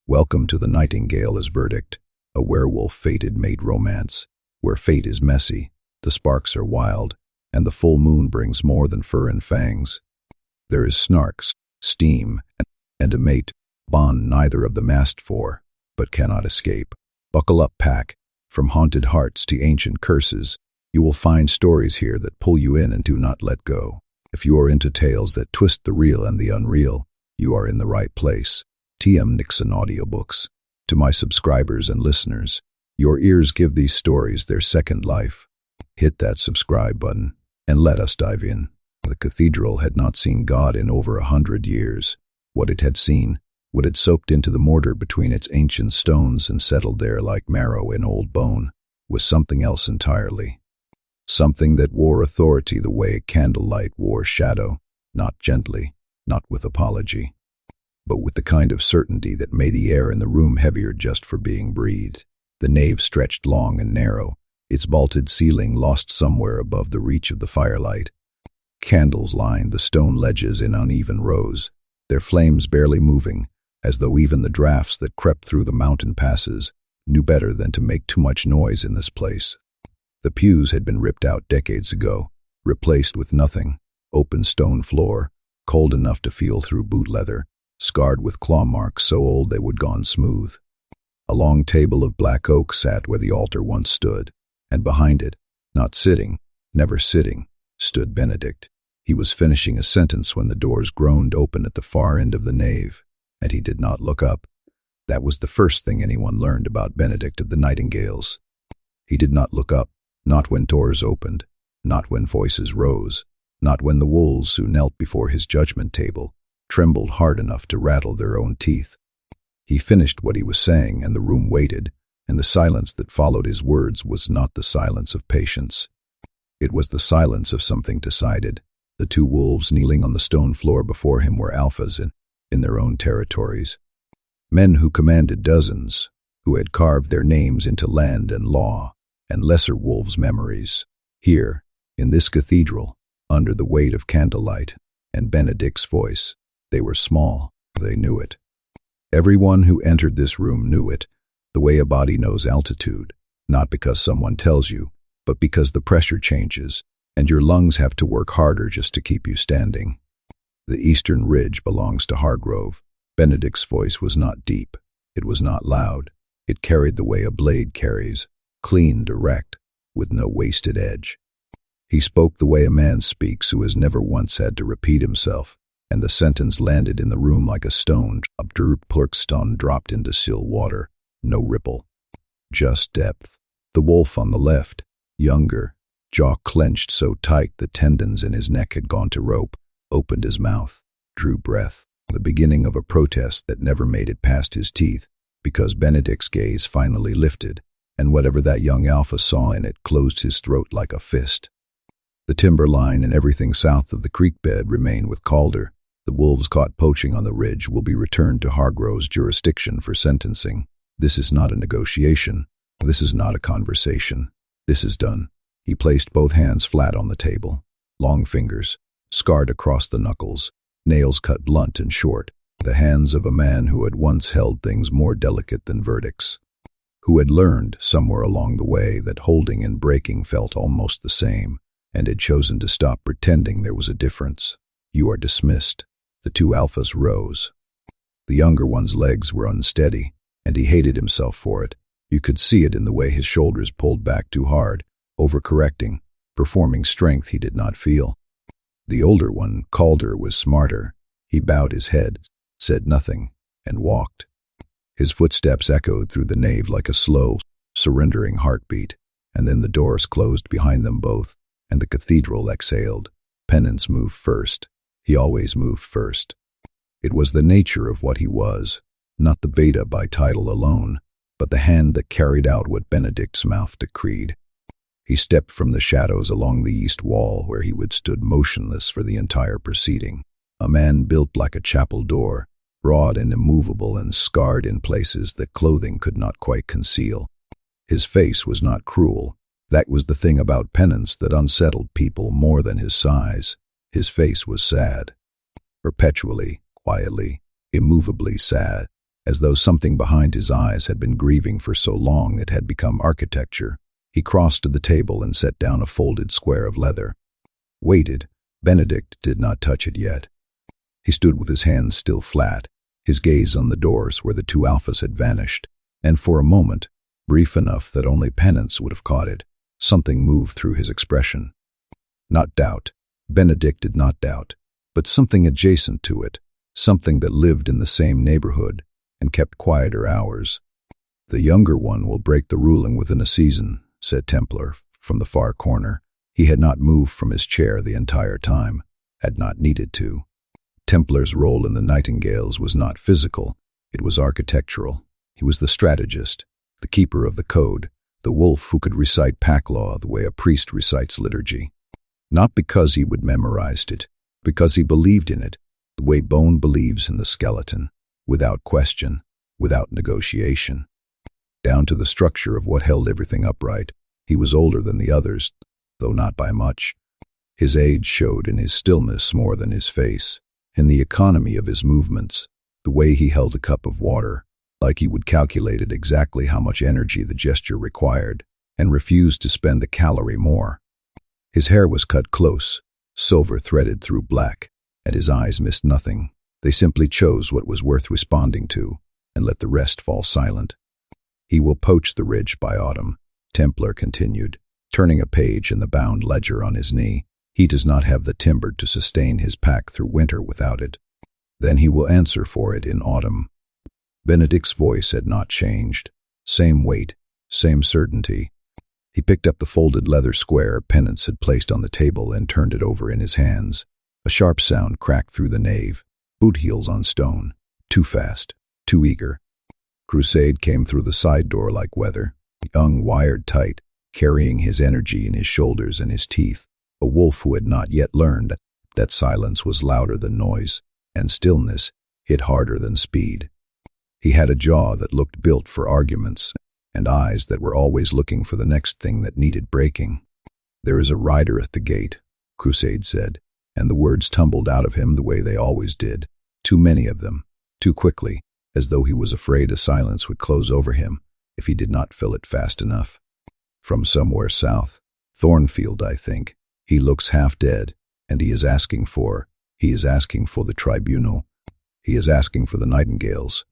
Welcome to the Nightingale's verdict, a werewolf fated mate romance, where fate is messy, the sparks are wild, and the full moon brings more than fur and fangs. There is snarks, steam, and a mate, bond neither of them asked for, but cannot escape. Buckle up, pack. From haunted hearts to ancient curses, you will find stories here that pull you in and do not let go. If you are into tales that twist the real and the unreal, you are in the right place. Nyxen Audiobooks. To my subscribers and listeners, your ears give these stories their second life. Hit that subscribe button, and let us dive in. The cathedral had not seen God in over 100 years. What it had seen, what had soaked into the mortar between its ancient stones and settled there like marrow in old bone, was something else entirely. Something that wore authority the way candlelight wore shadow, not gently, not with apology, but with the kind of certainty that made the air in the room heavier just for being breathed. The nave stretched long and narrow, its vaulted ceiling lost somewhere above the reach of the firelight. Candles lined the stone ledges in uneven rows, their flames barely moving, as though even the drafts that crept through the mountain passes knew better than to make too much noise in this place. The pews had been ripped out decades ago, replaced with nothing, open stone floor, cold enough to feel through boot leather, scarred with claw marks so old they would gone smooth. A long table of black oak sat where the altar once stood, and behind it, not sitting, never sitting, stood Benedict. He was finishing a sentence when the doors groaned open at the far end of the nave, and he did not look up. That was the first thing anyone learned about Benedict of the Nightingales. He did not look up, not when doors opened, not when voices rose, not when the wolves who knelt before his judgment table trembled hard enough to rattle their own teeth. He finished what he was saying, and the room waited, and the silence that followed his words was not the silence of patience. It was the silence of something decided. The two wolves kneeling on the stone floor before him were alphas in their own territories. Men who commanded dozens, who had carved their names into land and law, and lesser wolves' memories. Here, in this cathedral, under the weight of candlelight and Benedict's voice, they were small. They knew it. Everyone who entered this room knew it, the way a body knows altitude, not because someone tells you, but because the pressure changes, and your lungs have to work harder just to keep you standing. The eastern ridge belongs to Hargrove. Benedict's voice was not deep. It was not loud. It carried the way a blade carries, clean, direct, with no wasted edge. He spoke the way a man speaks who has never once had to repeat himself, and the sentence landed in the room like a stone dropped into still water. No ripple. Just depth. The wolf on the left, younger, jaw clenched so tight the tendons in his neck had gone to rope, opened his mouth, drew breath, the beginning of a protest that never made it past his teeth, because Benedict's gaze finally lifted, and whatever that young alpha saw in it closed his throat like a fist. The timber line and everything south of the creek bed remain with Calder. The wolves caught poaching on the ridge will be returned to Hargrove's jurisdiction for sentencing. This is not a negotiation. This is not a conversation. This is done. He placed both hands flat on the table. Long fingers, scarred across the knuckles, nails cut blunt and short, the hands of a man who had once held things more delicate than verdicts, who had learned, somewhere along the way, that holding and breaking felt almost the same, and had chosen to stop pretending there was a difference. You are dismissed. The two alphas rose. The younger one's legs were unsteady, and he hated himself for it. You could see it in the way his shoulders pulled back too hard, overcorrecting, performing strength he did not feel. The older one, Calder, was smarter. He bowed his head, said nothing, and walked. His footsteps echoed through the nave like a slow, surrendering heartbeat, and then the doors closed behind them both, and the cathedral exhaled. Penance moved first. He always moved first. It was the nature of what he was, not the beta by title alone, but the hand that carried out what Benedict's mouth decreed. He stepped from the shadows along the east wall where he would stood motionless for the entire proceeding, a man built like a chapel door, broad and immovable and scarred in places that clothing could not quite conceal. His face was not cruel. That was the thing about Penance that unsettled people more than his size. His face was sad. Perpetually, quietly, immovably sad, as though something behind his eyes had been grieving for so long it had become architecture. He crossed to the table and set down a folded square of leather. Waited. Benedict did not touch it yet. He stood with his hands still flat, his gaze on the doors where the two alphas had vanished, and for a moment, brief enough that only penance would have caught it, something moved through his expression. Not doubt. Benedict did not doubt, but something adjacent to it, something that lived in the same neighborhood and kept quieter hours. "The younger one will break the ruling within a season," said Templar from the far corner. He had not moved from his chair the entire time, had not needed to. Templar's role in the Nightingales was not physical, it was architectural. He was the strategist, the keeper of the code, the wolf who could recite pack law the way a priest recites liturgy. Not because he would memorized it, because he believed in it, the way bone believes in the skeleton, without question, without negotiation. Down to the structure of what held everything upright, he was older than the others, though not by much. His age showed in his stillness more than his face, in the economy of his movements, the way he held a cup of water, like he would calculated exactly how much energy the gesture required, and refused to spend the calorie more. His hair was cut close, silver threaded through black, and his eyes missed nothing. They simply chose what was worth responding to, and let the rest fall silent. "He will poach the ridge by autumn," Templar continued, turning a page in the bound ledger on his knee. "He does not have the timber to sustain his pack through winter without it. Then he will answer for it in autumn." Benedict's voice had not changed. Same weight, same certainty. He picked up the folded leather square Penance had placed on the table and turned it over in his hands. A sharp sound cracked through the nave, boot heels on stone. Too fast, too eager. Crusade came through the side door like weather, young, wired tight, carrying his energy in his shoulders and his teeth, a wolf who had not yet learned that silence was louder than noise, and stillness hit harder than speed. He had a jaw that looked built for arguments, and eyes that were always looking for the next thing that needed breaking. "There is a rider at the gate," Crusade said, and the words tumbled out of him the way they always did. Too many of them, too quickly, as though he was afraid a silence would close over him if he did not fill it fast enough. "From somewhere south. Thornfield, I think. He looks half dead, and he is asking for the tribunal. He is asking for the Nightingales,"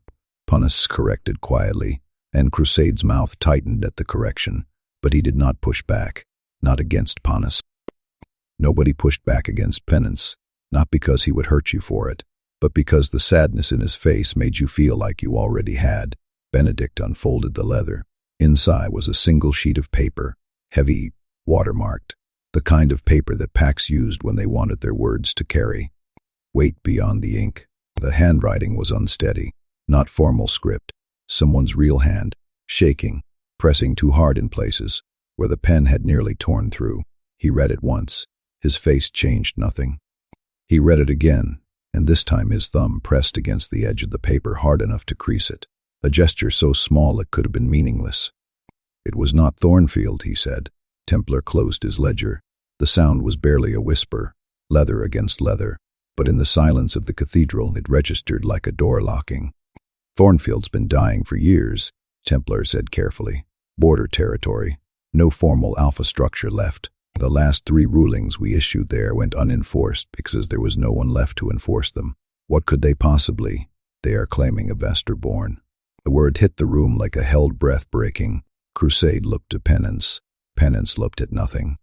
Punnis corrected quietly, and Crusade's mouth tightened at the correction, but he did not push back, not against Punnis. Nobody pushed back against Penance, not because he would hurt you for it, but because the sadness in his face made you feel like you already had. Benedict unfolded the leather. Inside was a single sheet of paper, heavy, watermarked, the kind of paper that packs used when they wanted their words to carry weight beyond the ink. The handwriting was unsteady, not formal script, someone's real hand, shaking, pressing too hard in places, where the pen had nearly torn through. He read it once. His face changed nothing. He read it again, and this time his thumb pressed against the edge of the paper hard enough to crease it, a gesture so small it could have been meaningless. "It was not Thornfield," he said. Templar closed his ledger. The sound was barely a whisper, leather against leather, but in the silence of the cathedral it registered like a door locking. "Thornfield's been dying for years," Templar said carefully. "Border territory. No formal alpha structure left. The last 3 rulings we issued there went unenforced because there was no one left to enforce them. What could they possibly? They are claiming a Vesterborn." The word hit the room like a held breath breaking. Crusade looked to Penance. Penance looked at nothing.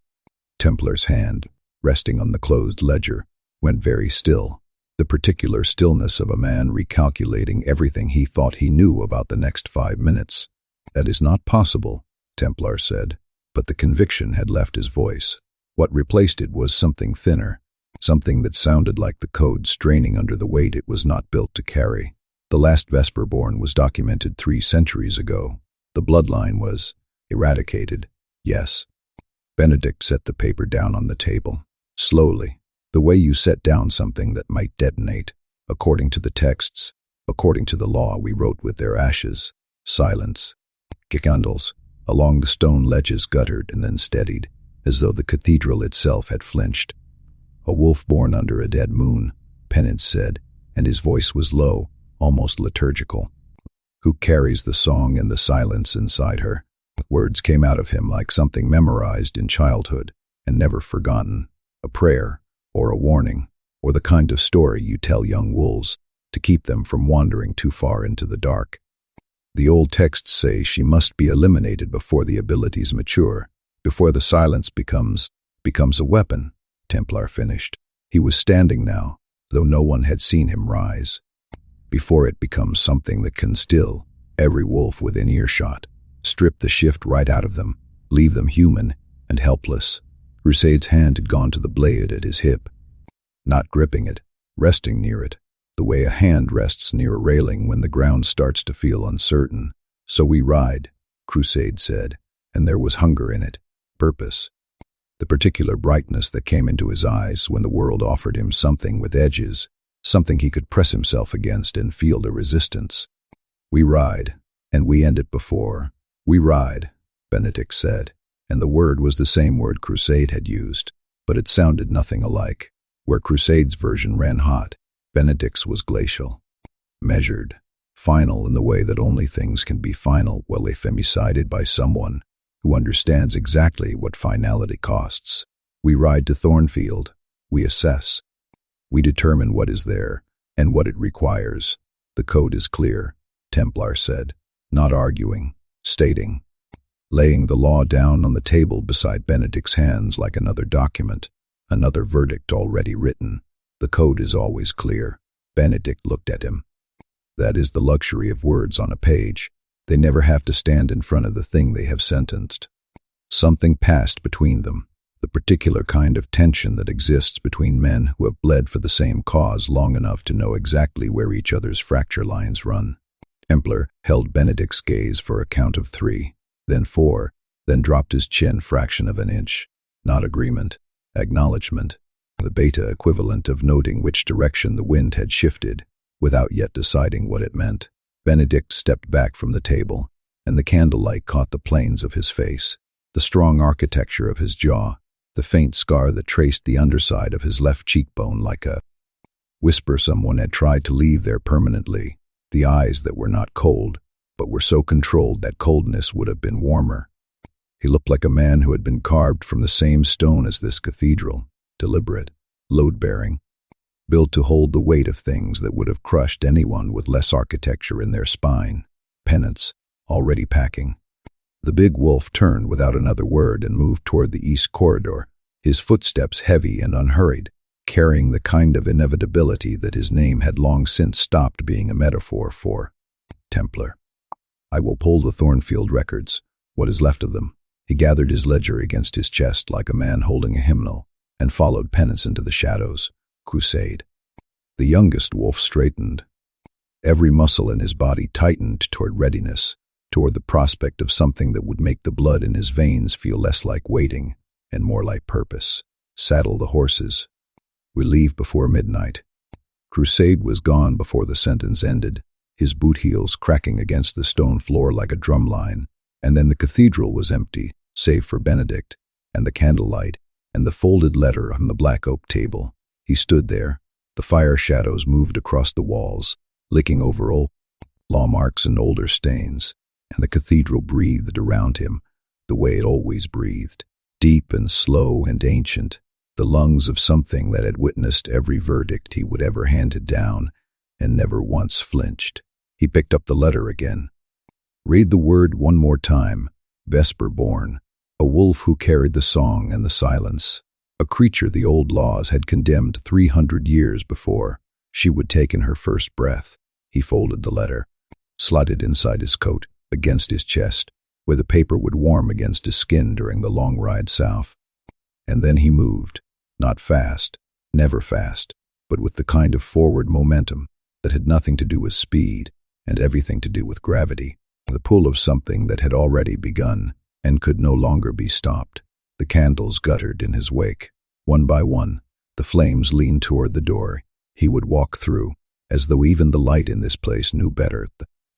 Templar's hand, resting on the closed ledger, went very still, the particular stillness of a man recalculating everything he thought he knew about the next 5 minutes. "That is not possible," Templar said, but the conviction had left his voice. What replaced it was something thinner, something that sounded like the code straining under the weight it was not built to carry. The last Vesperborn was documented 3 centuries ago. The bloodline was eradicated, yes. Benedict set the paper down on the table, slowly, the way you set down something that might detonate, according to the texts, according to the law we wrote with their ashes. Silence. Gigundles. Along the stone ledges guttered and then steadied, as though the cathedral itself had flinched. "A wolf born under a dead moon," Penance said, and his voice was low, almost liturgical. who carries the song and the silence inside her. Words came out of him like something memorized in childhood and never forgotten, a prayer or a warning, or the kind of story you tell young wolves to keep them from wandering too far into the dark. The old texts say she must be eliminated before the abilities mature, before the silence becomes a weapon, Templar finished. He was standing now, though no one had seen him rise. Before it becomes something that can still every wolf within earshot, strip the shift right out of them, leave them human and helpless. Crusade's hand had gone to the blade at his hip, not gripping it, resting near it, the way a hand rests near a railing when the ground starts to feel uncertain. So we ride, Crusade said, and there was hunger in it, purpose. The particular brightness that came into his eyes when the world offered him something with edges, something he could press himself against and feel the resistance. We ride, and we end it before. We ride, Benedict said, and the word was the same word Crusade had used, but it sounded nothing alike. Where Crusade's version ran hot, Benedict's was glacial, measured, final in the way that only things can be final while if emicided by someone who understands exactly what finality costs. We ride to Thornfield. We assess. We determine what is there and what it requires. The code is clear, Templar said, not arguing, stating, laying the law down on the table beside Benedict's hands like another document, another verdict already written. The code is always clear. Benedict looked at him. That is the luxury of words on a page. They never have to stand in front of the thing they have sentenced. Something passed between them, the particular kind of tension that exists between men who have bled for the same cause long enough to know exactly where each other's fracture lines run. Templar held Benedict's gaze for a count of 3, then 4, then dropped his chin fraction of an inch. Not agreement, acknowledgement, the beta equivalent of noting which direction the wind had shifted, without yet deciding what it meant. Benedict stepped back from the table, and the candlelight caught the planes of his face, the strong architecture of his jaw, the faint scar that traced the underside of his left cheekbone like a whisper someone had tried to leave there permanently, the eyes that were not cold, but were so controlled that coldness would have been warmer. He looked like a man who had been carved from the same stone as this cathedral, deliberate, load-bearing, built to hold the weight of things that would have crushed anyone with less architecture in their spine, penance, already packing. The big wolf turned without another word and moved toward the east corridor, his footsteps heavy and unhurried, carrying the kind of inevitability that his name had long since stopped being a metaphor for. Templar. I will pull the Thornfield records, what is left of them. He gathered his ledger against his chest like a man holding a hymnal, and followed penance into the shadows. Crusade. The youngest wolf straightened. Every muscle in his body tightened toward readiness, toward the prospect of something that would make the blood in his veins feel less like waiting and more like purpose. Saddle the horses. We leave before midnight. Crusade was gone before the sentence ended, his boot heels cracking against the stone floor like a drumline, and then the cathedral was empty, save for Benedict, and the candlelight, and the folded letter on the black oak table. He stood there. The fire shadows moved across the walls, licking over old law marks and older stains, and the cathedral breathed around him, the way it always breathed, deep and slow and ancient, the lungs of something that had witnessed every verdict he would ever handed down and never once flinched. He picked up the letter again. Read the word one more time. Vesper born, a wolf who carried the song and the silence, a creature the old laws had condemned 300 years before she would take in her first breath. He folded the letter, slid it inside his coat, against his chest, where the paper would warm against his skin during the long ride south. And then he moved, not fast, never fast, but with the kind of forward momentum that had nothing to do with speed and everything to do with gravity, the pull of something that had already begun and could no longer be stopped. The candles guttered in his wake. One by one, the flames leaned toward the door. He would walk through, as though even the light in this place knew better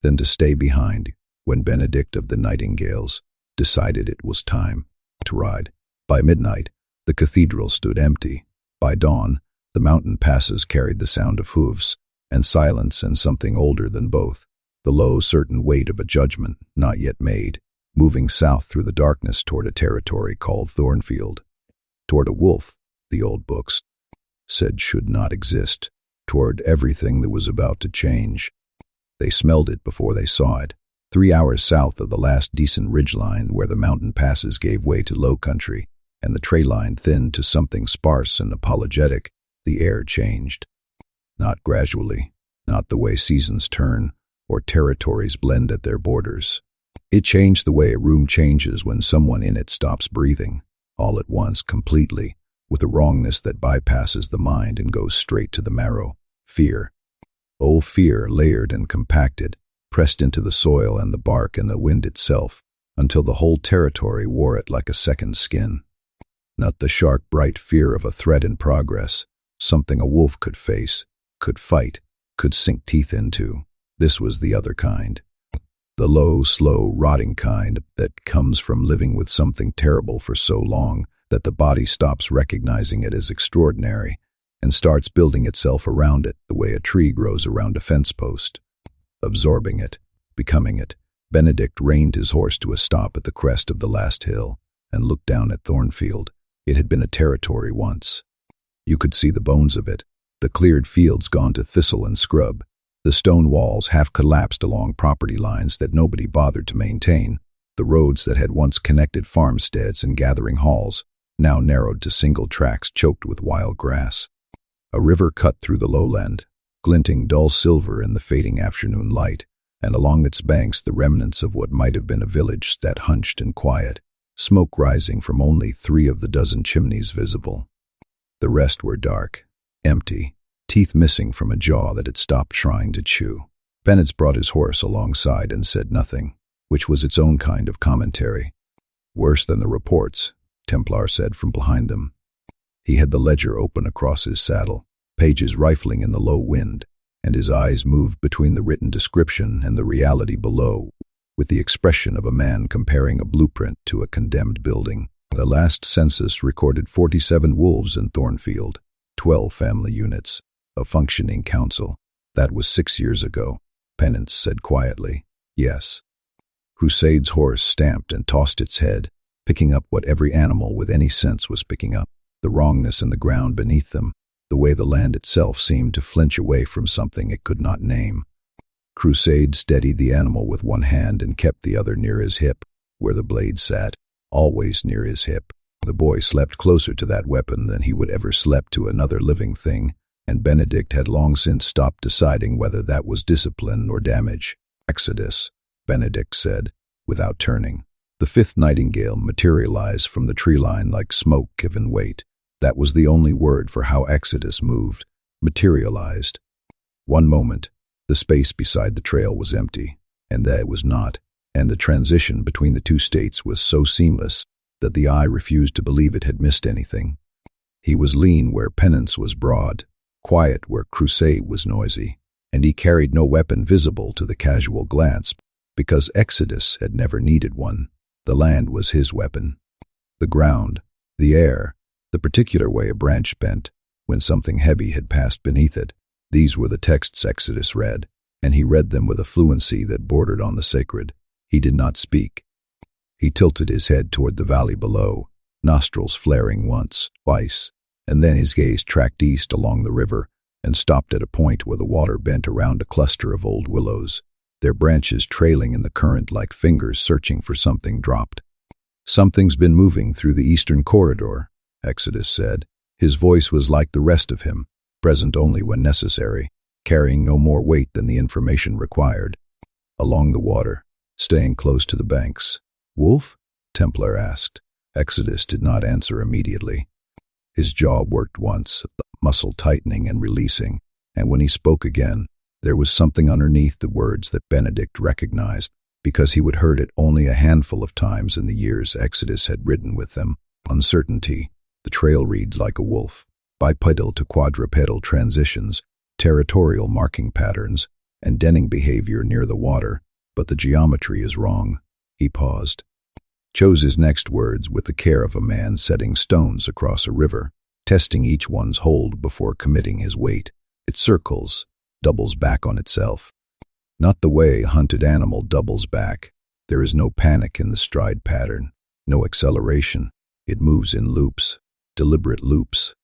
than to stay behind when Benedict of the Nightingales decided it was time to ride. By midnight, the cathedral stood empty. By dawn, the mountain passes carried the sound of hooves, and silence and something older than both, the low, certain weight of a judgment not yet made, moving south through the darkness toward a territory called Thornfield, toward a wolf, the old books said should not exist, toward everything that was about to change. They smelled it before they saw it. 3 hours south of the last decent ridgeline where the mountain passes gave way to low country, and the tree line thinned to something sparse and apologetic, the air changed. Not gradually, not the way seasons turn, or territories blend at their borders. It changed the way a room changes when someone in it stops breathing, all at once, completely, with a wrongness that bypasses the mind and goes straight to the marrow. Fear. Oh, fear, layered and compacted, pressed into the soil and the bark and the wind itself, until the whole territory wore it like a second skin. Not the sharp, bright fear of a threat in progress, something a wolf could face, could fight, could sink teeth into. This was the other kind. The low, slow, rotting kind that comes from living with something terrible for so long that the body stops recognizing it as extraordinary and starts building itself around it the way a tree grows around a fence post. Absorbing it, becoming it, Benedict reined his horse to a stop at the crest of the last hill and looked down at Thornfield. It had been a territory once. You could see the bones of it, the cleared fields gone to thistle and scrub, the stone walls half collapsed along property lines that nobody bothered to maintain, the roads that had once connected farmsteads and gathering halls, now narrowed to single tracks choked with wild grass. A river cut through the lowland, glinting dull silver in the fading afternoon light, and along its banks the remnants of what might have been a village sat hunched and quiet, smoke rising from only 3 of the dozen chimneys visible. The rest were dark, empty, teeth missing from a jaw that had stopped trying to chew. Benedict brought his horse alongside and said nothing, which was its own kind of commentary. Worse than the reports, Templar said from behind them. He had the ledger open across his saddle, pages rifling in the low wind, and his eyes moved between the written description and the reality below, with the expression of a man comparing a blueprint to a condemned building. The last census recorded 47 wolves in Thornfield, 12 family units, a functioning council. That was 6 years ago, Penance said quietly. Yes. Crusade's horse stamped and tossed its head, picking up what every animal with any sense was picking up, the wrongness in the ground beneath them, the way the land itself seemed to flinch away from something it could not name. Crusade steadied the animal with one hand and kept the other near his hip, where the blade sat, always near his hip. The boy slept closer to that weapon than he would ever slept to another living thing, and Benedict had long since stopped deciding whether that was discipline or damage. Exodus, Benedict said, without turning. The 5th Nightingale materialized from the tree line like smoke given weight. That was the only word for how Exodus moved, materialized. One moment, the space beside the trail was empty, and that it was not, and the transition between the two states was so seamless that the eye refused to believe it had missed anything. He was lean where Penance was broad, quiet where Crusade was noisy, and he carried no weapon visible to the casual glance because Exodus had never needed one. The land was his weapon. The ground, the air, the particular way a branch bent when something heavy had passed beneath it. These were the texts Exodus read, and he read them with a fluency that bordered on the sacred. He did not speak. He tilted his head toward the valley below, nostrils flaring once, twice, and then his gaze tracked east along the river and stopped at a point where the water bent around a cluster of old willows, their branches trailing in the current like fingers searching for something dropped. Something's been moving through the eastern corridor, Exodus said. His voice was like the rest of him, present only when necessary, carrying no more weight than the information required. Along the water, staying close to the banks. Wolf? Templar asked. Exodus did not answer immediately. His jaw worked once, the muscle tightening and releasing, and when he spoke again, there was something underneath the words that Benedict recognized, because he would heard it only a handful of times in the years Exodus had ridden with them. Uncertainty. The trail reads like a wolf. Bipedal to quadrupedal transitions, territorial marking patterns, and denning behavior near the water, but the geometry is wrong. He paused. Chose his next words with the care of a man setting stones across a river, testing each one's hold before committing his weight. It circles, doubles back on itself. Not the way a hunted animal doubles back. There is no panic in the stride pattern, no acceleration. It moves in loops, deliberate loops.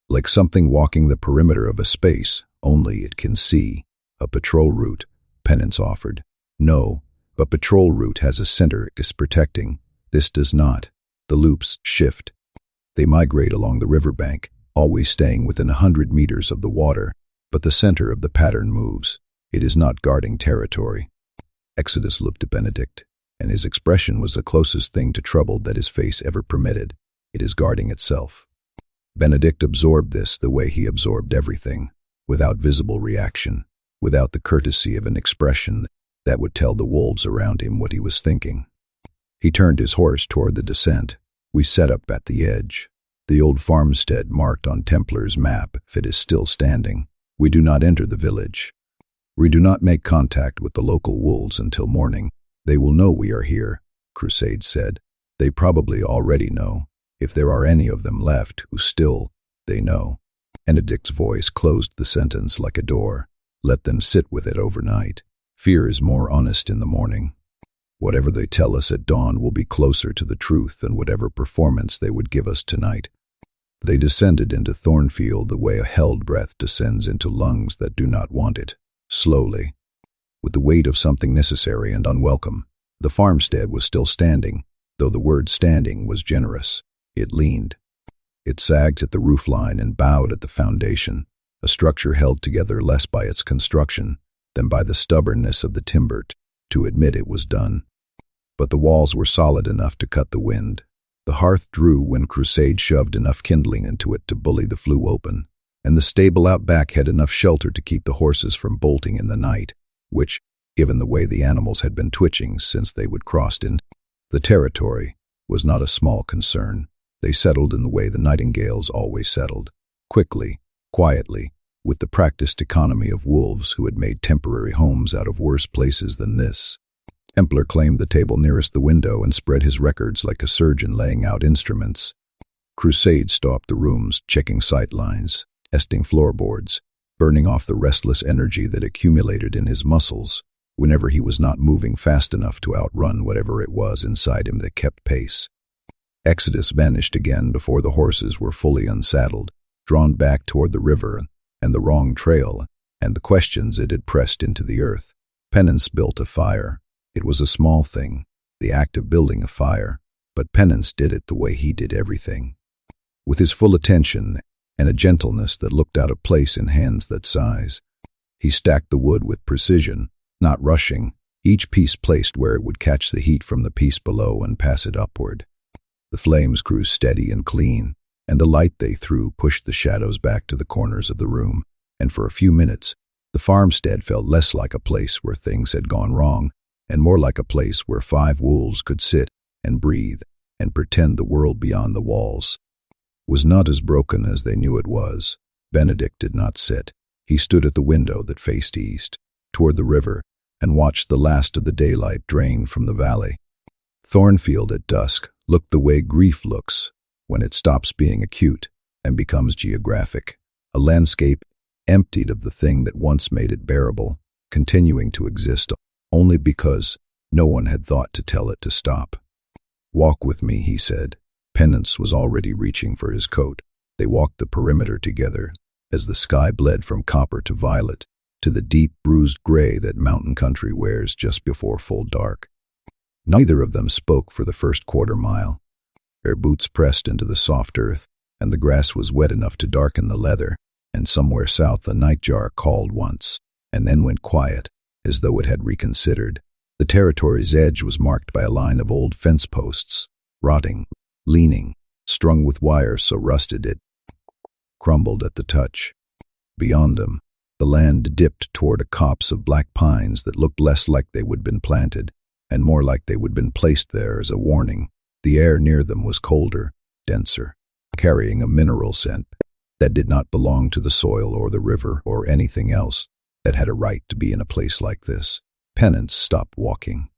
Like something walking the perimeter of a space, only it can see. A patrol route, Penance offered. No, but patrol route has a center it is protecting. This does not. The loops shift. They migrate along the riverbank, always staying within 100 meters of the water, but the center of the pattern moves. It is not guarding territory. Exodus looked at Benedict, and his expression was the closest thing to trouble that his face ever permitted. It is guarding itself. Benedict absorbed this the way he absorbed everything, without visible reaction, without the courtesy of an expression that would tell the wolves around him what he was thinking. He turned his horse toward the descent. We set up at the edge. The old farmstead marked on Templar's map, if it is still standing. We do not enter the village. We do not make contact with the local wolves until morning. They will know we are here, Crusade said. They probably already know. If there are any of them left who still, they know. Benedict's voice closed the sentence like a door. Let them sit with it overnight. Fear is more honest in the morning. Whatever they tell us at dawn will be closer to the truth than whatever performance they would give us tonight. They descended into Thornfield the way a held breath descends into lungs that do not want it, slowly, with the weight of something necessary and unwelcome. The farmstead was still standing, though the word standing was generous. It leaned. It sagged at the roofline and bowed at the foundation, a structure held together less by its construction than by the stubbornness of the timber to admit it was done. But the walls were solid enough to cut the wind. The hearth drew when Crusade shoved enough kindling into it to bully the flue open, and the stable out back had enough shelter to keep the horses from bolting in the night, which, given the way the animals had been twitching since they would crossed in the territory, was not a small concern. They settled in the way the Nightingales always settled, quickly, quietly, with the practiced economy of wolves who had made temporary homes out of worse places than this. Templar claimed the table nearest the window and spread his records like a surgeon laying out instruments. Crusade stopped the rooms, checking sight lines, testing floorboards, burning off the restless energy that accumulated in his muscles whenever he was not moving fast enough to outrun whatever it was inside him that kept pace. Exodus vanished again before the horses were fully unsaddled, drawn back toward the river and the wrong trail and the questions it had pressed into the earth. Penance built a fire. It was a small thing, the act of building a fire, but Penance did it the way he did everything, with his full attention and a gentleness that looked out of place in hands that size. He stacked the wood with precision, not rushing, each piece placed where it would catch the heat from the piece below and pass it upward. The flames grew steady and clean, and the light they threw pushed the shadows back to the corners of the room, and for a few minutes, the farmstead felt less like a place where things had gone wrong, and more like a place where 5 wolves could sit and breathe and pretend the world beyond the walls was not as broken as they knew it was. Benedict did not sit. He stood at the window that faced east, toward the river, and watched the last of the daylight drain from the valley. Thornfield at dusk looked the way grief looks when it stops being acute and becomes geographic, a landscape emptied of the thing that once made it bearable, continuing to exist only because no one had thought to tell it to stop. "Walk with me," he said. Penance was already reaching for his coat. They walked the perimeter together as the sky bled from copper to violet, to the deep bruised gray that mountain country wears just before full dark. Neither of them spoke for the first quarter mile. Their boots pressed into the soft earth, and the grass was wet enough to darken the leather, and somewhere south the nightjar called once, and then went quiet, as though it had reconsidered. The territory's edge was marked by a line of old fence posts, rotting, leaning, strung with wire so rusted it crumbled at the touch. Beyond them, the land dipped toward a copse of black pines that looked less like they would have been planted, and more like they would have been placed there as a warning. The air near them was colder, denser, carrying a mineral scent that did not belong to the soil or the river or anything else that had a right to be in a place like this. Penance stopped walking.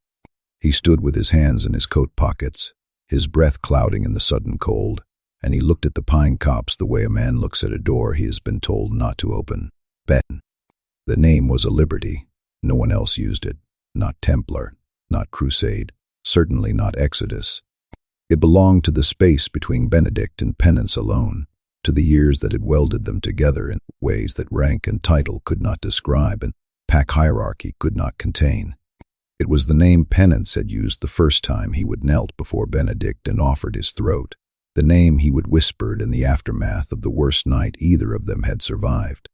He stood with his hands in his coat pockets, his breath clouding in the sudden cold, and he looked at the pine copse the way a man looks at a door he has been told not to open. Ben. The name was a liberty. No one else used it. Not Templar, not Crusade, certainly not Exodus. It belonged to the space between Benedict and Penance alone, to the years that had welded them together in ways that rank and title could not describe and pack hierarchy could not contain. It was the name Penance had used the first time he would knelt before Benedict and offered his throat, the name he would whispered in the aftermath of the worst night either of them had survived.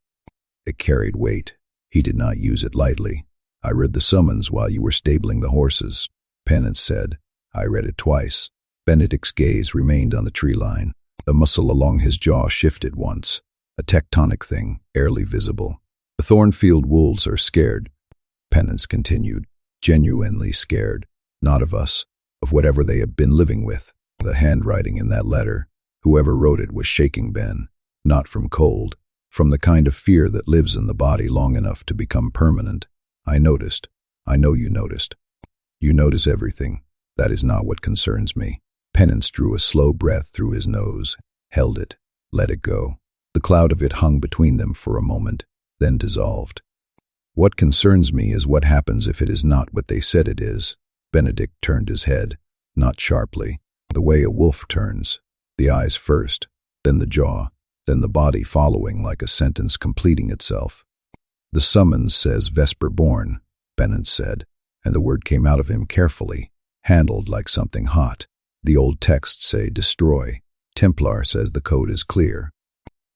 It carried weight. He did not use it lightly. "I read the summons while you were stabling the horses," Penance said. "I read it twice." Benedict's gaze remained on the tree line. The muscle along his jaw shifted once, a tectonic thing, barely visible. "The Thornfield wolves are scared," Penance continued, "genuinely scared. Not of us, of whatever they have been living with." The handwriting in that letter, whoever wrote it was shaking Ben, not from cold, from the kind of fear that lives in the body long enough to become permanent. "I noticed. I know you noticed. You notice everything. That is not what concerns me." Penance drew a slow breath through his nose, held it, let it go. The cloud of it hung between them for a moment, then dissolved. "What concerns me is what happens if it is not what they said it is." Benedict turned his head, not sharply, the way a wolf turns, the eyes first, then the jaw, then the body following like a sentence completing itself. "The summons says Vesper born," Penance said, and the word came out of him carefully, handled like something hot. "The old texts say destroy. Templar says the code is clear.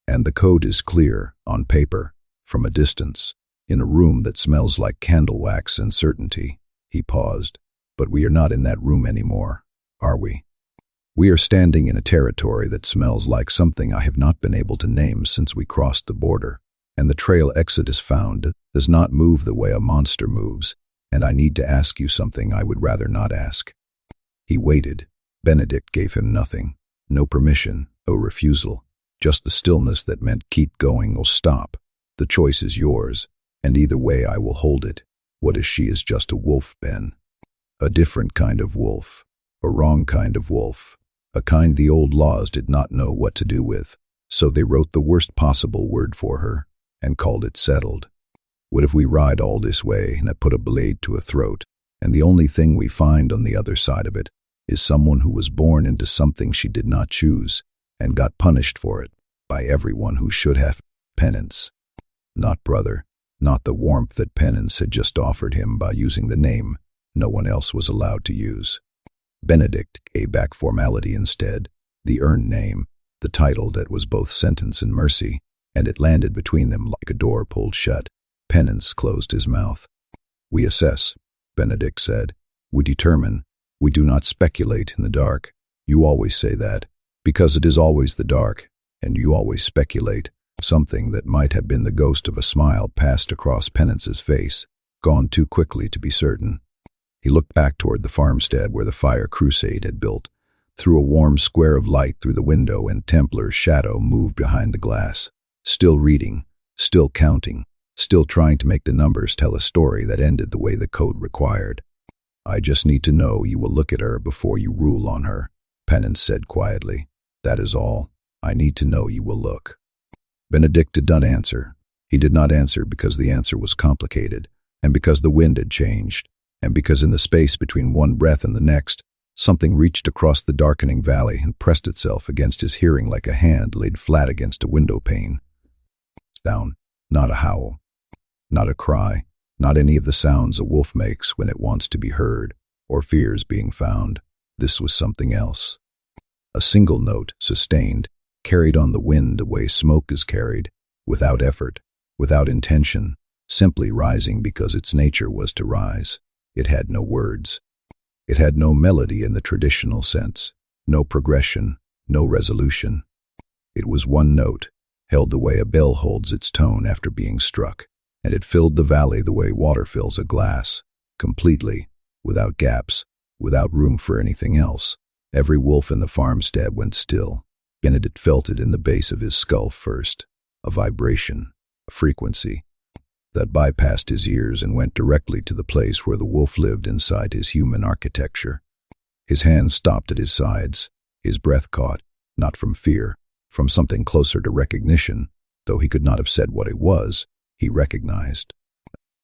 And the code is clear, on paper, from a distance, in a room that smells like candle wax and certainty." He paused. "But we are not in that room anymore, are we? We are standing in a territory that smells like something I have not been able to name since we crossed the border. And the trail Exodus found does not move the way a monster moves, and I need to ask you something I would rather not ask." He waited. Benedict gave him nothing. No permission, no refusal. Just the stillness that meant keep going or stop. "The choice is yours, and either way I will hold it. What is she is just a wolf, Ben. A different kind of wolf. A wrong kind of wolf. A kind the old laws did not know what to do with. So they wrote the worst possible word for her, and called it settled. What if we ride all this way and I put a blade to a throat, and the only thing we find on the other side of it is someone who was born into something she did not choose, and got punished for it, by everyone who should have. Penance. Not brother, not the warmth that Penance had just offered him by using the name no one else was allowed to use. Benedict gave back formality instead, the earned name, the title that was both sentence and mercy, and it landed between them like a door pulled shut. Penance closed his mouth. "We assess," Benedict said. "We determine. We do not speculate in the dark. You always say that, because it is always the dark, and you always speculate." Something that might have been the ghost of a smile passed across Penance's face, gone too quickly to be certain. He looked back toward the farmstead where the fire crusade had built, threw a warm square of light through the window, and Templar's shadow moved behind the glass, still reading, still counting, still trying to make the numbers tell a story that ended the way the code required. "I just need to know you will look at her before you rule on her," Penance said quietly. "That is all. I need to know you will look." Benedict did not answer. He did not answer because the answer was complicated, and because the wind had changed, and because in the space between one breath and the next, something reached across the darkening valley and pressed itself against his hearing like a hand laid flat against a window pane. Down, not a howl, not a cry, not any of the sounds a wolf makes when it wants to be heard or fears being found. This was something else. A single note, sustained, carried on the wind the way smoke is carried, without effort, without intention, simply rising because its nature was to rise. It had no words. It had no melody in the traditional sense, no progression, no resolution. It was one note, held the way a bell holds its tone after being struck, and it filled the valley the way water fills a glass, completely, without gaps, without room for anything else. Every wolf in the farmstead went still. Benedict felt it in the base of his skull first, a vibration, a frequency, that bypassed his ears and went directly to the place where the wolf lived inside his human architecture. His hands stopped at his sides, his breath caught, not from fear, from something closer to recognition, though he could not have said what it was. He recognized.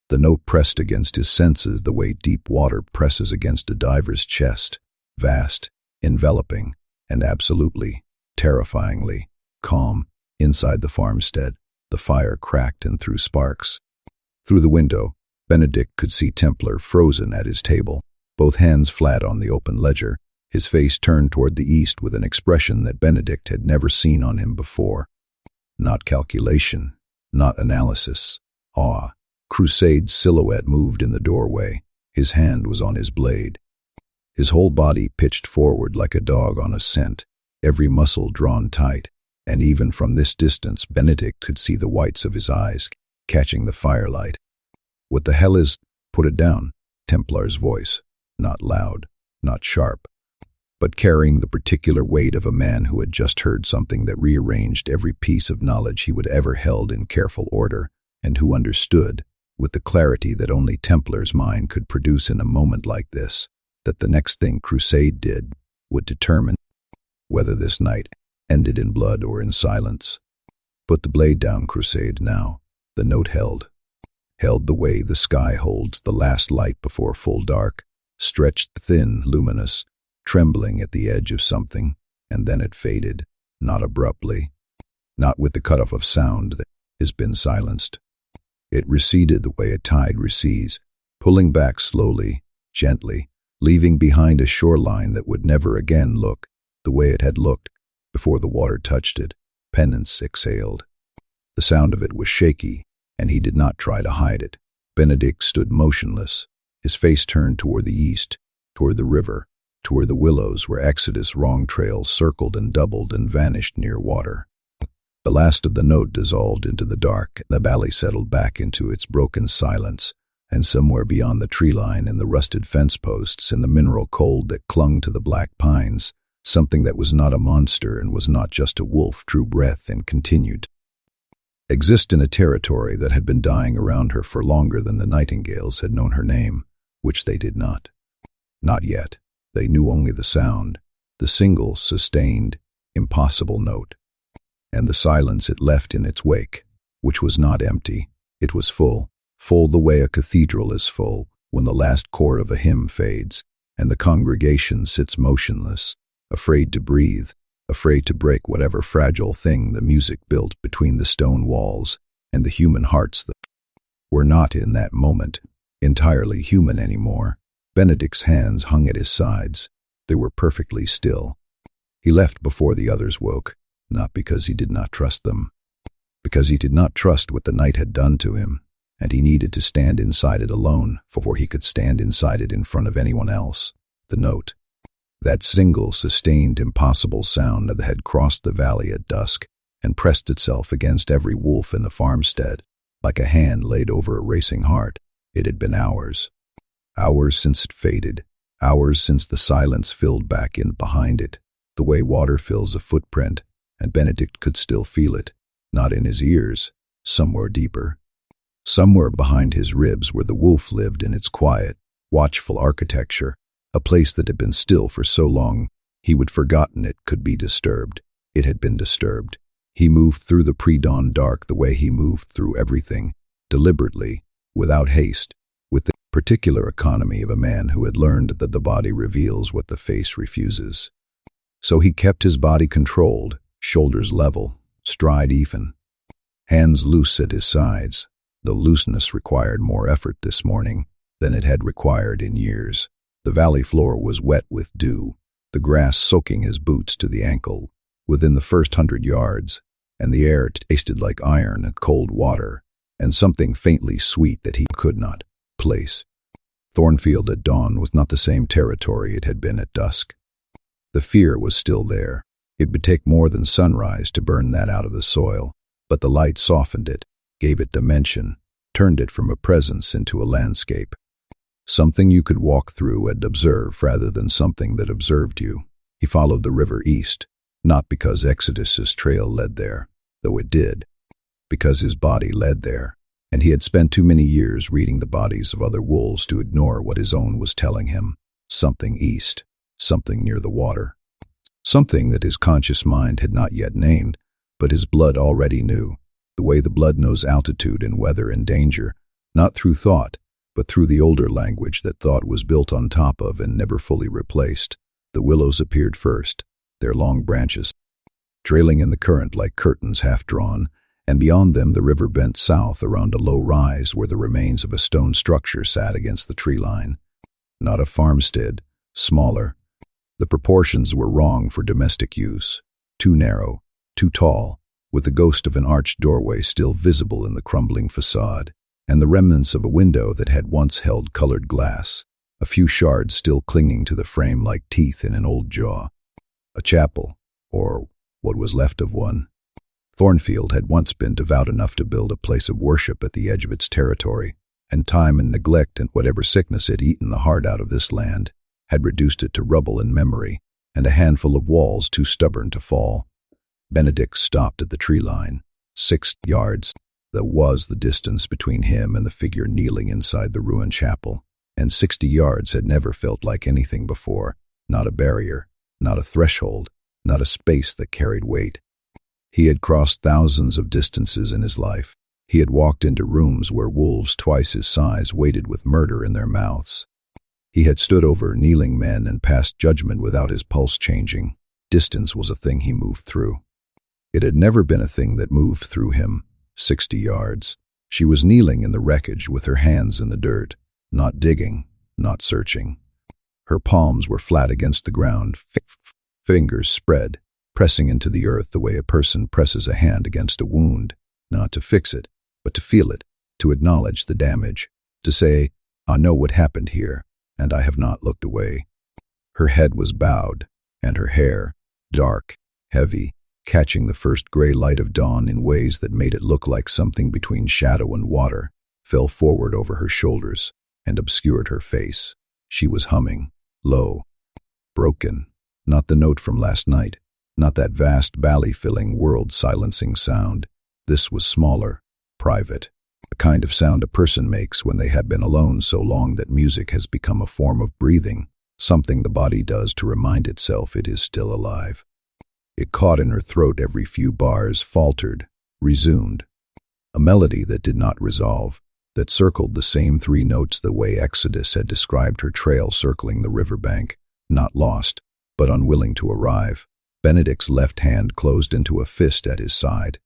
The note pressed against his senses the way deep water presses against a diver's chest, vast, enveloping, and absolutely, terrifyingly, calm. Inside the farmstead, the fire cracked and threw sparks. Through the window, Benedict could see Templar frozen at his table, both hands flat on the open ledger, his face turned toward the east with an expression that Benedict had never seen on him before. Not calculation, not analysis, awe. Crusade's silhouette moved in the doorway. His hand was on his blade. His whole body pitched forward like a dog on a scent, every muscle drawn tight, and even from this distance Benedict could see the whites of his eyes catching the firelight. "What the hell is—" "Put it down," Templar's voice, not loud, not sharp, but carrying the particular weight of a man who had just heard something that rearranged every piece of knowledge he would ever held in careful order, and who understood, with the clarity that only Templar's mind could produce in a moment like this, that the next thing Crusade did would determine whether this night ended in blood or in silence. "Put the blade down, Crusade, now." The note held the way the sky holds the last light before full dark, stretched thin, luminous, trembling at the edge of something, and then it faded, not abruptly, not with the cutoff of sound that has been silenced. It receded the way a tide recedes, pulling back slowly, gently, leaving behind a shoreline that would never again look the way it had looked before the water touched it. Penance exhaled. The sound of it was shaky, and he did not try to hide it. Benedict stood motionless, his face turned toward the east, toward the river, toward the willows where Exodus' wrong trails circled and doubled and vanished near water. The last of the note dissolved into the dark, and the valley settled back into its broken silence, and somewhere beyond the tree line and the rusted fence posts and the mineral cold that clung to the black pines, something that was not a monster and was not just a wolf drew breath and continued exist in a territory that had been dying around her for longer than the Nightingales had known her name, which they did not. Not yet. They knew only the sound, the single, sustained, impossible note, and the silence it left in its wake, which was not empty. It was full the way a cathedral is full when the last chord of a hymn fades, and the congregation sits motionless, afraid to breathe, afraid to break whatever fragile thing the music built between the stone walls and the human hearts that were not in that moment entirely human anymore. Benedict's hands hung at his sides. They were perfectly still. He left before the others woke, not because he did not trust them, because he did not trust what the night had done to him, and he needed to stand inside it alone before he could stand inside it in front of anyone else. The note, that single, sustained, impossible sound that had crossed the valley at dusk and pressed itself against every wolf in the farmstead, like a hand laid over a racing heart. It had been hours. Hours since it faded, hours since the silence filled back in behind it, the way water fills a footprint, and Benedict could still feel it, not in his ears, somewhere deeper. Somewhere behind his ribs where the wolf lived in its quiet, watchful architecture, a place that had been still for so long he would forgotten it could be disturbed. It had been disturbed. He moved through the pre-dawn dark the way he moved through everything, deliberately, without haste, with the particular economy of a man who had learned that the body reveals what the face refuses. So he kept his body controlled, shoulders level, stride even, hands loose at his sides. The looseness required more effort this morning than it had required in years. The valley floor was wet with dew, the grass soaking his boots to the ankle within the first 100 yards, and the air tasted like iron and cold water, and something faintly sweet that he could not place. Thornfield at dawn was not the same territory it had been at dusk. The fear was still there. It would take more than sunrise to burn that out of the soil, but the light softened it, gave it dimension, turned it from a presence into a landscape. Something you could walk through and observe rather than something that observed you. He followed the river east, not because Exodus's trail led there, though it did, because his body led there, and he had spent too many years reading the bodies of other wolves to ignore what his own was telling him. Something east, something near the water, something that his conscious mind had not yet named, but his blood already knew, the way the blood knows altitude and weather and danger, Not through thought, but through the older language that thought was built on top of and never fully replaced. The willows appeared first, their long branches trailing in the current like curtains half drawn, and beyond them the river bent south around a low rise where the remains of a stone structure sat against the tree line. Not a farmstead, smaller. The proportions were wrong for domestic use. Too narrow, too tall, with the ghost of an arched doorway still visible in the crumbling facade, and the remnants of a window that had once held colored glass, a few shards still clinging to the frame like teeth in an old jaw. A chapel, or what was left of one. Thornfield had once been devout enough to build a place of worship at the edge of its territory, and time and neglect and whatever sickness had eaten the heart out of this land had reduced it to rubble and memory, and a handful of walls too stubborn to fall. Benedict stopped at the tree line. 6 yards. That was the distance between him and the figure kneeling inside the ruined chapel, and 60 yards had never felt like anything before. Not a barrier, not a threshold, not a space that carried weight. He had crossed thousands of distances in his life. He had walked into rooms where wolves twice his size waited with murder in their mouths. He had stood over kneeling men and passed judgment without his pulse changing. Distance was a thing he moved through. It had never been a thing that moved through him. 60 yards. She was kneeling in the wreckage with her hands in the dirt, not digging, not searching. Her palms were flat against the ground, fingers spread, pressing into the earth the way a person presses a hand against a wound, not to fix it, but to feel it, to acknowledge the damage, to say, "I know what happened here, and I have not looked away." Her head was bowed, and her hair, dark, heavy, catching the first gray light of dawn in ways that made it look like something between shadow and water, fell forward over her shoulders and obscured her face. She was humming, low, broken, not the note from last night, not that vast valley-filling world-silencing sound. This was smaller, private, a kind of sound a person makes when they have been alone so long that music has become a form of breathing, something the body does to remind itself it is still alive. It caught in her throat every few bars, faltered, resumed. A melody that did not resolve, that circled the same 3 notes the way Exodus had described her trail circling the riverbank, not lost, but unwilling to arrive. Benedict's left hand closed into a fist at his side.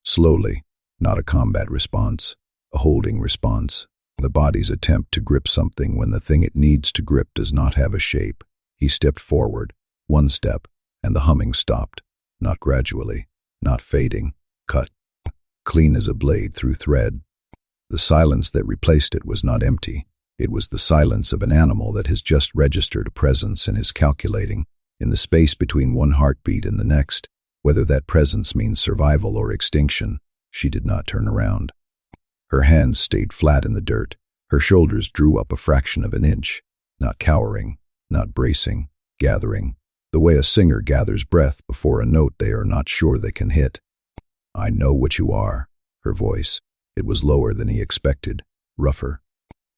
Slowly, not a combat response, a holding response. The body's attempt to grip something when the thing it needs to grip does not have a shape. He stepped forward, 1 step, and the humming stopped, not gradually, not fading, cut, clean as a blade through thread. The silence that replaced it was not empty. It was the silence of an animal that has just registered a presence and is calculating, in the space between one heartbeat and the next, whether that presence means survival or extinction. She did not turn around. Her hands stayed flat in the dirt. Her shoulders drew up a fraction of an inch, not cowering, not bracing, gathering, the way a singer gathers breath before a note they are not sure they can hit. "I know what you are," her voice. It was lower than he expected, rougher.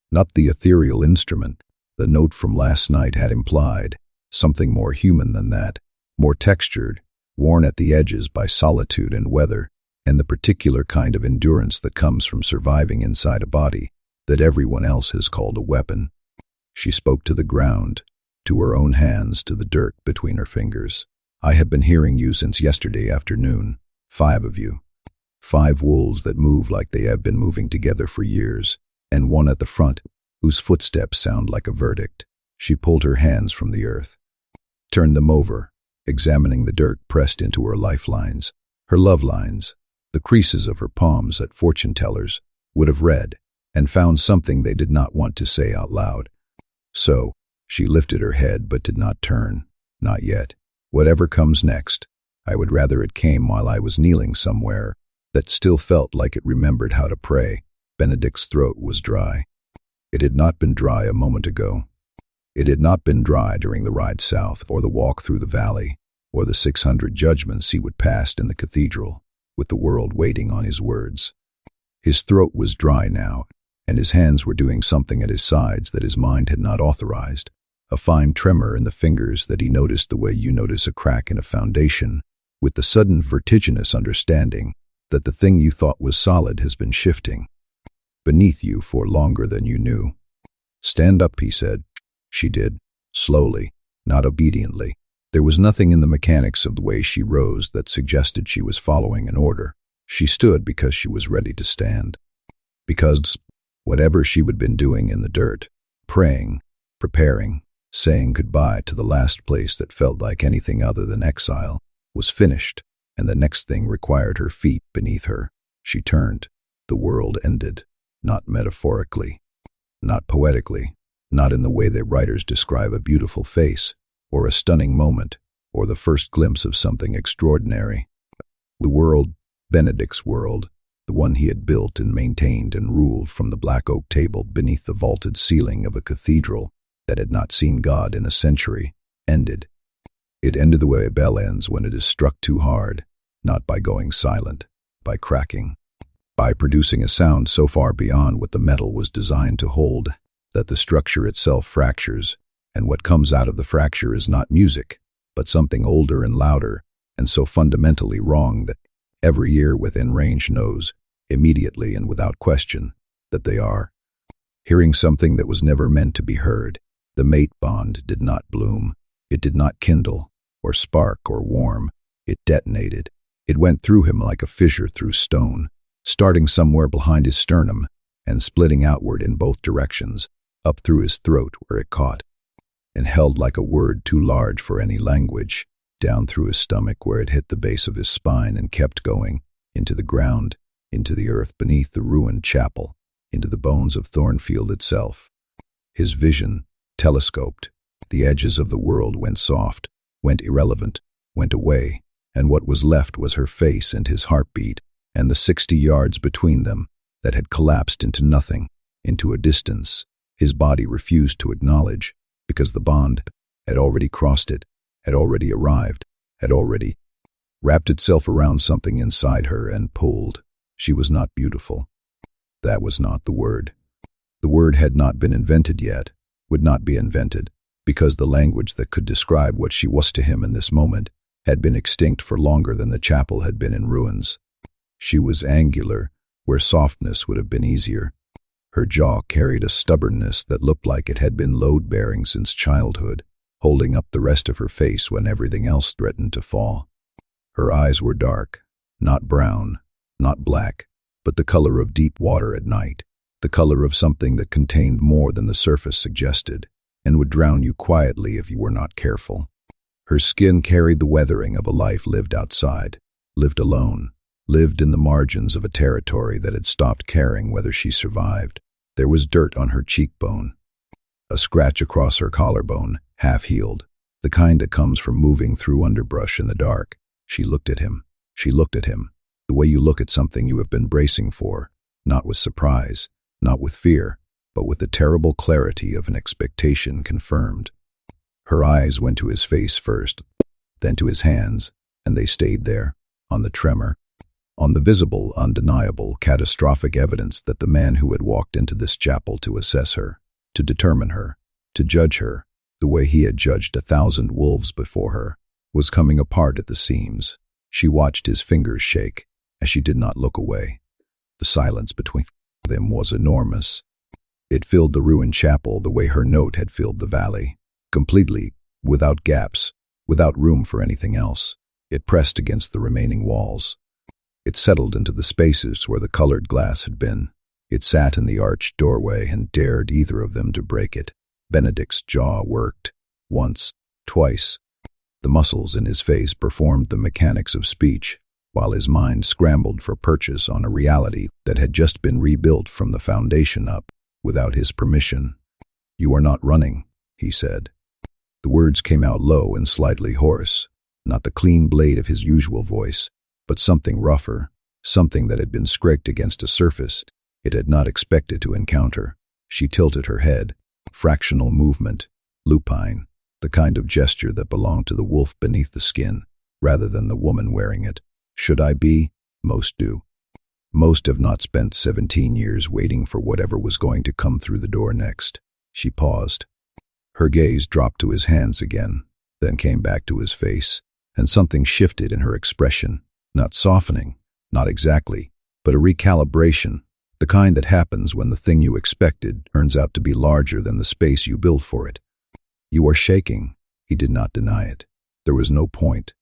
Not the ethereal instrument the note from last night had implied, something more human than that, more textured, worn at the edges by solitude and weather, and the particular kind of endurance that comes from surviving inside a body that everyone else has called a weapon. She spoke to the ground, to her own hands, to the dirt between her fingers. "I have been hearing you since yesterday afternoon. 5 of you. 5 wolves that move like they have been moving together for years, and one at the front, whose footsteps sound like a verdict." She pulled her hands from the earth, turned them over, examining the dirt pressed into her lifelines, her love lines, the creases of her palms that fortune-tellers would have read and found something they did not want to say out loud. So, she lifted her head but did not turn. "Not yet. Whatever comes next, I would rather it came while I was kneeling somewhere that still felt like it remembered how to pray." Benedict's throat was dry. It had not been dry a moment ago. It had not been dry during the ride south, or the walk through the valley, or the 600 judgments he would pass in the cathedral, with the world waiting on his words. His throat was dry now, and his hands were doing something at his sides that his mind had not authorized, a fine tremor in the fingers that he noticed the way you notice a crack in a foundation, with the sudden vertiginous understanding that the thing you thought was solid has been shifting. beneath you for longer than you knew. Stand up, he said. She did, slowly, not obediently. There was nothing in the mechanics of the way she rose that suggested she was following an order. She stood because she was ready to stand. Because whatever she had been doing in the dirt, praying, preparing, saying goodbye to the last place that felt like anything other than exile, was finished, and the next thing required her feet beneath her. She turned. The world ended, not metaphorically, not poetically, not in the way that writers describe a beautiful face, or a stunning moment, or the first glimpse of something extraordinary. The world, Benedict's world, the one he had built and maintained and ruled from the black oak table beneath the vaulted ceiling of a cathedral that had not seen God in a century, ended. It ended the way a bell ends when it is struck too hard, not by going silent, by cracking, by producing a sound so far beyond what the metal was designed to hold that the structure itself fractures, and what comes out of the fracture is not music, but something older and louder, and so fundamentally wrong that every ear within range knows, immediately and without question, that they are hearing something that was never meant to be heard. The mate bond did not bloom. It did not kindle, or spark, or warm. It detonated. It went through him like a fissure through stone, starting somewhere behind his sternum and splitting outward in both directions, up through his throat where it caught, and held like a word too large for any language, down through his stomach where it hit the base of his spine and kept going, into the ground, into the earth beneath the ruined chapel, into the bones of Thornfield itself. His vision, telescoped, the edges of the world went soft, went irrelevant, went away, and what was left was her face and his heartbeat, and the 60 yards between them that had collapsed into nothing, into a distance his body refused to acknowledge, because the bond had already crossed it, had already arrived, had already wrapped itself around something inside her and pulled. She was not beautiful. That was not the word. The word had not been invented yet, would not be invented, because the language that could describe what she was to him in this moment had been extinct for longer than the chapel had been in ruins. She was angular, where softness would have been easier. Her jaw carried a stubbornness that looked like it had been load-bearing since childhood, holding up the rest of her face when everything else threatened to fall. Her eyes were dark, not brown, not black, but the color of deep water at night, the color of something that contained more than the surface suggested, and would drown you quietly if you were not careful. Her skin carried the weathering of a life lived outside, lived alone, lived in the margins of a territory that had stopped caring whether she survived. There was dirt on her cheekbone, a scratch across her collarbone, half-healed, the kind that comes from moving through underbrush in the dark. She looked at him. She looked at him, the way you look at something you have been bracing for, not with surprise, not with fear, but with the terrible clarity of an expectation confirmed. Her eyes went to his face first, then to his hands, and they stayed there, on the tremor, on the visible, undeniable, catastrophic evidence that the man who had walked into this chapel to assess her, to determine her, to judge her, the way he had judged 1,000 wolves before her, was coming apart at the seams. She watched his fingers shake, as she did not look away. The silence between them was enormous. It filled the ruined chapel the way her note had filled the valley, completely, without gaps, without room for anything else. It pressed against the remaining walls. It settled into the spaces where the colored glass had been. It sat in the arched doorway and dared either of them to break it. Benedict's jaw worked. Once, twice. The muscles in his face performed the mechanics of speech, while his mind scrambled for purchase on a reality that had just been rebuilt from the foundation up, without his permission. "You are not running," he said. The words came out low and slightly hoarse, not the clean blade of his usual voice, but something rougher, something that had been scraped against a surface it had not expected to encounter. She tilted her head, fractional movement, lupine, the kind of gesture that belonged to the wolf beneath the skin, rather than the woman wearing it. Should I be? Most do. Most have not spent 17 years waiting for whatever was going to come through the door next. She paused. Her gaze dropped to his hands again, then came back to his face, and something shifted in her expression, not softening, not exactly, but a recalibration, The kind that happens when the thing you expected turns out to be larger than the space you built for it. You are shaking. He did not deny it. There was no point.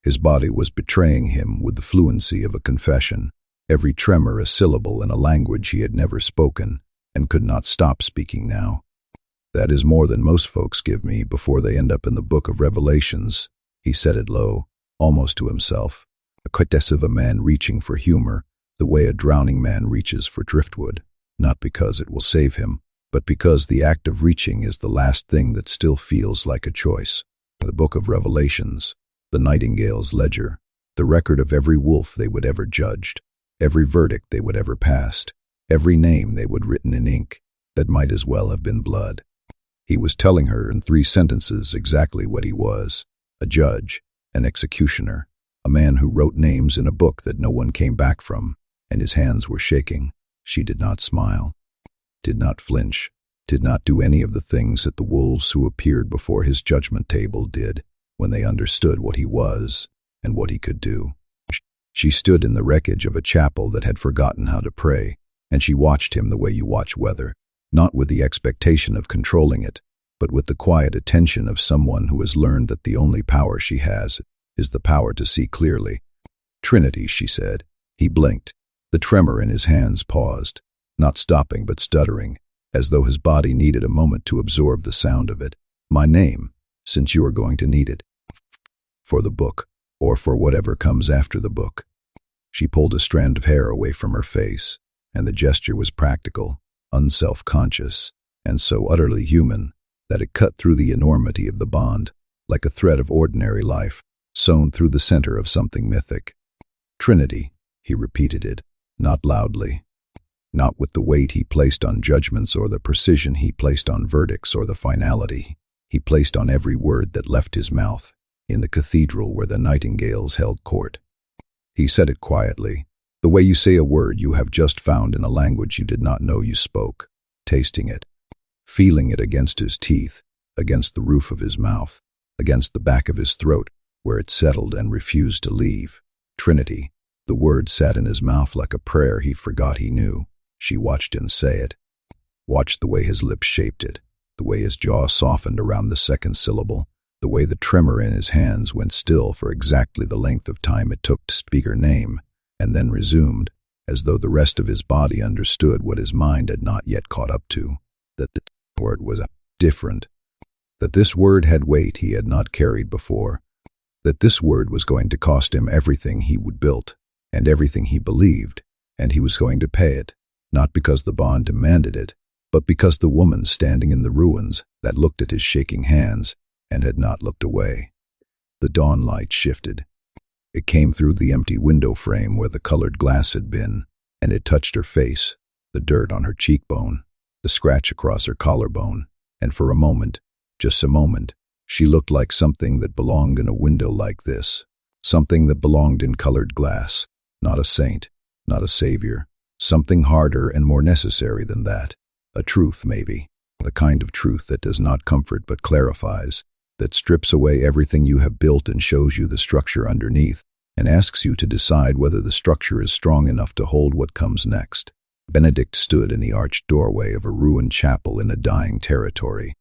His body was betraying him with the fluency of a confession, every tremor a syllable in a language he had never spoken and could not stop speaking now. That is more than most folks give me before they end up in the book of Revelations. He said it low, almost to himself, a quintessence of a man reaching for humor, the way a drowning man reaches for driftwood, not because it will save him, but because the act of reaching is the last thing that still feels like a choice. The book of Revelations, the Nightingales' ledger, the record of every wolf they would ever judged, every verdict they would ever passed, every name they would written in ink that might as well have been blood. He was telling her in 3 sentences exactly what he was: a judge, an executioner, a man who wrote names in a book that no one came back from, and his hands were shaking. She did not smile, did not flinch, did not do any of the things that the wolves who appeared before his judgment table did when they understood what he was and what he could do. She stood in the wreckage of a chapel that had forgotten how to pray, and she watched him the way you watch weather, not with the expectation of controlling it, but with the quiet attention of someone who has learned that the only power she has is the power to see clearly. "Trinity," she said. He blinked. The tremor in his hands paused, not stopping but stuttering, as though his body needed a moment to absorb the sound of it. "My name, since you are going to need it. For the book, or for whatever comes after the book." She pulled a strand of hair away from her face, and the gesture was practical, unself-conscious, and so utterly human that it cut through the enormity of the bond, like a thread of ordinary life, sewn through the center of something mythic. "Trinity," he repeated it, not loudly, not with the weight he placed on judgments or the precision he placed on verdicts or the finality he placed on every word that left his mouth, in the cathedral where the Nightingales held court. He said it quietly, the way you say a word you have just found in a language you did not know you spoke, tasting it, feeling it against his teeth, against the roof of his mouth, against the back of his throat, where it settled and refused to leave. Trinity. The word sat in his mouth like a prayer he forgot he knew. She watched him say it, watched the way his lips shaped it, the way his jaw softened around the second syllable, the way the tremor in his hands went still for exactly the length of time it took to speak her name, and then resumed, as though the rest of his body understood what his mind had not yet caught up to, that the word was different, that this word had weight he had not carried before, that this word was going to cost him everything he would built, and everything he believed, and he was going to pay it, not because the bond demanded it, but because the woman standing in the ruins that looked at his shaking hands and had not looked away. The dawn light shifted. It came through the empty window frame where the colored glass had been, and it touched her face, the dirt on her cheekbone, the scratch across her collarbone, and for a moment, just a moment, she looked like something that belonged in a window like this, something that belonged in colored glass, not a saint, not a savior, something harder and more necessary than that, a truth maybe, the kind of truth that does not comfort but clarifies, that strips away everything you have built and shows you the structure underneath, and asks you to decide whether the structure is strong enough to hold what comes next. Benedict stood in the arched doorway of a ruined chapel in a dying territory,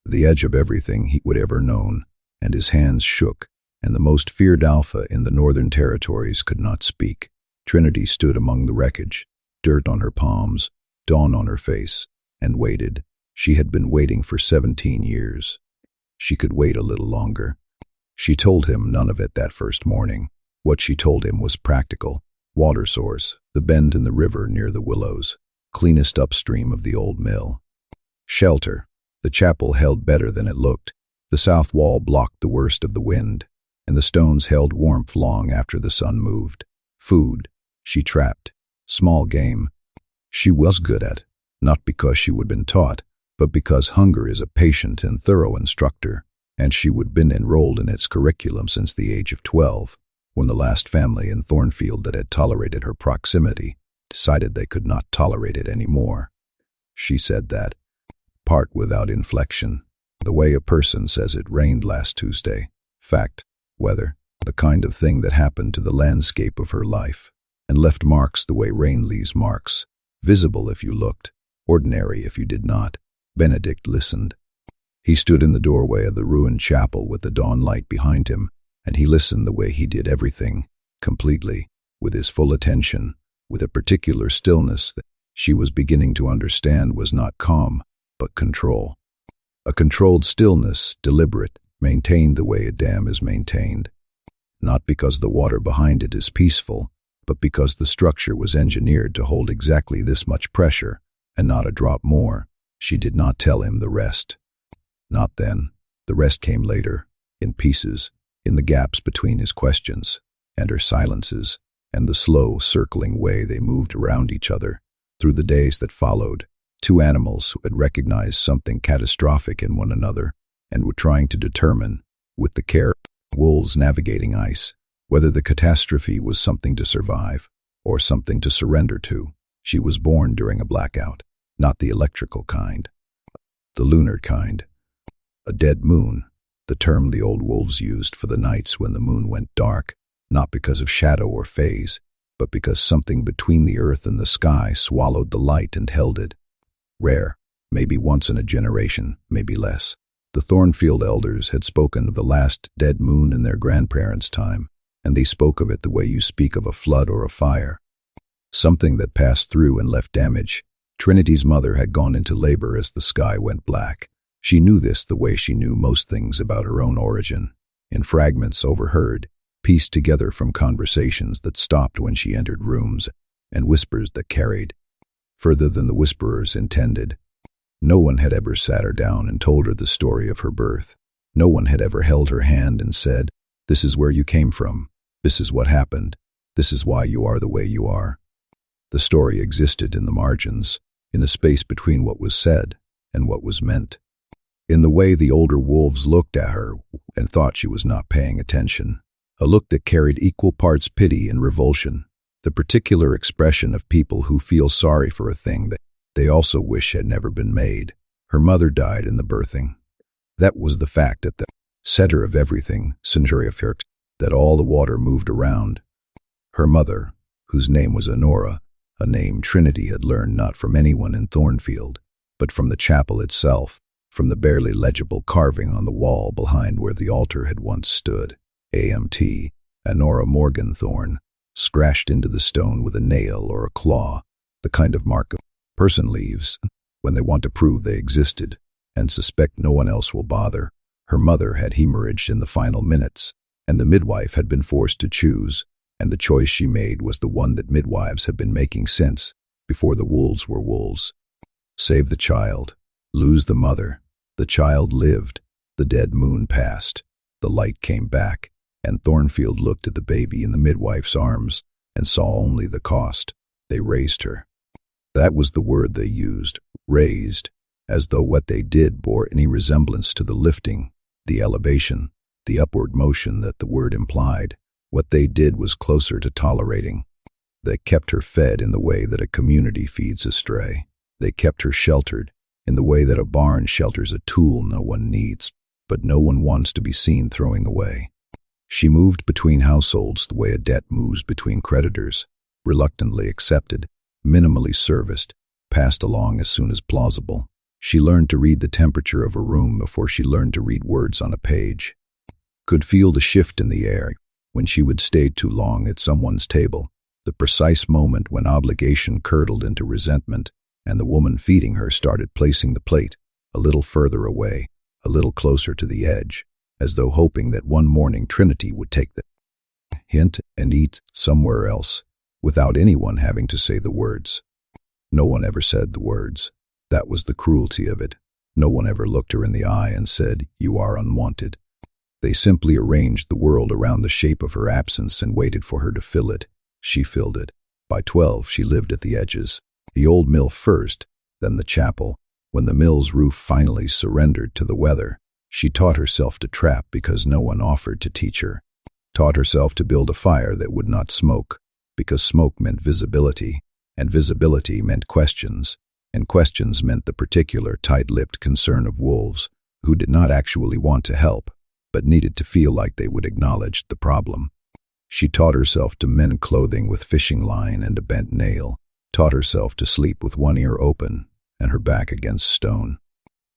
the edge of everything he would ever known, and his hands shook, and the most feared alpha in the northern territories could not speak. Trinity stood among the wreckage, dirt on her palms, dawn on her face, and waited. She had been waiting for 17 years. She could wait a little longer. She told him none of it that first morning. What she told him was practical. Water source, the bend in the river near the willows, cleanest upstream of the old mill. Shelter, the chapel held better than it looked. The south wall blocked the worst of the wind, and the stones held warmth long after the sun moved. Food, she trapped. Small game. She was good at, not because she would been taught, but because hunger is a patient and thorough instructor, and she would been enrolled in its curriculum since the age of 12, when the last family in Thornfield that had tolerated her proximity decided they could not tolerate it anymore. She said that, part without inflection, the way a person says it rained last Tuesday. Fact, weather, the kind of thing that happened to the landscape of her life, and left marks the way rain leaves marks, visible if you looked, ordinary if you did not. Benedict listened. He stood in the doorway of the ruined chapel with the dawn light behind him, and he listened the way he did everything, completely, with his full attention, with a particular stillness that she was beginning to understand was not calm, but control. A controlled stillness, deliberate, maintained the way a dam is maintained. Not because the water behind it is peaceful, but because the structure was engineered to hold exactly this much pressure, and not a drop more. She did not tell him the rest. Not then. The rest came later, in pieces, in the gaps between his questions, and her silences, and the slow, circling way they moved around each other. Through the days that followed, two animals who had recognized something catastrophic in one another, and were trying to determine, with the care of wolves navigating ice, whether the catastrophe was something to survive, or something to surrender to. She was born during a blackout, not the electrical kind, the lunar kind. A dead moon, the term the old wolves used for the nights when the moon went dark, not because of shadow or phase, but because something between the earth and the sky swallowed the light and held it. Rare, maybe once in a generation, maybe less. The Thornfield elders had spoken of the last dead moon in their grandparents' time, and they spoke of it the way you speak of a flood or a fire. Something that passed through and left damage. Trinity's mother had gone into labor as the sky went black. She knew this the way she knew most things about her own origin, in fragments overheard, pieced together from conversations that stopped when she entered rooms, and whispers that carried further than the whisperers intended. No one had ever sat her down and told her the story of her birth. No one had ever held her hand and said, "This is where you came from. This is what happened. This is why you are the way you are." The story existed in the margins, in the space between what was said and what was meant. In the way the older wolves looked at her and thought she was not paying attention, a look that carried equal parts pity and revulsion, the particular expression of people who feel sorry for a thing that they also wish had never been made. Her mother died in the birthing. That was the fact at the center of everything, that all the water moved around. Her mother, whose name was Honora, a name Trinity had learned not from anyone in Thornfield, but from the chapel itself, from the barely legible carving on the wall behind where the altar had once stood. A.M.T., Honora Morganthorne, scratched into the stone with a nail or a claw, the kind of mark a person leaves when they want to prove they existed and suspect no one else will bother. Her mother had hemorrhaged in the final minutes, and the midwife had been forced to choose, and the choice she made was the one that midwives have been making since, before the wolves were wolves. Save the child. Lose the mother. The child lived. The dead moon passed. The light came back, and Thornfield looked at the baby in the midwife's arms and saw only the cost. They raised her. That was the word they used, raised, as though what they did bore any resemblance to the lifting, the elevation, the upward motion that the word implied. What they did was closer to tolerating. They kept her fed in the way that a community feeds a stray. They kept her sheltered, in the way that a barn shelters a tool no one needs, but no one wants to be seen throwing away. She moved between households the way a debt moves between creditors, reluctantly accepted, minimally serviced, passed along as soon as plausible. She learned to read the temperature of a room before she learned to read words on a page. Could feel the shift in the air when she would stay too long at someone's table, the precise moment when obligation curdled into resentment, and the woman feeding her started placing the plate a little further away, a little closer to the edge, as though hoping that one morning Trinity would take the hint and eat somewhere else, without anyone having to say the words. No one ever said the words. That was the cruelty of it. No one ever looked her in the eye and said, "You are unwanted." They simply arranged the world around the shape of her absence and waited for her to fill it. She filled it. By 12, she lived at the edges. The old mill first, then the chapel. When the mill's roof finally surrendered to the weather, she taught herself to trap because no one offered to teach her. Taught herself to build a fire that would not smoke, because smoke meant visibility, and visibility meant questions, and questions meant the particular tight-lipped concern of wolves who did not actually want to help, but needed to feel like they would acknowledge the problem. She taught herself to mend clothing with fishing line and a bent nail, taught herself to sleep with one ear open and her back against stone,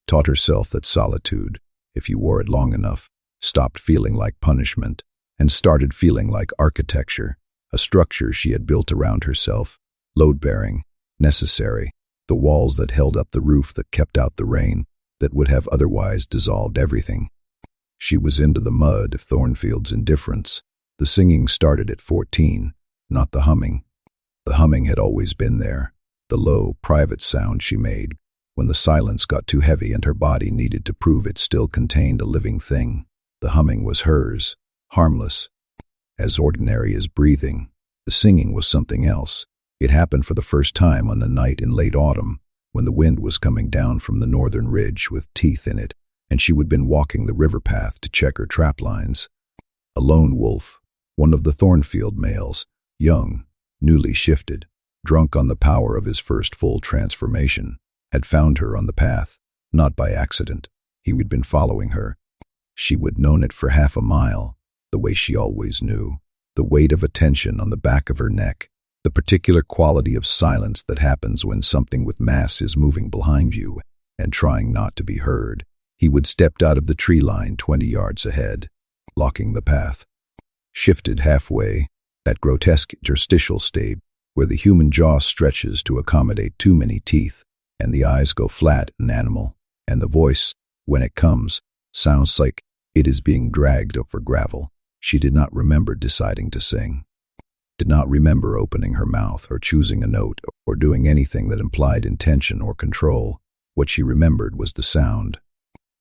taught herself that solitude, if you wore it long enough, stopped feeling like punishment and started feeling like architecture, a structure she had built around herself, load-bearing, necessary, the walls that held up the roof that kept out the rain that would have otherwise dissolved everything. She was into the mud of Thornfield's indifference. The singing started at 14, not the humming. The humming had always been there, the low, private sound she made when the silence got too heavy and her body needed to prove it still contained a living thing. The humming was hers, harmless, as ordinary as breathing. The singing was something else. It happened for the first time on a night in late autumn, when the wind was coming down from the northern ridge with teeth in it, and she had been walking the river path to check her trap lines. A lone wolf, one of the Thornfield males, young, newly shifted, drunk on the power of his first full transformation, had found her on the path, not by accident. He had been following her. She would known it for half a mile, the way she always knew, the weight of attention on the back of her neck, the particular quality of silence that happens when something with mass is moving behind you and trying not to be heard. He would stepped out of the tree line 20 yards ahead, blocking the path. Shifted halfway, that grotesque interstitial state where the human jaw stretches to accommodate too many teeth, and the eyes go flat and animal, and the voice, when it comes, sounds like it is being dragged over gravel. She did not remember deciding to sing, did not remember opening her mouth or choosing a note or doing anything that implied intention or control. What she remembered was the sound,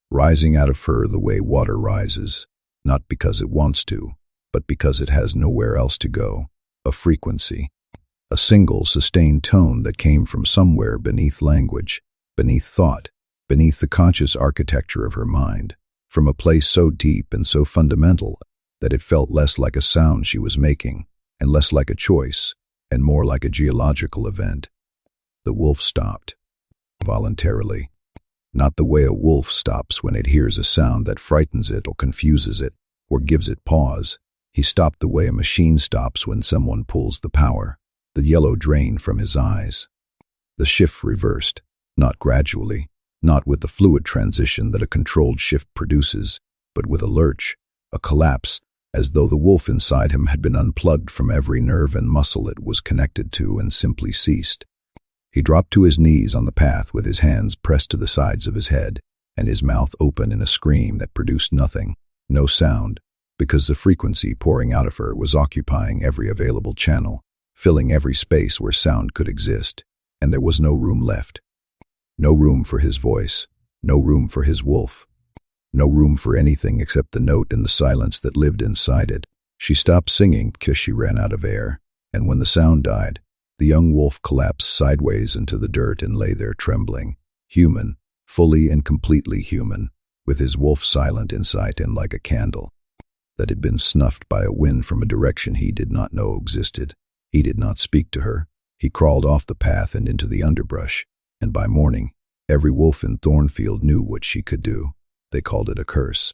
rising out of her the way water rises, not because it wants to, but because it has nowhere else to go, a frequency, a single sustained tone that came from somewhere beneath language, beneath thought, beneath the conscious architecture of her mind, from a place so deep and so fundamental that it felt less like a sound she was making, and less like a choice, and more like a geological event. The wolf stopped, voluntarily. Not the way a wolf stops when it hears a sound that frightens it or confuses it, or gives it pause. He stopped the way a machine stops when someone pulls the power. The yellow drained from his eyes. The shift reversed, not gradually, not with the fluid transition that a controlled shift produces, but with a lurch, a collapse, as though the wolf inside him had been unplugged from every nerve and muscle it was connected to and simply ceased. He dropped to his knees on the path with his hands pressed to the sides of his head, and his mouth open in a scream that produced nothing, no sound, because the frequency pouring out of her was occupying every available channel, filling every space where sound could exist, and there was no room left. No room for his voice, no room for his wolf, no room for anything except the note and the silence that lived inside it. She stopped singing because she ran out of air, and when the sound died, the young wolf collapsed sideways into the dirt and lay there trembling, human, fully and completely human, with his wolf silent inside him like a candle that had been snuffed by a wind from a direction he did not know existed. He did not speak to her. He crawled off the path and into the underbrush, and by morning, every wolf in Thornfield knew what she could do. They called it a curse.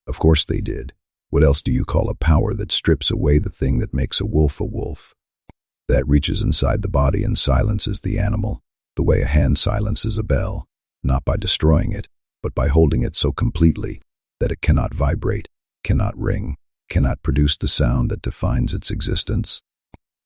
Of course they did. What else do you call a power that strips away the thing that makes a wolf, that reaches inside the body and silences the animal, the way a hand silences a bell, not by destroying it, but by holding it so completely that it cannot vibrate, cannot ring, cannot produce the sound that defines its existence?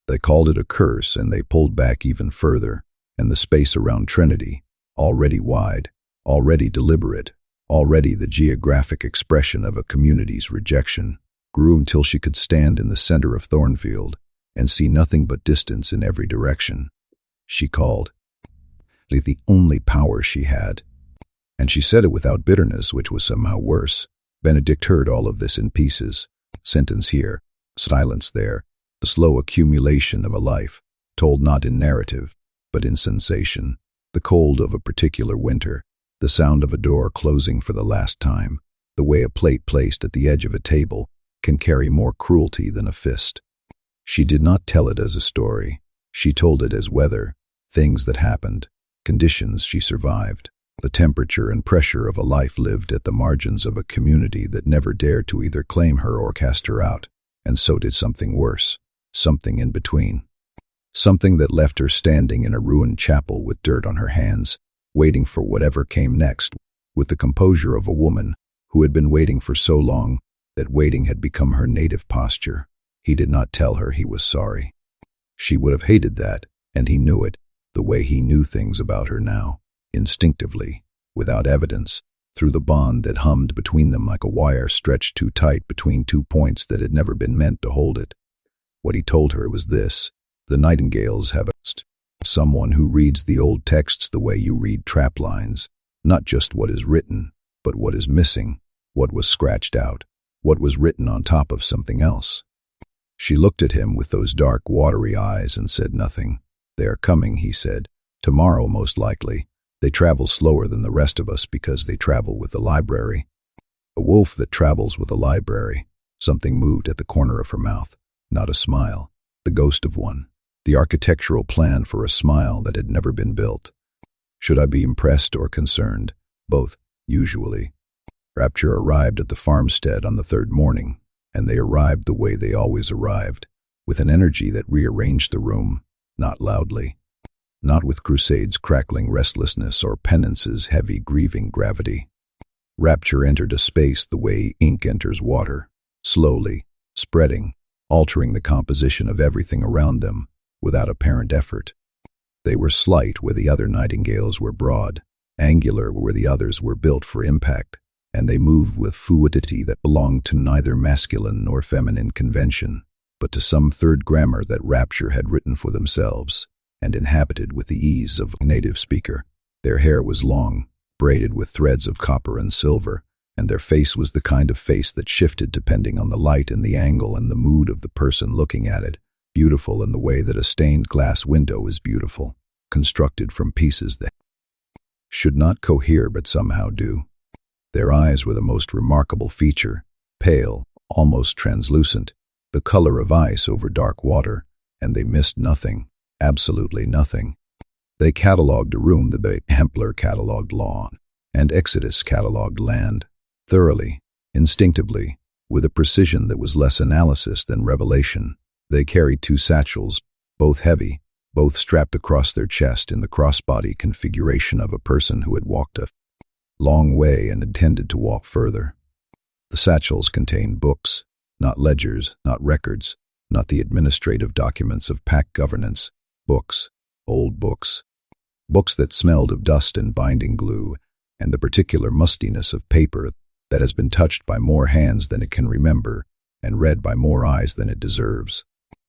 They called it a curse, and they pulled back even further, and the space around Trinity, already wide, already deliberate, already the geographic expression of a community's rejection, grew until she could stand in the center of Thornfield and see nothing but distance in every direction. She called it the only power she had, and she said it without bitterness, which was somehow worse. Benedict heard all of this in pieces, sentence here, silence there, the slow accumulation of a life, told not in narrative, but in sensation, the cold of a particular winter, the sound of a door closing for the last time, the way a plate placed at the edge of a table can carry more cruelty than a fist. She did not tell it as a story. She told it as weather, things that happened, conditions she survived, the temperature and pressure of a life lived at the margins of a community that never dared to either claim her or cast her out, and so did something worse, something in between. something that left her standing in a ruined chapel with dirt on her hands, waiting for whatever came next, with the composure of a woman who had been waiting for so long that waiting had become her native posture. He did not tell her he was sorry. She would have hated that, and he knew it, the way he knew things about her now, instinctively, without evidence, through the bond that hummed between them like a wire stretched too tight between 2 points that had never been meant to hold it. What he told her was this: the Nightingales have someone who reads the old texts the way you read trap lines, not just what is written, but what is missing, what was scratched out, what was written on top of something else. She looked at him with those dark, watery eyes and said nothing. "They are coming," he said. "Tomorrow, most likely. They travel slower than the rest of us because they travel with the library." A wolf that travels with a library. Something moved at the corner of her mouth. Not a smile. The ghost of one. The architectural plan for a smile that had never been built. Should I be impressed or concerned? Both, usually. Rapture arrived at the farmstead on the 3rd morning, and they arrived the way they always arrived, with an energy that rearranged the room, not loudly. Not with Crusade's crackling restlessness or Penance's heavy, grieving gravity. Rapture entered a space the way ink enters water, slowly, spreading, altering the composition of everything around them, without apparent effort. They were slight where the other Nightingales were broad, angular where the others were built for impact, and they moved with fluidity that belonged to neither masculine nor feminine convention, but to some third grammar that Rapture had written for themselves, and inhabited with the ease of a native speaker. Their hair was long, braided with threads of copper and silver, and their face was the kind of face that shifted depending on the light and the angle and the mood of the person looking at it, beautiful in the way that a stained glass window is beautiful, constructed from pieces that should not cohere but somehow do. Their eyes were the most remarkable feature, pale, almost translucent, the color of ice over dark water, and they missed nothing, absolutely nothing. They catalogued a room that the Templar catalogued law, and Exodus catalogued land, thoroughly, instinctively, with a precision that was less analysis than revelation. They carried 2 satchels, both heavy, both strapped across their chest in the crossbody configuration of a person who had walked a long way and intended to walk further. The satchels contained books, not ledgers, not records, not the administrative documents of pack governance, books, old books. Books that smelled of dust and binding glue, and the particular mustiness of paper that has been touched by more hands than it can remember, and read by more eyes than it deserves.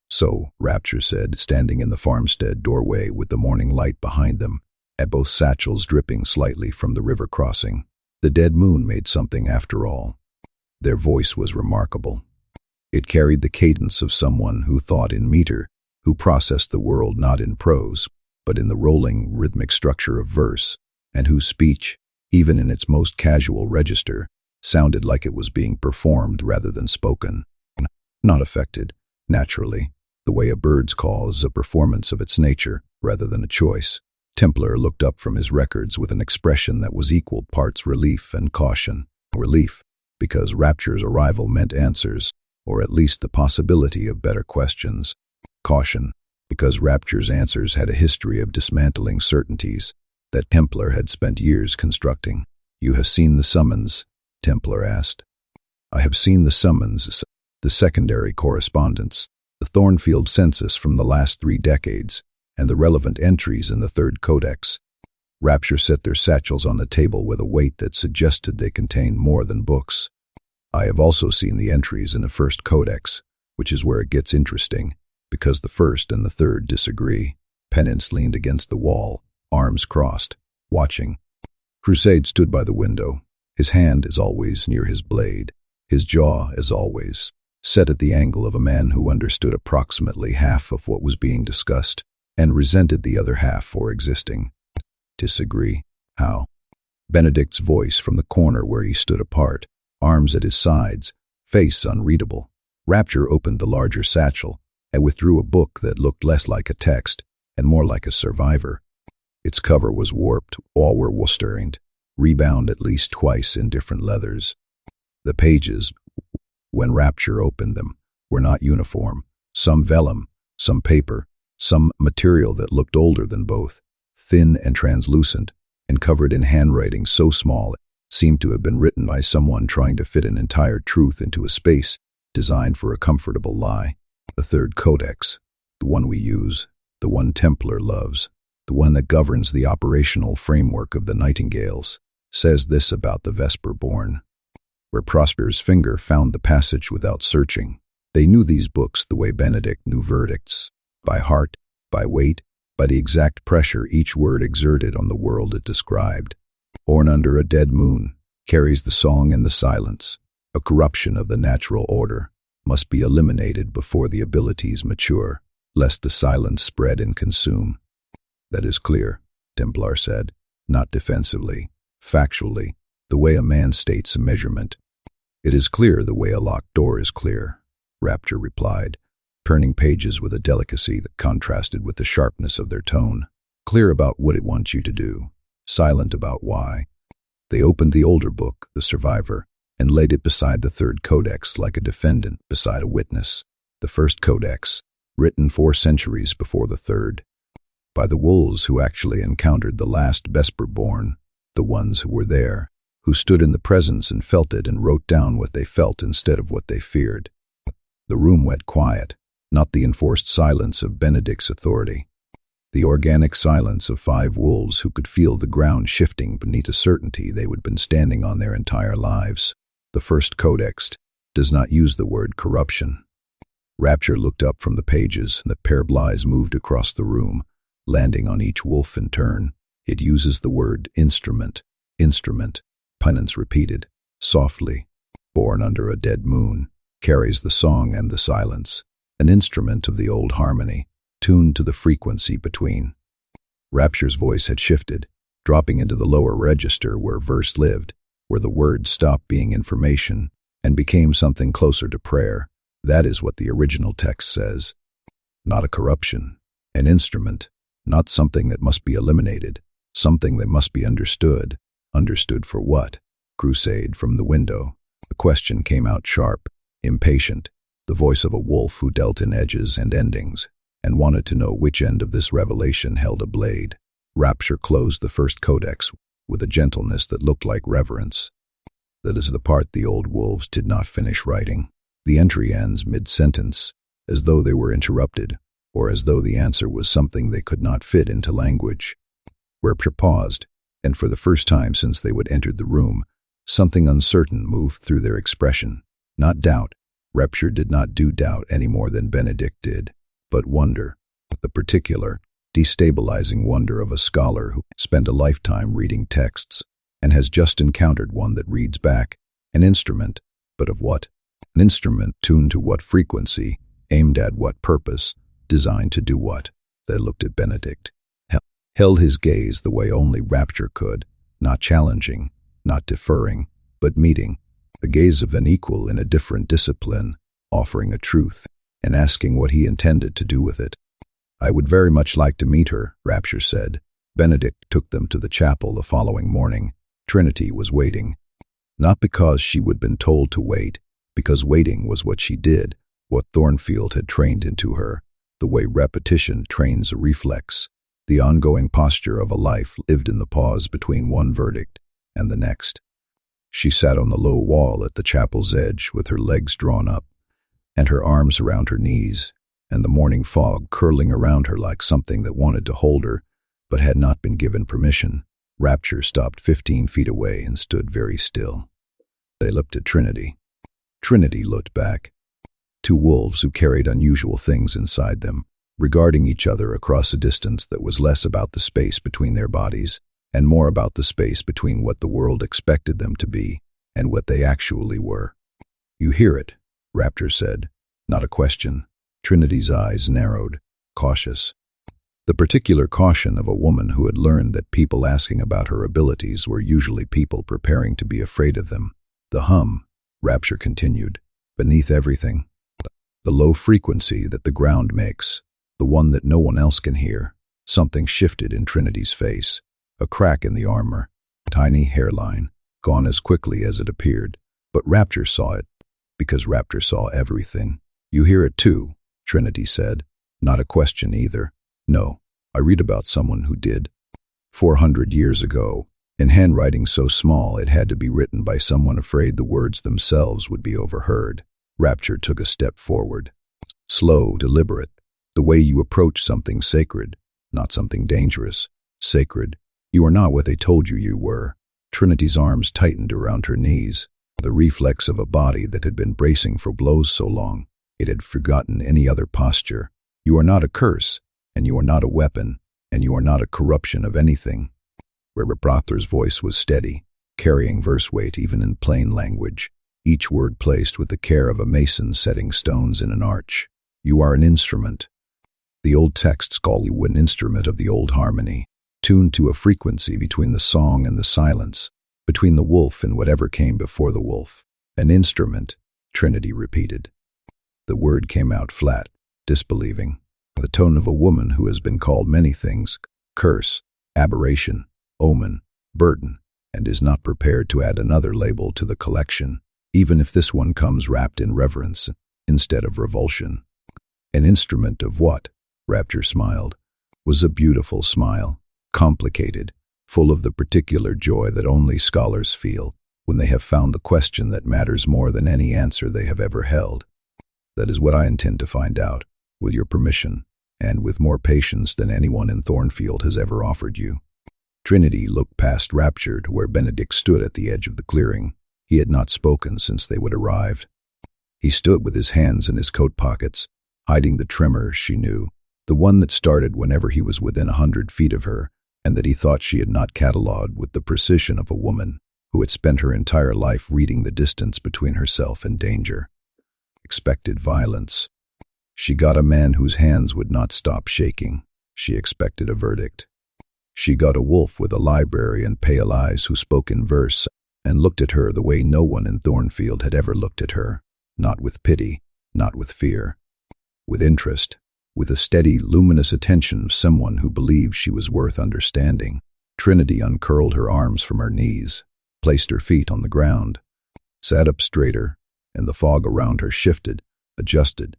"So," Rapture said, standing in the farmstead doorway with the morning light behind them, at both satchels dripping slightly from the river crossing, "the dead moon made something after all." Their voice was remarkable. It carried the cadence of someone who thought in meter, who processed the world not in prose, but in the rolling, rhythmic structure of verse, and whose speech, even in its most casual register, sounded like it was being performed rather than spoken. Not affected, naturally, the way a bird's call is a performance of its nature rather than a choice. Templar looked up from his records with an expression that was equal parts relief and caution. Relief, because Rapture's arrival meant answers, or at least the possibility of better questions. Caution, because Rapture's answers had a history of dismantling certainties that Templar had spent years constructing. "You have seen the summons?" Templar asked. "I have seen the summons, the secondary correspondence, the Thornfield census from the last 3 decades, and the relevant entries in the 3rd codex." Rapture set their satchels on the table with a weight that suggested they contained more than books. "I have also seen the entries in the 1st codex, which is where it gets interesting, because the 1st and the 3rd disagree." Penance leaned against the wall, arms crossed, watching. Crusade stood by the window, his hand, as always, near his blade, his jaw, as always, set at the angle of a man who understood approximately half of what was being discussed and resented the other half for existing. "Disagree? How?" Benedict's voice from the corner where he stood apart, arms at his sides, face unreadable. Rapture opened the larger satchel and withdrew a book that looked less like a text and more like a survivor. Its cover was warped, all were stained, rebound at least twice in different leathers. The pages, when Rapture opened them, were not uniform, some vellum, some paper, some material that looked older than both, thin and translucent, and covered in handwriting so small it seemed to have been written by someone trying to fit an entire truth into a space designed for a comfortable lie. The third codex, the one we use, the one Templar loves, the one that governs the operational framework of the Nightingales, says this about the Vesper-born. Where Prosper's finger found the passage without searching, they knew these books the way Benedict knew verdicts, by heart, by weight, by the exact pressure each word exerted on the world it described. Born under a dead moon, carries the song and the silence. A corruption of the natural order must be eliminated before the abilities mature, lest the silence spread and consume. That is clear, Templar said, not defensively, factually, the way a man states a measurement. It is clear the way a locked door is clear, Rapture replied, turning pages with a delicacy that contrasted with the sharpness of their tone. Clear about what it wants you to do, silent about why. They opened the older book, The Survivor, and laid it beside the third codex like a defendant beside a witness. The first codex, written 4 centuries before the third, by the wolves who actually encountered the last Vesper-born, the ones who were there, who stood in the presence and felt it and wrote down what they felt instead of what they feared. The room went quiet, not the enforced silence of Benedict's authority. The organic silence of 5 wolves who could feel the ground shifting beneath a certainty they would have been standing on their entire lives. The first codex does not use the word corruption. Rapture looked up from the pages, and the parables moved across the room, landing on each wolf in turn. It uses the word instrument. Instrument, Penance repeated, softly, born under a dead moon, carries the song and the silence, an instrument of the old harmony, tuned to the frequency between. Rapture's voice had shifted, dropping into the lower register where verse lived, where the words stopped being information and became something closer to prayer. That is what the original text says. Not a corruption, an instrument, not something that must be eliminated, something that must be understood. Understood for what? Crusade from the window. The question came out sharp, impatient, the voice of a wolf who dealt in edges and endings, and wanted to know which end of this revelation held a blade. Rapture closed the first codex with a gentleness that looked like reverence. That is the part the old wolves did not finish writing. The entry ends mid-sentence, as though they were interrupted, or as though the answer was something they could not fit into language. Rapture paused, and for the first time since they had entered the room, something uncertain moved through their expression. Not doubt. Rapture did not do doubt any more than Benedict did, but wonder, the particular, destabilizing wonder of a scholar who spent a lifetime reading texts and has just encountered one that reads back. An instrument, but of what? An instrument tuned to what frequency, aimed at what purpose, designed to do what? They looked at Benedict, held his gaze the way only Rapture could, not challenging, not deferring, but meeting, the gaze of an equal in a different discipline, offering a truth, and asking what he intended to do with it. I would very much like to meet her, Rapture said. Benedict took them to the chapel the following morning. Trinity was waiting. Not because she would been told to wait, because waiting was what she did, what Thornfield had trained into her, the way repetition trains a reflex, the ongoing posture of a life lived in the pause between one verdict and the next. She sat on the low wall at the chapel's edge with her legs drawn up and her arms around her knees, and the morning fog curling around her like something that wanted to hold her but had not been given permission. Rapture stopped 15 feet away and stood very still. They looked at Trinity. Trinity looked back. 2 wolves who carried unusual things inside them, regarding each other across a distance that was less about the space between their bodies and more about the space between what the world expected them to be and what they actually were. You hear it, Rapture said. Not a question. Trinity's eyes narrowed, cautious. The particular caution of a woman who had learned that people asking about her abilities were usually people preparing to be afraid of them. The hum, Rapture continued, beneath everything. The low frequency that the ground makes, the one that no one else can hear. Something shifted in Trinity's face. A crack in the armor, tiny hairline, gone as quickly as it appeared. But Rapture saw it, because Rapture saw everything. You hear it too, Trinity said. Not a question either. No, I read about someone who did. 400 years ago, in handwriting so small it had to be written by someone afraid the words themselves would be overheard. Rapture took a step forward. Slow, deliberate, the way you approach something sacred, not something dangerous. Sacred. You are not what they told you you were. Trinity's arms tightened around her knees, the reflex of a body that had been bracing for blows so long it had forgotten any other posture. You are not a curse, and you are not a weapon, and you are not a corruption of anything. Reverend Brother's voice was steady, carrying verse weight even in plain language, each word placed with the care of a mason setting stones in an arch. You are an instrument. The old texts call you an instrument of the old harmony, tuned to a frequency between the song and the silence, between the wolf and whatever came before the wolf. An instrument, Trinity repeated. The word came out flat, disbelieving, the tone of a woman who has been called many things, curse, aberration, omen, burden, and is not prepared to add another label to the collection, even if this one comes wrapped in reverence instead of revulsion. An instrument of what? Rapture smiled. Was a beautiful smile, complicated, full of the particular joy that only scholars feel when they have found the question that matters more than any answer they have ever held. That is what I intend to find out, with your permission, and with more patience than anyone in Thornfield has ever offered you. Trinity looked past Rapture to where Benedict stood at the edge of the clearing. He had not spoken since they would arrived. He stood with his hands in his coat pockets, hiding the tremor she knew, the one that started whenever he was within 100 feet of her, and that he thought she had not catalogued with the precision of a woman who had spent her entire life reading the distance between herself and danger. Expected violence. She got a man whose hands would not stop shaking. She expected a verdict. She got a wolf with a library and pale eyes who spoke in verse and looked at her the way no one in Thornfield had ever looked at her, not with pity, not with fear, with interest, with a steady, luminous attention of someone who believed she was worth understanding. Trinity uncurled her arms from her knees, placed her feet on the ground, sat up straighter, and the fog around her shifted, adjusted,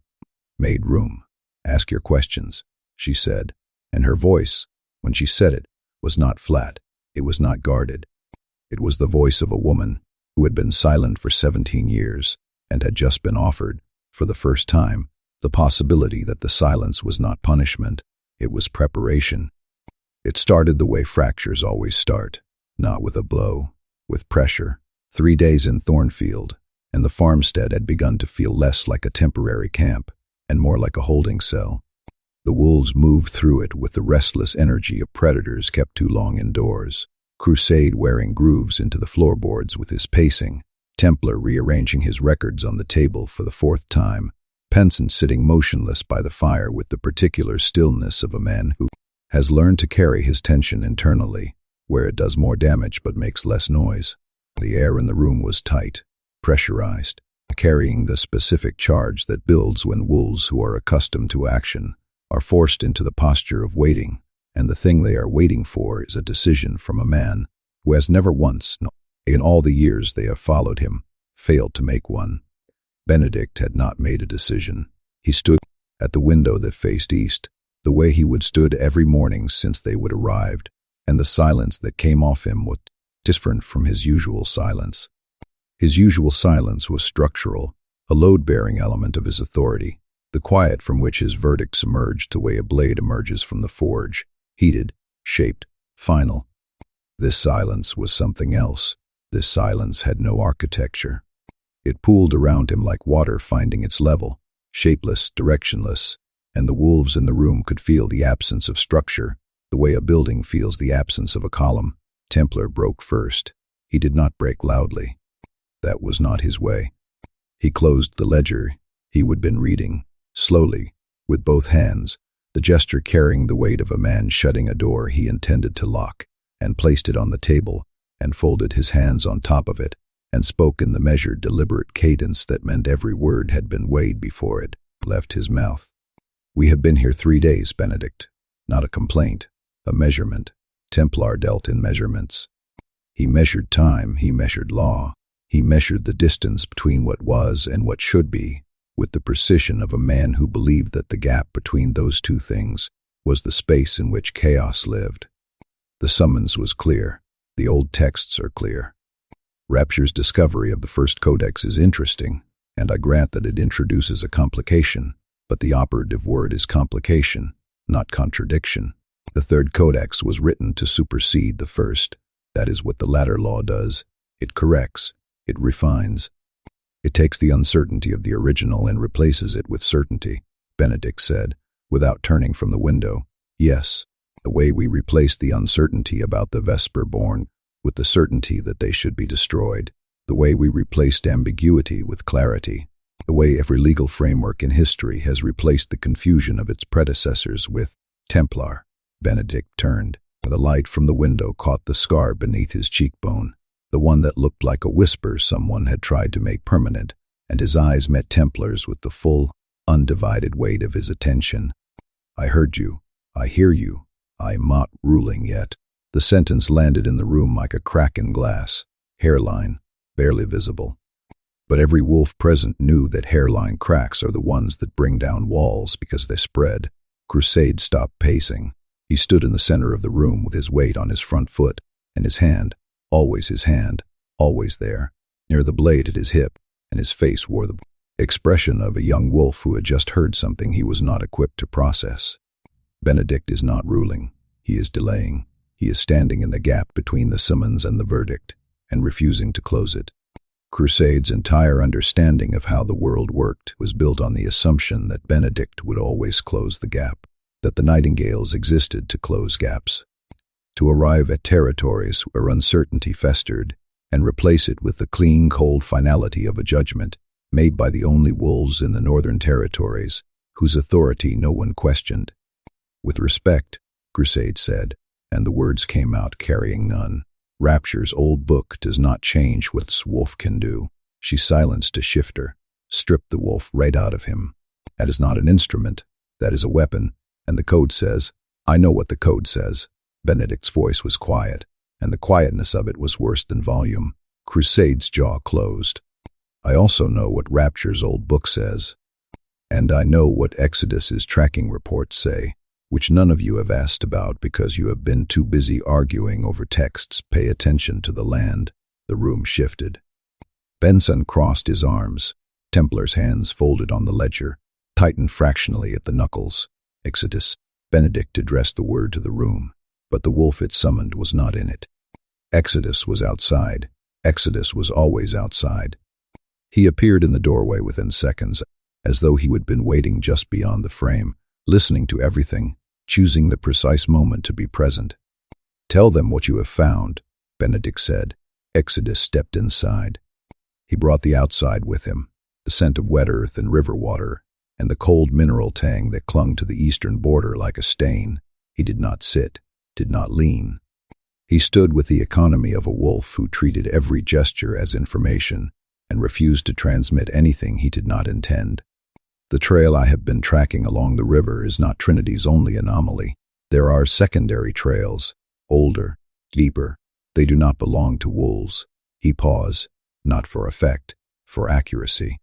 made room. Ask your questions, she said, and her voice, when she said it, was not flat, it was not guarded. It was the voice of a woman who had been silent for 17 years and had just been offered, for the first time, the possibility that the silence was not punishment, it was preparation. It started the way fractures always start, not with a blow, with pressure. 3 days in Thornfield, and the farmstead had begun to feel less like a temporary camp and more like a holding cell. The wolves moved through it with the restless energy of predators kept too long indoors. Crusade wearing grooves into the floorboards with his pacing, Templar rearranging his records on the table for the 4th time, Pensant sitting motionless by the fire with the particular stillness of a man who has learned to carry his tension internally, where it does more damage but makes less noise. The air in the room was tight, pressurized, carrying the specific charge that builds when wolves who are accustomed to action are forced into the posture of waiting, and the thing they are waiting for is a decision from a man who has never once, in all the years they have followed him, failed to make one. Benedict had not made a decision. He stood at the window that faced east, the way he would stood every morning since they would arrived, and the silence that came off him was different from his usual silence. His usual silence was structural, a load-bearing element of his authority, the quiet from which his verdicts emerged the way a blade emerges from the forge, heated, shaped, final. This silence was something else. This silence had no architecture. It pooled around him like water finding its level, shapeless, directionless, and the wolves in the room could feel the absence of structure, the way a building feels the absence of a column. Templar broke first. He did not break loudly. That was not his way. He closed the ledger he would been reading, slowly, with both hands, the gesture carrying the weight of a man shutting a door he intended to lock, and placed it on the table, and folded his hands on top of it, and spoke in the measured, deliberate cadence that meant every word had been weighed before it left his mouth. We have been here 3 days, Benedict. Not a complaint, a measurement. Templar dealt in measurements. He measured time, he measured law. He measured the distance between what was and what should be, with the precision of a man who believed that the gap between those two things was the space in which chaos lived. The summons was clear. The old texts are clear. Rapture's discovery of the first codex is interesting, and I grant that it introduces a complication, but the operative word is complication, not contradiction. The third codex was written to supersede the first. That is what the latter law does. It corrects, it refines. It takes the uncertainty of the original and replaces it with certainty, Benedict said, without turning from the window. Yes, the way we replaced the uncertainty about the Vesper-born with the certainty that they should be destroyed, the way we replaced ambiguity with clarity, the way every legal framework in history has replaced the confusion of its predecessors with Templar. Benedict turned. The light from the window caught the scar beneath his cheekbone, the one that looked like a whisper someone had tried to make permanent, and his eyes met Templar's with the full, undivided weight of his attention. I heard you. I hear you. I'm not ruling yet. The sentence landed in the room like a crack in glass. Hairline, barely visible. But every wolf present knew that hairline cracks are the ones that bring down walls because they spread. Crusade stopped pacing. He stood in the center of the room with his weight on his front foot, and his hand, always there, near the blade at his hip, and his face wore the expression of a young wolf who had just heard something he was not equipped to process. Benedict is not ruling. He is delaying. He is standing in the gap between the summons and the verdict, and refusing to close it. Crusade's entire understanding of how the world worked was built on the assumption that Benedict would always close the gap, that the Nightingales existed to close gaps, to arrive at territories where uncertainty festered and replace it with the clean, cold finality of a judgment made by the only wolves in the northern territories, whose authority no one questioned. With respect, Crusade said, and the words came out carrying none. Rapture's old book does not change what this wolf can do. She silenced a shifter, stripped the wolf right out of him. That is not an instrument. That is a weapon. And the code says, I know what the code says. Benedict's voice was quiet, and the quietness of it was worse than volume. Crusade's jaw closed. I also know what Rapture's old book says. And I know what Exodus's tracking reports say, which none of you have asked about because you have been too busy arguing over texts. Pay attention to the land. The room shifted. Benson crossed his arms. Templar's hands folded on the ledger, tightened fractionally at the knuckles. Exodus. Benedict addressed the word to the room, but the wolf it summoned was not in it. Exodus was outside. Exodus was always outside. He appeared in the doorway within seconds, as though he had been waiting just beyond the frame, listening to everything, choosing the precise moment to be present. Tell them what you have found, Benedict said. Exodus stepped inside. He brought the outside with him, the scent of wet earth and river water, and the cold mineral tang that clung to the eastern border like a stain. He did not sit, did not lean. He stood with the economy of a wolf who treated every gesture as information and refused to transmit anything he did not intend. The trail I have been tracking along the river is not Trinity's only anomaly. There are secondary trails, older, deeper. They do not belong to wolves. He paused, not for effect, for accuracy.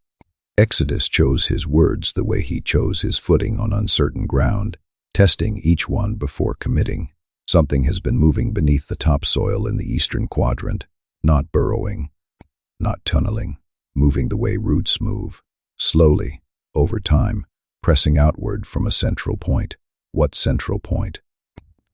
Exodus chose his words the way he chose his footing on uncertain ground, testing each one before committing. Something has been moving beneath the topsoil in the eastern quadrant, not burrowing, not tunneling, moving the way roots move, slowly, over time, pressing outward from a central point. What central point?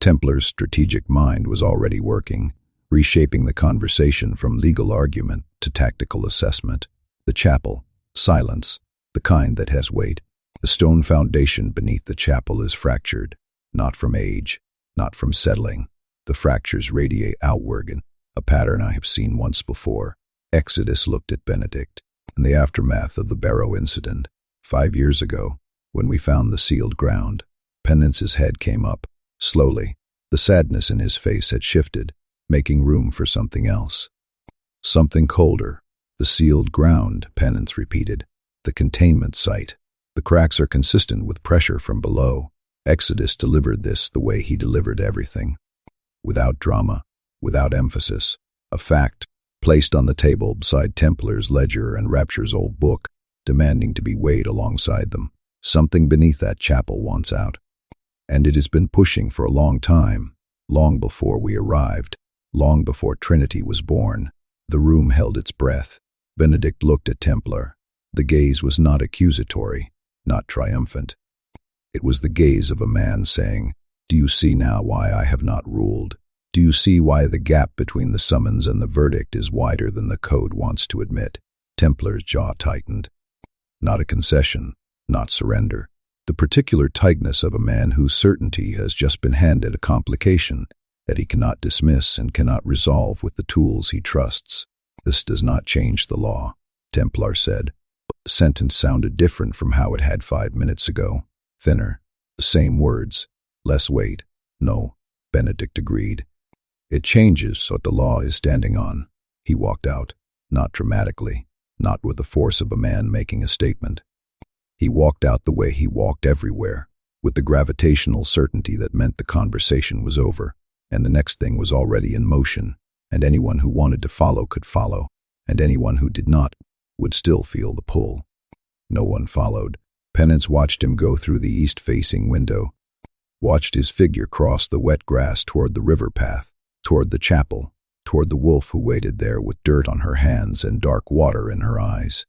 Templar's strategic mind was already working, reshaping the conversation from legal argument to tactical assessment. The chapel. Silence, the kind that has weight. The stone foundation beneath the chapel is fractured, not from age, not from settling. The fractures radiate outward in a pattern I have seen once before. Exodus looked at Benedict. In the aftermath of the Barrow incident, 5 years ago, when we found the sealed ground, Penance's head came up, slowly. The sadness in his face had shifted, making room for something else. Something colder. The sealed ground, Penance repeated. The containment site. The cracks are consistent with pressure from below. Exodus delivered this the way he delivered everything. Without drama, without emphasis. A fact, placed on the table beside Templar's ledger and Rapture's old book, demanding to be weighed alongside them. Something beneath that chapel wants out. And it has been pushing for a long time, long before we arrived, long before Trinity was born. The room held its breath. Benedict looked at Templar. The gaze was not accusatory, not triumphant. It was the gaze of a man saying, "Do you see now why I have not ruled? Do you see why the gap between the summons and the verdict is wider than the code wants to admit?" Templar's jaw tightened. Not a concession, not surrender. The particular tightness of a man whose certainty has just been handed a complication that he cannot dismiss and cannot resolve with the tools he trusts. "This does not change the law," Templar said. The sentence sounded different from how it had 5 minutes ago. Thinner. The same words. Less weight. "No," Benedict agreed. "It changes what the law is standing on." He walked out, not dramatically, not with the force of a man making a statement. He walked out the way he walked everywhere, with the gravitational certainty that meant the conversation was over, and the next thing was already in motion, and anyone who wanted to follow could follow, and anyone who did not would still feel the pull. No one followed. Penance watched him go through the east-facing window, watched his figure cross the wet grass toward the river path, toward the chapel, toward the wolf who waited there with dirt on her hands and dark water in her eyes.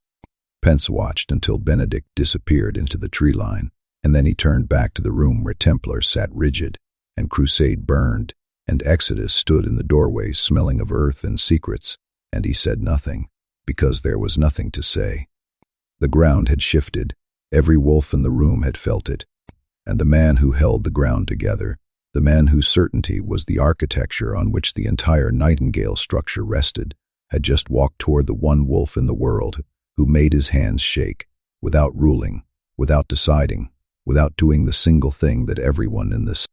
Pence watched until Benedict disappeared into the tree line, and then he turned back to the room where Templar sat rigid, and Crusade burned, and Exodus stood in the doorway smelling of earth and secrets, and he said nothing, because there was nothing to say. The ground had shifted, every wolf in the room had felt it, and the man who held the ground together, the man whose certainty was the architecture on which the entire Nightingale structure rested, had just walked toward the one wolf in the world who made his hands shake, without ruling, without deciding, without doing the single thing that everyone in this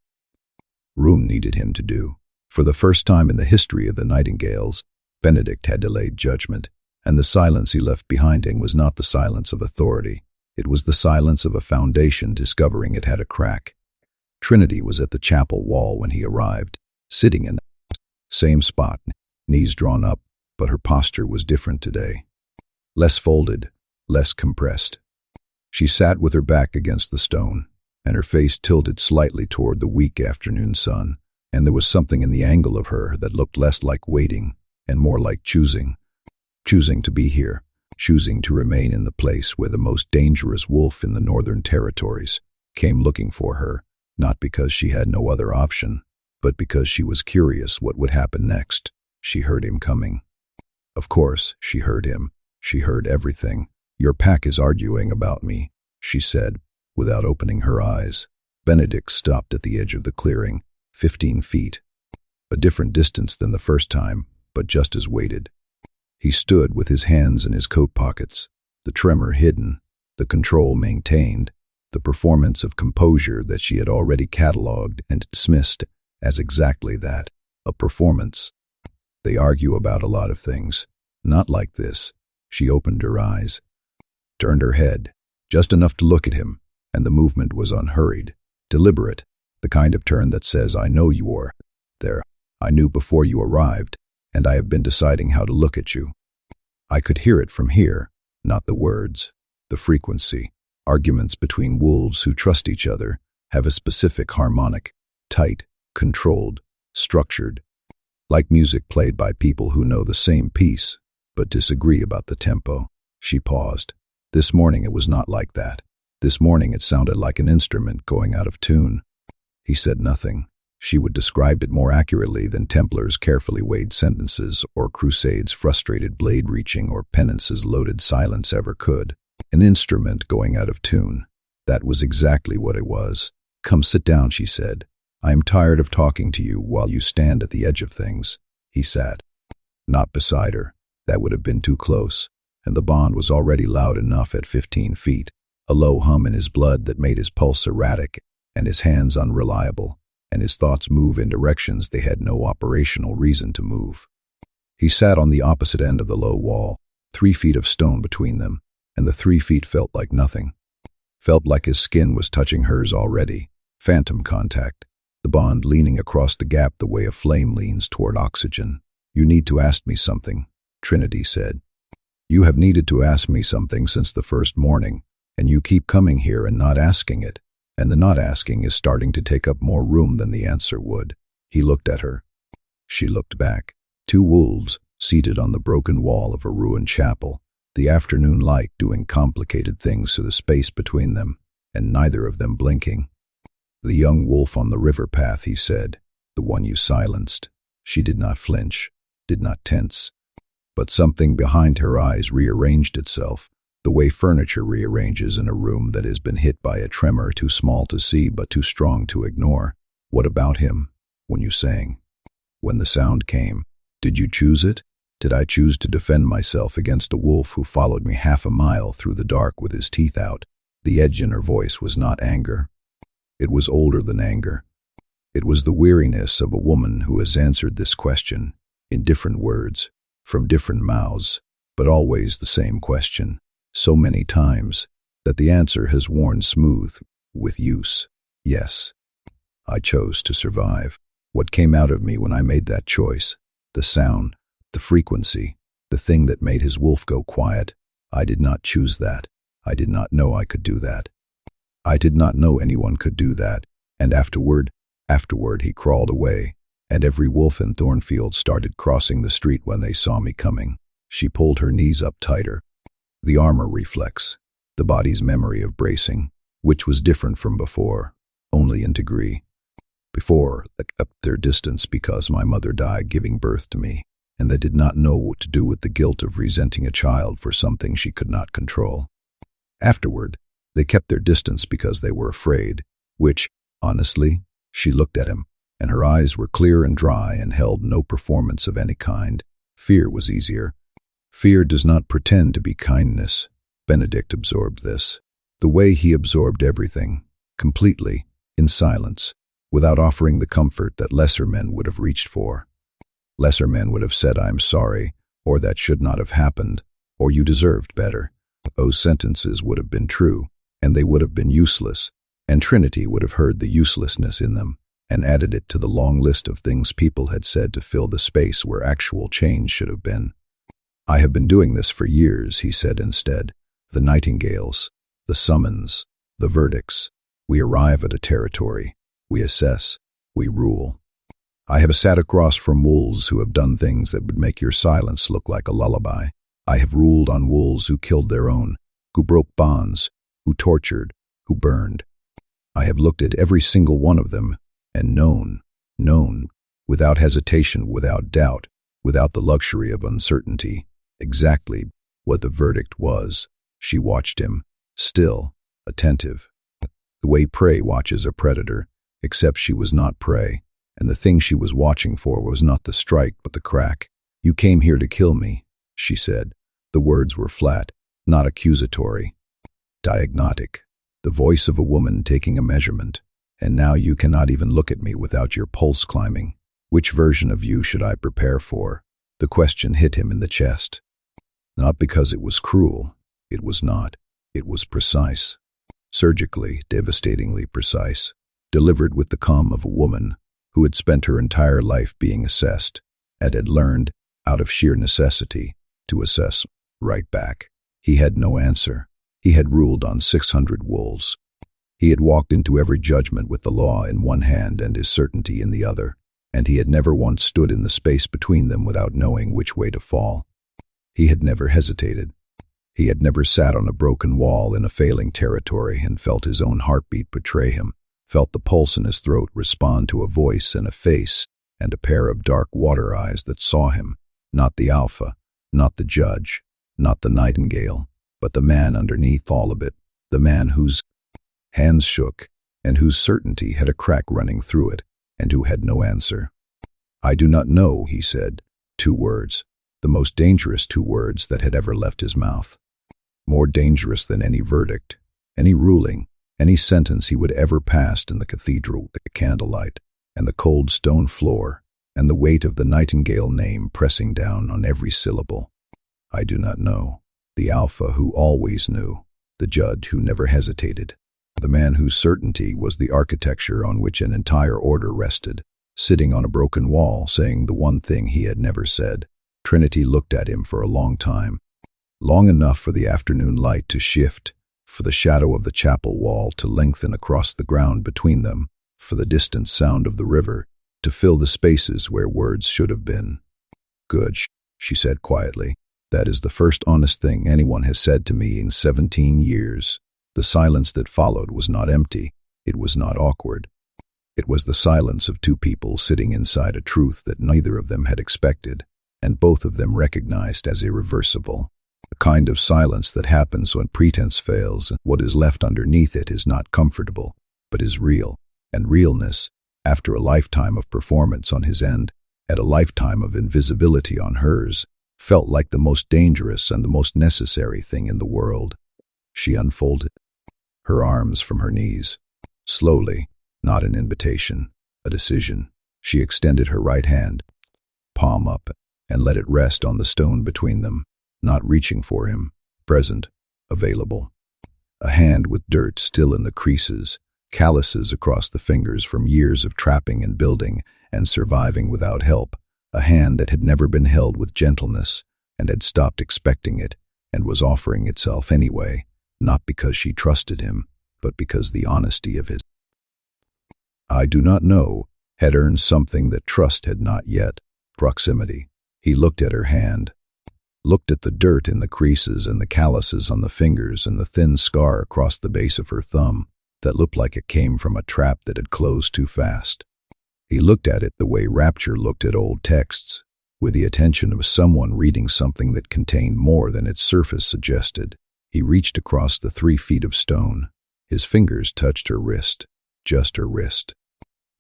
room needed him to do. For the first time in the history of the Nightingales, Benedict had delayed judgment, and the silence he left behind him was not the silence of authority. It was the silence of a foundation discovering it had a crack. Trinity was at the chapel wall when he arrived, sitting in the same spot, knees drawn up, but her posture was different today. Less folded, less compressed. She sat with her back against the stone, and her face tilted slightly toward the weak afternoon sun, and there was something in the angle of her that looked less like waiting and more like choosing to be here, choosing to remain in the place where the most dangerous wolf in the Northern Territories came looking for her, not because she had no other option, but because she was curious what would happen next. She heard him coming. Of course, she heard him. She heard everything. "Your pack is arguing about me," she said, without opening her eyes. Benedict stopped at the edge of the clearing, 15 feet. A different distance than the first time, but just as weighted. He stood with his hands in his coat pockets, the tremor hidden, the control maintained, the performance of composure that she had already catalogued and dismissed as exactly that, a performance. "They argue about a lot of things. Not like this." She opened her eyes, turned her head, just enough to look at him, and the movement was unhurried, deliberate, the kind of turn that says, "I know you are there. I knew before you arrived, and I have been deciding how to look at you." I could hear it from here, not the words, the frequency. Arguments between wolves who trust each other have a specific harmonic, tight, controlled, structured, like music played by people who know the same piece, but disagree about the tempo. She paused. This morning it was not like that. This morning it sounded like an instrument going out of tune. He said nothing. She would describe it more accurately than Templar's carefully weighed sentences or Crusade's frustrated blade-reaching or Penance's loaded silence ever could. An instrument going out of tune. That was exactly what it was. "Come sit down," she said. "I am tired of talking to you while you stand at the edge of things." He sat. Not beside her. That would have been too close, and the bond was already loud enough at 15 feet, a low hum in his blood that made his pulse erratic and his hands unreliable, and his thoughts move in directions they had no operational reason to move. He sat on the opposite end of the low wall, 3 feet of stone between them, and the 3 feet felt like nothing. Felt like his skin was touching hers already. Phantom contact, the bond leaning across the gap the way a flame leans toward oxygen. "You need to ask me something," Trinity said. You have needed to ask me something since the first morning, and you keep coming here and not asking it, and the not asking is starting to take up more room than the answer would." He looked at her. She looked back. Two wolves, seated on the broken wall of a ruined chapel, the afternoon light doing complicated things to the space between them, and neither of them blinking. "The young wolf on the river path," he said, "the one you silenced." She did not flinch, did not tense. But something behind her eyes rearranged itself, the way furniture rearranges in a room that has been hit by a tremor too small to see but too strong to ignore. "What about him?" "When you sang." "When the sound came. Did you choose it? Did I choose to defend myself against a wolf who followed me half a mile through the dark with his teeth out?" The edge in her voice was not anger. It was older than anger. It was the weariness of a woman who has answered this question, in different words, from different mouths, but always the same question, so many times, that the answer has worn smooth, with use. Yes. I chose to survive. What came out of me when I made that choice? The sound, the frequency, the thing that made his wolf go quiet. I did not choose that. I did not know I could do that. I did not know anyone could do that, and afterward he crawled away, and every wolf in Thornfield started crossing the street when they saw me coming. She pulled her knees up tighter. The armor reflex, the body's memory of bracing, which was different from before, only in degree. Before, they kept their distance because my mother died giving birth to me, and they did not know what to do with the guilt of resenting a child for something she could not control. Afterward, they kept their distance because they were afraid, which, honestly, she looked at him, and her eyes were clear and dry and held no performance of any kind. Fear was easier. Fear does not pretend to be kindness. Benedict absorbed this. The way he absorbed everything, completely, in silence, without offering the comfort that lesser men would have reached for. Lesser men would have said, "I'm sorry," or "that should not have happened," or "you deserved better." Those sentences would have been true, and they would have been useless, and Trinity would have heard the uselessness in them, and added it to the long list of things people had said to fill the space where actual change should have been. "I have been doing this for years," he said instead. "The Nightingales, the summons, the verdicts. We arrive at a territory. We assess. We rule. I have sat across from wolves who have done things that would make your silence look like a lullaby. I have ruled on wolves who killed their own, who broke bonds, who tortured, who burned. I have looked at every single one of them and known, without hesitation, without doubt, without the luxury of uncertainty, exactly what the verdict was." She watched him, still, attentive. The way prey watches a predator, except she was not prey, and the thing she was watching for was not the strike but the crack. "You came here to kill me," she said. The words were flat, not accusatory. Diagnostic, the voice of a woman taking a measurement. "And now you cannot even look at me without your pulse climbing. Which version of you should I prepare for?" The question hit him in the chest. Not because it was cruel. It was not. It was precise. Surgically, devastatingly precise. Delivered with the calm of a woman who had spent her entire life being assessed, and had learned, out of sheer necessity, to assess right back. He had no answer. He had ruled on 600 wolves. He had walked into every judgment with the law in one hand and his certainty in the other, and he had never once stood in the space between them without knowing which way to fall. He had never hesitated. He had never sat on a broken wall in a failing territory and felt his own heartbeat betray him, felt the pulse in his throat respond to a voice and a face and a pair of dark water eyes that saw him, not the alpha, not the judge, not the Nightingale, but the man underneath all of it, the man whose hands shook and whose certainty had a crack running through it, and who had no answer. "I do not know," he said. 2 words, the most dangerous 2 words that had ever left his mouth. More dangerous than any verdict, any ruling, any sentence he would ever pass in the cathedral with the candlelight, and the cold stone floor, and the weight of the Nightingale name pressing down on every syllable. "I do not know." The alpha who always knew, the judge who never hesitated, the man whose certainty was the architecture on which an entire order rested, sitting on a broken wall saying the one thing he had never said. Trinity looked at him for a long time. long enough for the afternoon light to shift, for the shadow of the chapel wall to lengthen across the ground between them, for the distant sound of the river to fill the spaces where words should have been. "Good," she said quietly. "That is the first honest thing anyone has said to me in 17 years. The silence that followed was not empty. It was not awkward. It was the silence of two people sitting inside a truth that neither of them had expected, and both of them recognized as irreversible. The kind of silence that happens when pretense fails, and what is left underneath it is not comfortable, but is real. And realness, after a lifetime of performance on his end, at a lifetime of invisibility on hers, felt like the most dangerous and the most necessary thing in the world. She unfolded her arms from her knees. Slowly, not an invitation, a decision. She extended her right hand, palm up, and let it rest on the stone between them, not reaching for him, present, available. A hand with dirt still in the creases, calluses across the fingers from years of trapping and building and surviving without help. A hand that had never been held with gentleness and had stopped expecting it and was offering itself anyway, not because she trusted him, but because the honesty of his "I do not know" had earned something that trust had not yet: proximity. He looked at her hand, looked at the dirt in the creases and the calluses on the fingers and the thin scar across the base of her thumb that looked like it came from a trap that had closed too fast. He looked at it the way rapture looked at old texts, with the attention of someone reading something that contained more than its surface suggested. He reached across the 3 feet of stone. His fingers touched her wrist, just her wrist.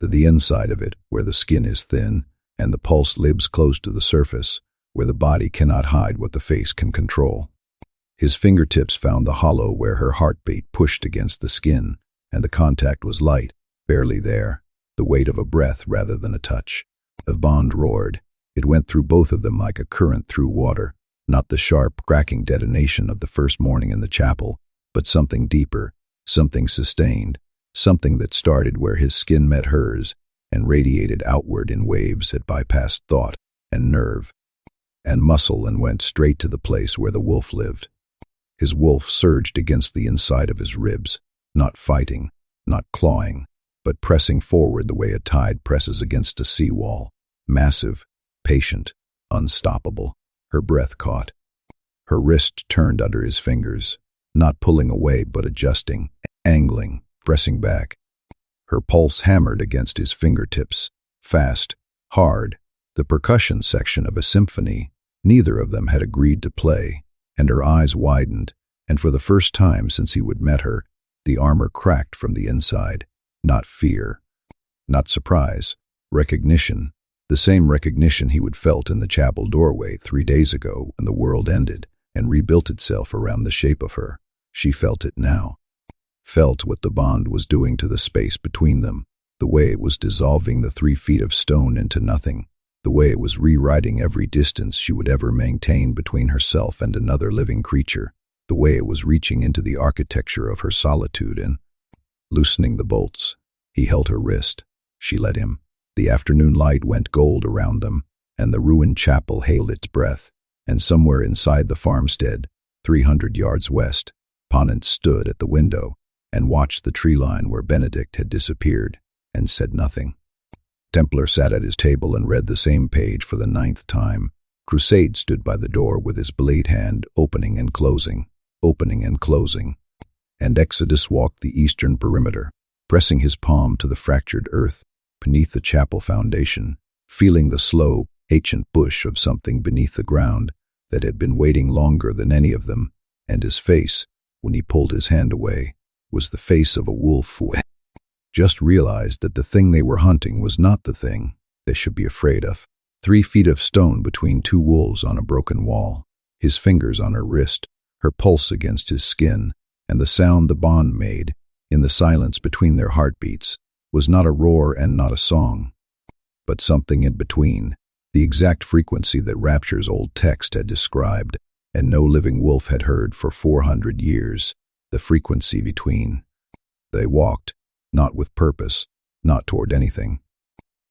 The inside of it, where the skin is thin and the pulse lives close to the surface, where the body cannot hide what the face can control. His fingertips found the hollow where her heartbeat pushed against the skin, and the contact was light, barely there, the weight of a breath rather than a touch. The bond roared. It went through both of them like a current through water, not the sharp, cracking detonation of the first morning in the chapel, but something deeper, something sustained, something that started where his skin met hers and radiated outward in waves that bypassed thought and nerve and muscle and went straight to the place where the wolf lived. His wolf surged against the inside of his ribs, not fighting, not clawing, but pressing forward the way a tide presses against a seawall, massive, patient, unstoppable. Her breath caught. Her wrist turned under his fingers, not pulling away but adjusting, angling, pressing back. Her pulse hammered against his fingertips, fast, hard, the percussion section of a symphony neither of them had agreed to play, and her eyes widened, and for the first time since he would met her, the armor cracked from the inside. Not fear, not surprise, recognition, the same recognition he would felt in the chapel doorway 3 days ago when the world ended and rebuilt itself around the shape of her. She felt it now. Felt what the bond was doing to the space between them, the way it was dissolving the 3 feet of stone into nothing, the way it was rewriting every distance she would ever maintain between herself and another living creature, the way it was reaching into the architecture of her solitude and loosening the bolts. He held her wrist. She let him. The afternoon light went gold around them, and the ruined chapel hailed its breath, and somewhere inside the farmstead, 300 yards west, Ponant stood at the window and watched the tree line where Benedict had disappeared, and said nothing. Templar sat at his table and read the same page for the 9th time. Crusade stood by the door with his blade hand opening and closing, and Exodus walked the eastern perimeter, pressing his palm to the fractured earth beneath the chapel foundation, feeling the slow, ancient push of something beneath the ground that had been waiting longer than any of them, and his face, when he pulled his hand away, was the face of a wolf who had just realized that the thing they were hunting was not the thing they should be afraid of. 3 feet of stone between 2 wolves on a broken wall, his fingers on her wrist, her pulse against his skin, and the sound the bond made, in the silence between their heartbeats, was not a roar and not a song, but something in between, the exact frequency that Rapture's old text had described, and no living wolf had heard for 400 years, the frequency between. They walked, not with purpose, not toward anything.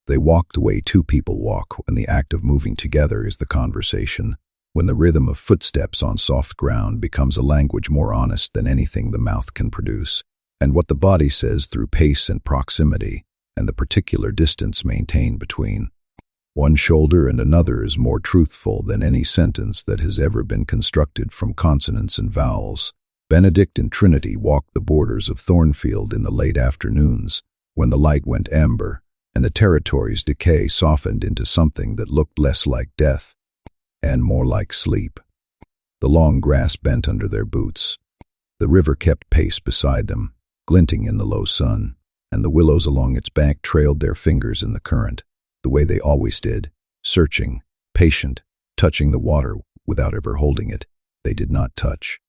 They walked the way 2 people walk when the act of moving together is the conversation, when the rhythm of footsteps on soft ground becomes a language more honest than anything the mouth can produce, and what the body says through pace and proximity, and the particular distance maintained between one shoulder and another is more truthful than any sentence that has ever been constructed from consonants and vowels. Benedict and Trinity walked the borders of Thornfield in the late afternoons, when the light went amber, and the territory's decay softened into something that looked less like death and more like sleep. The long grass bent under their boots. The river kept pace beside them, glinting in the low sun, and the willows along its bank trailed their fingers in the current, the way they always did, searching, patient, touching the water without ever holding it. They did not touch.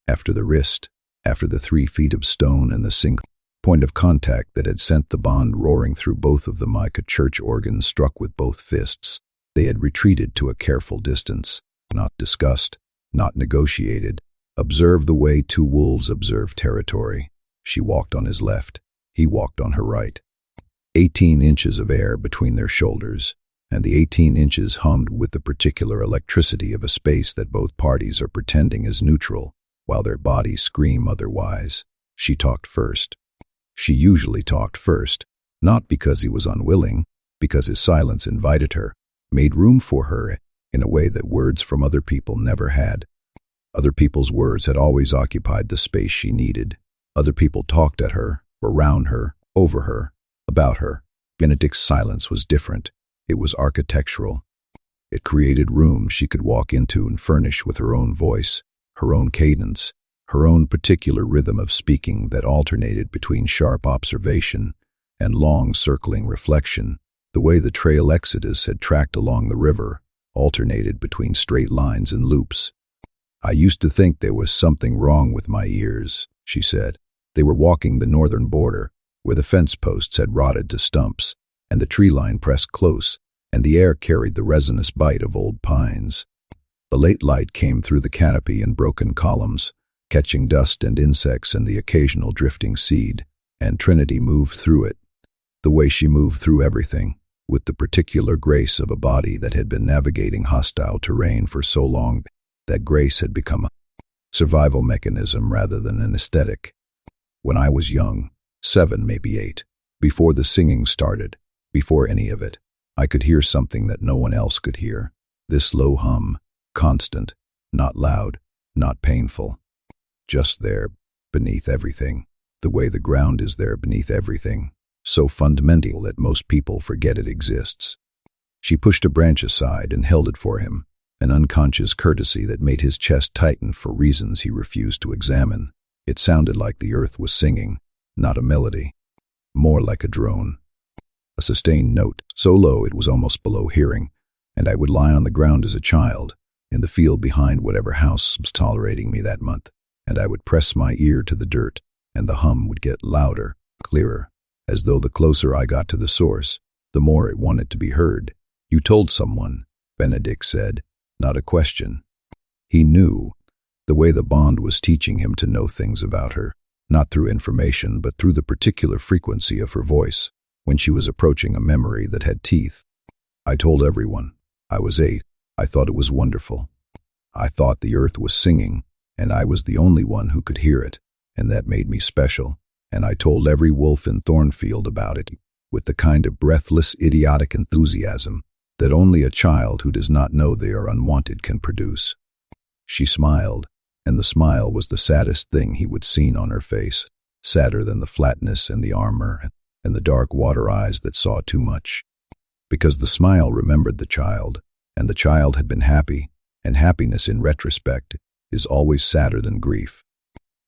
After the wrist, after the 3 feet of stone and the single point of contact that had sent the bond roaring through both of them like a church organ struck with both fists, they had retreated to a careful distance, not discussed, not negotiated, observed the way 2 wolves observe territory. She walked on his left, he walked on her right. 18 inches of air between their shoulders, and the 18 inches hummed with the particular electricity of a space that both parties are pretending is neutral, while their bodies scream otherwise. She talked first. She usually talked first, not because he was unwilling, because his silence invited her, made room for her in a way that words from other people never had. Other people's words had always occupied the space she needed. Other people talked at her, around her, over her, about her. Benedict's silence was different. It was architectural. It created rooms she could walk into and furnish with her own voice, her own cadence, her own particular rhythm of speaking that alternated between sharp observation and long circling reflection, the way the trail Exodus had tracked along the river, alternated between straight lines and loops. "I used to think there was something wrong with my ears," she said. They were walking the northern border, where the fence posts had rotted to stumps, and the tree line pressed close, and the air carried the resinous bite of old pines. The late light came through the canopy in broken columns, catching dust and insects and the occasional drifting seed, and Trinity moved through it, the way she moved through everything, with the particular grace of a body that had been navigating hostile terrain for so long that grace had become a survival mechanism rather than an aesthetic. When I was young, 7, maybe 8, before the singing started, before any of it, I could hear something that no one else could hear. This low hum, constant, not loud, not painful. Just there, beneath everything, the way the ground is there beneath everything, so fundamental that most people forget it exists. She pushed a branch aside and held it for him, an unconscious courtesy that made his chest tighten for reasons he refused to examine. It sounded like the earth was singing, not a melody, more like a drone. A sustained note, so low it was almost below hearing, and I would lie on the ground as a child, in the field behind whatever house was tolerating me that month, and I would press my ear to the dirt, and the hum would get louder, clearer, as though the closer I got to the source, the more it wanted to be heard. "You told someone," Benedict said, not a question. He knew, the way the bond was teaching him to know things about her, not through information but through the particular frequency of her voice, when she was approaching a memory that had teeth. "I told everyone. I was 8. I thought it was wonderful. I thought the earth was singing, and I was the only one who could hear it, and that made me special. And I told every wolf in Thornfield about it, with the kind of breathless, idiotic enthusiasm that only a child who does not know they are unwanted can produce." She smiled, and the smile was the saddest thing he would seen on her face, sadder than the flatness and the armor and the dark water eyes that saw too much. Because the smile remembered the child, and the child had been happy, and happiness in retrospect is always sadder than grief.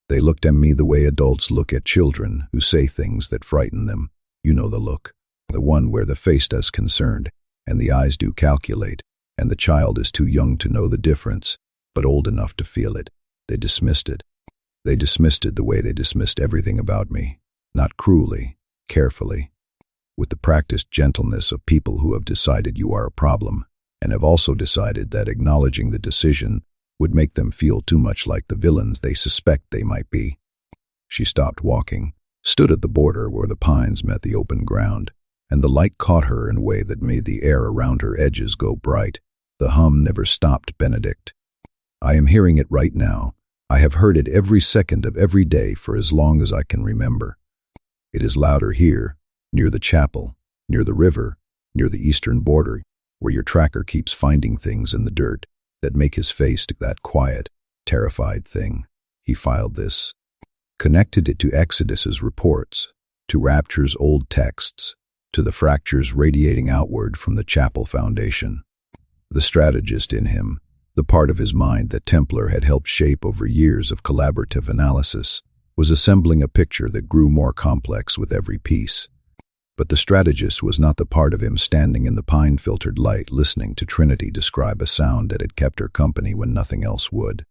They looked at me the way adults look at children who say things that frighten them. You know the look, the one where the face does concerned, and the eyes do calculate, and the child is too young to know the difference, but old enough to feel it. They dismissed it. They dismissed it the way they dismissed everything about me, not cruelly, carefully, with the practiced gentleness of people who have decided you are a problem, and have also decided that acknowledging the decision would make them feel too much like the villains they suspect they might be. She stopped walking, stood at the border where the pines met the open ground, and the light caught her in a way that made the air around her edges go bright. The hum never stopped, Benedict. I am hearing it right now. I have heard it every second of every day for as long as I can remember. It is louder here, near the chapel, near the river, near the eastern border, where your tracker keeps finding things in the dirt that make his face that quiet, terrified thing. He filed this, connected it to Exodus's reports, to Rapture's old texts, to the fractures radiating outward from the chapel foundation. The strategist in him, the part of his mind that Templar had helped shape over years of collaborative analysis, was assembling a picture that grew more complex with every piece. But the strategist was not the part of him standing in the pine-filtered light listening to Trinity describe a sound that had kept her company when nothing else would.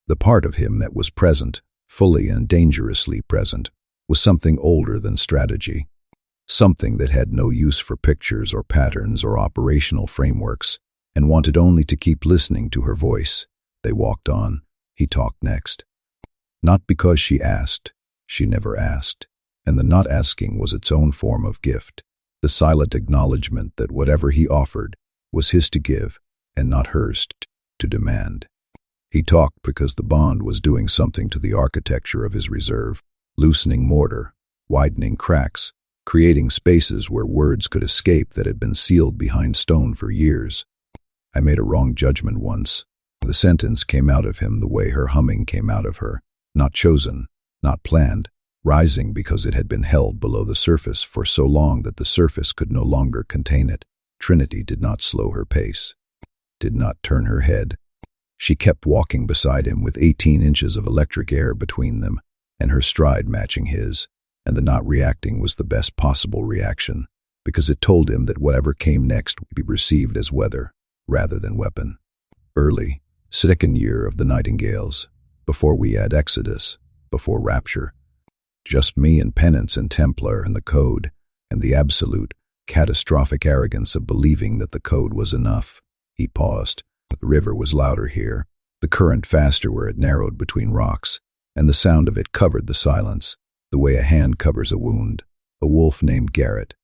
The part of him that was present, fully and dangerously present, was something older than strategy. Something that had no use for pictures or patterns or operational frameworks, and wanted only to keep listening to her voice. They walked on. He talked next. Not because she asked. She never asked. And the not asking was its own form of gift, the silent acknowledgement that whatever he offered was his to give and not hers to demand. He talked because the bond was doing something to the architecture of his reserve, loosening mortar, widening cracks, creating spaces where words could escape that had been sealed behind stone for years. I made a wrong judgment once. The sentence came out of him the way her humming came out of her, not chosen, not planned, rising because it had been held below the surface for so long that the surface could no longer contain it. Trinity did not slow her pace, did not turn her head. She kept walking beside him with 18 inches of electric air between them, and her stride matching his, and the not reacting was the best possible reaction, because it told him that whatever came next would be received as weather, rather than weapon. Early, second year of the Nightingales, before we had Exodus, before Rapture. Just me and Penance and Templar and the Code, and the absolute, catastrophic arrogance of believing that the Code was enough. He paused. The river was louder here, the current faster where it narrowed between rocks, and the sound of it covered the silence, the way a hand covers a wound. A wolf named Garrett.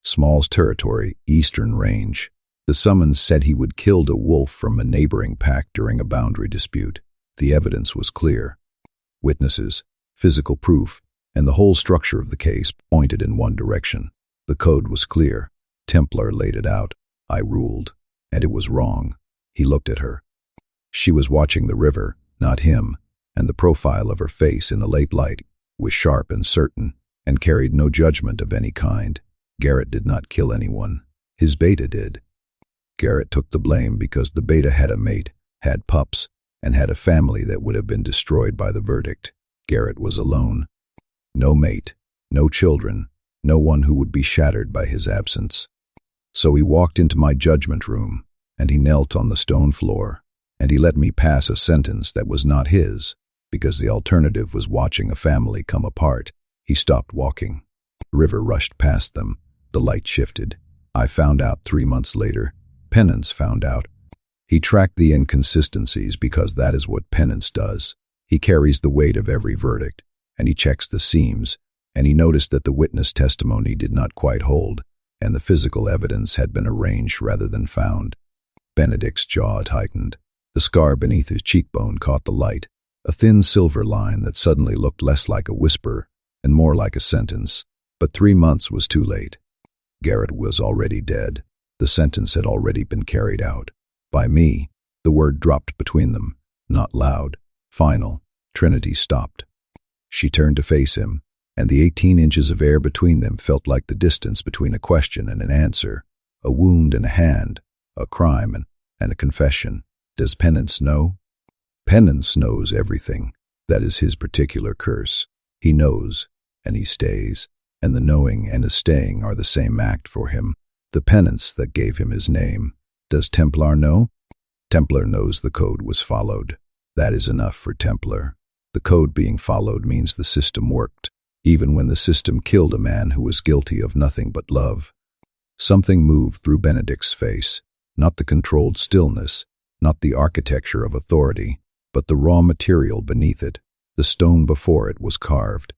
Small's territory, eastern range. The summons said he would killed a wolf from a neighboring pack during a boundary dispute. The evidence was clear. Witnesses, physical proof, and the whole structure of the case pointed in one direction. The Code was clear. Templar laid it out. I ruled. And it was wrong. He looked at her. She was watching the river, not him, and the profile of her face in the late light was sharp and certain, and carried no judgment of any kind. Garrett did not kill anyone. His beta did. Garrett took the blame because the beta had a mate, had pups, and had a family that would have been destroyed by the verdict. Garrett was alone. No mate, no children, no one who would be shattered by his absence. So he walked into my judgment room, and he knelt on the stone floor, and he let me pass a sentence that was not his, because the alternative was watching a family come apart. He stopped walking. The river rushed past them. The light shifted. I found out 3 months later. Penance found out. He tracked the inconsistencies because that is what Penance does. He carries the weight of every verdict, and he checks the seams, and he noticed that the witness testimony did not quite hold, and the physical evidence had been arranged rather than found. Benedict's jaw tightened. The scar beneath his cheekbone caught the light, a thin silver line that suddenly looked less like a whisper and more like a sentence. But 3 months was too late. Garrett was already dead. The sentence had already been carried out. By me, the word dropped between them, not loud, final. Trinity stopped. She turned to face him, and the 18 inches of air between them felt like the distance between a question and an answer, a wound and a hand, a crime and a confession. Does Penance know? Penance knows everything. That is his particular curse. He knows, and he stays, and the knowing and the staying are the same act for him, the penance that gave him his name. Does Templar know? Templar knows the Code was followed. That is enough for Templar. The Code being followed means the system worked, even when the system killed a man who was guilty of nothing but love. Something moved through Benedict's face, not the controlled stillness, not the architecture of authority, but the raw material beneath it. The stone before it was carved.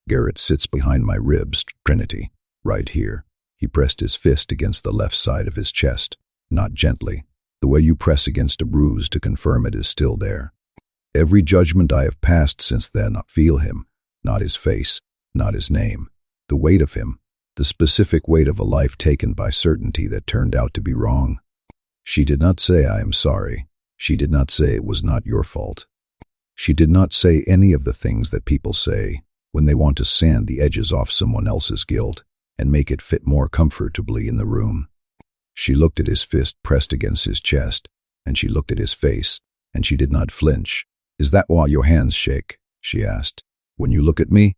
Garrett sits behind my ribs, Trinity, right here. He pressed his fist against the left side of his chest, not gently, the way way you press against a bruise to confirm it is still there. Every judgment I have passed since then, I feel him, not his face, not his name, the weight of him, the specific weight of a life taken by certainty that turned out to be wrong. She did not say, I am sorry. She did not say it was not your fault. She did not say any of the things that people say when they want to sand the edges off someone else's guilt and make it fit more comfortably in the room. She looked at his fist pressed against his chest, and she looked at his face, and she did not flinch. Is that why your hands shake? She asked. When you look at me?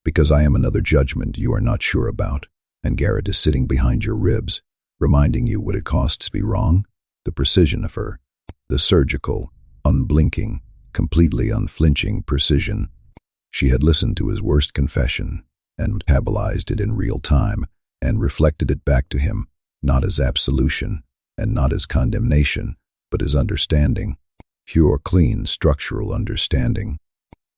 Because I am another judgment you are not sure about, and Garrett is sitting behind your ribs, reminding you what it costs to be wrong. The precision of her, the surgical, unblinking, completely unflinching precision. She had listened to his worst confession, and metabolized it in real time, and reflected it back to him, not as absolution, and not as condemnation, but as understanding. Pure, clean, structural understanding.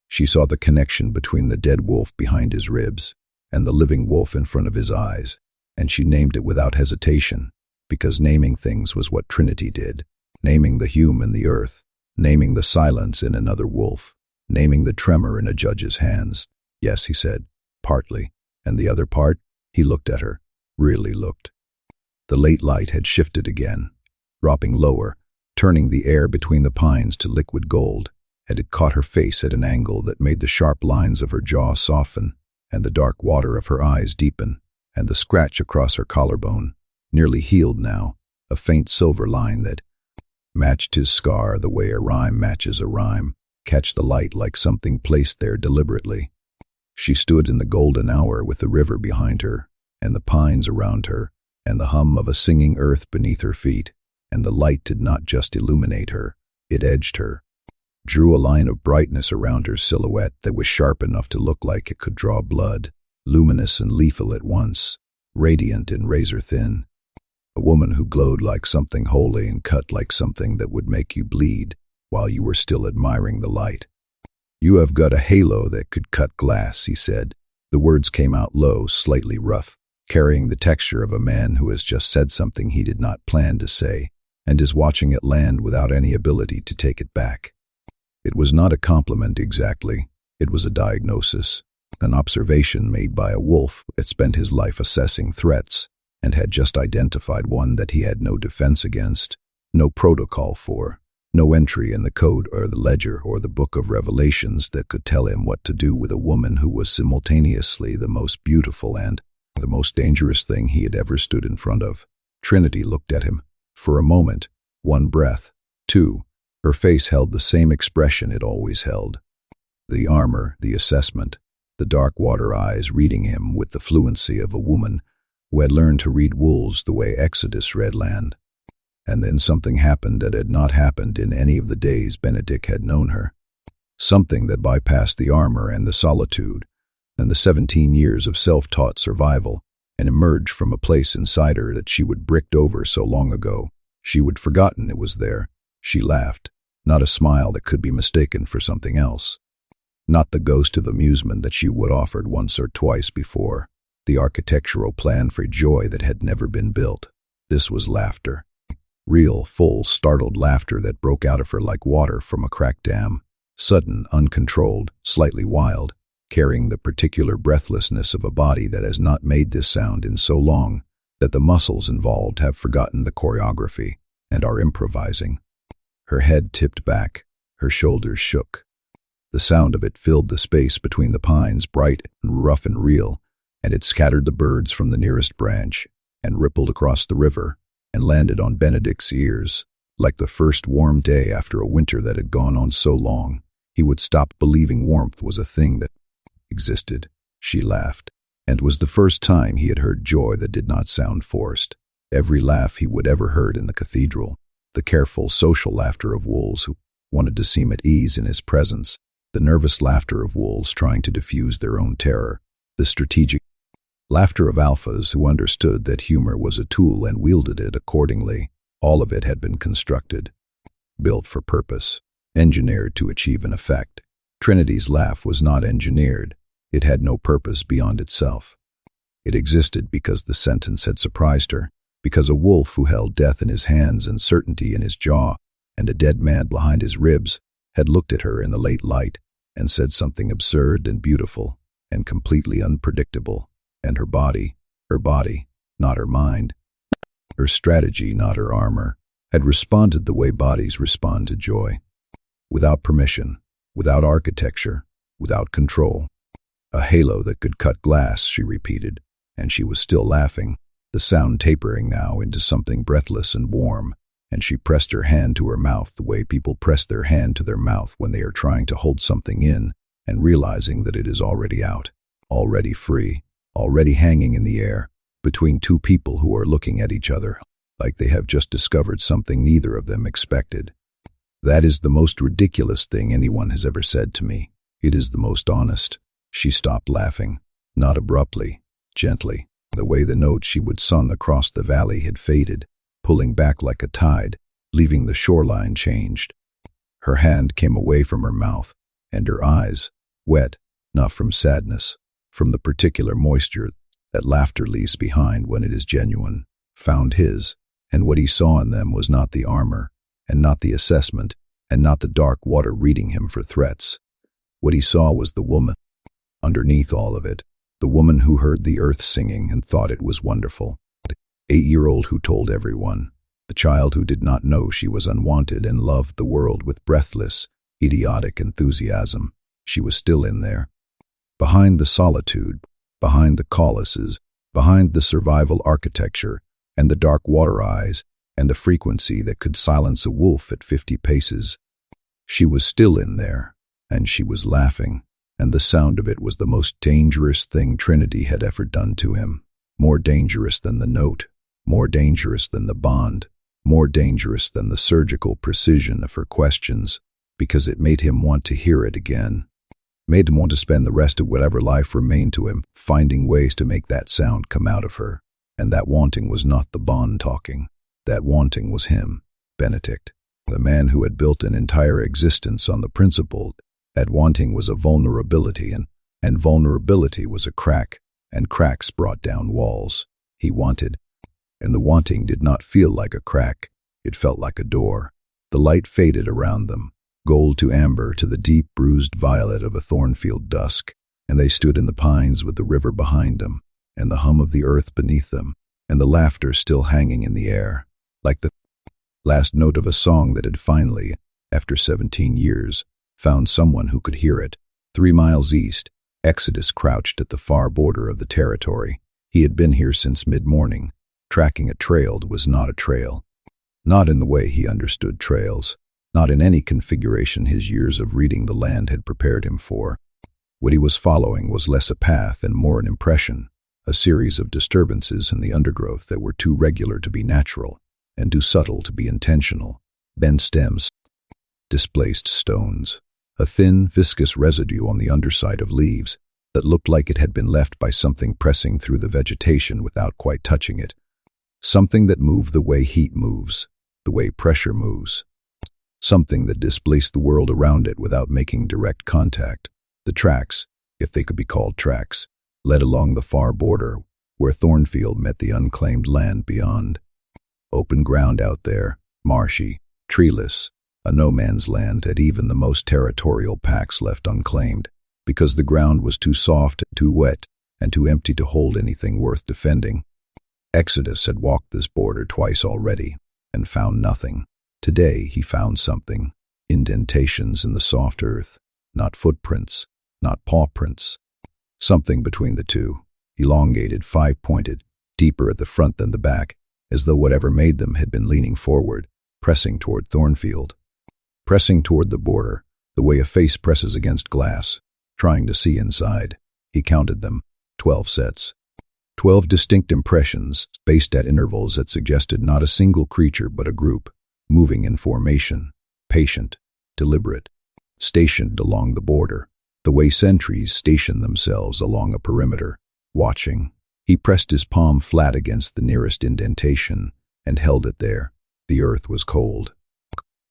She saw the connection between the dead wolf behind his ribs and the living wolf in front of his eyes, and she named it without hesitation, because naming things was what Trinity did, naming the hume in the earth, naming the silence in another wolf, naming the tremor in a judge's hands. Yes, he said, partly, and the other part, he looked at her, really looked. The late light had shifted again, dropping lower, turning the air between the pines to liquid gold, and it caught her face at an angle that made the sharp lines of her jaw soften, and the dark water of her eyes deepen, and the scratch across her collarbone, nearly healed now, a faint silver line that matched his scar the way a rhyme matches a rhyme, catch the light like something placed there deliberately. She stood in the golden hour with the river behind her, and the pines around her, and the hum of a singing earth beneath her feet, and the light did not just illuminate her, it edged her, drew a line of brightness around her silhouette that was sharp enough to look like it could draw blood, luminous and lethal at once, radiant and razor-thin. A woman who glowed like something holy and cut like something that would make you bleed while you were still admiring the light. You have got a halo that could cut glass, he said. The words came out low, slightly rough, carrying the texture of a man who has just said something he did not plan to say, and is watching it land without any ability to take it back. It was not a compliment exactly, it was a diagnosis, an observation made by a wolf that spent his life assessing threats, and had just identified one that he had no defense against, no protocol for, no entry in the code or the ledger or the book of revelations that could tell him what to do with a woman who was simultaneously the most beautiful and the most dangerous thing he had ever stood in front of. Trinity looked at him. For a moment, one breath, two, her face held the same expression it always held. The armor, the assessment, the dark water eyes reading him with the fluency of a woman who had learned to read wolves the way Exodus read land. And then something happened that had not happened in any of the days Benedict had known her. Something that bypassed the armor and the solitude, and the 17 years of self-taught survival, and emerged from a place inside her that she would bricked over so long ago. She would forgotten it was there. She laughed, not a smile that could be mistaken for something else. Not the ghost of amusement that she would offered once or twice before, the architectural plan for joy that had never been built. This was laughter. Real, full, startled laughter that broke out of her like water from a cracked dam. Sudden, uncontrolled, slightly wild, carrying the particular breathlessness of a body that has not made this sound in so long that the muscles involved have forgotten the choreography and are improvising. Her head tipped back, her shoulders shook. The sound of it filled the space between the pines, bright and rough and real, and it scattered the birds from the nearest branch and rippled across the river and landed on Benedict's ears, like the first warm day after a winter that had gone on so long he would stop believing warmth was a thing that existed. She laughed, and it was the first time he had heard joy that did not sound forced. Every laugh he would ever heard in the cathedral, the careful social laughter of wolves who wanted to seem at ease in his presence, the nervous laughter of wolves trying to diffuse their own terror, the strategic laughter of alphas who understood that humor was a tool and wielded it accordingly. All of it had been constructed, built for purpose, engineered to achieve an effect. Trinity's laugh was not engineered. It had no purpose beyond itself. It existed because the sentence had surprised her, because a wolf who held death in his hands and certainty in his jaw and a dead man behind his ribs had looked at her in the late light and said something absurd and beautiful and completely unpredictable, and her body, not her mind, her strategy, not her armor, had responded the way bodies respond to joy. Without permission, without architecture, without control. A halo that could cut glass, she repeated, and she was still laughing, the sound tapering now into something breathless and warm, and she pressed her hand to her mouth the way people press their hand to their mouth when they are trying to hold something in and realizing that it is already out, already free, already hanging in the air, between two people who are looking at each other like they have just discovered something neither of them expected. That is the most ridiculous thing anyone has ever said to me. It is the most honest. She stopped laughing, not abruptly, gently. The way the note she would sung across the valley had faded, pulling back like a tide, leaving the shoreline changed. Her hand came away from her mouth, and her eyes, wet, not from sadness, from the particular moisture that laughter leaves behind when it is genuine, found his, and what he saw in them was not the armor, and not the assessment, and not the dark water reading him for threats. What he saw was the woman, underneath all of it, the woman who heard the earth singing and thought it was wonderful. 8-year-old who told everyone, the child who did not know she was unwanted and loved the world with breathless, idiotic enthusiasm. She was still in there. Behind the solitude, behind the colossus, behind the survival architecture, and the dark water eyes, and the frequency that could silence a wolf at 50 paces. She was still in there, and she was laughing, and the sound of it was the most dangerous thing Trinity had ever done to him. More dangerous than the note, more dangerous than the bond, more dangerous than the surgical precision of her questions, because it made him want to hear it again. Made him want to spend the rest of whatever life remained to him finding ways to make that sound come out of her. And that wanting was not the bond talking. That wanting was him, Benedict, the man who had built an entire existence on the principle that wanting was a vulnerability, and vulnerability was a crack, and cracks brought down walls. He wanted, and the wanting did not feel like a crack. It felt like a door. The light faded around them, gold to amber to the deep bruised violet of a thornfield dusk, and they stood in the pines with the river behind them, and the hum of the earth beneath them, and the laughter still hanging in the air, like the last note of a song that had finally, after 17 years, found someone who could hear it. 3 miles east, Exodus crouched at the far border of the territory. He had been here since mid-morning. Tracking a trail was not a trail. Not in the way he understood trails. Not in any configuration his years of reading the land had prepared him for. What he was following was less a path and more an impression, a series of disturbances in the undergrowth that were too regular to be natural and too subtle to be intentional. Bent stems, displaced stones, a thin, viscous residue on the underside of leaves that looked like it had been left by something pressing through the vegetation without quite touching it. Something that moved the way heat moves, the way pressure moves. Something that displaced the world around it without making direct contact. The tracks, if they could be called tracks, led along the far border, where Thornfield met the unclaimed land beyond. Open ground out there, marshy, treeless, a no-man's land that even the most territorial packs left unclaimed, because the ground was too soft, too wet, and too empty to hold anything worth defending. Exodus had walked this border twice already, and found nothing. Today he found something, indentations in the soft earth, not footprints, not paw prints. Something between the two, elongated, 5-pointed, deeper at the front than the back, as though whatever made them had been leaning forward, pressing toward Thornfield. Pressing toward the border, the way a face presses against glass, trying to see inside. He counted them, 12 sets. 12 distinct impressions, spaced at intervals that suggested not a single creature but a group, moving in formation, patient, deliberate, stationed along the border, the way sentries station themselves along a perimeter, watching. He pressed his palm flat against the nearest indentation and held it there. The earth was cold.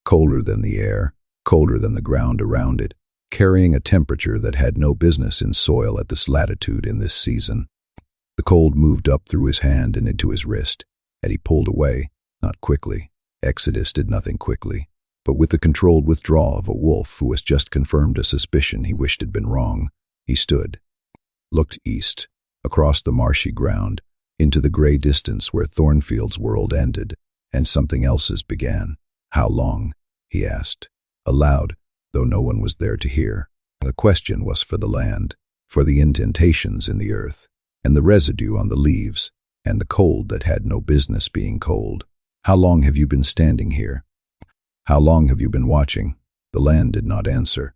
Colder than the air, colder than the ground around it, carrying a temperature that had no business in soil at this latitude in this season. The cold moved up through his hand and into his wrist, and he pulled away, not quickly. Exodus did nothing quickly, but with the controlled withdrawal of a wolf who has just confirmed a suspicion he wished had been wrong. He stood, looked east, across the marshy ground, into the gray distance where Thornfield's world ended, and something else's began. "How long?" he asked, aloud, though no one was there to hear. The question was for the land, for the indentations in the earth, and the residue on the leaves, and the cold that had no business being cold. "How long have you been standing here? How long have you been watching?" The land did not answer,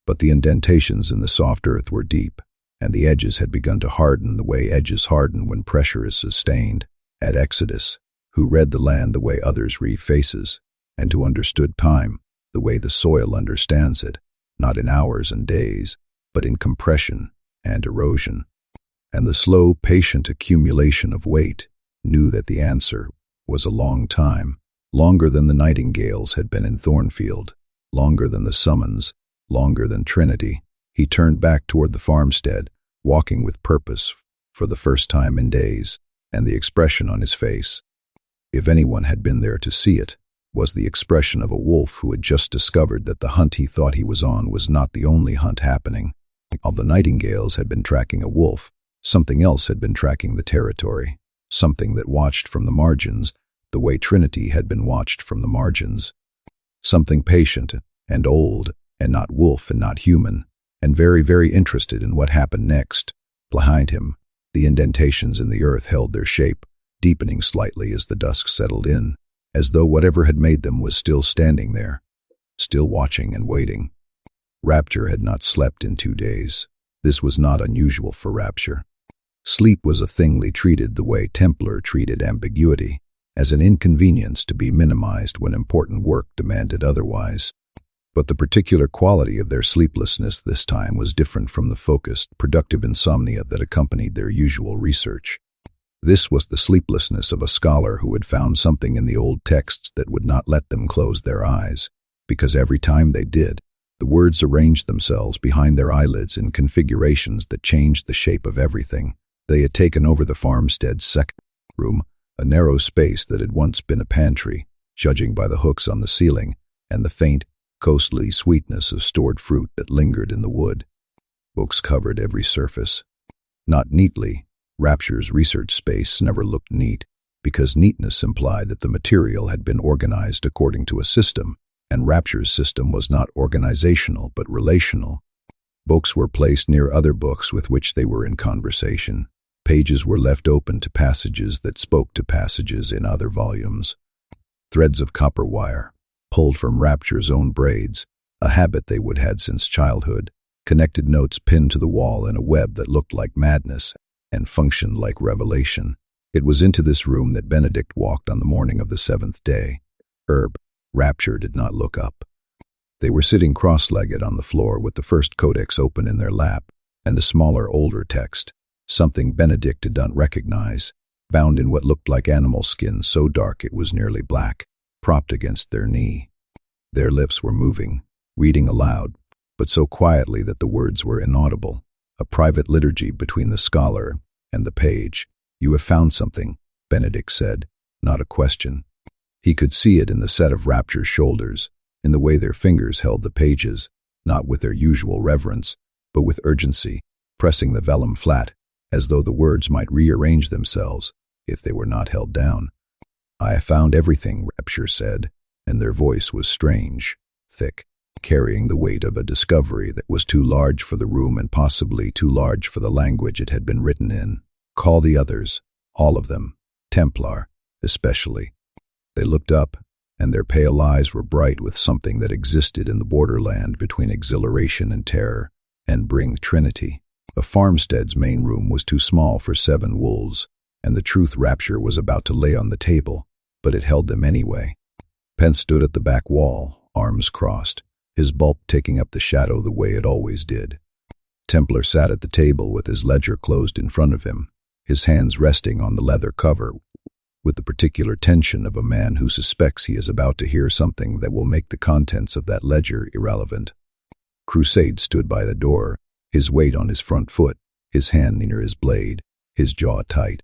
but the indentations in the soft earth were deep, and the edges had begun to harden the way edges harden when pressure is sustained. At Exodus, who read the land the way others read faces, and who understood time the way the soil understands it, not in hours and days, but in compression and erosion, and the slow, patient accumulation of weight, knew that the answer was a long time, longer than the Nightingales had been in Thornfield, longer than the summons, longer than Trinity. He turned back toward the farmstead, walking with purpose for the first time in days, and the expression on his face, if anyone had been there to see it, was the expression of a wolf who had just discovered that the hunt he thought he was on was not the only hunt happening. All the Nightingales had been tracking a wolf, something else had been tracking the territory, something that watched from the margins, the way Trinity had been watched from the margins. Something patient and old, and not wolf and not human, and very, very interested in what happened next. Behind him, the indentations in the earth held their shape, deepening slightly as the dusk settled in, as though whatever had made them was still standing there, still watching and waiting. Rapture had not slept in 2 days. This was not unusual for Rapture. Sleep was a thing Lee treated the way Templar treated ambiguity, as an inconvenience to be minimized when important work demanded otherwise. But the particular quality of their sleeplessness this time was different from the focused, productive insomnia that accompanied their usual research. This was the sleeplessness of a scholar who had found something in the old texts that would not let them close their eyes, because every time they did, the words arranged themselves behind their eyelids in configurations that changed the shape of everything. They had taken over the farmstead's second room, a narrow space that had once been a pantry, judging by the hooks on the ceiling and the faint, coastly sweetness of stored fruit that lingered in the wood. Books covered every surface. Not neatly. Rapture's research space never looked neat, because neatness implied that the material had been organized according to a system, and Rapture's system was not organizational but relational. Books were placed near other books with which they were in conversation. Pages were left open to passages that spoke to passages in other volumes. Threads of copper wire, pulled from Rapture's own braids, a habit they would had since childhood, connected notes pinned to the wall in a web that looked like madness and functioned like revelation. It was into this room that Benedict walked on the morning of the 7th day. Rapture did not look up. They were sitting cross-legged on the floor with the first codex open in their lap, and the smaller, older text, something Benedict did not recognize, bound in what looked like animal skin so dark it was nearly black, propped against their knee. Their lips were moving, reading aloud, but so quietly that the words were inaudible, a private liturgy between the scholar and the page. "You have found something," Benedict said, not a question. He could see it in the set of Rapture's shoulders, in the way their fingers held the pages, not with their usual reverence, but with urgency, pressing the vellum flat, as though the words might rearrange themselves if they were not held down. "I have found everything," Rapture said, and their voice was strange, thick, carrying the weight of a discovery that was too large for the room and possibly too large for the language it had been written in. "Call the others, all of them, Templar, especially." They looked up, and their pale eyes were bright with something that existed in the borderland between exhilaration and terror, and bring Trinity. A farmstead's main room was too small for 7 wolves, and the truth Rapture was about to lay on the table, but it held them anyway. Pence stood at the back wall, arms crossed, his bulk taking up the shadow the way it always did. Templar sat at the table with his ledger closed in front of him, his hands resting on the leather cover, with the particular tension of a man who suspects he is about to hear something that will make the contents of that ledger irrelevant. Crusade stood by the door, his weight on his front foot, his hand near his blade, his jaw tight.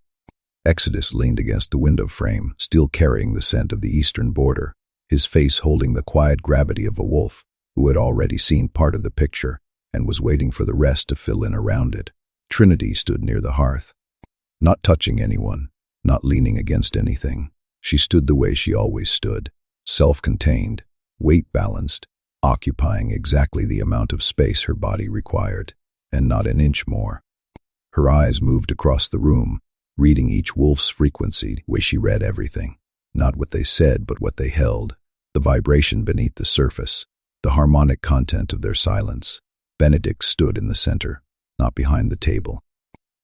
Exodus leaned against the window frame, still carrying the scent of the eastern border, his face holding the quiet gravity of a wolf who had already seen part of the picture and was waiting for the rest to fill in around it. Trinity stood near the hearth, not touching anyone, not leaning against anything. She stood the way she always stood, self-contained, weight-balanced, occupying exactly the amount of space her body required, and not an inch more. Her eyes moved across the room, reading each wolf's frequency the way she read everything. Not what they said, but what they held, the vibration beneath the surface, the harmonic content of their silence. Benedict stood in the center, not behind the table,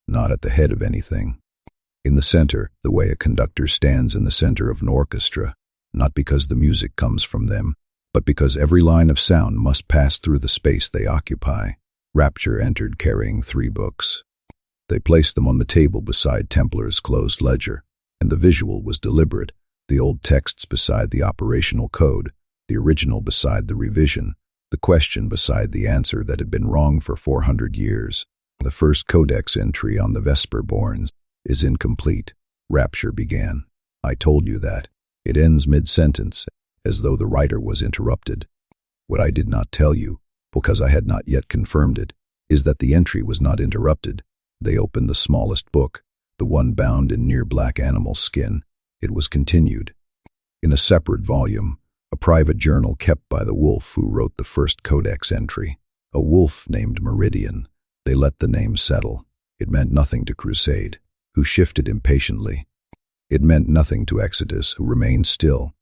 not at the head of anything. In the center, the way a conductor stands in the center of an orchestra, not because the music comes from them, but because every line of sound must pass through the space they occupy. Rapture entered carrying 3 books. They placed them on the table beside Templar's closed ledger, and the visual was deliberate, the old texts beside the operational code, the original beside the revision, the question beside the answer that had been wrong for 400 years. The first codex entry on the Vesperborns is incomplete. Rapture began. I told you that. It ends mid-sentence, as though the writer was interrupted. What I did not tell you, because I had not yet confirmed it, is that the entry was not interrupted. They opened the smallest book, the one bound in near black animal skin. It was continued. In a separate volume, a private journal kept by the wolf who wrote the first codex entry. A wolf named Meridian. They let the name settle. It meant nothing to Crusade, who shifted impatiently. It meant nothing to Exodus, who remained still.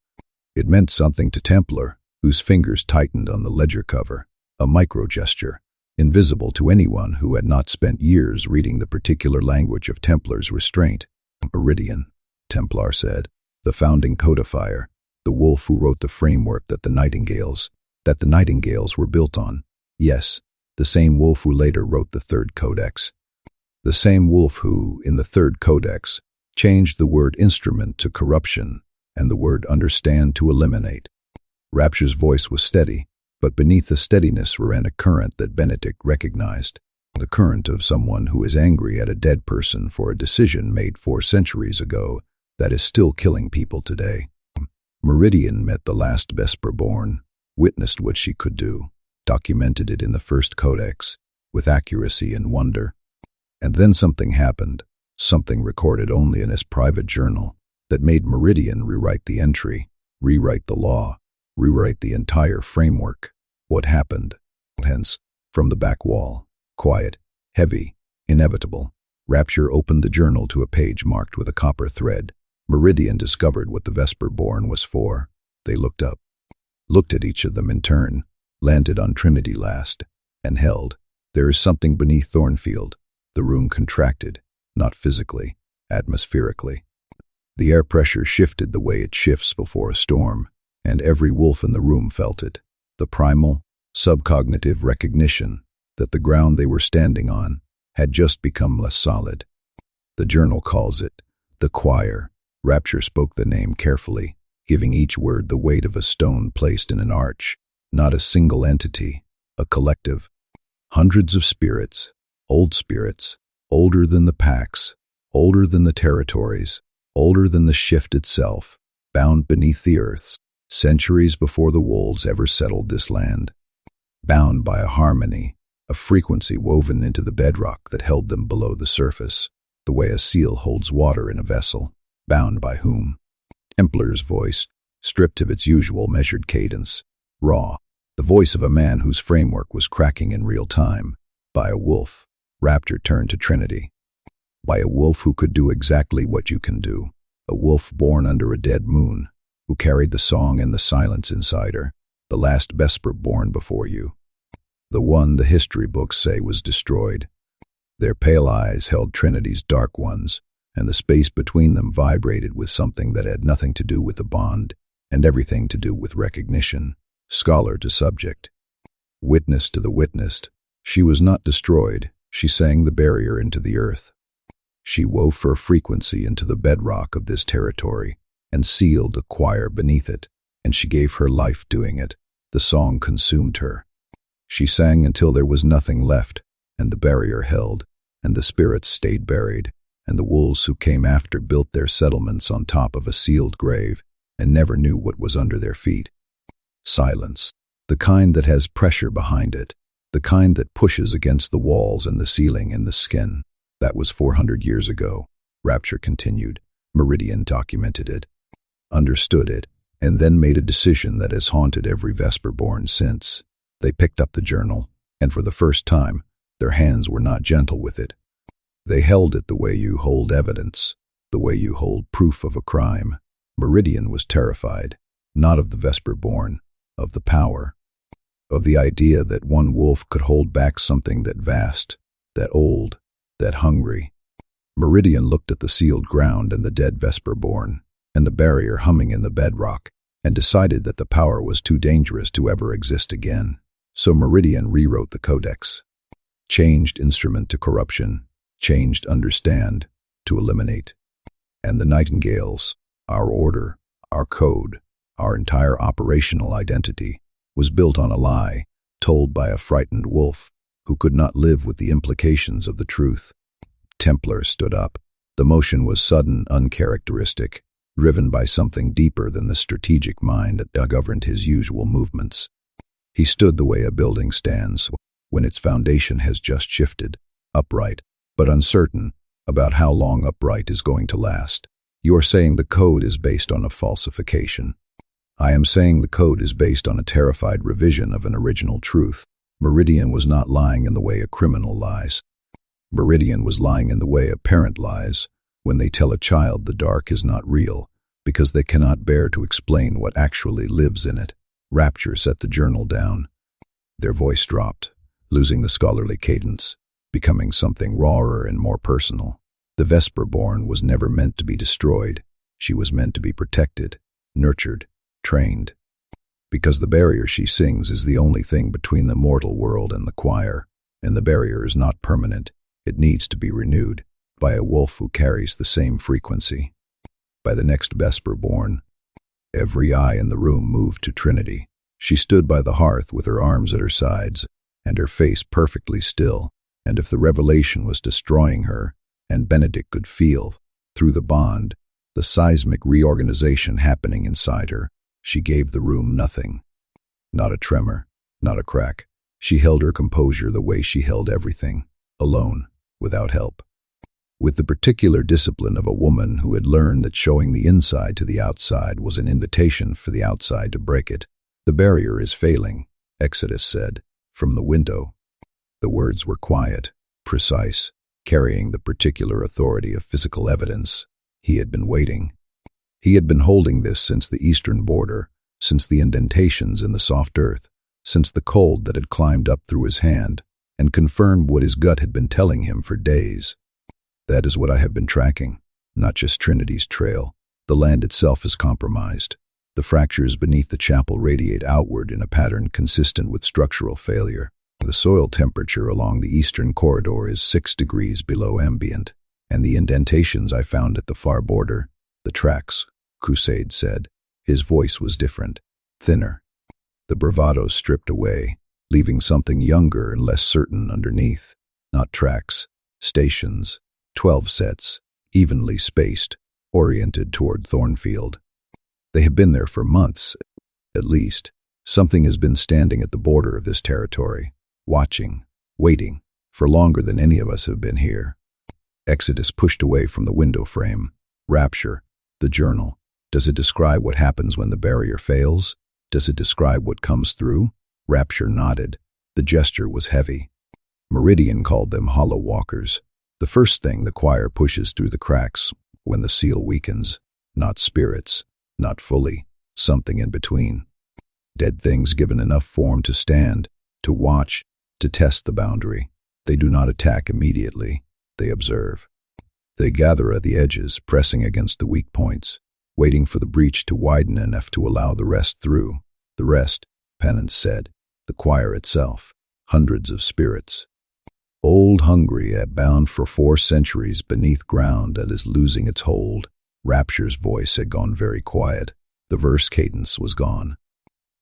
It meant something to Templar, whose fingers tightened on the ledger cover, a micro-gesture, invisible to anyone who had not spent years reading the particular language of Templar's restraint. Meridian, Templar said, the founding codifier, the wolf who wrote the framework that the Nightingales were built on. Yes, the same wolf who later wrote the third codex. The same wolf who, in the third codex, changed the word instrument to corruption and the word understand to eliminate. Rapture's voice was steady, but beneath the steadiness ran a current that Benedict recognized, the current of someone who is angry at a dead person for a decision made 4 centuries ago that is still killing people today. Meridian met the last Vesperborn, witnessed what she could do, documented it in the first codex, with accuracy and wonder. And then something happened, something recorded only in his private journal, that made Meridian rewrite the entry, rewrite the law, rewrite the entire framework. What happened? Hence, from the back wall, quiet, heavy, inevitable, Rapture opened the journal to a page marked with a copper thread. Meridian discovered what the Vesperborn was for. They looked up, looked at each of them in turn, landed on Trinity last, and held. There is something beneath Thornfield. The room contracted, not physically, atmospherically. The air pressure shifted the way it shifts before a storm, and every wolf in the room felt it. The primal, subcognitive recognition that the ground they were standing on had just become less solid. The journal calls it the choir. Rapture spoke the name carefully, giving each word the weight of a stone placed in an arch, not a single entity, a collective. Hundreds of spirits, older than the packs, older than the territories, older than the shift itself, bound beneath the earth, centuries before the wolves ever settled this land. Bound by a harmony, a frequency woven into the bedrock that held them below the surface, the way a seal holds water in a vessel. Bound by whom? Templar's voice, stripped of its usual measured cadence, raw, the voice of a man whose framework was cracking in real time. By a wolf. Rapture turned to Trinity. By a wolf who could do exactly what you can do. A wolf born under a dead moon, who carried the song and the silence inside her, the last Vesper born before you. The one the history books say was destroyed. Their pale eyes held Trinity's dark ones, and the space between them vibrated with something that had nothing to do with the bond, and everything to do with recognition. Scholar to subject. Witness to the witnessed. She was not destroyed. She sang the barrier into the earth. She wove her frequency into the bedrock of this territory, and sealed a choir beneath it, and she gave her life doing it. The song consumed her. She sang until there was nothing left, and the barrier held, and the spirits stayed buried, and the wolves who came after built their settlements on top of a sealed grave and never knew what was under their feet. Silence, the kind that has pressure behind it, the kind that pushes against the walls and the ceiling and the skin. That was 400 years ago, Rapture continued. Meridian documented it, understood it, and then made a decision that has haunted every Vesper-born since. They picked up the journal, and for the first time, their hands were not gentle with it. They held it the way you hold evidence, the way you hold proof of a crime. Meridian was terrified, not of the Vesper-born, of the power, of the idea that one wolf could hold back something that vast, that old, that hungry. Meridian looked at the sealed ground and the dead Vesper-born, and the barrier humming in the bedrock, and decided that the power was too dangerous to ever exist again. So Meridian rewrote the codex, changed instrument to corruption, changed understand to eliminate. And the Nightingales, our order, our code, our entire operational identity, was built on a lie told by a frightened wolf who could not live with the implications of the truth. Templar stood up. The motion was sudden, uncharacteristic, driven by something deeper than the strategic mind that governed his usual movements. He stood the way a building stands when its foundation has just shifted, upright, but uncertain about how long upright is going to last. You are saying the code is based on a falsification. I am saying the code is based on a terrified revision of an original truth. Meridian was not lying in the way a criminal lies. Meridian was lying in the way a parent lies when they tell a child the dark is not real because they cannot bear to explain what actually lives in it. Rapture set the journal down. Their voice dropped, losing the scholarly cadence, becoming something rawer and more personal. The Vesper-born was never meant to be destroyed. She was meant to be protected, nurtured, trained. Because the barrier she sings is the only thing between the mortal world and the choir, and the barrier is not permanent. It needs to be renewed by a wolf who carries the same frequency. By the next Vesper-born, every eye in the room moved to Trinity. She stood by the hearth with her arms at her sides, and her face perfectly still, and if the revelation was destroying her, and Benedict could feel, through the bond, the seismic reorganization happening inside her, she gave the room nothing. Not a tremor, not a crack. She held her composure the way she held everything, alone, without help. With the particular discipline of a woman who had learned that showing the inside to the outside was an invitation for the outside to break it. The barrier is failing, Exodus said, from the window. The words were quiet, precise, carrying the particular authority of physical evidence. He had been waiting. He had been holding this since the eastern border, since the indentations in the soft earth, since the cold that had climbed up through his hand, and confirmed what his gut had been telling him for days. That is what I have been tracking, not just Trinity's trail. The land itself is compromised. The fractures beneath the chapel radiate outward in a pattern consistent with structural failure. The soil temperature along the eastern corridor is 6 degrees below ambient, and the indentations I found at the far border, the tracks, Crusade said. His voice was different, thinner. The bravado stripped away, leaving something younger and less certain underneath. Not tracks, stations, 12 sets, evenly spaced, oriented toward Thornfield. They have been there for months, at least. Something has been standing at the border of this territory, watching, waiting, for longer than any of us have been here. Exodus pushed away from the window frame. Rapture, the journal. Does it describe what happens when the barrier fails? Does it describe what comes through? Rapture nodded. The gesture was heavy. Meridian called them hollow walkers. The first thing the choir pushes through the cracks when the seal weakens. Not spirits, not fully, something in between. Dead things given enough form to stand, to watch, to test the boundary. They do not attack immediately. They observe. They gather at the edges, pressing against the weak points, waiting for the breach to widen enough to allow the rest through. The rest, Penance said, the choir itself, hundreds of spirits. Old, hungry, bound for 4 centuries beneath ground that is losing its hold. Rapture's voice had gone very quiet. The verse cadence was gone.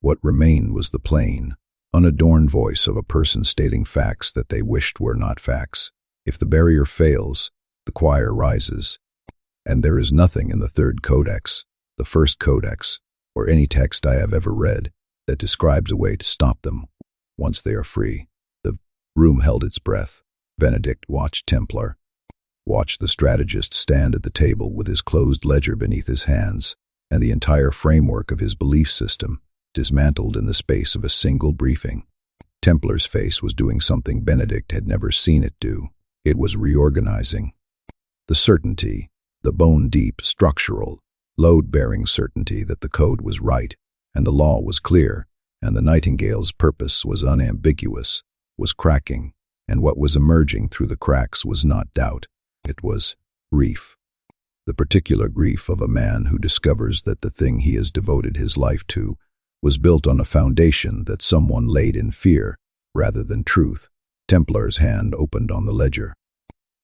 What remained was the plain, unadorned voice of a person stating facts that they wished were not facts. If the barrier fails, The choir rises. And there is nothing in the third codex, the first codex, or any text I have ever read that describes a way to stop them once they are free. The room held its breath. Benedict watched Templar. Watched the strategist stand at the table with his closed ledger beneath his hands, and the entire framework of his belief system dismantled in the space of a single briefing. Templar's face was doing something Benedict had never seen it do. It was reorganizing. The certainty, the bone-deep, structural, load-bearing certainty that the code was right, and the law was clear, and the Nightingale's purpose was unambiguous, was cracking, and what was emerging through the cracks was not doubt. It was grief. The particular grief of a man who discovers that the thing he has devoted his life to was built on a foundation that someone laid in fear rather than truth. Templar's hand opened on the ledger.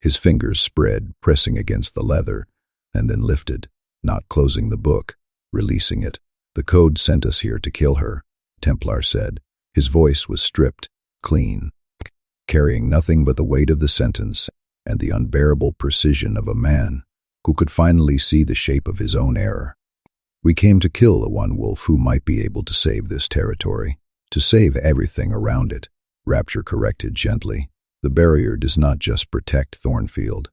His fingers spread, pressing against the leather, and then lifted, not closing the book, releasing it. "The code sent us here to kill her," Templar said. His voice was stripped, clean, carrying nothing but the weight of the sentence and the unbearable precision of a man who could finally see the shape of his own error. "We came to kill the one wolf who might be able to save this territory, to save everything around it," Rapture corrected gently. "The barrier does not just protect Thornfield.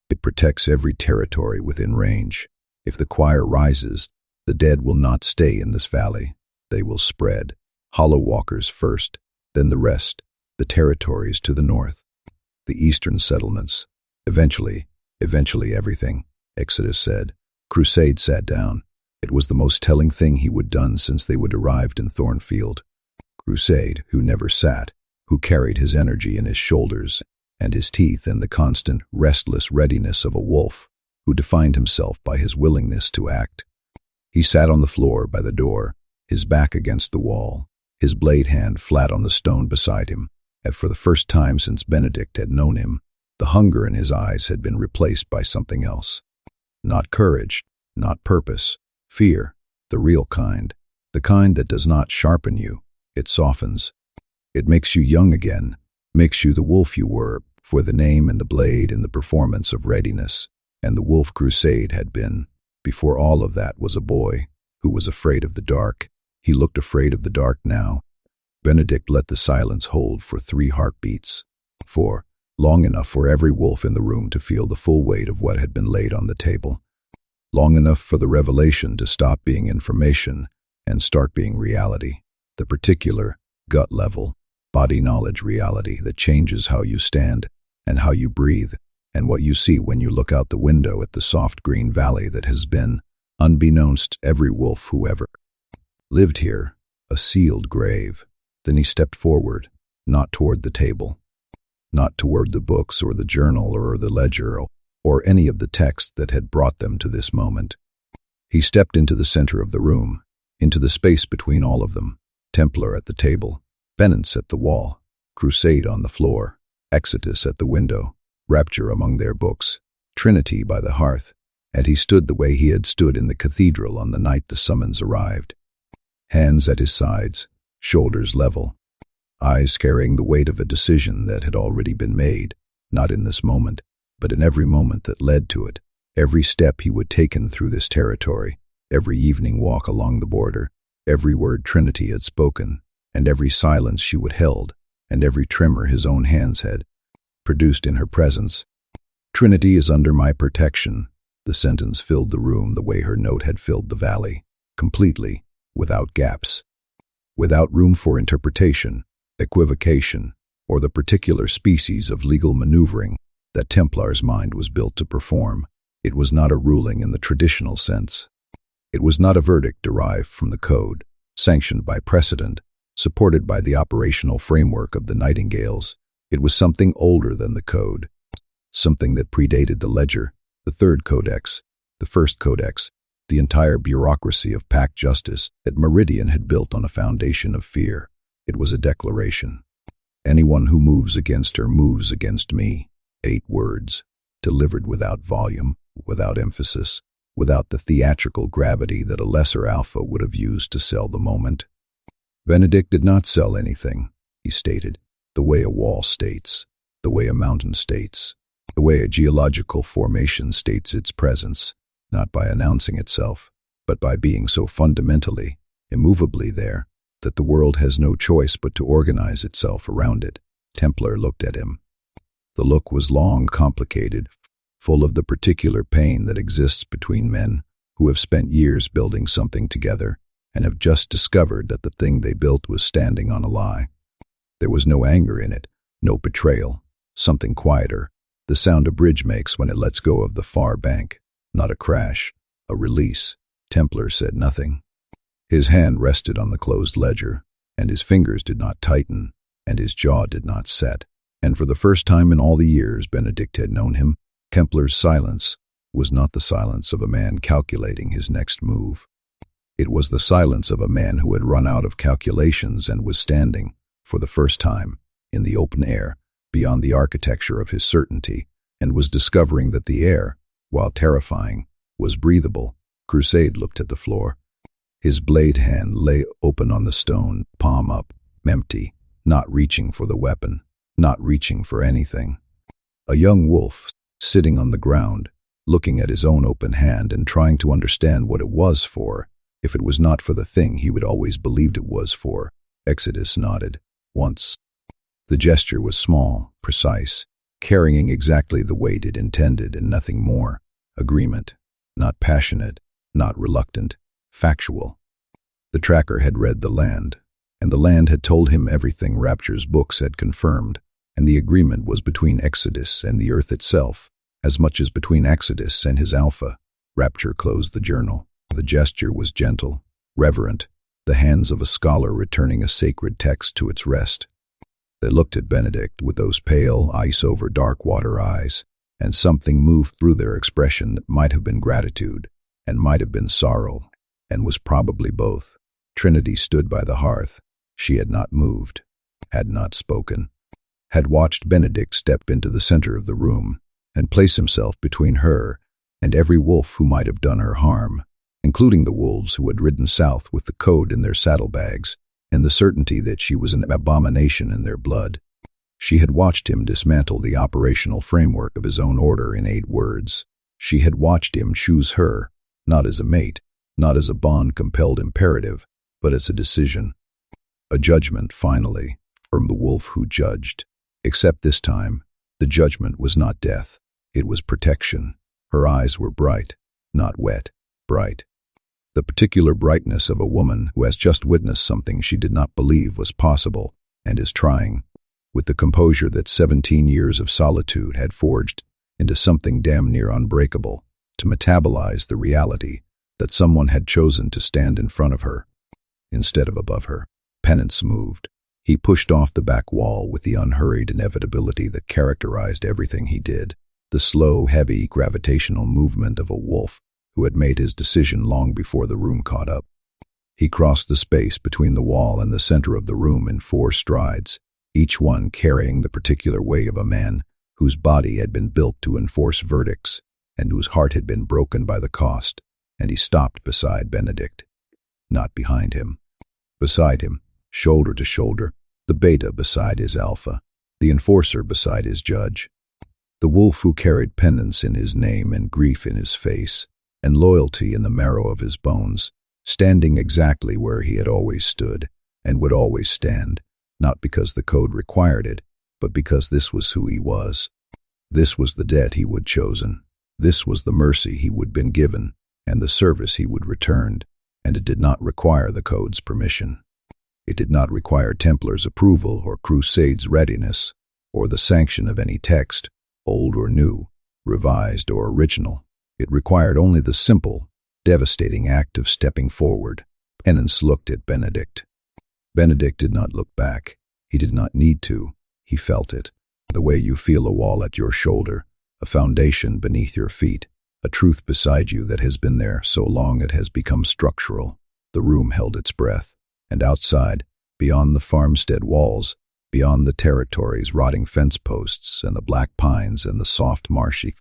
It protects every territory within range. If the choir rises, the dead will not stay in this valley. They will spread. Hollow Walkers first, then the rest, the territories to the north, the eastern settlements. Eventually everything," Exodus said. Crusade sat down. It was the most telling thing he would done since they would arrived in Thornfield. Crusade, who never sat, who carried his energy in his shoulders and his teeth in the constant, restless readiness of a wolf, who defined himself by his willingness to act. He sat on the floor by the door, his back against the wall, his blade hand flat on the stone beside him, and for the first time since Benedict had known him, the hunger in his eyes had been replaced by something else. Not courage, not purpose, fear, the real kind, the kind that does not sharpen you, it softens. It makes you young again, makes you the wolf you were, for the name and the blade and the performance of readiness. And the wolf Crusade had been, before all of that, was a boy who was afraid of the dark. He looked afraid of the dark now. Benedict let the silence hold for 3 heartbeats, for long enough for every wolf in the room to feel the full weight of what had been laid on the table, long enough for the revelation to stop being information and start being reality, the particular, gut-level, body-knowledge reality that changes how you stand and how you breathe and what you see when you look out the window at the soft green valley that has been, unbeknownst to every wolf who ever lived here, a sealed grave. Then he stepped forward, not toward the table, not toward the books or the journal or the ledger or any of the text that had brought them to this moment. He stepped into the center of the room, into the space between all of them, Templar at the table, Penance at the wall, Crusade on the floor, Exodus at the window, Rapture among their books, Trinity by the hearth, and he stood the way he had stood in the cathedral on the night the summons arrived. Hands at his sides, shoulders level, eyes carrying the weight of a decision that had already been made, not in this moment, but in every moment that led to it, every step he would taken through this territory, every evening walk along the border, every word Trinity had spoken, and every silence she would held, and every tremor his own hands had produced in her presence. "Trinity is under my protection." The sentence filled the room the way her note had filled the valley, completely, without gaps, without room for interpretation, equivocation, or the particular species of legal maneuvering that Templar's mind was built to perform. It was not a ruling in the traditional sense. It was not a verdict derived from the code, sanctioned by precedent, supported by the operational framework of the Nightingales. It was something older than the code, something that predated the ledger, the third codex, the first codex, the entire bureaucracy of pact justice that Meridian had built on a foundation of fear. It was a declaration. "Anyone who moves against her moves against me." 8 words, delivered without volume, without emphasis, without the theatrical gravity that a lesser alpha would have used to sell the moment. Benedict did not sell anything, he stated, the way a wall states, the way a mountain states. The way a geological formation states its presence, not by announcing itself, but by being so fundamentally, immovably there, that the world has no choice but to organize itself around it. Templar looked at him. The look was long, complicated, full of the particular pain that exists between men who have spent years building something together and have just discovered that the thing they built was standing on a lie. There was no anger in it, no betrayal, something quieter, the sound a bridge makes when it lets go of the far bank, not a crash, a release. Templar said nothing. His hand rested on the closed ledger, and his fingers did not tighten, and his jaw did not set. And for the first time in all the years Benedict had known him, Templar's silence was not the silence of a man calculating his next move. It was the silence of a man who had run out of calculations and was standing, for the first time, in the open air, beyond the architecture of his certainty, and was discovering that the air, while terrifying, was breathable. Crusade looked at the floor. His blade hand lay open on the stone, palm up, empty, not reaching for the weapon, not reaching for anything. A young wolf, sitting on the ground, looking at his own open hand and trying to understand what it was for, if it was not for the thing he would always believed it was for. Exodus nodded. Once. The gesture was small, precise, carrying exactly the weight it intended and nothing more. Agreement. Not passionate, not reluctant, factual. The tracker had read the land, and the land had told him everything Rapture's books had confirmed, and the agreement was between Exodus and the earth itself, as much as between Exodus and his alpha. Rapture closed the journal. The gesture was gentle, reverent, the hands of a scholar returning a sacred text to its rest. They looked at Benedict with those pale, ice-over-dark-water eyes, and something moved through their expression that might have been gratitude, and might have been sorrow, and was probably both. Trinity stood by the hearth. She had not moved, had not spoken, had watched Benedict step into the center of the room and place himself between her and every wolf who might have done her harm, including the wolves who had ridden south with the code in their saddlebags and the certainty that she was an abomination in their blood. She had watched him dismantle the operational framework of his own order in 8 words. She had watched him choose her, not as a mate, not as a bond-compelled imperative, but as a decision. A judgment, finally, from the wolf who judged. Except this time, the judgment was not death. It was protection. Her eyes were bright, not wet, bright. The particular brightness of a woman who has just witnessed something she did not believe was possible and is trying, with the composure that 17 years of solitude had forged into something damn near unbreakable, to metabolize the reality that someone had chosen to stand in front of her, instead of above her. Penance moved. He pushed off the back wall with the unhurried inevitability that characterized everything he did, the slow, heavy, gravitational movement of a wolf who had made his decision long before the room caught up. He crossed the space between the wall and the center of the room in 4 strides, each one carrying the particular weight of a man whose body had been built to enforce verdicts and whose heart had been broken by the cost, and he stopped beside Benedict. Not behind him. Beside him, shoulder to shoulder, the beta beside his alpha, the enforcer beside his judge. The wolf who carried penance in his name and grief in his face, and loyalty in the marrow of his bones, standing exactly where he had always stood and would always stand, not because the code required it, but because this was who he was. This was the debt he would chosen. This was the mercy he would been given, and the service he would returned, and it did not require the code's permission. It did not require Templar's approval or Crusade's readiness, or the sanction of any text, old or new, revised or original. It required only the simple, devastating act of stepping forward. Penance looked at Benedict. Benedict did not look back. He did not need to. He felt it. The way you feel a wall at your shoulder, a foundation beneath your feet, a truth beside you that has been there so long it has become structural. The room held its breath, and outside, beyond the farmstead walls, beyond the territory's rotting fence posts and the black pines and the soft marshy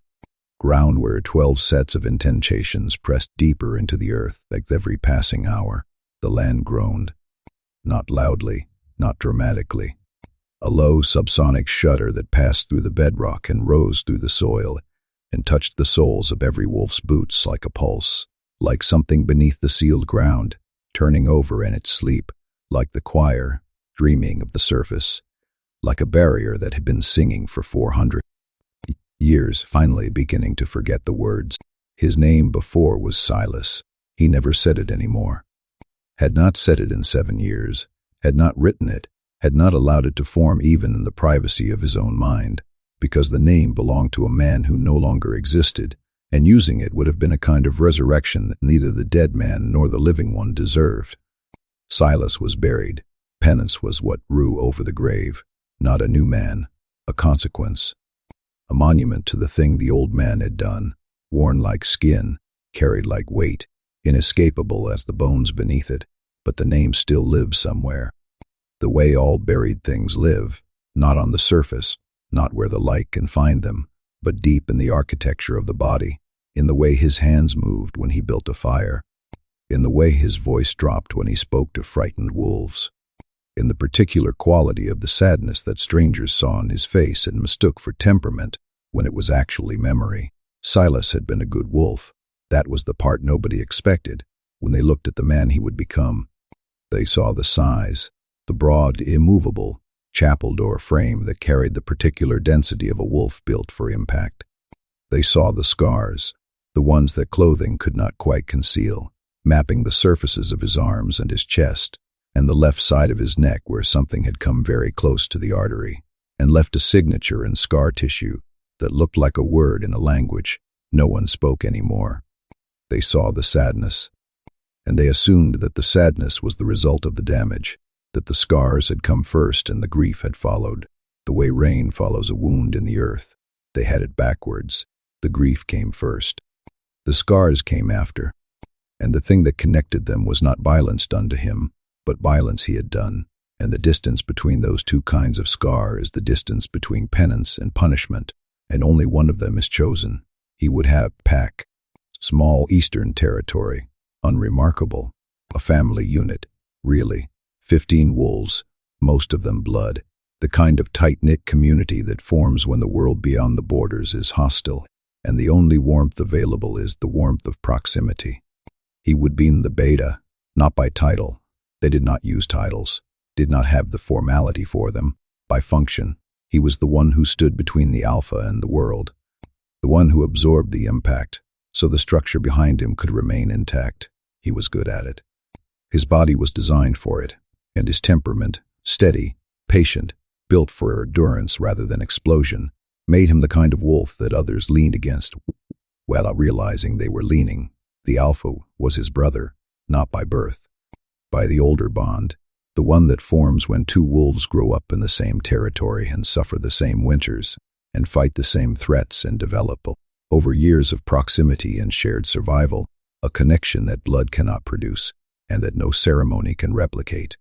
ground where 12 sets of indentations pressed deeper into the earth like every passing hour, the land groaned. Not loudly, not dramatically, a low subsonic shudder that passed through the bedrock and rose through the soil and touched the soles of every wolf's boots like a pulse, like something beneath the sealed ground, turning over in its sleep, like the choir, dreaming of the surface, like a barrier that had been singing for 400 years, finally beginning to forget the words. His name before was Silas. He never said it anymore. Had not said it in 7 years, had not written it, had not allowed it to form even in the privacy of his own mind, because the name belonged to a man who no longer existed, and using it would have been a kind of resurrection that neither the dead man nor the living one deserved. Silas was buried. Penance was what grew over the grave, not a new man, a consequence, a monument to the thing the old man had done, worn like skin, carried like weight, inescapable as the bones beneath it, but the name still lives somewhere. The way all buried things live, not on the surface, not where the light can find them, but deep in the architecture of the body, in the way his hands moved when he built a fire, in the way his voice dropped when he spoke to frightened wolves, in the particular quality of the sadness that strangers saw in his face and mistook for temperament when it was actually memory. Silas had been a good wolf. That was the part nobody expected. When they looked at the man he would become, they saw the size, the broad, immovable, chapel door frame that carried the particular density of a wolf built for impact. They saw the scars, the ones that clothing could not quite conceal, mapping the surfaces of his arms and his chest, and the left side of his neck where something had come very close to the artery, and left a signature in scar tissue that looked like a word in a language no one spoke anymore. They saw the sadness, and they assumed that the sadness was the result of the damage, that the scars had come first and the grief had followed, the way rain follows a wound in the earth. They had it backwards. The grief came first. The scars came after, and the thing that connected them was not violence done to him, but violence he had done, and the distance between those two kinds of scar is the distance between penance and punishment, and only one of them is chosen. He would have pack, small eastern territory, unremarkable, a family unit, really, 15 wolves, most of them blood, the kind of tight-knit community that forms when the world beyond the borders is hostile, and the only warmth available is the warmth of proximity. He would be in the beta, not by title. They did not use titles, did not have the formality for them. By function, he was the one who stood between the alpha and the world, the one who absorbed the impact, so the structure behind him could remain intact. He was good at it. His body was designed for it, and his temperament, steady, patient, built for endurance rather than explosion, made him the kind of wolf that others leaned against, while realizing they were leaning. The alpha was his brother, not by birth, by the older bond, the one that forms when two wolves grow up in the same territory and suffer the same winters, and fight the same threats and develop, over years of proximity and shared survival, a connection that blood cannot produce, and that no ceremony can replicate.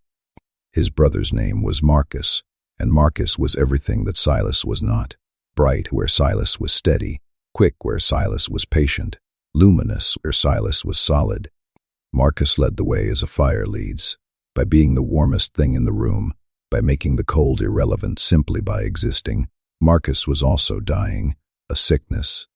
His brother's name was Marcus, and Marcus was everything that Silas was not. Bright where Silas was steady, quick where Silas was patient, luminous where Silas was solid. Marcus led the way as a fire leads, by being the warmest thing in the room, by making the cold irrelevant simply by existing. Marcus was also dying, a sickness,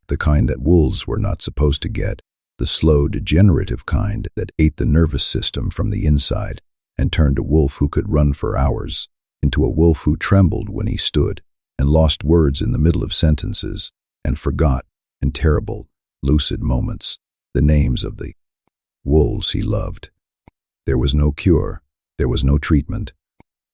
the kind that wolves were not supposed to get, the slow, degenerative kind that ate the nervous system from the inside and turned a wolf who could run for hours into a wolf who trembled when he stood and lost words in the middle of sentences and forgot, in terrible, lucid moments, the names of the wolves he loved. There was no cure, there was no treatment.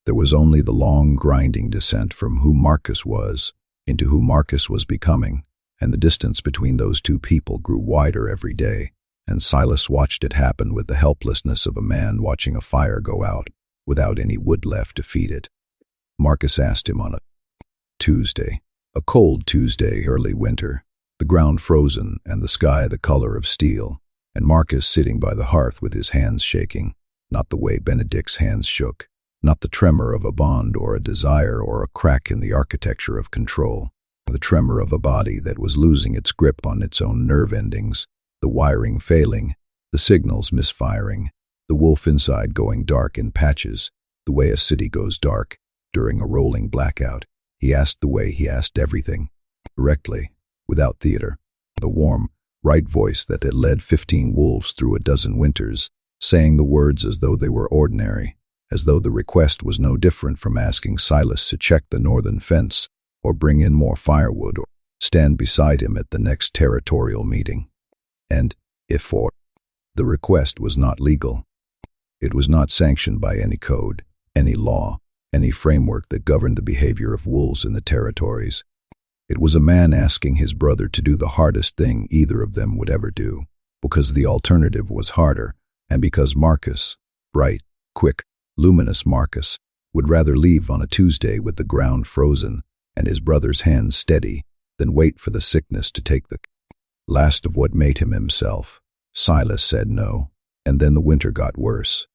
There was only the long, grinding descent from who Marcus was into who Marcus was becoming, and the distance between those two people grew wider every day, and Silas watched it happen with the helplessness of a man watching a fire go out, without any wood left to feed it. Marcus asked him on a Tuesday, a cold Tuesday, early winter, the ground frozen and the sky the color of steel, and Marcus sitting by the hearth with his hands shaking, not the way Benedict's hands shook, not the tremor of a bond or a desire or a crack in the architecture of control, the tremor of a body that was losing its grip on its own nerve endings, the wiring failing, the signals misfiring, the wolf inside going dark in patches, the way a city goes dark, during a rolling blackout. He asked the way he asked everything, directly, without theater. The warm, right voice that had led 15 wolves through a dozen winters, saying the words as though they were ordinary, as though the request was no different from asking Silas to check the northern fence, or bring in more firewood, or stand beside him at the next territorial meeting. And, if for, the request was not legal. It was not sanctioned by any code, any law, any framework that governed the behavior of wolves in the territories. It was a man asking his brother to do the hardest thing either of them would ever do, because the alternative was harder, and because Marcus, bright, quick, luminous Marcus, would rather leave on a Tuesday with the ground frozen and his brother's hands steady than wait for the sickness to take the last of what made him himself. Silas said no, and then the winter got worse,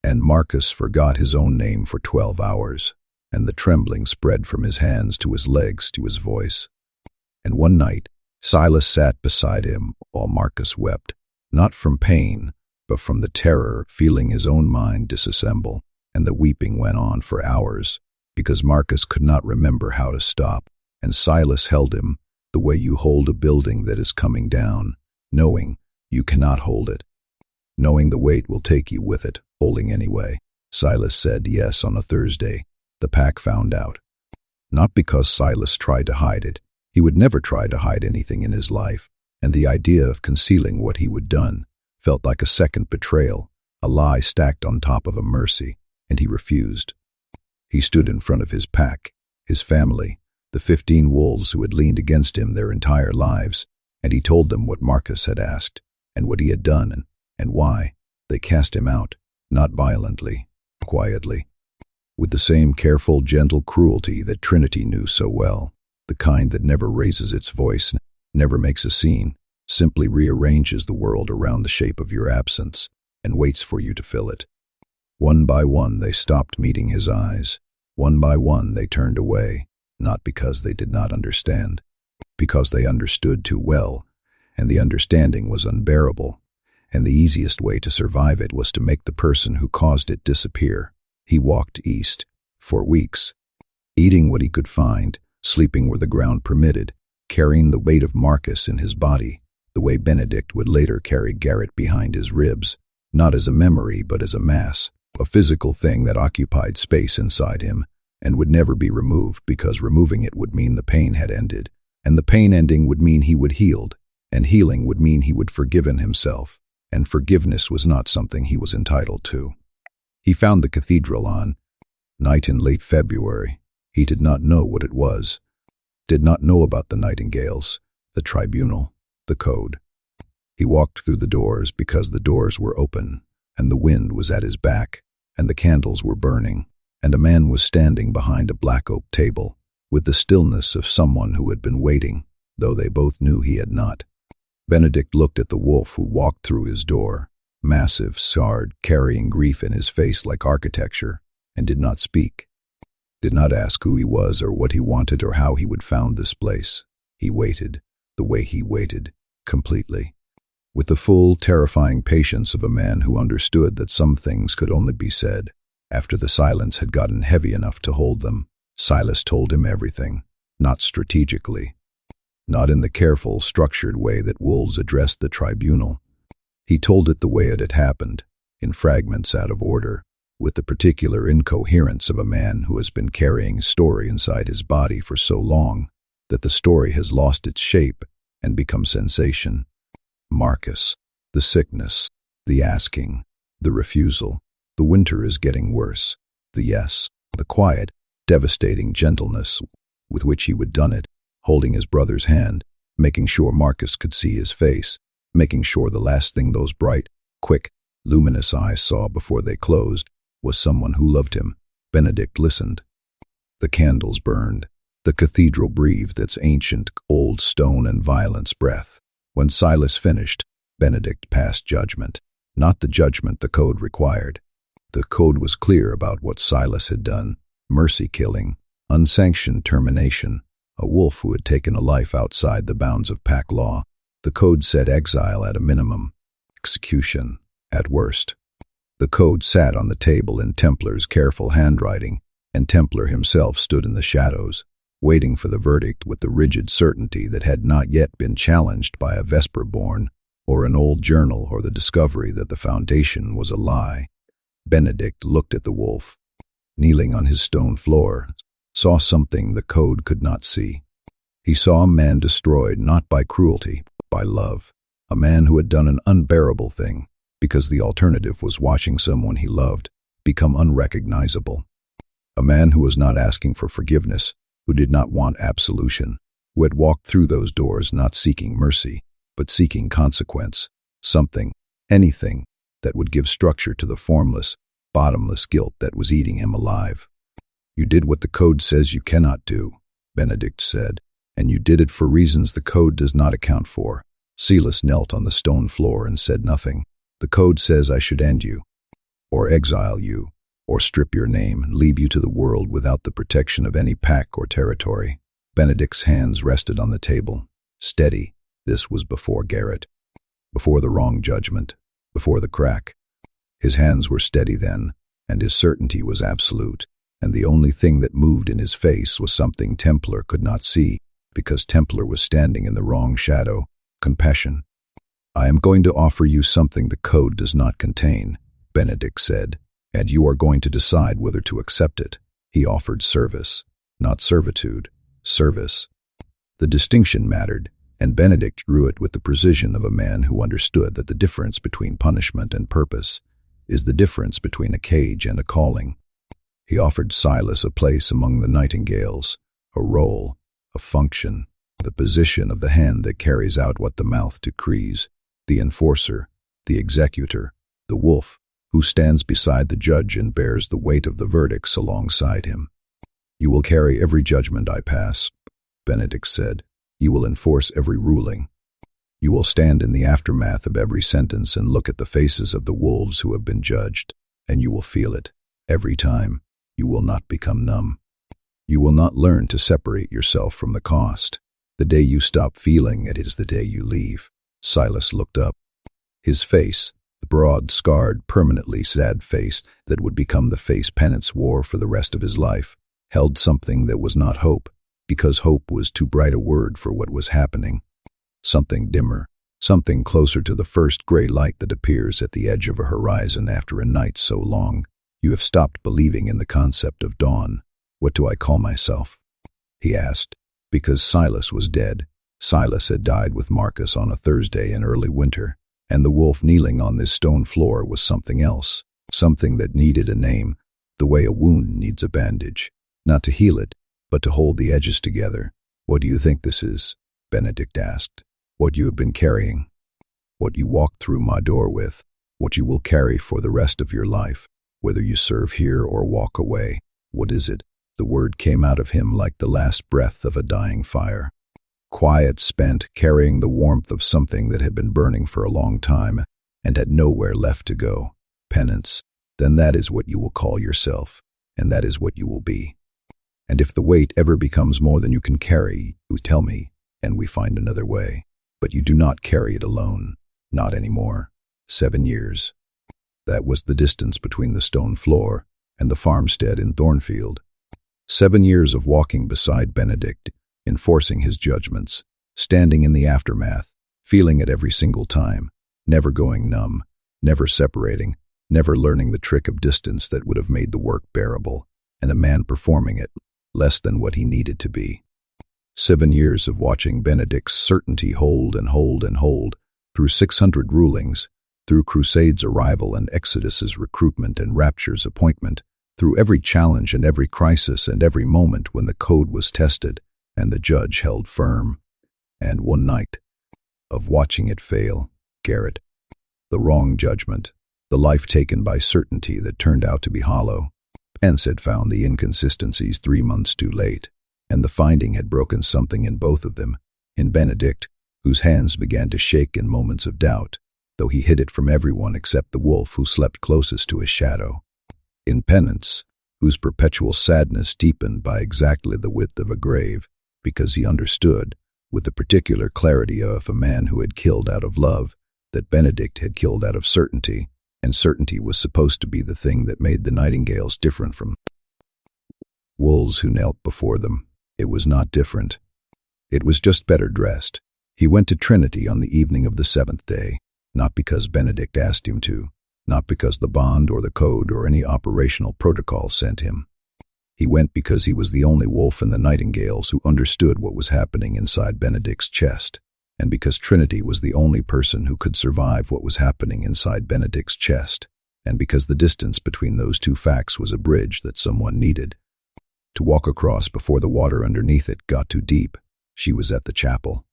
and Marcus forgot his own name for 12 hours, and the trembling spread from his hands to his legs to his voice. And one night, Silas sat beside him while Marcus wept, not from pain, but from the terror of feeling his own mind disassemble, and the weeping went on for hours, because Marcus could not remember how to stop, and Silas held him the way you hold a building that is coming down, knowing you cannot hold it, knowing the weight will take you with it, holding anyway. Silas said yes on a Thursday. The pack found out. Not because Silas tried to hide it. He would never try to hide anything in his life, and the idea of concealing what he would done felt like a second betrayal, a lie stacked on top of a mercy, and he refused. He stood in front of his pack, his family, the 15 wolves who had leaned against him their entire lives, and he told them what Marcus had asked, and what he had done, and why. They cast him out, not violently, quietly, with the same careful, gentle cruelty that Trinity knew so well, the kind that never raises its voice, never makes a scene, simply rearranges the world around the shape of your absence, and waits for you to fill it. One by one they stopped meeting his eyes. One by one they turned away, not because they did not understand, because they understood too well, and the understanding was unbearable, and the easiest way to survive it was to make the person who caused it disappear. He walked east, for weeks, eating what he could find, sleeping where the ground permitted, carrying the weight of Marcus in his body, the way Benedict would later carry Garrett behind his ribs, not as a memory but as a mass, a physical thing that occupied space inside him and would never be removed, because removing it would mean the pain had ended, and the pain ending would mean he would healed, and healing would mean he would forgiven himself, and forgiveness was not something he was entitled to. He found the cathedral on night in late February. He did not know what it was, did not know about the Nightingales, the tribunal, the code. He walked through the doors because the doors were open, and the wind was at his back, and the candles were burning, and a man was standing behind a black oak table, with the stillness of someone who had been waiting, though they both knew he had not. Benedict looked at the wolf who walked through his door, massive, scarred, carrying grief in his face like architecture, and did not speak, did not ask who he was or what he wanted or how he would found this place. He waited, the way he waited, completely, with the full, terrifying patience of a man who understood that some things could only be said after the silence had gotten heavy enough to hold them. Silas told him everything, not strategically, not in the careful, structured way that wolves addressed the tribunal. He told it the way it had happened, in fragments out of order, with the particular incoherence of a man who has been carrying a story inside his body for so long that the story has lost its shape and become sensation. Marcus, the sickness, the asking, the refusal, the winter is getting worse, the yes, the quiet, devastating gentleness with which he would done it, holding his brother's hand, making sure Marcus could see his face, making sure the last thing those bright, quick, luminous eyes saw before they closed was someone who loved him. Benedict listened. The candles burned. The cathedral breathed its ancient, old stone and violence breath. When Silas finished, Benedict passed judgment, not the judgment the code required. The code was clear about what Silas had done: mercy killing, unsanctioned termination, a wolf who had taken a life outside the bounds of pack law. The code said exile at a minimum, execution at worst. The code sat on the table in Templar's careful handwriting, and Templar himself stood in the shadows, waiting for the verdict with the rigid certainty that had not yet been challenged by a Vesper-born, or an old journal, or the discovery that the foundation was a lie. Benedict looked at the wolf, kneeling on his stone floor, saw something the code could not see. He saw a man destroyed not by cruelty, but by love, a man who had done an unbearable thing, because the alternative was watching someone he loved become unrecognizable. A man who was not asking for forgiveness, who did not want absolution, who had walked through those doors not seeking mercy, but seeking consequence, something, anything, that would give structure to the formless, bottomless guilt that was eating him alive. "You did what the code says you cannot do," Benedict said, "and you did it for reasons the code does not account for." Silas knelt on the stone floor and said nothing. "The code says I should end you, or exile you, or strip your name and leave you to the world without the protection of any pack or territory." Benedict's hands rested on the table, steady. This was before Garrett, before the wrong judgment, before the crack. His hands were steady then, and his certainty was absolute, and the only thing that moved in his face was something Templar could not see, because Templar was standing in the wrong shadow: compassion. "I am going to offer you something the code does not contain," Benedict said, "and you are going to decide whether to accept it." He offered service, not servitude, service. The distinction mattered, and Benedict drew it with the precision of a man who understood that the difference between punishment and purpose is the difference between a cage and a calling. He offered Silas a place among the Nightingales, a role, a function, the position of the hand that carries out what the mouth decrees, the enforcer, the executor, the wolf, who stands beside the judge and bears the weight of the verdicts alongside him. "You will carry every judgment I pass," Benedict said. "You will enforce every ruling. You will stand in the aftermath of every sentence and look at the faces of the wolves who have been judged, and you will feel it, every time. You will not become numb. You will not learn to separate yourself from the cost. The day you stop feeling it is the day you leave." Silas looked up. His face, the broad, scarred, permanently sad face that would become the face penance wore for the rest of his life, held something that was not hope, because hope was too bright a word for what was happening. Something dimmer, something closer to the first gray light that appears at the edge of a horizon after a night so long. "You have stopped believing in the concept of dawn. What do I call myself?" he asked, because Silas was dead. Silas had died with Marcus on a Thursday in early winter, and the wolf kneeling on this stone floor was something else, something that needed a name, the way a wound needs a bandage, not to heal it, but to hold the edges together. "What do you think this is?" Benedict asked. "What you have been carrying, what you walked through my door with, what you will carry for the rest of your life, whether you serve here or walk away. What is it?" The word came out of him like the last breath of a dying fire. Quiet, spent, carrying the warmth of something that had been burning for a long time and had nowhere left to go. "Penance. Then that is what you will call yourself, and that is what you will be. And if the weight ever becomes more than you can carry, you tell me, and we find another way. But you do not carry it alone. Not anymore. 7 years. That was the distance between the stone floor and the farmstead in Thornfield. 7 years of walking beside Benedict, enforcing his judgments, standing in the aftermath, feeling it every single time, never going numb, never separating, never learning the trick of distance that would have made the work bearable, and a man performing it, less than what he needed to be. 7 years of watching Benedict's certainty hold and hold and hold, through 600 rulings, through Crusade's arrival and Exodus's recruitment and Rapture's appointment, through every challenge and every crisis and every moment when the code was tested and the judge held firm. And one night of watching it fail, Garrett. The wrong judgment, the life taken by certainty that turned out to be hollow. Pence had found the inconsistencies 3 months too late, and the finding had broken something in both of them, in Benedict, whose hands began to shake in moments of doubt, though he hid it from everyone except the wolf who slept closest to his shadow. In Penance, whose perpetual sadness deepened by exactly the width of a grave, because he understood, with the particular clarity of a man who had killed out of love, that Benedict had killed out of certainty, and certainty was supposed to be the thing that made the Nightingales different from wolves who knelt before them. It was not different. It was just better dressed. He went to Trinity on the evening of the 7th day, not because Benedict asked him to, not because the bond or the code or any operational protocol sent him. He went because he was the only wolf in the Nightingales who understood what was happening inside Benedict's chest, and because Trinity was the only person who could survive what was happening inside Benedict's chest, and because the distance between those two facts was a bridge that someone needed to walk across before the water underneath it got too deep. She was at the chapel.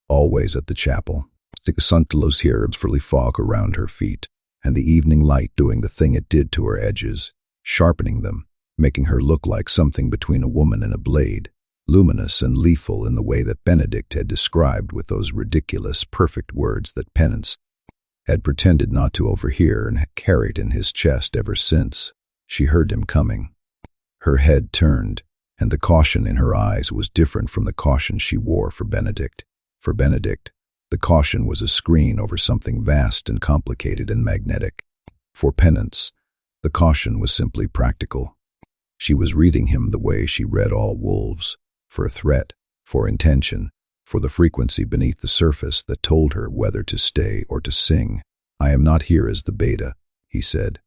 Always at the chapel. The suntless herbs fully fog around her feet, and the evening light doing the thing it did to her edges, sharpening them, making her look like something between a woman and a blade, luminous and lethal in the way that Benedict had described with those ridiculous, perfect words that Penance had pretended not to overhear and had carried in his chest ever since. She heard him coming. Her head turned, and the caution in her eyes was different from the caution she wore for Benedict. For Benedict, the caution was a screen over something vast and complicated and magnetic. For Penance, the caution was simply practical. She was reading him the way she read all wolves, for a threat, for intention, for the frequency beneath the surface that told her whether to stay or to sing. "I am not here as the beta," he said.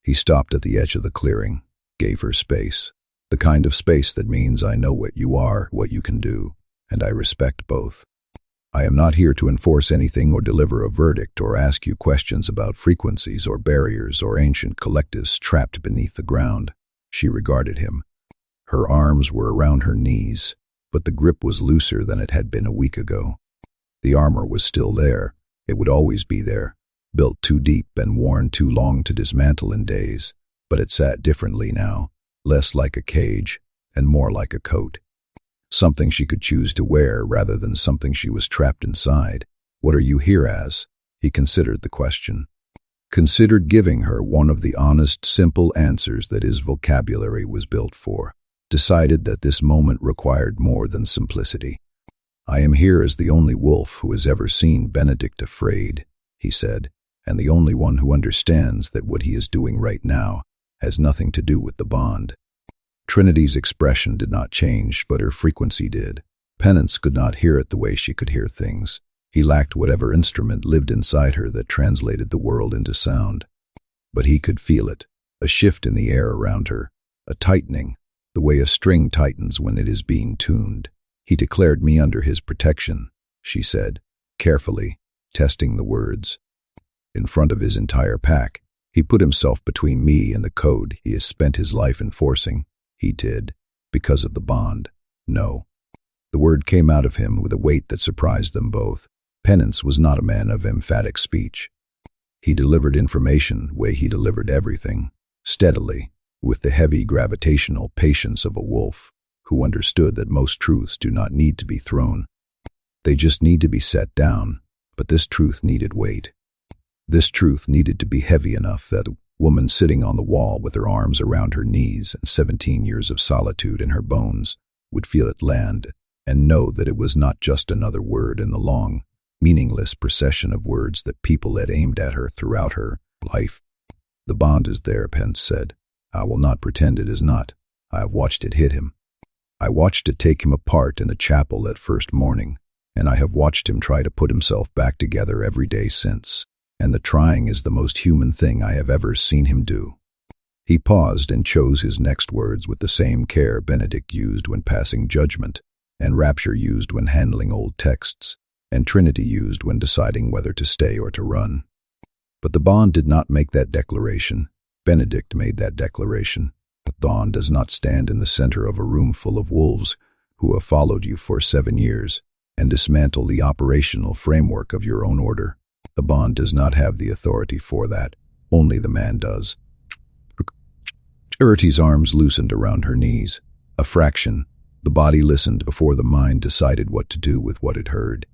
He stopped at the edge of the clearing, gave her space. The kind of space that means I know what you are, what you can do, and I respect both. "I am not here to enforce anything or deliver a verdict or ask you questions about frequencies or barriers or ancient collectives trapped beneath the ground." She regarded him. Her arms were around her knees, but the grip was looser than it had been a week ago. The armor was still there. It would always be there, built too deep and worn too long to dismantle in days, but it sat differently now, less like a cage and more like a coat. Something she could choose to wear rather than something she was trapped inside. "What are you here as?" He considered the question. Considered giving her one of the honest, simple answers that his vocabulary was built for. Decided that this moment required more than simplicity. "I am here as the only wolf who has ever seen Benedict afraid," he said, "and the only one who understands that what he is doing right now has nothing to do with the bond." Trinity's expression did not change, but her frequency did. Penance could not hear it the way she could hear things. He lacked whatever instrument lived inside her that translated the world into sound. But he could feel it, a shift in the air around her, a tightening, the way a string tightens when it is being tuned. "He declared me under his protection," she said, carefully, testing the words. "In front of his entire pack, he put himself between me and the code he has spent his life enforcing. He did, because of the bond. No." The word came out of him with a weight that surprised them both. Penance was not a man of emphatic speech. He delivered information the way he delivered everything, steadily, with the heavy gravitational patience of a wolf, who understood that most truths do not need to be thrown. They just need to be set down, but this truth needed weight. This truth needed to be heavy enough that a woman sitting on the wall with her arms around her knees and 17 years of solitude in her bones would feel it land and know that it was not just another word in the long, meaningless procession of words that people had aimed at her throughout her life. "The bond is there," Pence said. "I will not pretend it is not. I have watched it hit him. I watched it take him apart in the chapel that first morning, and I have watched him try to put himself back together every day since, and the trying is the most human thing I have ever seen him do." He paused and chose his next words with the same care Benedict used when passing judgment, and Rapture used when handling old texts, and Trinity used when deciding whether to stay or to run. But the bond did not make that declaration. Benedict made that declaration. The bond does not stand in the center of a room full of wolves who have followed you for 7 years and dismantle the operational framework of your own order. The bond does not have the authority for that. Only the man does. Charity's arms loosened around her knees. A fraction. The body listened before the mind decided what to do with what it heard.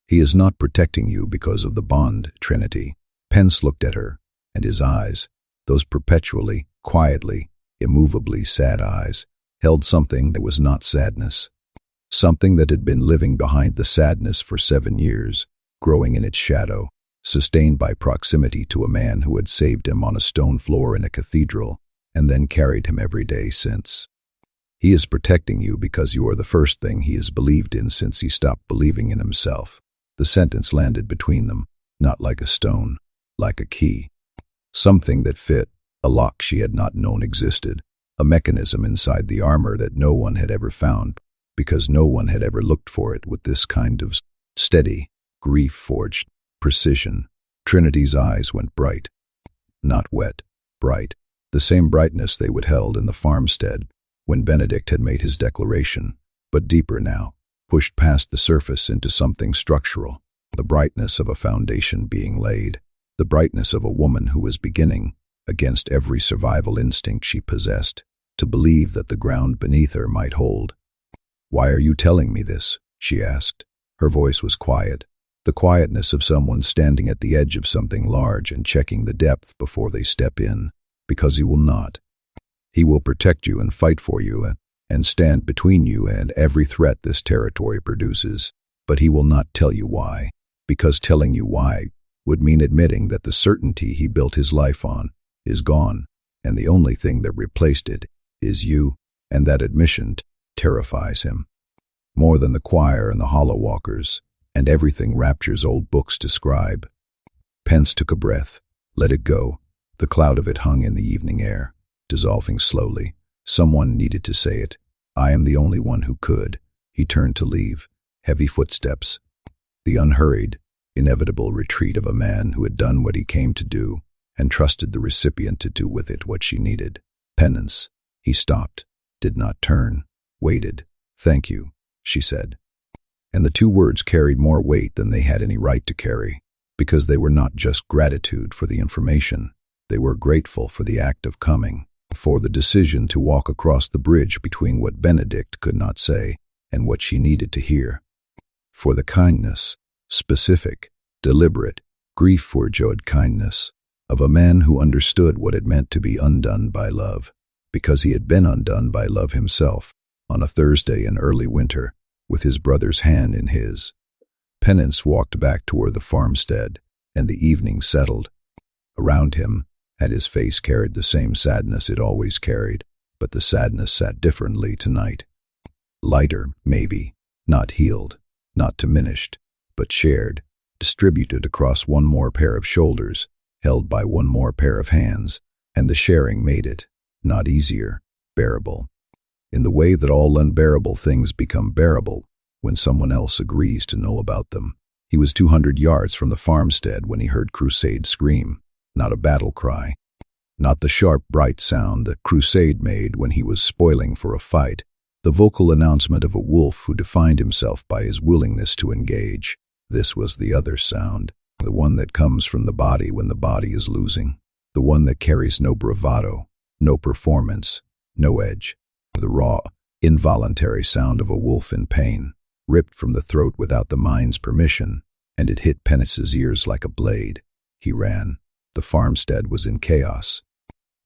"He is not protecting you because of the bond, Trinity." Pence looked at her, and his eyes, those perpetually, quietly, immovably sad eyes, held something that was not sadness. Something that had been living behind the sadness for 7 years, growing in its shadow, sustained by proximity to a man who had saved him on a stone floor in a cathedral, and then carried him every day since. He is protecting you because you are the first thing he has believed in since he stopped believing in himself. The sentence landed between them, not like a stone, like a key. Something that fit, a lock she had not known existed, a mechanism inside the armor that no one had ever found, because no one had ever looked for it with this kind of steady, grief-forged precision. Trinity's eyes went bright. Not wet, bright. The same brightness they would held in the farmstead when Benedict had made his declaration, but deeper now, pushed past the surface into something structural, the brightness of a foundation being laid, the brightness of a woman who was beginning, against every survival instinct she possessed, to believe that the ground beneath her might hold. "Why are you telling me this?" she asked. Her voice was quiet, the quietness of someone standing at the edge of something large and checking the depth before they step in. "Because he will not. He will protect you and fight for you and stand between you and every threat this territory produces. But he will not tell you why, because telling you why would mean admitting that the certainty he built his life on is gone, and the only thing that replaced it is you, and that admission terrifies him. More than the choir and the hollow walkers, and everything Rapture's old books describe." Pence took a breath, let it go. The cloud of it hung in the evening air, dissolving slowly. Someone needed to say it. "I am the only one who could." He turned to leave. Heavy footsteps. The unhurried, inevitable retreat of a man who had done what he came to do and trusted the recipient to do with it what she needed. Penance. He stopped, did not turn, waited. "Thank you," she said. And the two words carried more weight than they had any right to carry, because they were not just gratitude for the information. They were grateful for the act of coming, for the decision to walk across the bridge between what Benedict could not say and what she needed to hear. For the kindness, specific, deliberate, grief-forjod kindness, of a man who understood what it meant to be undone by love, because he had been undone by love himself, on a Thursday in early winter, with his brother's hand in his. Penance walked back toward the farmstead, and the evening settled. Around him, and his face carried the same sadness it always carried, but the sadness sat differently tonight. Lighter, maybe, not healed, not diminished, but shared, distributed across one more pair of shoulders, held by one more pair of hands, and the sharing made it, not easier, bearable. In the way that all unbearable things become bearable when someone else agrees to know about them. He was 200 yards from the farmstead when he heard Crusade scream. Not a battle cry, not the sharp, bright sound that Crusade made when he was spoiling for a fight, the vocal announcement of a wolf who defined himself by his willingness to engage. This was the other sound, the one that comes from the body when the body is losing, the one that carries no bravado, no performance, no edge, the raw, involuntary sound of a wolf in pain, ripped from the throat without the mind's permission, and it hit Pence's ears like a blade. He ran. The farmstead was in chaos.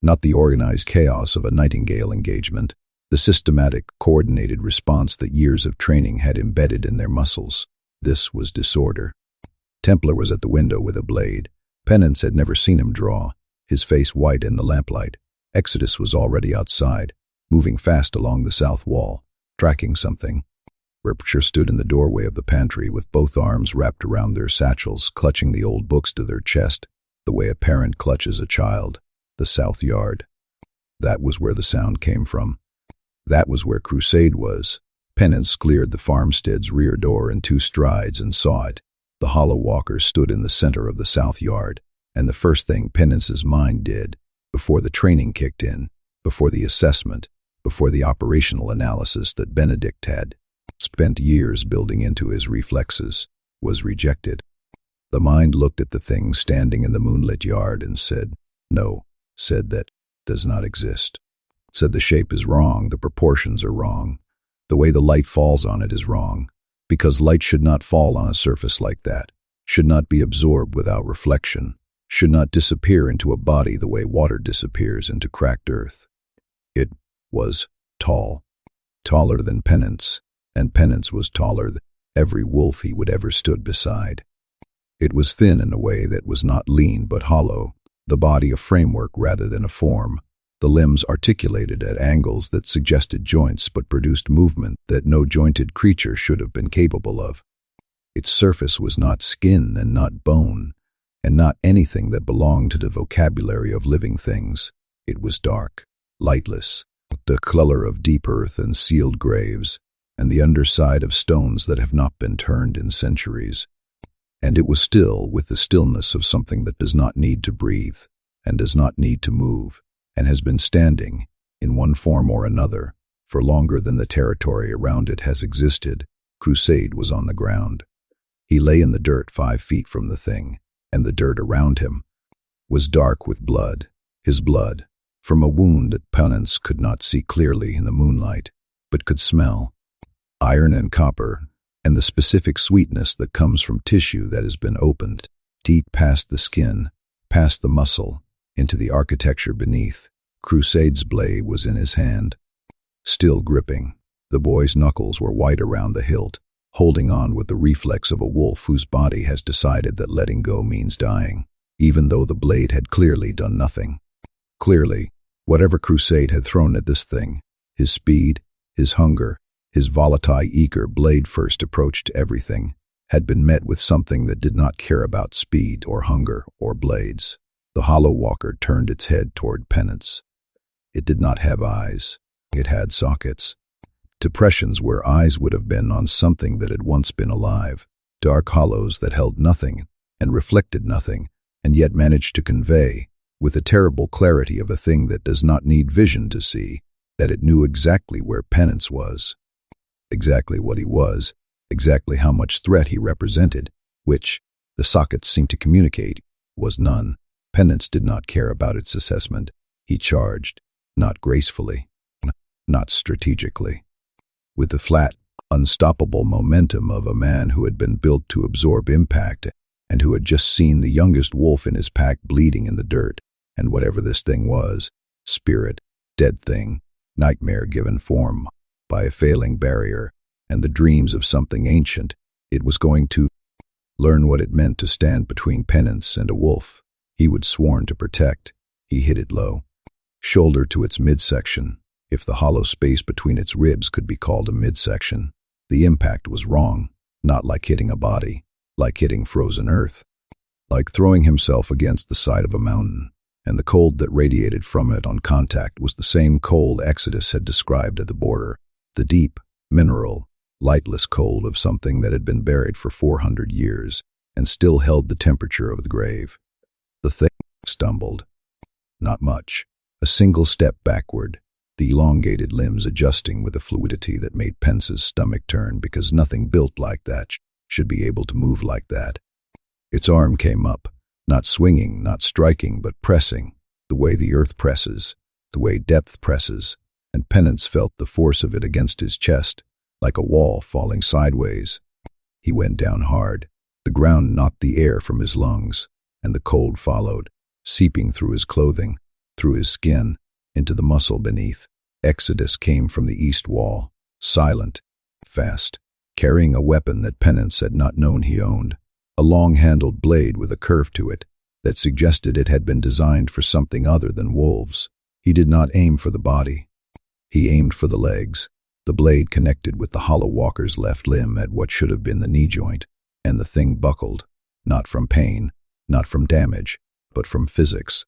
Not the organized chaos of a Nightingale engagement, the systematic, coordinated response that years of training had embedded in their muscles. This was disorder. Templar was at the window with a blade. Penance had never seen him draw, his face white in the lamplight. Exodus was already outside, moving fast along the south wall, tracking something. Rapture stood in the doorway of the pantry with both arms wrapped around their satchels, clutching the old books to their chest, the way a parent clutches a child. The south yard. That was where the sound came from. That was where Crusade was. Penance cleared the farmstead's rear door in 2 strides and saw it. The hollow walker stood in the center of the south yard, and the first thing Penance's mind did, before the training kicked in, before the assessment, before the operational analysis that Benedict had spent years building into his reflexes, was rejected. The mind looked at the thing standing in the moonlit yard and said, no, said that does not exist. Said the shape is wrong, the proportions are wrong, the way the light falls on it is wrong, because light should not fall on a surface like that, should not be absorbed without reflection, should not disappear into a body the way water disappears into cracked earth. It was tall, taller than Penance, and Penance was taller than every wolf he would ever stood beside. It was thin in a way that was not lean but hollow, the body a framework rather than a form, The limbs articulated at angles that suggested joints but produced movement that no jointed creature should have been capable of. Its surface was not skin and not bone, and not anything that belonged to the vocabulary of living things. It was dark, lightless, the color of deep earth and sealed graves, and the underside of stones that have not been turned in centuries. And it was still with the stillness of something that does not need to breathe, and does not need to move, and has been standing, in one form or another, for longer than the territory around it has existed. Crusade was on the ground. He lay in the dirt 5 feet from the thing, and the dirt around him was dark with blood, his blood, from a wound that Penance could not see clearly in the moonlight, but could smell. Iron and copper, and the specific sweetness that comes from tissue that has been opened, deep past the skin, past the muscle, into the architecture beneath. Crusade's blade was in his hand, still gripping. The boy's knuckles were white around the hilt, holding on with the reflex of a wolf whose body has decided that letting go means dying, even though the blade had clearly done nothing. Clearly, whatever Crusade had thrown at this thing, his speed, his hunger, his volatile, eager blade-first approach to everything, had been met with something that did not care about speed or hunger or blades. The hollow walker turned its head toward Penance. It did not have eyes. It had sockets. Depressions where eyes would have been on something that had once been alive. Dark hollows that held nothing and reflected nothing, and yet managed to convey, with the terrible clarity of a thing that does not need vision to see, that it knew exactly where Penance was. Exactly what he was, exactly how much threat he represented, which, the sockets seemed to communicate, was none. Penance did not care about its assessment. He charged, not gracefully, not strategically, with the flat, unstoppable momentum of a man who had been built to absorb impact and who had just seen the youngest wolf in his pack bleeding in the dirt, and whatever this thing was, spirit, dead thing, nightmare given form by a failing barrier, and the dreams of something ancient, it was going to learn what it meant to stand between Penance and a wolf he would sworn to protect. He hit it low, shoulder to its midsection, if the hollow space between its ribs could be called a midsection. The impact was wrong, not like hitting a body, like hitting frozen earth, like throwing himself against the side of a mountain, and the cold that radiated from it on contact was the same cold Exodus had described at the border, the deep, mineral, lightless cold of something that had been buried for 400 years and still held the temperature of the grave. The thing stumbled. Not much. A single step backward, the elongated limbs adjusting with a fluidity that made Pence's stomach turn, because nothing built like that should be able to move like that. Its arm came up, not swinging, not striking, but pressing, the way the earth presses, the way depth presses, and Penance felt the force of it against his chest, like a wall falling sideways. He went down hard. The ground knocked the air from his lungs, and the cold followed, seeping through his clothing, through his skin, into the muscle beneath. Exodus came from the east wall, silent, fast, carrying a weapon that Penance had not known he owned, a long-handled blade with a curve to it that suggested it had been designed for something other than wolves. He did not aim for the body. He aimed for the legs. The blade connected with the hollow walker's left limb at what should have been the knee joint, and the thing buckled, not from pain, not from damage, but from physics.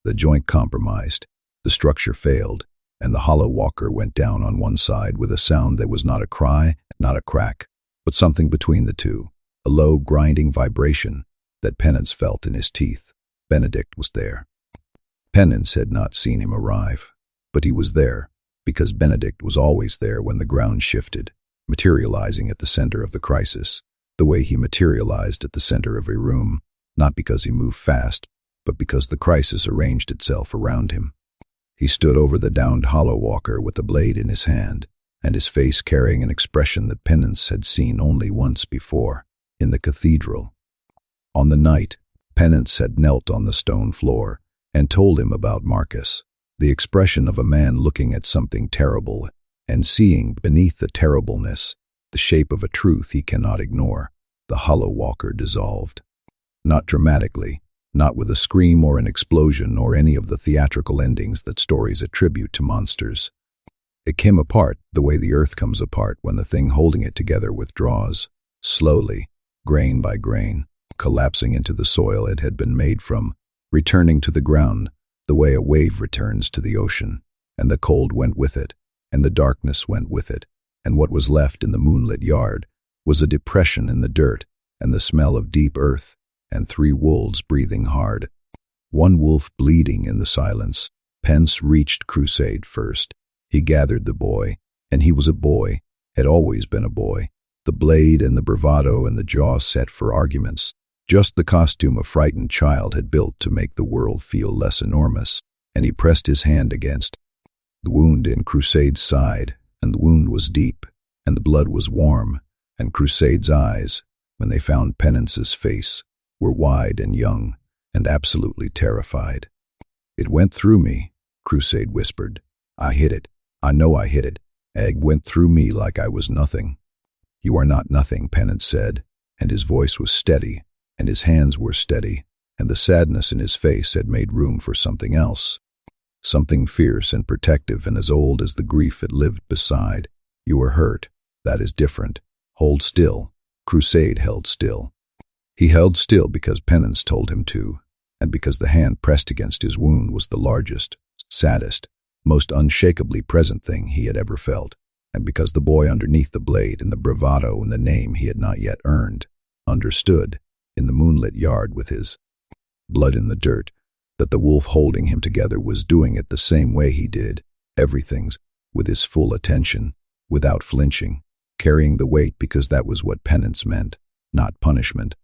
The joint compromised, the structure failed, and the hollow walker went down on one side with a sound that was not a cry, not a crack, but something between the two, a low, grinding vibration that Penance felt in his teeth. Benedict was there. Penance had not seen him arrive, but he was there, because Benedict was always there when the ground shifted, materializing at the center of the crisis, the way he materialized at the center of a room, not because he moved fast, but because the crisis arranged itself around him. He stood over the downed hollow walker with the blade in his hand, and his face carrying an expression that Penance had seen only once before, in the cathedral. On the night, Penance had knelt on the stone floor and told him about Marcus, the expression of a man looking at something terrible and seeing beneath the terribleness the shape of a truth he cannot ignore. The hollow walker dissolved. Not dramatically, not with a scream or an explosion or any of the theatrical endings that stories attribute to monsters. It came apart the way the earth comes apart when the thing holding it together withdraws, slowly, grain by grain, collapsing into the soil it had been made from, returning to the ground the way a wave returns to the ocean. And the cold went with it, and the darkness went with it, and what was left in the moonlit yard was a depression in the dirt and the smell of deep earth and 3 wolves breathing hard. One wolf bleeding in the silence. Pence reached Crusade first. He gathered the boy, and he was a boy, had always been a boy. The blade and the bravado and the jaw set for arguments. Just the costume a frightened child had built to make the world feel less enormous, and he pressed his hand against the wound in Crusade's side, and the wound was deep, and the blood was warm, and Crusade's eyes, when they found Penance's face, were wide and young, and absolutely terrified. "It went through me," Crusade whispered. "I hit it. I know I hit it. Egg went through me like I was nothing." "You are not nothing," Penance said, and his voice was steady, and his hands were steady, and the sadness in his face had made room for something else. Something fierce and protective and as old as the grief it lived beside. "You are hurt. That is different. Hold still." Crusade held still. He held still because Penance told him to, and because the hand pressed against his wound was the largest, saddest, most unshakably present thing he had ever felt, and because the boy underneath the blade and the bravado and the name he had not yet earned, understood, in the moonlit yard with his blood in the dirt, that the wolf holding him together was doing it the same way he did, everything's, with his full attention, without flinching, carrying the weight because that was what penance meant, not punishment.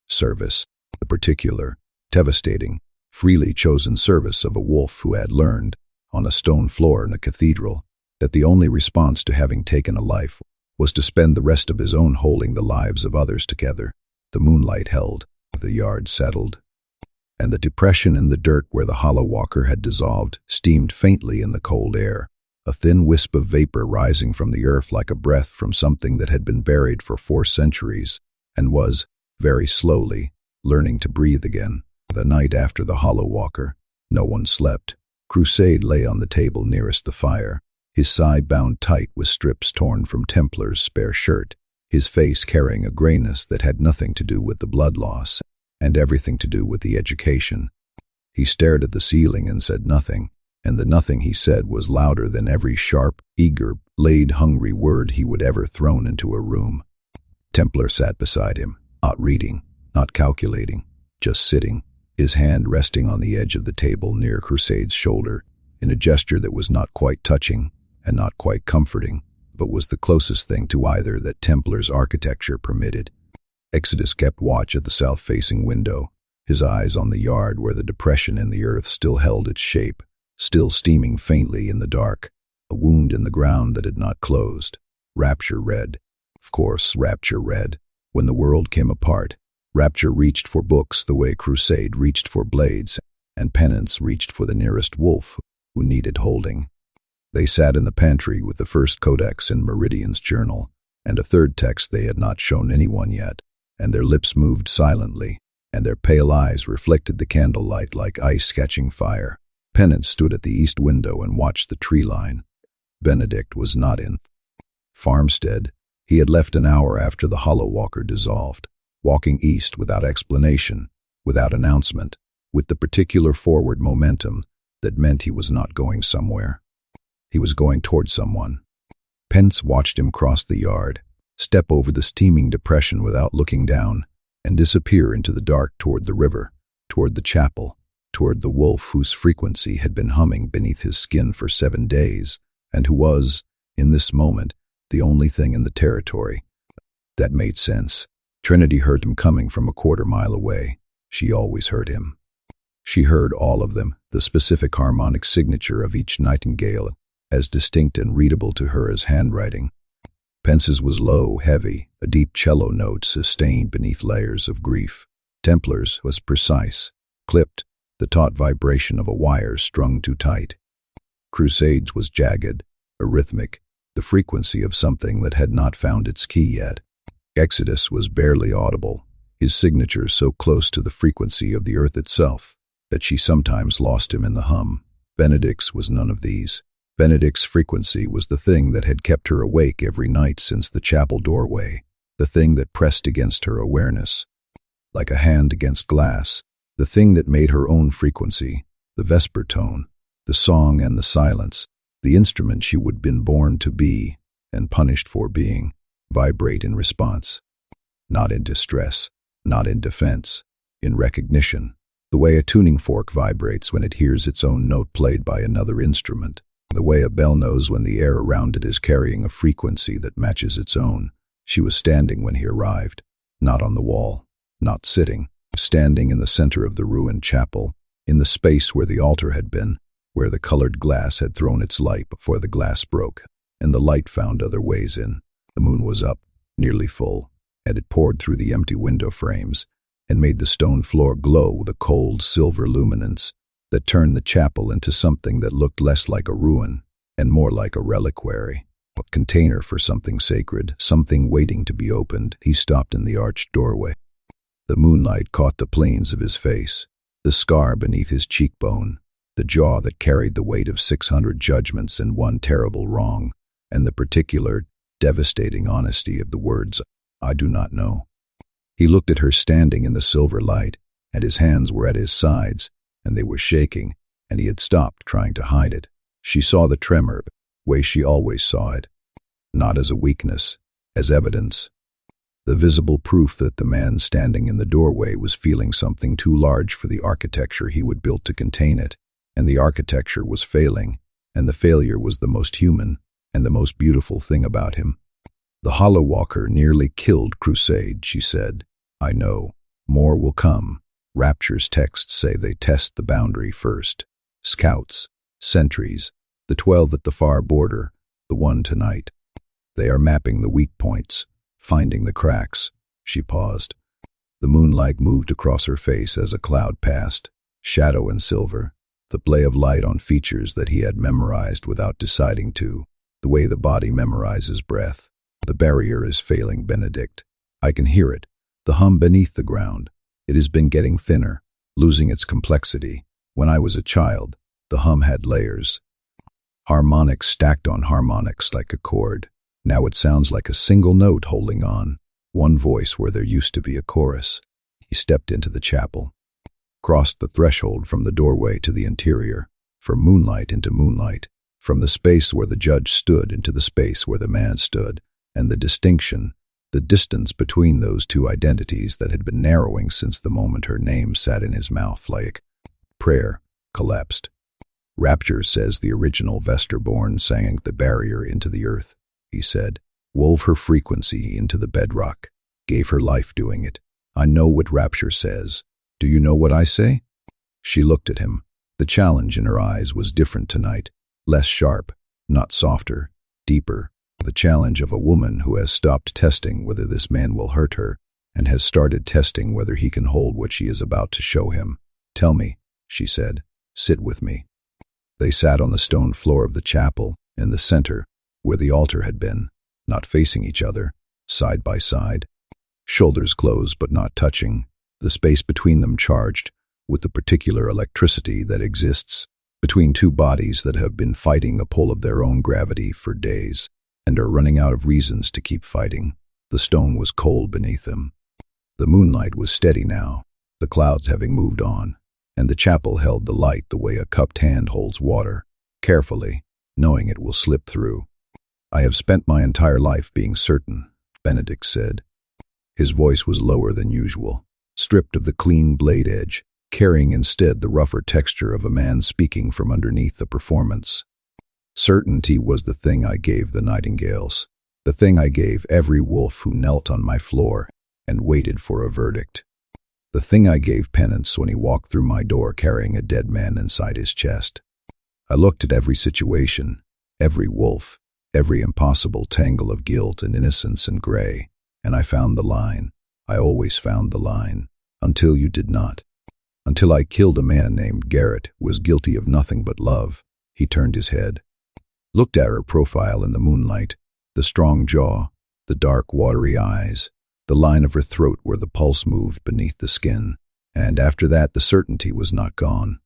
Service, the particular, devastating, freely chosen service of a wolf who had learned, on a stone floor in a cathedral, that the only response to having taken a life was to spend the rest of his own holding the lives of others together. The moonlight held, the yard settled, and the depression in the dirt where the hollow walker had dissolved steamed faintly in the cold air, a thin wisp of vapor rising from the earth like a breath from something that had been buried for 4 centuries and was, very slowly, learning to breathe again. The night after the hollow walker, no one slept. Crusade lay on the table nearest the fire, his side bound tight with strips torn from Templar's spare shirt, his face carrying a grayness that had nothing to do with the blood loss and everything to do with the education. He stared at the ceiling and said nothing, and the nothing he said was louder than every sharp, eager, laid hungry word he would ever thrown into a room. Templar sat beside him, not reading, not calculating, just sitting, his hand resting on the edge of the table near Crusade's shoulder, in a gesture that was not quite touching and not quite comforting, but was the closest thing to either that Templar's architecture permitted. Exodus kept watch at the south-facing window, his eyes on the yard where the depression in the earth still held its shape, still steaming faintly in the dark, a wound in the ground that had not closed. Rapture read. Of course, Rapture read. When the world came apart, Rapture reached for books the way Crusade reached for blades, and Penance reached for the nearest wolf who needed holding. They sat in the pantry with the first codex in Meridian's journal, and a third text they had not shown anyone yet, and their lips moved silently, and their pale eyes reflected the candlelight like ice catching fire. Penance stood at the east window and watched the tree line. Benedict was not in Farmstead. He had left an hour after the hollow walker dissolved, walking east without explanation, without announcement, with the particular forward momentum that meant he was not going somewhere. He was going toward someone. Pence watched him cross the yard, step over the steaming depression without looking down, and disappear into the dark toward the river, toward the chapel, toward the wolf whose frequency had been humming beneath his skin for 7 days, and who was, in this moment, the only thing in the territory that made sense. Trinity heard him coming from a quarter-mile away. She always heard him. She heard all of them, the specific harmonic signature of each Nightingale, as distinct and readable to her as handwriting. Pence's was low, heavy, a deep cello note sustained beneath layers of grief. Templar's was precise, clipped, the taut vibration of a wire strung too tight. Crusade's was jagged, arrhythmic, the frequency of something that had not found its key yet. Exodus was barely audible, his signature so close to the frequency of the earth itself that she sometimes lost him in the hum. Benedict's was none of these. Benedict's frequency was the thing that had kept her awake every night since the chapel doorway, the thing that pressed against her awareness, like a hand against glass, the thing that made her own frequency, the vesper tone, the song and the silence, the instrument she would been born to be and punished for being, vibrate in response. Not in distress, not in defense, in recognition, the way a tuning fork vibrates when it hears its own note played by another instrument, the way a bell knows when the air around it is carrying a frequency that matches its own. She was standing when he arrived, not on the wall, not sitting, standing in the center of the ruined chapel, in the space where the altar had been, where the colored glass had thrown its light before the glass broke, and the light found other ways in. The moon was up, nearly full, and it poured through the empty window frames and made the stone floor glow with a cold silver luminance that turned the chapel into something that looked less like a ruin and more like a reliquary, a container for something sacred, something waiting to be opened. He stopped in the arched doorway. The moonlight caught the planes of his face, the scar beneath his cheekbone, the jaw that carried the weight of 600 judgments and one terrible wrong, and the particular, devastating honesty of the words, "I do not know." He looked at her standing in the silver light, and his hands were at his sides, and they were shaking, and he had stopped trying to hide it. She saw the tremor, the way she always saw it, not as a weakness, as evidence. The visible proof that the man standing in the doorway was feeling something too large for the architecture he would build to contain it, and the architecture was failing, and the failure was the most human and the most beautiful thing about him. "The Hollow Walker nearly killed Crusade," she said. "I know. More will come. Rapture's texts say they test the boundary first. Scouts, sentries, the 12 at the far border, the one tonight. They are mapping the weak points, finding the cracks." She paused. The moonlight moved across her face as a cloud passed, shadow and silver, the play of light on features that he had memorized without deciding to, the way the body memorizes breath. "The barrier is failing, Benedict. I can hear it, the hum beneath the ground. It has been getting thinner, losing its complexity. When I was a child, the hum had layers. Harmonics stacked on harmonics like a chord. Now it sounds like a single note holding on, one voice where there used to be a chorus." He stepped into the chapel, crossed the threshold from the doorway to the interior, from moonlight into moonlight, from the space where the judge stood into the space where the man stood, and the distinction, the distance between those two identities that had been narrowing since the moment her name sat in his mouth like prayer, collapsed. "Rapture says the original Vesterborn sang the barrier into the earth," he said, "wove her frequency into the bedrock, gave her life doing it. I know what Rapture says. Do you know what I say?" She looked at him. The challenge in her eyes was different tonight, less sharp, not softer, deeper. The challenge of a woman who has stopped testing whether this man will hurt her and has started testing whether he can hold what she is about to show him. "Tell me," she said. "Sit with me." They sat on the stone floor of the chapel, in the center, where the altar had been, not facing each other, side by side, shoulders closed but not touching, the space between them charged with the particular electricity that exists between two bodies that have been fighting a pull of their own gravity for days and are running out of reasons to keep fighting. The stone was cold beneath them. The moonlight was steady now, the clouds having moved on, and the chapel held the light the way a cupped hand holds water, carefully, knowing it will slip through. "I have spent my entire life being certain," Benedict said. His voice was lower than usual, stripped of the clean blade edge, carrying instead the rougher texture of a man speaking from underneath the performance. "Certainty was the thing I gave the Nightingales, the thing I gave every wolf who knelt on my floor and waited for a verdict. The thing I gave penance when he walked through my door carrying a dead man inside his chest. I looked at every situation, every wolf, every impossible tangle of guilt and innocence and gray, and I found the line. I always found the line, until you did not. Until I killed a man named Garrett, who was guilty of nothing but love." He turned his head, looked at her profile in the moonlight, the strong jaw, the dark, watery eyes, the line of her throat where the pulse moved beneath the skin, and after that the certainty was not gone.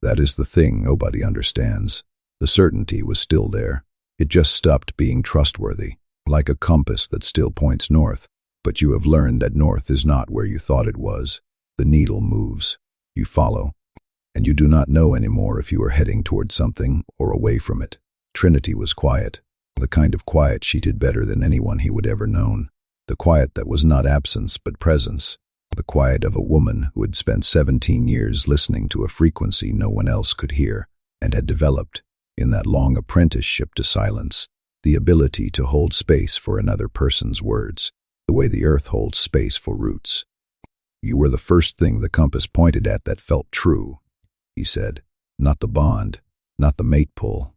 That is the thing nobody understands. The certainty was still there. It just stopped being trustworthy, like a compass that still points north, but you have learned that north is not where you thought it was. The needle moves. You follow, and you do not know anymore if you are heading toward something or away from it. Trinity was quiet, the kind of quiet she did better than anyone he would ever known. The quiet that was not absence but presence. The quiet of a woman who had spent 17 years listening to a frequency no one else could hear, and had developed, in that long apprenticeship to silence, the ability to hold space for another person's words, the way the earth holds space for roots. You were the first thing the compass pointed at that felt true, he said. Not the bond, not the mate pull,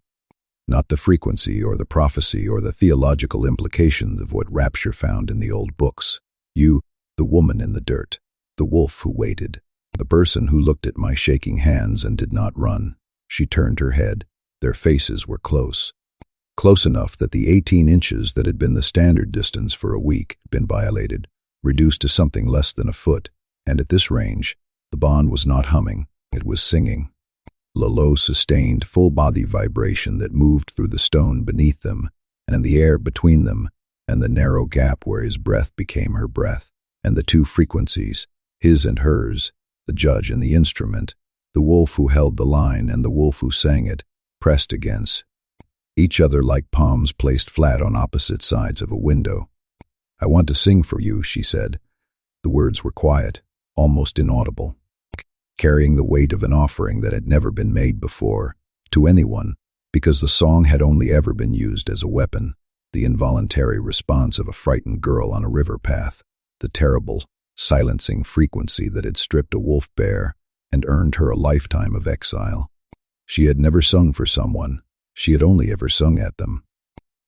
not the frequency or the prophecy or the theological implications of what rapture found in the old books. You, the woman in the dirt, the wolf who waited, the person who looked at my shaking hands and did not run. She turned her head. Their faces were close. Close enough that the 18 inches that had been the standard distance for a week had been violated, reduced to something less than a foot, and at this range, the bond was not humming, it was singing. A low, sustained, full-body vibration that moved through the stone beneath them, and in the air between them, and the narrow gap where his breath became her breath, and the two frequencies, his and hers, the judge and the instrument, the wolf who held the line and the wolf who sang it, pressed against each other like palms placed flat on opposite sides of a window. I want to sing for you, she said. The words were quiet, almost inaudible, carrying the weight of an offering that had never been made before, to anyone, because the song had only ever been used as a weapon, the involuntary response of a frightened girl on a river path, the terrible, silencing frequency that had stripped a wolf bare and earned her a lifetime of exile. She had never sung for someone, she had only ever sung at them.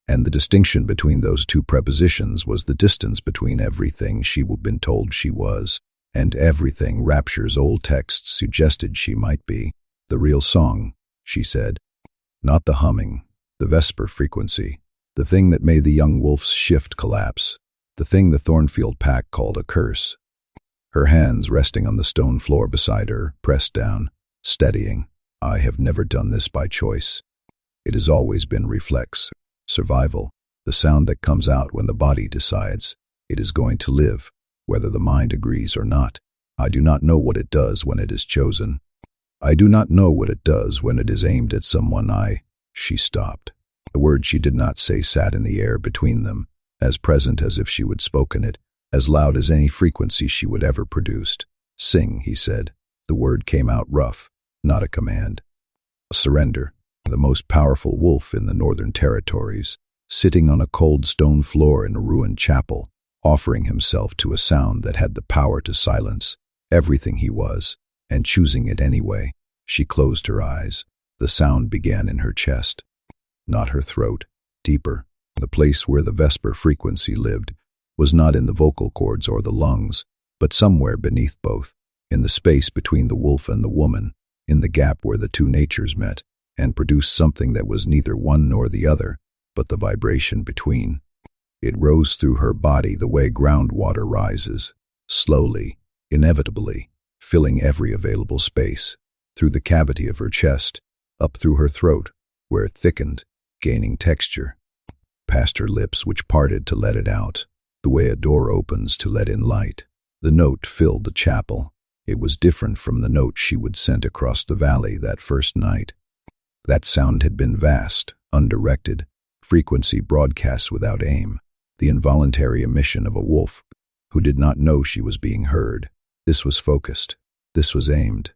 And the distinction between those two prepositions was the distance between everything she had been told she was, and everything Rapture's old texts suggested she might be. The real song, she said. Not the humming, the vesper frequency, the thing that made the young wolf's shift collapse, the thing the Thornfield pack called a curse. Her hands resting on the stone floor beside her, pressed down, steadying. I have never done this by choice. It has always been reflex, survival, the sound that comes out when the body decides it is going to live, whether the mind agrees or not. I do not know what it does when it is chosen. I do not know what it does when it is aimed at someone. She stopped. The word she did not say sat in the air between them, as present as if she would spoken it, as loud as any frequency she would ever produced. Sing, he said. The word came out rough, not a command. Surrender. The most powerful wolf in the Northern Territories, sitting on a cold stone floor in a ruined chapel, offering himself to a sound that had the power to silence everything he was, and choosing it anyway. She closed her eyes. The sound began in her chest, not her throat, deeper. The place where the vesper frequency lived was not in the vocal cords or the lungs, but somewhere beneath both, in the space between the wolf and the woman, in the gap where the two natures met, and produced something that was neither one nor the other, but the vibration between. It rose through her body the way groundwater rises, slowly, inevitably, filling every available space, through the cavity of her chest, up through her throat, where it thickened, gaining texture, past her lips which parted to let it out, the way a door opens to let in light. The note filled the chapel. It was different from the note she would send across the valley that first night. That sound had been vast, undirected, frequency broadcast without aim, the involuntary emission of a wolf who did not know she was being heard. This was focused. This was aimed.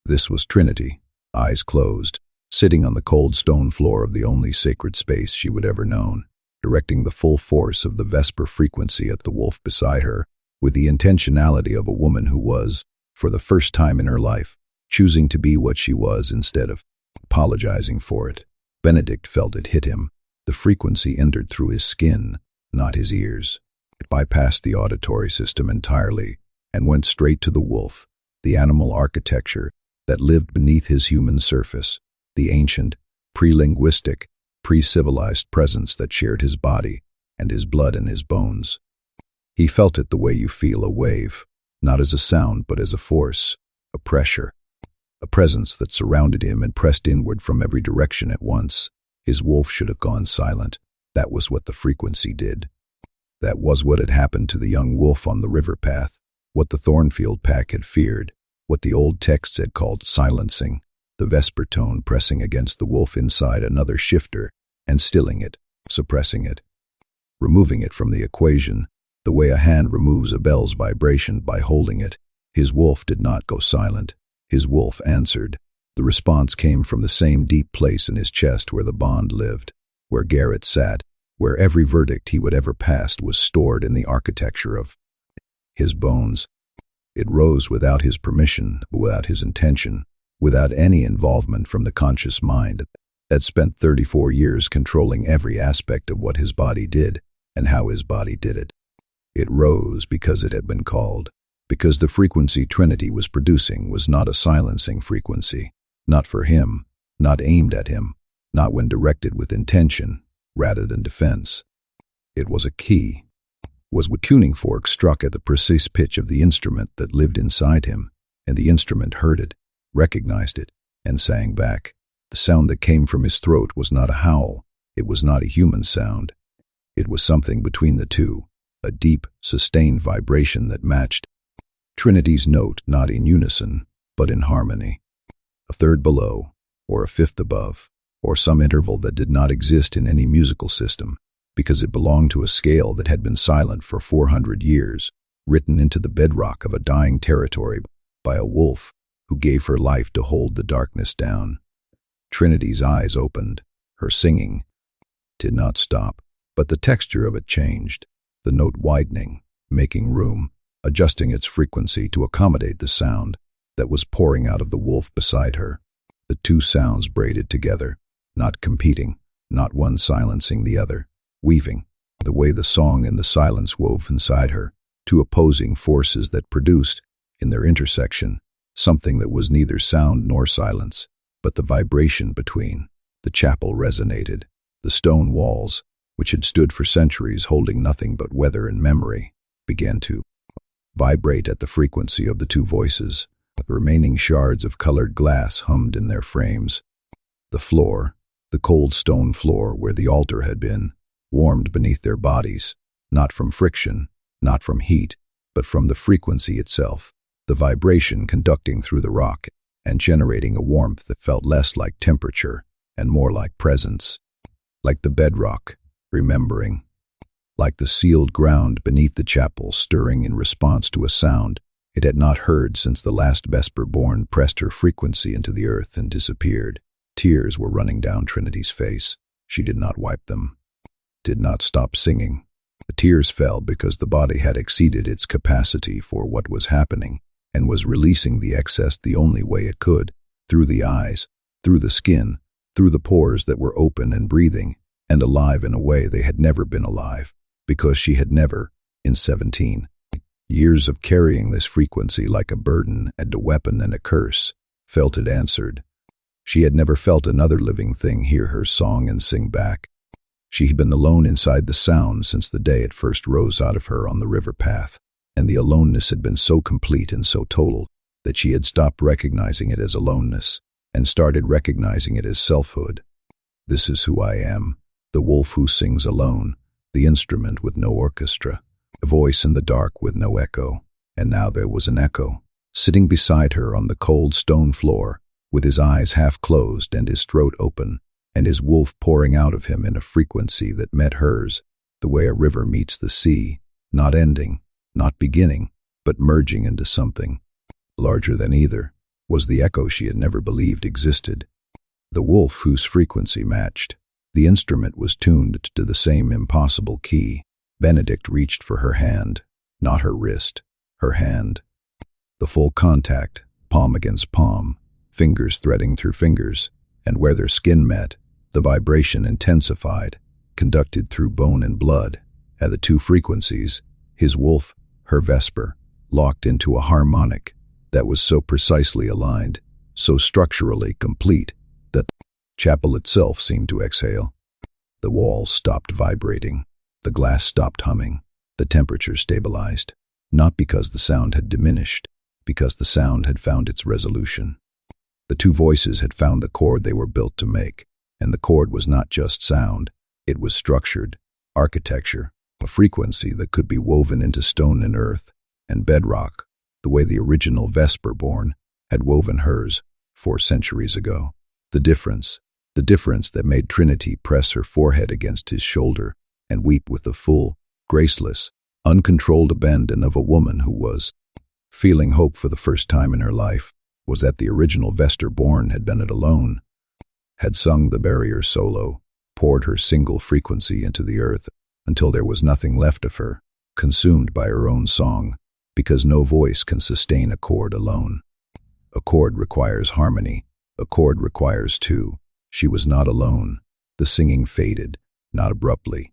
This was Trinity, eyes closed, sitting on the cold stone floor of the only sacred space she would ever known, directing the full force of the vesper frequency at the wolf beside her, with the intentionality of a woman who was, for the first time in her life, choosing to be what she was instead of apologizing for it. Benedict felt it hit him. The frequency entered through his skin, not his ears. It bypassed the auditory system entirely and went straight to the wolf, the animal architecture that lived beneath his human surface, the ancient, pre-linguistic, pre-civilized presence that shared his body and his blood and his bones. He felt it the way you feel a wave, not as a sound but as a force, a pressure, a presence that surrounded him and pressed inward from every direction at once. His wolf should have gone silent. That was what the frequency did. That was what had happened to the young wolf on the river path, what the Thornfield pack had feared, what the old texts had called silencing, the vesper tone pressing against the wolf inside another shifter and stilling it, suppressing it, removing it from the equation, the way a hand removes a bell's vibration by holding it. His wolf did not go silent. His wolf answered. The response came from the same deep place in his chest where the bond lived, where Garrett sat, where every verdict he would ever pass was stored in the architecture of his bones. It rose without his permission, without his intention, without any involvement from the conscious mind that spent 34 years controlling every aspect of what his body did and how his body did it. It rose because it had been called, because the frequency Trinity was producing was not a silencing frequency, not for him, not aimed at him, not when directed with intention rather than defense. It was a key, was what tuning fork struck at the precise pitch of the instrument that lived inside him, and the instrument heard it, recognized it, and sang back. The sound that came from his throat was not a howl, it was not a human sound. It was something between the two, a deep, sustained vibration that matched Trinity's note not in unison, but in harmony. A third below, or a fifth above, or some interval that did not exist in any musical system, because it belonged to a scale that had been silent for 400 years, written into the bedrock of a dying territory by a wolf who gave her life to hold the darkness down. Trinity's eyes opened. Her singing did not stop, but the texture of it changed, the note widening, making room, adjusting its frequency to accommodate the sound that was pouring out of the wolf beside her. The two sounds braided together, not competing, not one silencing the other, weaving, the way the song and the silence wove inside her, two opposing forces that produced, in their intersection, something that was neither sound nor silence, but the vibration between. The chapel resonated. The stone walls, which had stood for centuries holding nothing but weather and memory, began to vibrate at the frequency of the two voices. The remaining shards of colored glass hummed in their frames. The floor, the cold stone floor where the altar had been, warmed beneath their bodies, not from friction, not from heat, but from the frequency itself, the vibration conducting through the rock and generating a warmth that felt less like temperature and more like presence, like the bedrock, remembering, like the sealed ground beneath the chapel stirring in response to a sound it had not heard since the last vesper-born pressed her frequency into the earth and disappeared. Tears were running down Trinity's face. She did not wipe them, did not stop singing. The tears fell because the body had exceeded its capacity for what was happening and was releasing the excess the only way it could, through the eyes, through the skin, through the pores that were open and breathing, and alive in a way they had never been alive, because she had never, in 17 years of carrying this frequency like a burden and a weapon and a curse, felt it answered. She had never felt another living thing hear her song and sing back. She had been alone inside the sound since the day it first rose out of her on the river path, and the aloneness had been so complete and so total that she had stopped recognizing it as aloneness and started recognizing it as selfhood. This is who I am, the wolf who sings alone, the instrument with no orchestra, a voice in the dark with no echo. And now there was an echo, sitting beside her on the cold stone floor, with his eyes half closed and his throat open, and his wolf pouring out of him in a frequency that met hers, the way a river meets the sea, not ending, not beginning, but merging into something larger than either, was the echo she had never believed existed. The wolf whose frequency matched. The instrument was tuned to the same impossible key. Benedict reached for her hand, not her wrist, her hand. The full contact, palm against palm, fingers threading through fingers, and where their skin met, the vibration intensified, conducted through bone and blood, and the two frequencies, his wolf, her vesper, locked into a harmonic that was so precisely aligned, so structurally complete, that the chapel itself seemed to exhale. The walls stopped vibrating. The glass stopped humming. The temperature stabilized, not because the sound had diminished, because the sound had found its resolution. The two voices had found the chord they were built to make, and the chord was not just sound, it was structured, architecture, a frequency that could be woven into stone and earth, and bedrock, the way the original Vesper-born had woven hers 4 centuries ago. The difference that made Trinity press her forehead against his shoulder and weep with the full, graceless, uncontrolled abandon of a woman who was feeling hope for the first time in her life, was that the original Vesper-born had been it alone, had sung the barrier solo, poured her single frequency into the earth until there was nothing left of her, consumed by her own song, because no voice can sustain a chord alone. A chord requires harmony, a chord requires two. She was not alone. The singing faded, not abruptly.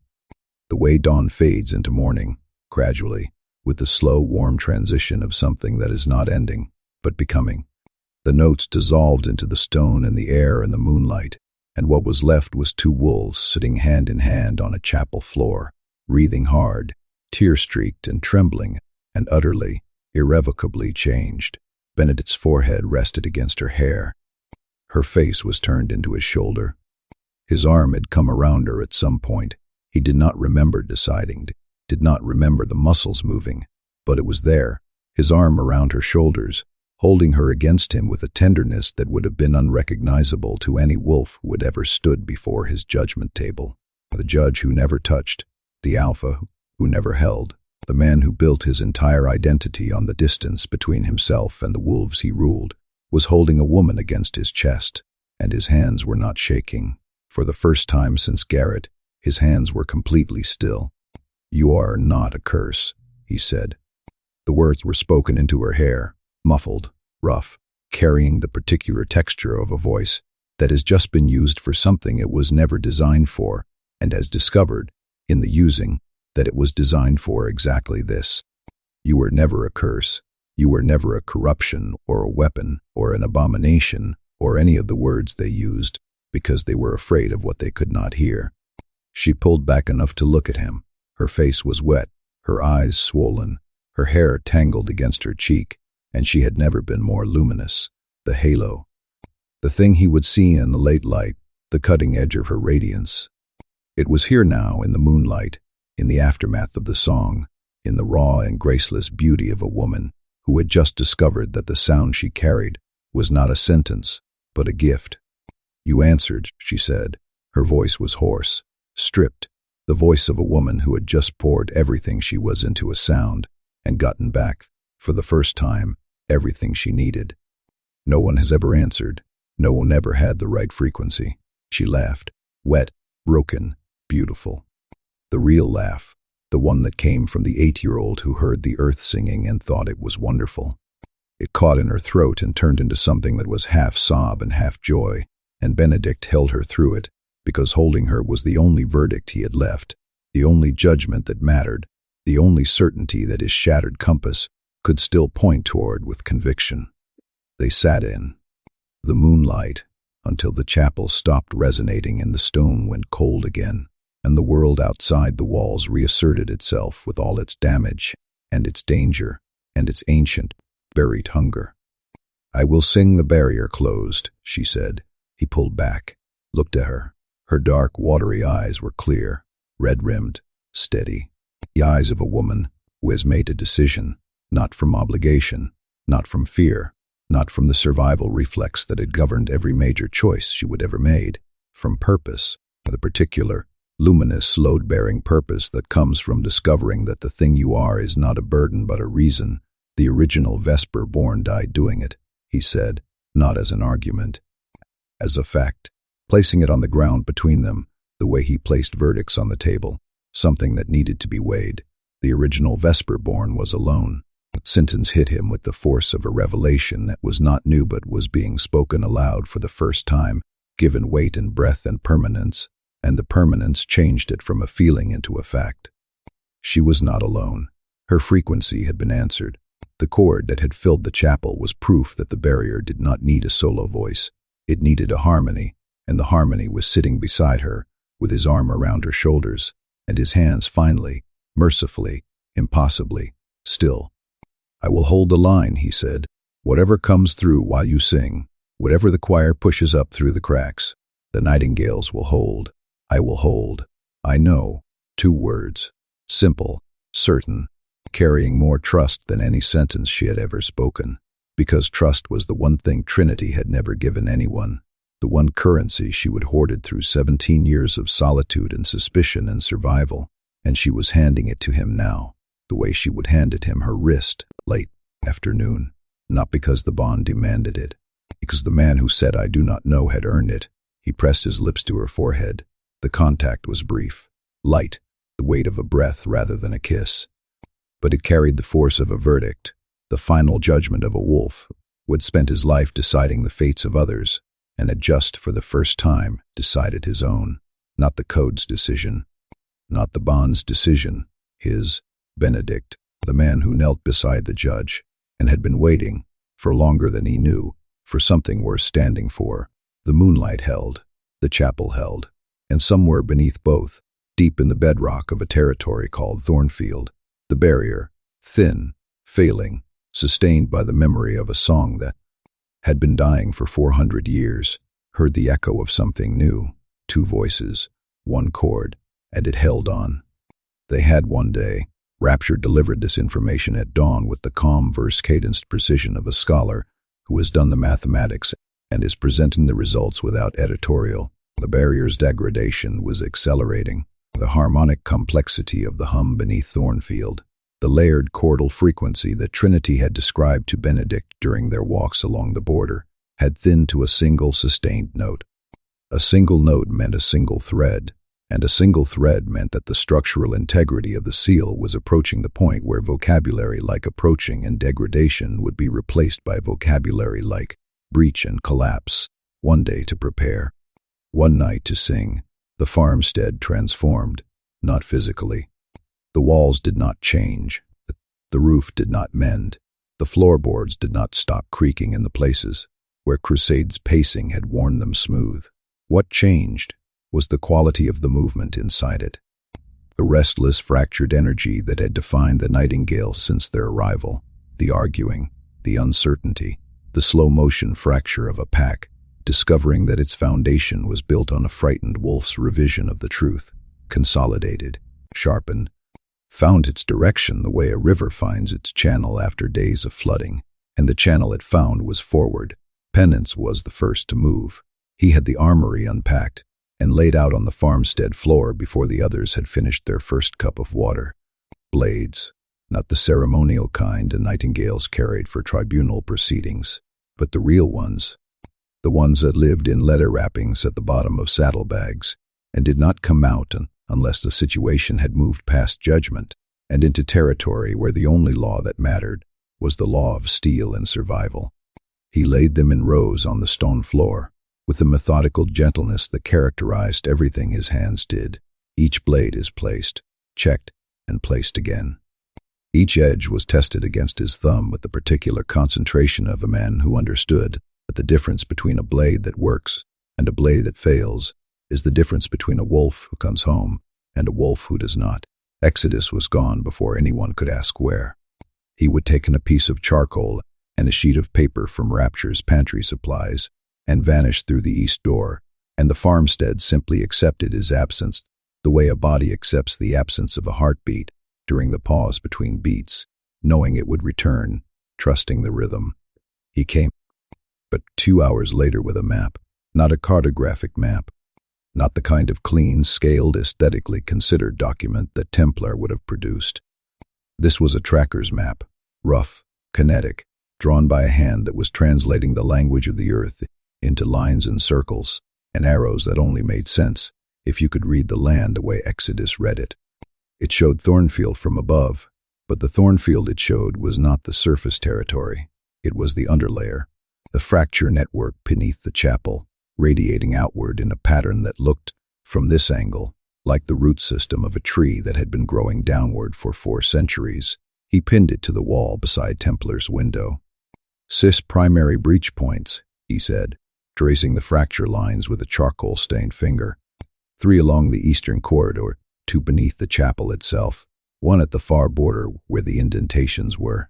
The way dawn fades into morning, gradually, with the slow, warm transition of something that is not ending, but becoming. The notes dissolved into the stone and the air and the moonlight, and what was left was two wolves sitting hand in hand on a chapel floor, breathing hard, tear-streaked and trembling, and utterly, irrevocably changed. Benedict's forehead rested against her hair. Her face was turned into his shoulder. His arm had come around her at some point. He did not remember deciding, did not remember the muscles moving, but it was there, his arm around her shoulders, holding her against him with a tenderness that would have been unrecognizable to any wolf who had ever stood before his judgment table. The judge who never touched, the alpha who never held, the man who built his entire identity on the distance between himself and the wolves he ruled, was holding a woman against his chest, and his hands were not shaking. For the first time since Garrett, his hands were completely still. "You are not a curse," he said. The words were spoken into her hair, muffled, rough, carrying the particular texture of a voice that has just been used for something it was never designed for, and has discovered, in the using, that it was designed for exactly this. You were never a curse. You were never a corruption or a weapon or an abomination or any of the words they used, because they were afraid of what they could not hear. She pulled back enough to look at him. Her face was wet, her eyes swollen, her hair tangled against her cheek, and she had never been more luminous. The halo. The thing he would see in the late light, the cutting edge of her radiance. It was here now in the moonlight, in the aftermath of the song, in the raw and graceless beauty of a woman who had just discovered that the sound she carried was not a sentence, but a gift. "You answered," she said. Her voice was hoarse, stripped, the voice of a woman who had just poured everything she was into a sound and gotten back, for the first time, everything she needed. "No one has ever answered. No one ever had the right frequency." She laughed, wet, broken, beautiful. The real laugh, the one that came from the 8-year-old who heard the earth singing and thought it was wonderful. It caught in her throat and turned into something that was half sob and half joy, and Benedict held her through it, because holding her was the only verdict he had left, the only judgment that mattered, the only certainty that his shattered compass could still point toward with conviction. They sat in the moonlight until the chapel stopped resonating and the stone went cold again, and the world outside the walls reasserted itself with all its damage and its danger and its ancient, buried hunger. "I will sing the barrier closed," she said. He pulled back, looked at her. Her dark, watery eyes were clear, red-rimmed, steady. The eyes of a woman who has made a decision, not from obligation, not from fear, not from the survival reflex that had governed every major choice she would ever made, from purpose, the particular, luminous, load-bearing purpose that comes from discovering that the thing you are is not a burden but a reason. The original Vesper-born died doing it, he said, not as an argument, as a fact, placing it on the ground between them, the way he placed verdicts on the table, something that needed to be weighed. The original Vesper-born was alone. The sentence hit him with the force of a revelation that was not new but was being spoken aloud for the first time, given weight and breadth and permanence, and the permanence changed it from a feeling into a fact. She was not alone. Her frequency had been answered. The chord that had filled the chapel was proof that the barrier did not need a solo voice. It needed a harmony, and the harmony was sitting beside her, with his arm around her shoulders, and his hands finally, mercifully, impossibly, still. "I will hold the line," he said. "Whatever comes through while you sing, whatever the choir pushes up through the cracks, the nightingales will hold. I will hold. I know." 2 words. Simple, certain, carrying more trust than any sentence she had ever spoken. Because trust was the one thing Trinity had never given anyone, the one currency she would hoarded through 17 years of solitude and suspicion and survival, and she was handing it to him now, the way she would hand it him her wrist, late afternoon, not because the bond demanded it, because the man who said "I do not know" had earned it. He pressed his lips to her forehead. The contact was brief, light, the weight of a breath rather than a kiss. But it carried the force of a verdict, the final judgment of a wolf who had spent his life deciding the fates of others and had just for the first time decided his own. Not the code's decision, not the bond's decision, his, Benedict, the man who knelt beside the judge and had been waiting, for longer than he knew, for something worth standing for. The moonlight held, the chapel held, and somewhere beneath both, deep in the bedrock of a territory called Thornfield, the barrier, thin, failing, sustained by the memory of a song that had been dying for 400 years, heard the echo of something new. 2 voices, 1 chord, and it held on. They had one day. Rapture delivered this information at dawn with the calm verse-cadenced precision of a scholar who has done the mathematics and is presenting the results without editorial. The barrier's degradation was accelerating. The harmonic complexity of the hum beneath Thornfield, the layered chordal frequency that Trinity had described to Benedict during their walks along the border, had thinned to a single sustained note. A single note meant a single thread, and a single thread meant that the structural integrity of the seal was approaching the point where vocabulary like approaching and degradation would be replaced by vocabulary like breach and collapse. One day to prepare, one night to sing. The farmstead transformed, not physically. The walls did not change. The roof did not mend. The floorboards did not stop creaking in the places where Crusade's pacing had worn them smooth. What changed was the quality of the movement inside it. The restless, fractured energy that had defined the Nightingales since their arrival, the arguing, the uncertainty, the slow-motion fracture of a pack, discovering that its foundation was built on a frightened wolf's revision of the truth, consolidated, sharpened, found its direction the way a river finds its channel after days of flooding, and the channel it found was forward. Penance was the first to move. He had the armory unpacked and laid out on the farmstead floor before the others had finished their first cup of water. Blades, not the ceremonial kind the Nightingales carried for tribunal proceedings, but the real ones, the ones that lived in leather wrappings at the bottom of saddlebags and did not come out unless the situation had moved past judgment and into territory where the only law that mattered was the law of steel and survival. He laid them in rows on the stone floor, with the methodical gentleness that characterized everything his hands did. Each blade is placed, checked, and placed again. Each edge was tested against his thumb with the particular concentration of a man who understood that the difference between a blade that works and a blade that fails is the difference between a wolf who comes home and a wolf who does not. Exodus was gone before anyone could ask where. He would take a piece of charcoal and a sheet of paper from Rapture's pantry supplies and vanish through the east door, and the farmstead simply accepted his absence the way a body accepts the absence of a heartbeat during the pause between beats, knowing it would return, trusting the rhythm. He came, but 2 hours later with a map, not a cartographic map, not the kind of clean, scaled, aesthetically considered document that Templar would have produced. This was a tracker's map, rough, kinetic, drawn by a hand that was translating the language of the earth into lines and circles and arrows that only made sense if you could read the land the way Exodus read it. It showed Thornfield from above, but the Thornfield it showed was not the surface territory. It was the underlayer, the fracture network beneath the chapel, radiating outward in a pattern that looked, from this angle, like the root system of a tree that had been growing downward for 4 centuries. He pinned it to the wall beside Templar's window. 6 primary breach points, he said, tracing the fracture lines with a charcoal-stained finger. 3 along the eastern corridor, 2 beneath the chapel itself, one at the far border where the indentations were.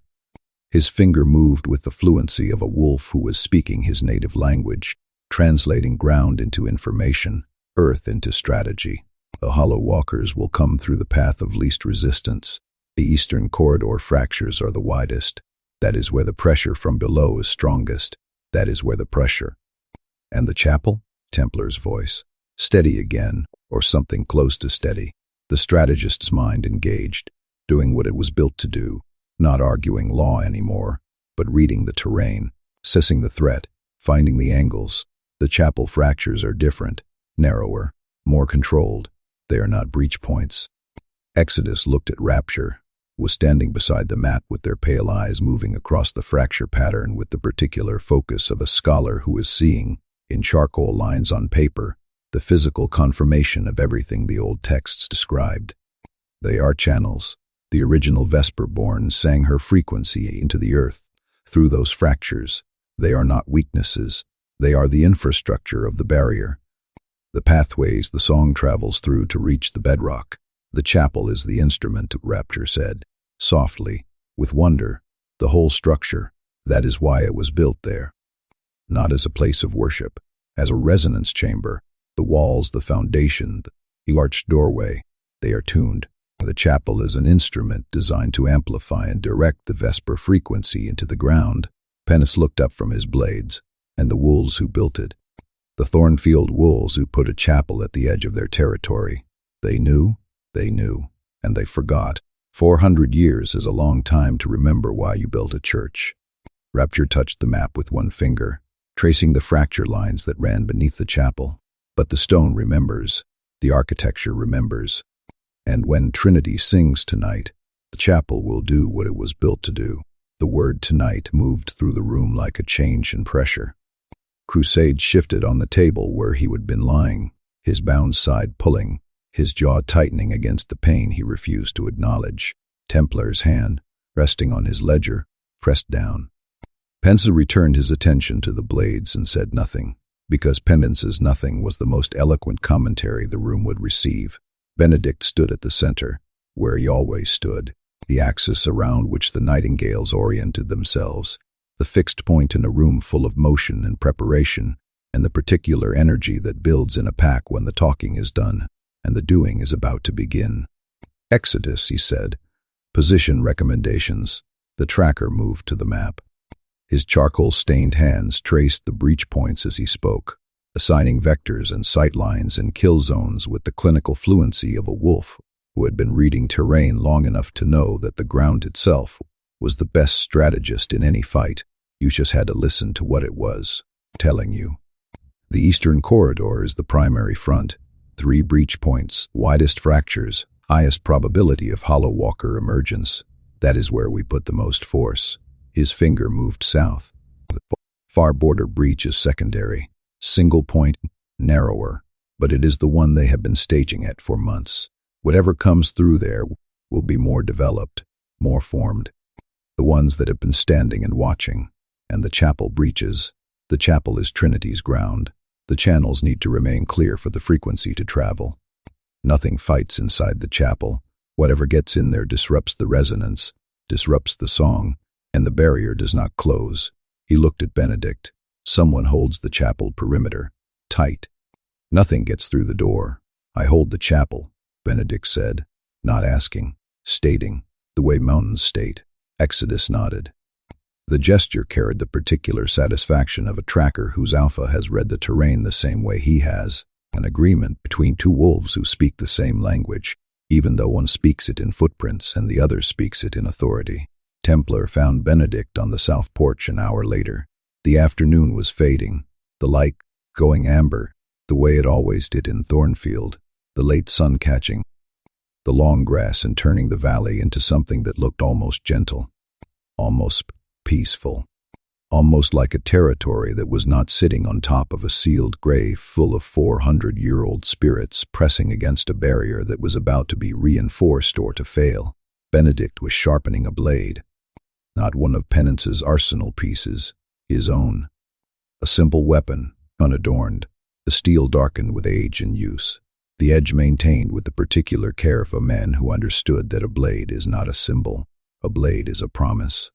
His finger moved with the fluency of a wolf who was speaking his native language, translating ground into information, earth into strategy. The hollow walkers will come through the path of least resistance. The eastern corridor fractures are the widest. That is where the pressure from below is strongest. That is where the pressure. And the chapel? Templar's voice. Steady again, or something close to steady. The strategist's mind engaged, doing what it was built to do, not arguing law anymore, but reading the terrain, assessing the threat, finding the angles. The chapel fractures are different, narrower, more controlled. They are not breach points. Exodus looked at Rapture, was standing beside the map with their pale eyes moving across the fracture pattern with the particular focus of a scholar who is seeing, in charcoal lines on paper, the physical confirmation of everything the old texts described. They are channels. The original Vesper-born sang her frequency into the earth through those fractures. They are not weaknesses. They are the infrastructure of the barrier. The pathways the song travels through to reach the bedrock. The chapel is the instrument, Rapture said, softly, with wonder. The whole structure, that is why it was built there. Not as a place of worship, as a resonance chamber. The walls, the foundation, the arched doorway, they are tuned. The chapel is an instrument designed to amplify and direct the Vesper frequency into the ground. Pennis looked up from his blades, and the wolves who built it. The Thornfield wolves who put a chapel at the edge of their territory. They knew, and they forgot. 400 years is a long time to remember why you built a church. Rapture touched the map with one finger, tracing the fracture lines that ran beneath the chapel. But the stone remembers, the architecture remembers. And when Trinity sings tonight, the chapel will do what it was built to do. The word tonight moved through the room like a change in pressure. Crusade shifted on the table where he had been lying, his bound side pulling, his jaw tightening against the pain he refused to acknowledge. Templar's hand, resting on his ledger, pressed down. Pensa returned his attention to the blades and said nothing, because Penance's nothing was the most eloquent commentary the room would receive. Benedict stood at the center, where he always stood, the axis around which the Nightingales oriented themselves, the fixed point in a room full of motion and preparation, and the particular energy that builds in a pack when the talking is done, and the doing is about to begin. Exodus, he said. Position recommendations. The tracker moved to the map. His charcoal-stained hands traced the breach points as he spoke, assigning vectors and sight lines and kill zones with the clinical fluency of a wolf who had been reading terrain long enough to know that the ground itself was the best strategist in any fight. You just had to listen to what it was telling you. The eastern corridor is the primary front. 3 breach points, widest fractures, highest probability of hollow walker emergence. That is where we put the most force. His finger moved south. The far border breach is secondary. Single point, narrower, but it is the one they have been staging at for months. Whatever comes through there will be more developed, more formed. The ones that have been standing and watching, and the chapel breaches. The chapel is Trinity's ground. The channels need to remain clear for the frequency to travel. Nothing fights inside the chapel. Whatever gets in there disrupts the resonance, disrupts the song, and the barrier does not close. He looked at Benedict. Someone holds the chapel perimeter, tight. Nothing gets through the door. I hold the chapel, Benedict said, not asking, stating, the way mountains state. Exodus nodded. The gesture carried the particular satisfaction of a tracker whose alpha has read the terrain the same way he has, an agreement between 2 wolves who speak the same language, even though one speaks it in footprints and the other speaks it in authority. Templar found Benedict on the south porch an hour later. The afternoon was fading, the light going amber, the way it always did in Thornfield, the late sun catching the long grass and turning the valley into something that looked almost gentle, almost peaceful, almost like a territory that was not sitting on top of a sealed grave full of 400-year-old spirits pressing against a barrier that was about to be reinforced or to fail. Benedict was sharpening a blade, not one of Penance's arsenal pieces, his own. A simple weapon, unadorned, the steel darkened with age and use. the edge maintained with the particular care of a man who understood that a blade is not a symbol. A blade is a promise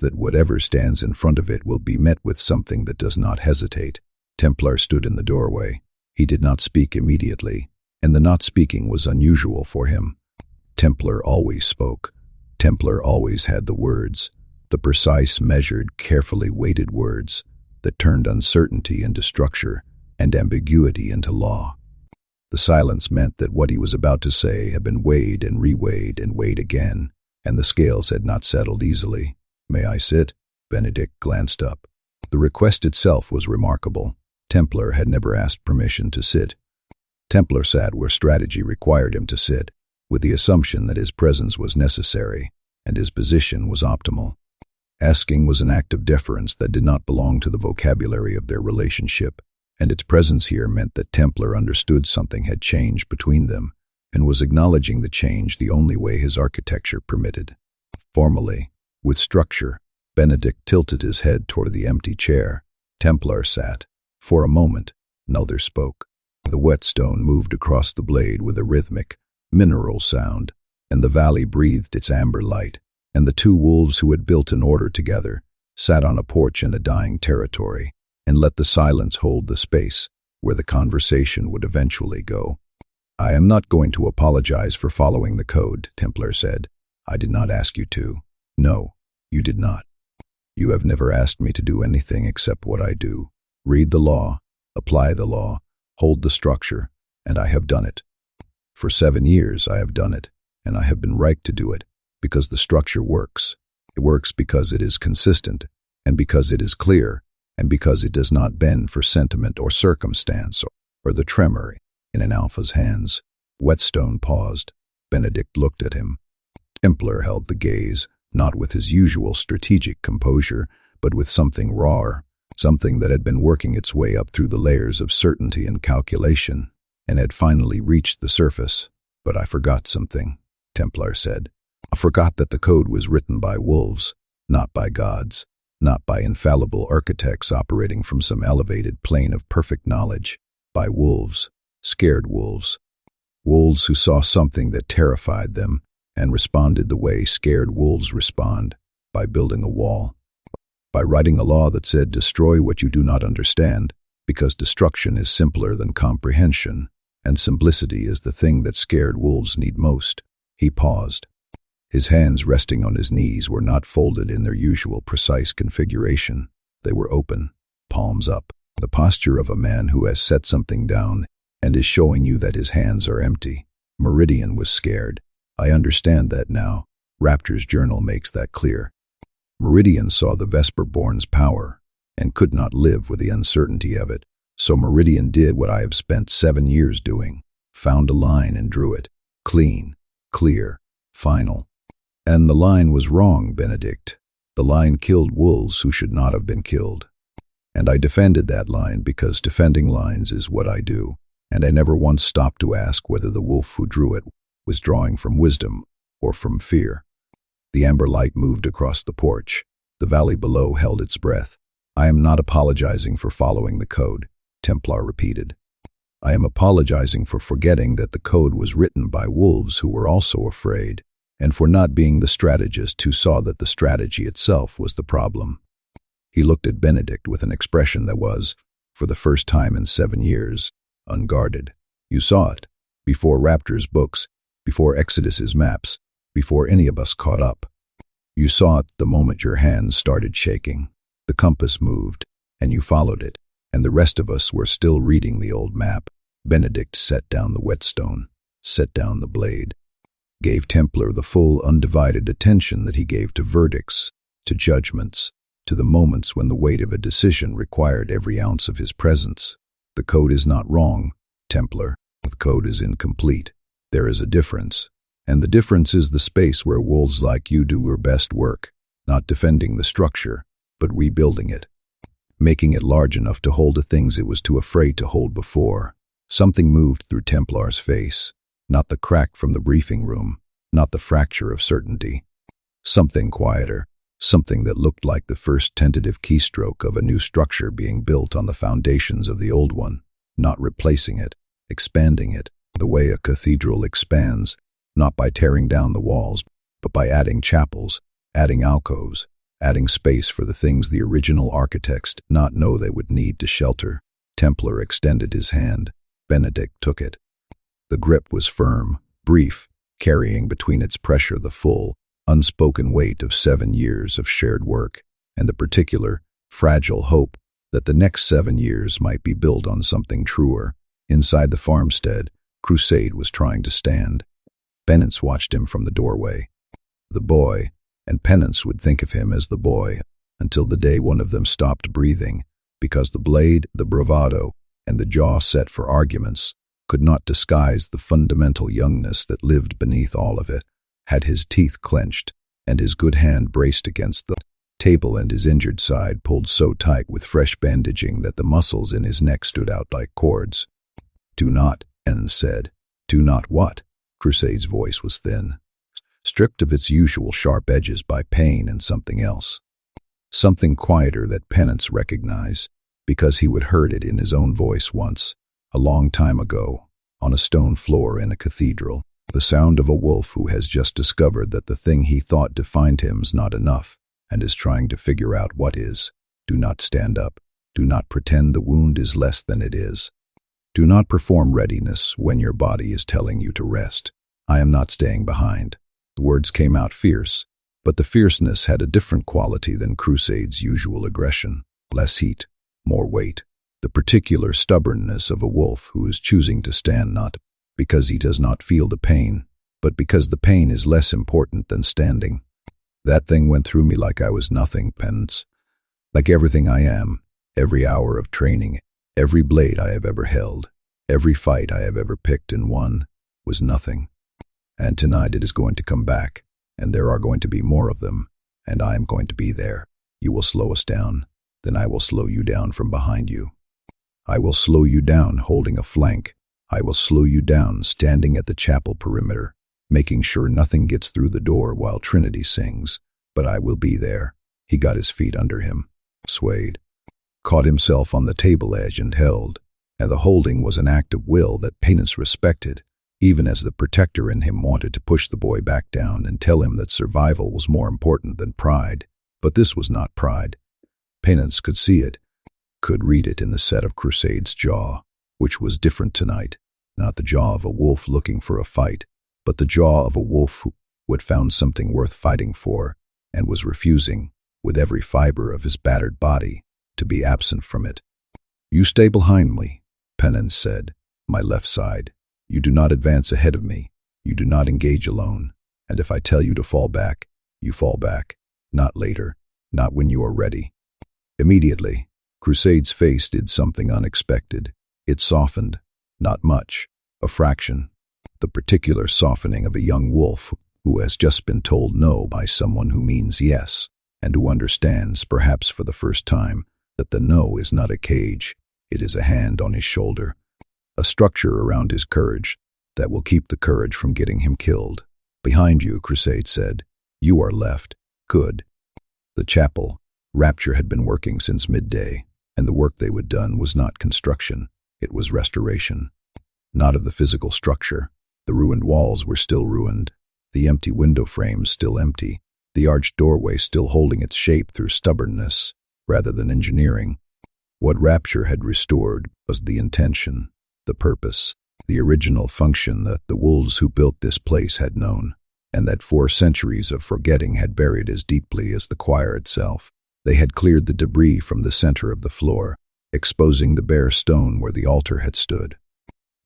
that whatever stands in front of it will be met with something that does not hesitate. Templar stood in the doorway. He did not speak immediately, and the not speaking was unusual for him. Templar always spoke. Templar always had the words, the precise, measured, carefully weighted words that turned uncertainty into structure and ambiguity into law. The silence meant that what he was about to say had been weighed and reweighed and weighed again, and the scales had not settled easily. "May I sit?" Benedict glanced up. The request itself was remarkable. Templar had never asked permission to sit. Templar sat where strategy required him to sit, with the assumption that his presence was necessary and his position was optimal. Asking was an act of deference that did not belong to the vocabulary of their relationship, and its presence here meant that Templar understood something had changed between them and was acknowledging the change the only way his architecture permitted. Formally, with structure, Benedict tilted his head toward the empty chair. Templar sat. For a moment, neither spoke. The whetstone moved across the blade with a rhythmic, mineral sound, and the valley breathed its amber light, and the two wolves who had built an order together sat on a porch in a dying territory and let the silence hold the space where the conversation would eventually go. "I am not going to apologize for following the code," Templar said. "I did not ask you to." "No, you did not. You have never asked me to do anything except what I do. Read the law, apply the law, hold the structure, and I have done it. For 7 years I have done it, and I have been right to do it, because the structure works. It works because it is consistent, and because it is clear, and because it does not bend for sentiment or circumstance or the tremor in an alpha's hands." Whetstone paused. Benedict looked at him. Templar held the gaze, not with his usual strategic composure, but with something rawer, something that had been working its way up through the layers of certainty and calculation, and had finally reached the surface. "But I forgot something," Templar said. "I forgot that the code was written by wolves, not by gods, not by infallible architects operating from some elevated plane of perfect knowledge, by wolves, scared wolves. Wolves who saw something that terrified them and responded the way scared wolves respond, by building a wall, by writing a law that said destroy what you do not understand, because destruction is simpler than comprehension, and simplicity is the thing that scared wolves need most." He paused. His hands resting on his knees were not folded in their usual precise configuration. They were open, palms up, the posture of a man who has set something down and is showing you that his hands are empty. Meridian was scared. I understand that now. Rapture's journal makes that clear. Meridian saw the Vesper-born's power and could not live with the uncertainty of it. So Meridian did what I have spent 7 years doing, found a line and drew it. Clean, clear, final. And the line was wrong, Benedict. The line killed wolves who should not have been killed. And I defended that line because defending lines is what I do, and I never once stopped to ask whether the wolf who drew it was drawing from wisdom or from fear. The amber light moved across the porch. The valley below held its breath. "I am not apologizing for following the code," Templar repeated. "I am apologizing for forgetting that the code was written by wolves who were also afraid, and for not being the strategist who saw that the strategy itself was the problem." He looked at Benedict with an expression that was, for the first time in 7 years, unguarded. "You saw it, before Rapture's books, before Exodus's maps, before any of us caught up. You saw it the moment your hands started shaking. The compass moved, and you followed it, and the rest of us were still reading the old map." Benedict set down the whetstone, set down the blade, gave Templar the full, undivided attention that he gave to verdicts, to judgments, to the moments when the weight of a decision required every ounce of his presence. "The code is not wrong, Templar. The code is incomplete. There is a difference. And the difference is the space where wolves like you do your best work, not defending the structure, but rebuilding it, making it large enough to hold the things it was too afraid to hold before." Something moved through Templar's face, not the crack from the briefing room, not the fracture of certainty. Something quieter, something that looked like the first tentative keystroke of a new structure being built on the foundations of the old one, not replacing it, expanding it, the way a cathedral expands, not by tearing down the walls, but by adding chapels, adding alcoves, adding space for the things the original architects did not know they would need to shelter. Templar extended his hand. Benedict took it. The grip was firm, brief, carrying between its pressure the full, unspoken weight of 7 years of shared work, and the particular, fragile hope that the next 7 years might be built on something truer. Inside the farmstead, Crusade was trying to stand. Penance watched him from the doorway. The boy, and Penance would think of him as the boy, until the day one of them stopped breathing, because the blade, the bravado, and the jaw set for arguments could not disguise the fundamental youngness that lived beneath all of it. Had his teeth clenched, and his good hand braced against the table and his injured side pulled so tight with fresh bandaging that the muscles in his neck stood out like cords. "Do not," N said. "Do not what?" Crusade's voice was thin, stripped of its usual sharp edges by pain and something else. Something quieter that Penance recognized, because he would heard it in his own voice once, a long time ago, on a stone floor in a cathedral. The sound of a wolf who has just discovered that the thing he thought defined him's not enough, and is trying to figure out what is. Do not stand up. Do not pretend the wound is less than it is. Do not perform readiness when your body is telling you to rest. I am not staying behind. The words came out fierce, but the fierceness had a different quality than Crusade's usual aggression. Less heat, more weight. The particular stubbornness of a wolf who is choosing to stand not because he does not feel the pain, but because the pain is less important than standing. That thing went through me like I was nothing, Penance. Like everything I am, every hour of training, every blade I have ever held, every fight I have ever picked and won, was nothing. And tonight it is going to come back, and there are going to be more of them, and I am going to be there. You will slow us down, then I will slow you down from behind you. I will slow you down holding a flank. I will slow you down standing at the chapel perimeter, making sure nothing gets through the door while Trinity sings, but I will be there. He got his feet under him, swayed, caught himself on the table edge and held, and the holding was an act of will that Penance respected, even as the protector in him wanted to push the boy back down and tell him that survival was more important than pride. But this was not pride. Penance could see it, could read it in the set of Crusade's jaw, which was different tonight, not the jaw of a wolf looking for a fight, but the jaw of a wolf who had found something worth fighting for and was refusing, with every fiber of his battered body, to be absent from it. "You stay behind me," Penance said, "my left side. You do not advance ahead of me. You do not engage alone. And if I tell you to fall back, you fall back. Not later. Not when you are ready." Immediately, Crusade's face did something unexpected. It softened. Not much. A fraction. The particular softening of a young wolf who has just been told no by someone who means yes, and who understands, perhaps for the first time, that the no is not a cage. It is a hand on his shoulder. A structure around his courage that will keep the courage from getting him killed. "Behind you," Crusade said. "You are left." Good. The chapel, Rapture had been working since midday, and the work they had done was not construction, it was restoration. Not of the physical structure. The ruined walls were still ruined, the empty window frames still empty, the arched doorway still holding its shape through stubbornness rather than engineering. What Rapture had restored was the intention, the purpose, the original function that the wolves who built this place had known, and that 4 centuries of forgetting had buried as deeply as the choir itself. They had cleared the debris from the center of the floor, exposing the bare stone where the altar had stood.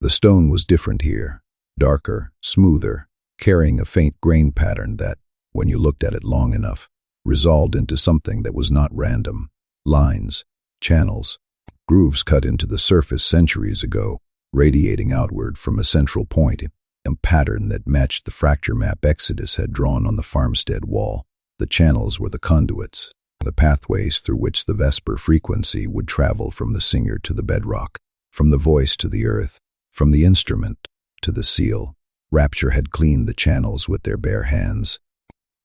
The stone was different here, darker, smoother, carrying a faint grain pattern that, when you looked at it long enough, resolved into something that was not random. Lines, channels, grooves cut into the surface centuries ago, radiating outward from a central point, a pattern that matched the fracture map Exodus had drawn on the farmstead wall. The channels were the conduits, the pathways through which the Vesper frequency would travel from the singer to the bedrock, from the voice to the earth, from the instrument to the seal. Rapture had cleaned the channels with their bare hands,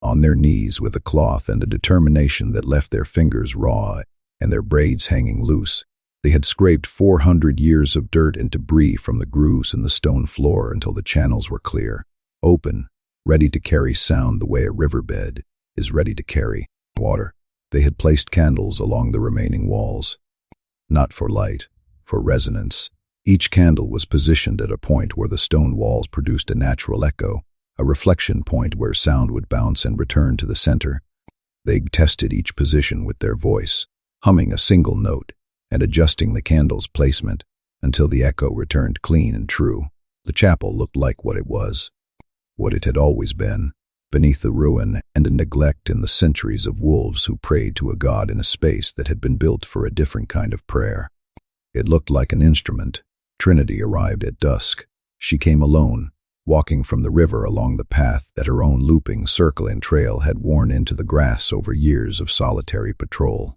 on their knees with a cloth and a determination that left their fingers raw and their braids hanging loose. They had scraped 400 years of dirt and debris from the grooves in the stone floor until the channels were clear, open, ready to carry sound the way a riverbed is ready to carry water. They had placed candles along the remaining walls, not for light, for resonance. Each candle was positioned at a point where the stone walls produced a natural echo, a reflection point where sound would bounce and return to the center. They tested each position with their voice, humming a single note and adjusting the candle's placement until the echo returned clean and true. The chapel looked like what it was, what it had always been, beneath the ruin and the neglect in the centuries of wolves who prayed to a god in a space that had been built for a different kind of prayer. It looked like an instrument. Trinity arrived at dusk. She came alone, walking from the river along the path that her own looping, circling trail had worn into the grass over years of solitary patrol.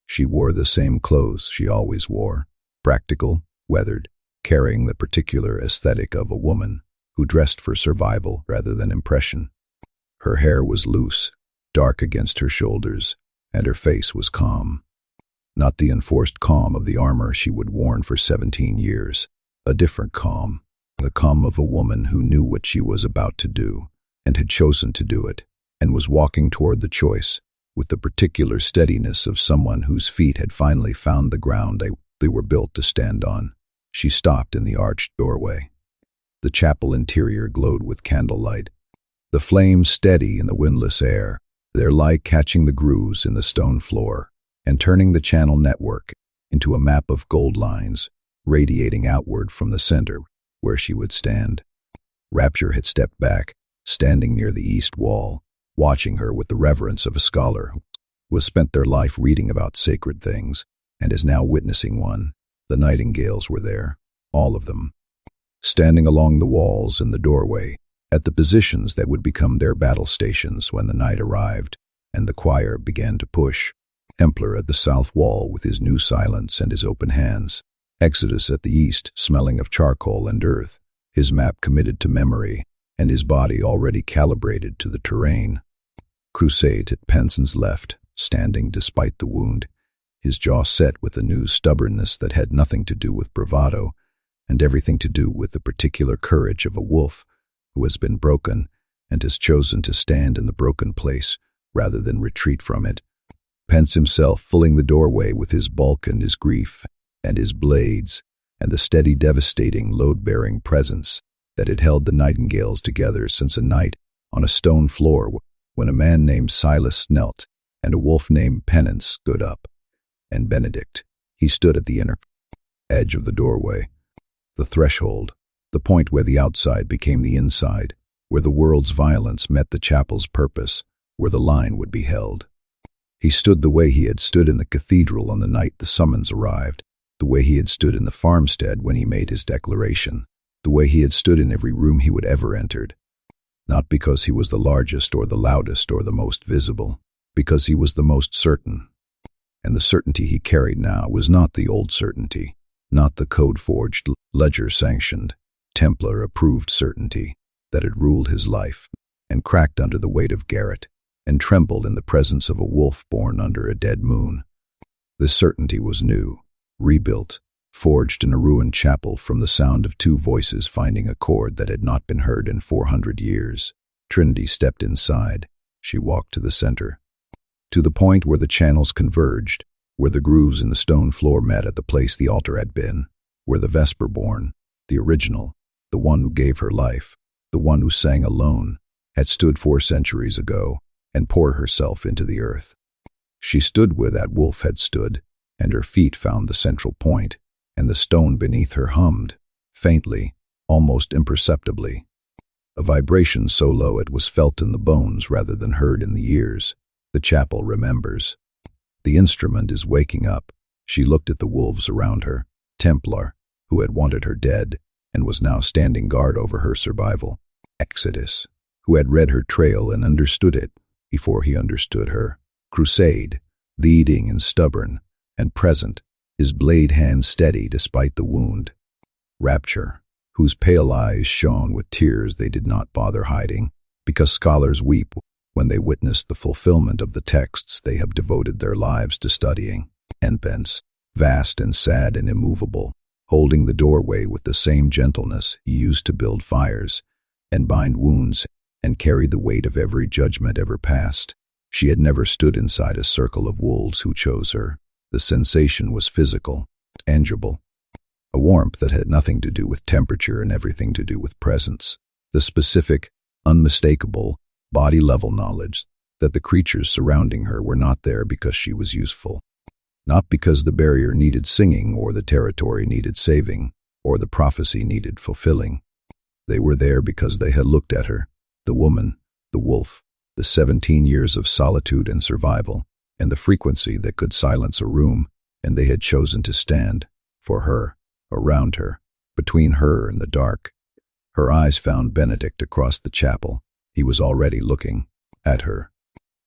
She wore the same clothes she always wore, practical, weathered, carrying the particular aesthetic of a woman who dressed for survival rather than impression. Her hair was loose, dark against her shoulders, and her face was calm. Not the enforced calm of the armor she would worn for 17 years, a different calm, the calm of a woman who knew what she was about to do, and had chosen to do it, and was walking toward the choice, with the particular steadiness of someone whose feet had finally found the ground they were built to stand on. She stopped in the arched doorway. The chapel interior glowed with candlelight, the flames steady in the windless air, their light catching the grooves in the stone floor and turning the channel network into a map of gold lines, radiating outward from the center where she would stand. Rapture had stepped back, standing near the east wall, watching her with the reverence of a scholar who has spent their life reading about sacred things and is now witnessing one. The Nightingales were there, all of them, standing along the walls in the doorway, at the positions that would become their battle stations when the night arrived and the choir began to push. Templar at the south wall with his new silence and his open hands. Exodus at the east, smelling of charcoal and earth, his map committed to memory and his body already calibrated to the terrain. Crusade at Penson's left, standing despite the wound, his jaw set with a new stubbornness that had nothing to do with bravado and everything to do with the particular courage of a wolf who has been broken and has chosen to stand in the broken place rather than retreat from it. Pence himself filling the doorway with his bulk and his grief and his blades and the steady, devastating, load-bearing presence that had held the Nightingales together since a night on a stone floor when a man named Silas knelt and a wolf named Penance stood up. And Benedict, he stood at the inner edge of the doorway, the threshold, the point where the outside became the inside, where the world's violence met the chapel's purpose, where the line would be held. He stood the way he had stood in the cathedral on the night the summons arrived, the way he had stood in the farmstead when he made his declaration, the way he had stood in every room he would ever entered. Not because he was the largest or the loudest or the most visible, because he was the most certain. And the certainty he carried now was not the old certainty, not the code-forged, ledger-sanctioned, Templar-approved certainty that had ruled his life and cracked under the weight of Garrett and trembled in the presence of a wolf born under a dead moon. This certainty was new, rebuilt, forged in a ruined chapel from the sound of two voices finding a chord that had not been heard in 400 years. Trinity stepped inside. She walked to the center, to the point where the channels converged, where the grooves in the stone floor met at the place the altar had been, where the Vesper-born, the original, the one who gave her life, the one who sang alone, had stood 4 centuries ago and poured herself into the earth. She stood where that wolf had stood, and her feet found the central point, and the stone beneath her hummed, faintly, almost imperceptibly. A vibration so low it was felt in the bones rather than heard in the ears. The chapel remembers. The instrument is waking up. She looked at the wolves around her, Templar, who had wanted her dead and was now standing guard over her survival. Exodus, who had read her trail and understood it before he understood her. Crusade, leading and stubborn and present, his blade hand steady despite the wound. Rapture, whose pale eyes shone with tears they did not bother hiding, because scholars weep when they witness the fulfillment of the texts they have devoted their lives to studying. And Pence, vast and sad and immovable, holding the doorway with the same gentleness he used to build fires and bind wounds and carry the weight of every judgment ever passed. She had never stood inside a circle of wolves who chose her. The sensation was physical, tangible, a warmth that had nothing to do with temperature and everything to do with presence. The specific, unmistakable, body-level knowledge that the creatures surrounding her were not there because she was useful. Not because the barrier needed singing or the territory needed saving or the prophecy needed fulfilling. They were there because they had looked at her, the woman, the wolf, the 17 years of solitude and survival, and the frequency that could silence a room, and they had chosen to stand, for her, around her, between her and the dark. Her eyes found Benedict across the chapel. He was already looking at her,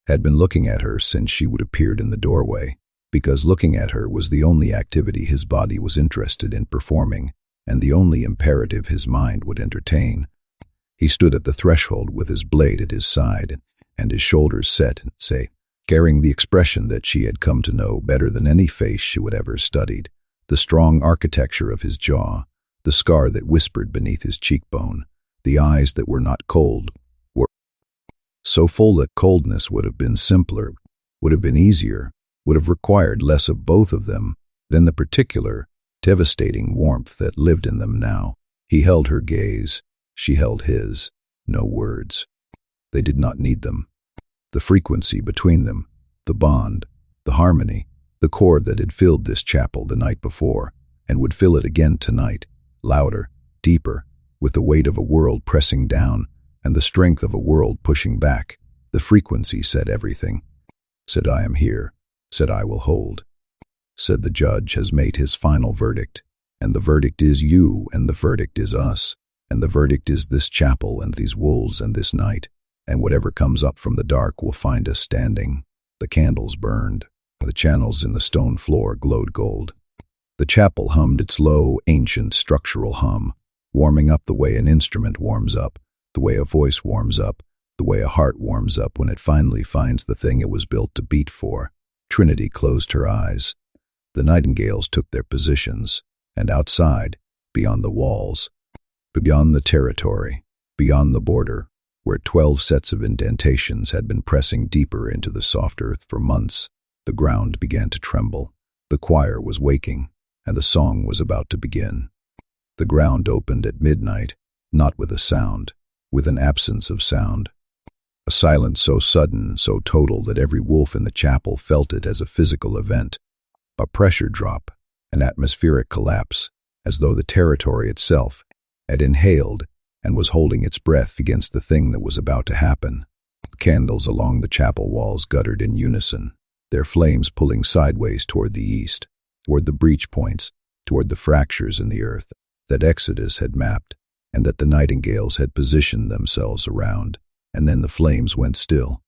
had been looking at her since she would appeared in the doorway, because looking at her was the only activity his body was interested in performing, and the only imperative his mind would entertain. He stood at the threshold with his blade at his side, and his shoulders set, carrying the expression that she had come to know better than any face she would ever studied, the strong architecture of his jaw, the scar that whispered beneath his cheekbone, the eyes that were not cold, were so full that coldness would have been simpler, would have been easier, would have required less of both of them than the particular, devastating warmth that lived in them now. He held her gaze, she held his, no words. They did not need them. The frequency between them, the bond, the harmony, the chord that had filled this chapel the night before, and would fill it again tonight, louder, deeper, with the weight of a world pressing down and the strength of a world pushing back. The frequency said everything. Said, I am here. Said, I will hold. Said, the judge has made his final verdict, and the verdict is you, and the verdict is us, and the verdict is this chapel and these wolves and this night, and whatever comes up from the dark will find us standing. The candles burned. The channels in the stone floor glowed gold. The chapel hummed its low, ancient, structural hum, warming up the way an instrument warms up, the way a voice warms up, the way a heart warms up when it finally finds the thing it was built to beat for. Trinity closed her eyes. The Nightingales took their positions, and outside, beyond the walls, beyond the territory, beyond the border, where 12 sets of indentations had been pressing deeper into the soft earth for months, the ground began to tremble. The choir was waking, and the song was about to begin. The ground opened at midnight, not with a sound, with an absence of sound. A silence so sudden, so total that every wolf in the chapel felt it as a physical event, a pressure drop, an atmospheric collapse, as though the territory itself had inhaled and was holding its breath against the thing that was about to happen. Candles along the chapel walls guttered in unison, their flames pulling sideways toward the east, toward the breach points, toward the fractures in the earth that Exodus had mapped and that the Nightingales had positioned themselves around. And then the flames went still.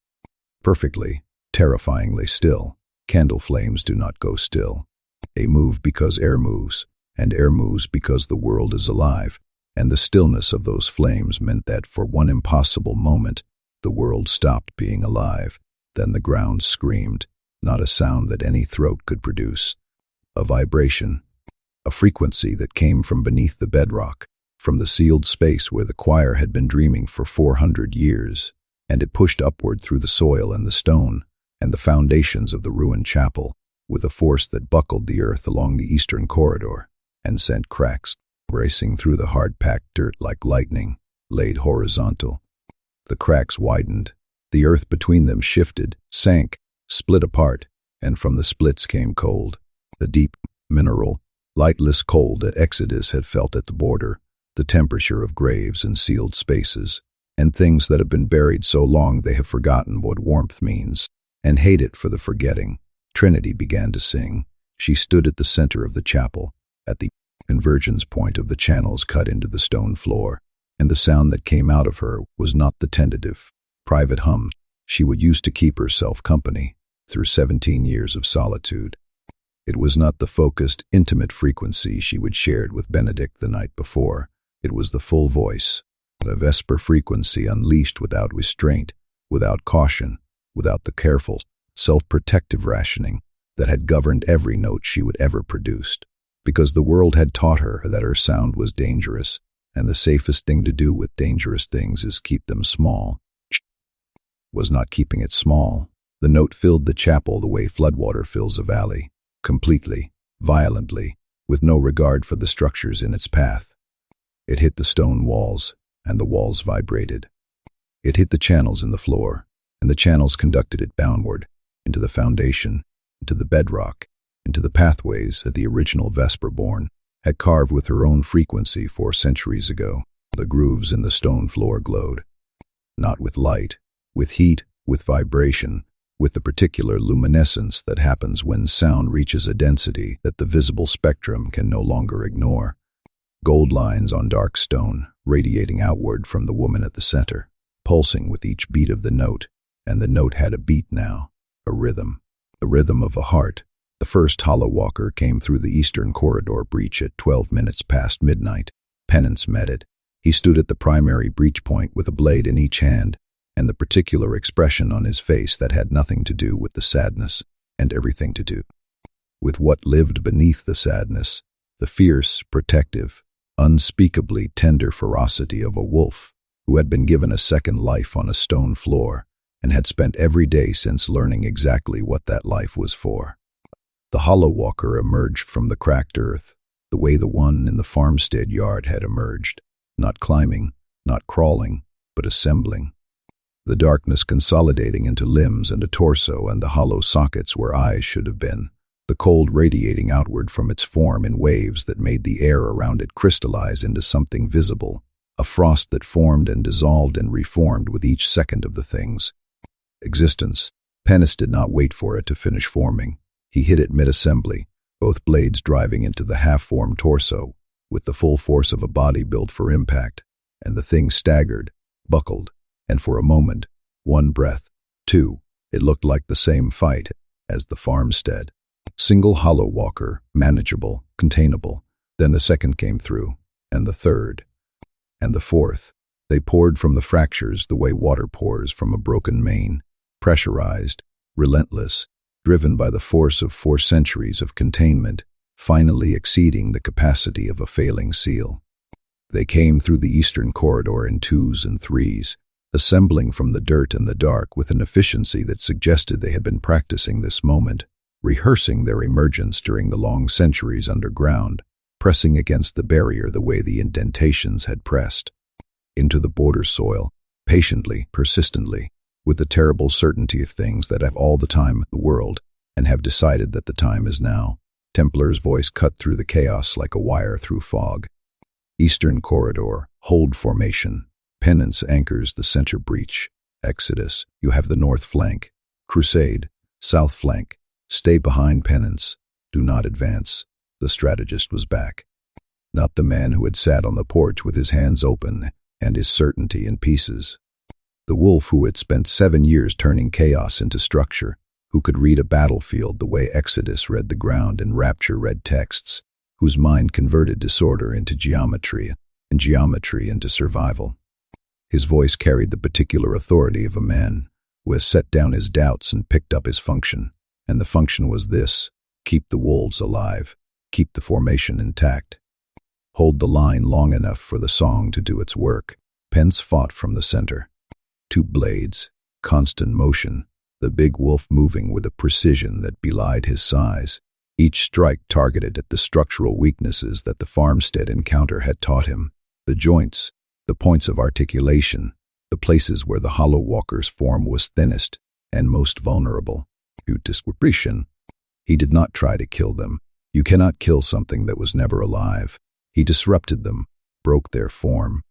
Perfectly, terrifyingly still. Candle flames do not go still. They move because air moves, and air moves because the world is alive, and the stillness of those flames meant that for one impossible moment, the world stopped being alive. Then the ground screamed, not a sound that any throat could produce. A vibration, a frequency that came from beneath the bedrock, from the sealed space where the choir had been dreaming for 400 years, and it pushed upward through the soil and the stone and the foundations of the ruined chapel with a force that buckled the earth along the eastern corridor and sent cracks racing through the hard-packed dirt like lightning, laid horizontal. The cracks widened, the earth between them shifted, sank, split apart, and from the splits came cold, the deep, mineral, lightless cold that Exodus had felt at the border, the temperature of graves and sealed spaces, and things that have been buried so long they have forgotten what warmth means, and hate it for the forgetting. Trinity began to sing. She stood at the center of the chapel, at the convergence point of the channels cut into the stone floor, and the sound that came out of her was not the tentative, private hum she would use to keep herself company through 17 years of solitude. It was not the focused, intimate frequency she would shared with Benedict the night before. It was the full voice, a vesper frequency unleashed without restraint, without caution, without the careful, self-protective rationing that had governed every note she would ever produce. Because the world had taught her that her sound was dangerous, and the safest thing to do with dangerous things is keep them small. Was not keeping it small. The note filled the chapel the way floodwater fills a valley, completely, violently, with no regard for the structures in its path. It hit the stone walls, and the walls vibrated. It hit the channels in the floor, and the channels conducted it downward, into the foundation, into the bedrock, into the pathways that the original Vesper-born had carved with her own frequency 4 centuries ago. The grooves in the stone floor glowed. Not with light, with heat, with vibration, with the particular luminescence that happens when sound reaches a density that the visible spectrum can no longer ignore. Gold lines on dark stone, radiating outward from the woman at the center, pulsing with each beat of the note, and the note had a beat now, a rhythm, the rhythm of a heart. The first hollow walker came through the eastern corridor breach at 12 minutes past midnight. Penance met it. He stood at the primary breach point with a blade in each hand, and the particular expression on his face that had nothing to do with the sadness, and everything to do with what lived beneath the sadness, the fierce, protective, unspeakably tender ferocity of a wolf who had been given a second life on a stone floor and had spent every day since learning exactly what that life was for. The hollow walker emerged from the cracked earth, the way the one in the farmstead yard had emerged, not climbing, not crawling, but assembling. The darkness consolidating into limbs and a torso and the hollow sockets where eyes should have been, the cold radiating outward from its form in waves that made the air around it crystallize into something visible, a frost that formed and dissolved and reformed with each second of the thing's existence. Penance did not wait for it to finish forming. He hit it mid-assembly, both blades driving into the half-formed torso, with the full force of a body built for impact, and the thing staggered, buckled, and for a moment, 1 breath, 2, it looked like the same fight as the farmstead. Single hollow walker, manageable, containable. Then the second came through, and the third, and the fourth. They poured from the fractures the way water pours from a broken main, pressurized, relentless, driven by the force of 4 centuries of containment, finally exceeding the capacity of a failing seal. They came through the eastern corridor in 2s and 3s, assembling from the dirt and the dark with an efficiency that suggested they had been practicing this moment, rehearsing their emergence during the long centuries underground, pressing against the barrier the way the indentations had pressed. Into the border soil, patiently, persistently, with the terrible certainty of things that have all the time in the world and have decided that the time is now. Templar's voice cut through the chaos like a wire through fog. Eastern corridor, hold formation. Penance anchors the center breach. Exodus, you have the north flank. Crusade, south flank. Stay behind Penance. Do not advance. The strategist was back. Not the man who had sat on the porch with his hands open and his certainty in pieces. The wolf who had spent 7 years turning chaos into structure, who could read a battlefield the way Exodus read the ground and Rapture read texts, whose mind converted disorder into geometry and geometry into survival. His voice carried the particular authority of a man who has set down his doubts and picked up his function, and the function was this: keep the wolves alive, keep the formation intact. Hold the line long enough for the song to do its work. Pence fought from the center. 2 blades, constant motion, the big wolf moving with a precision that belied his size, each strike targeted at the structural weaknesses that the farmstead encounter had taught him, the joints, the points of articulation, the places where the hollow walker's form was thinnest and most vulnerable. Description. He did not try to kill them. You cannot kill something that was never alive. He disrupted them, broke their form,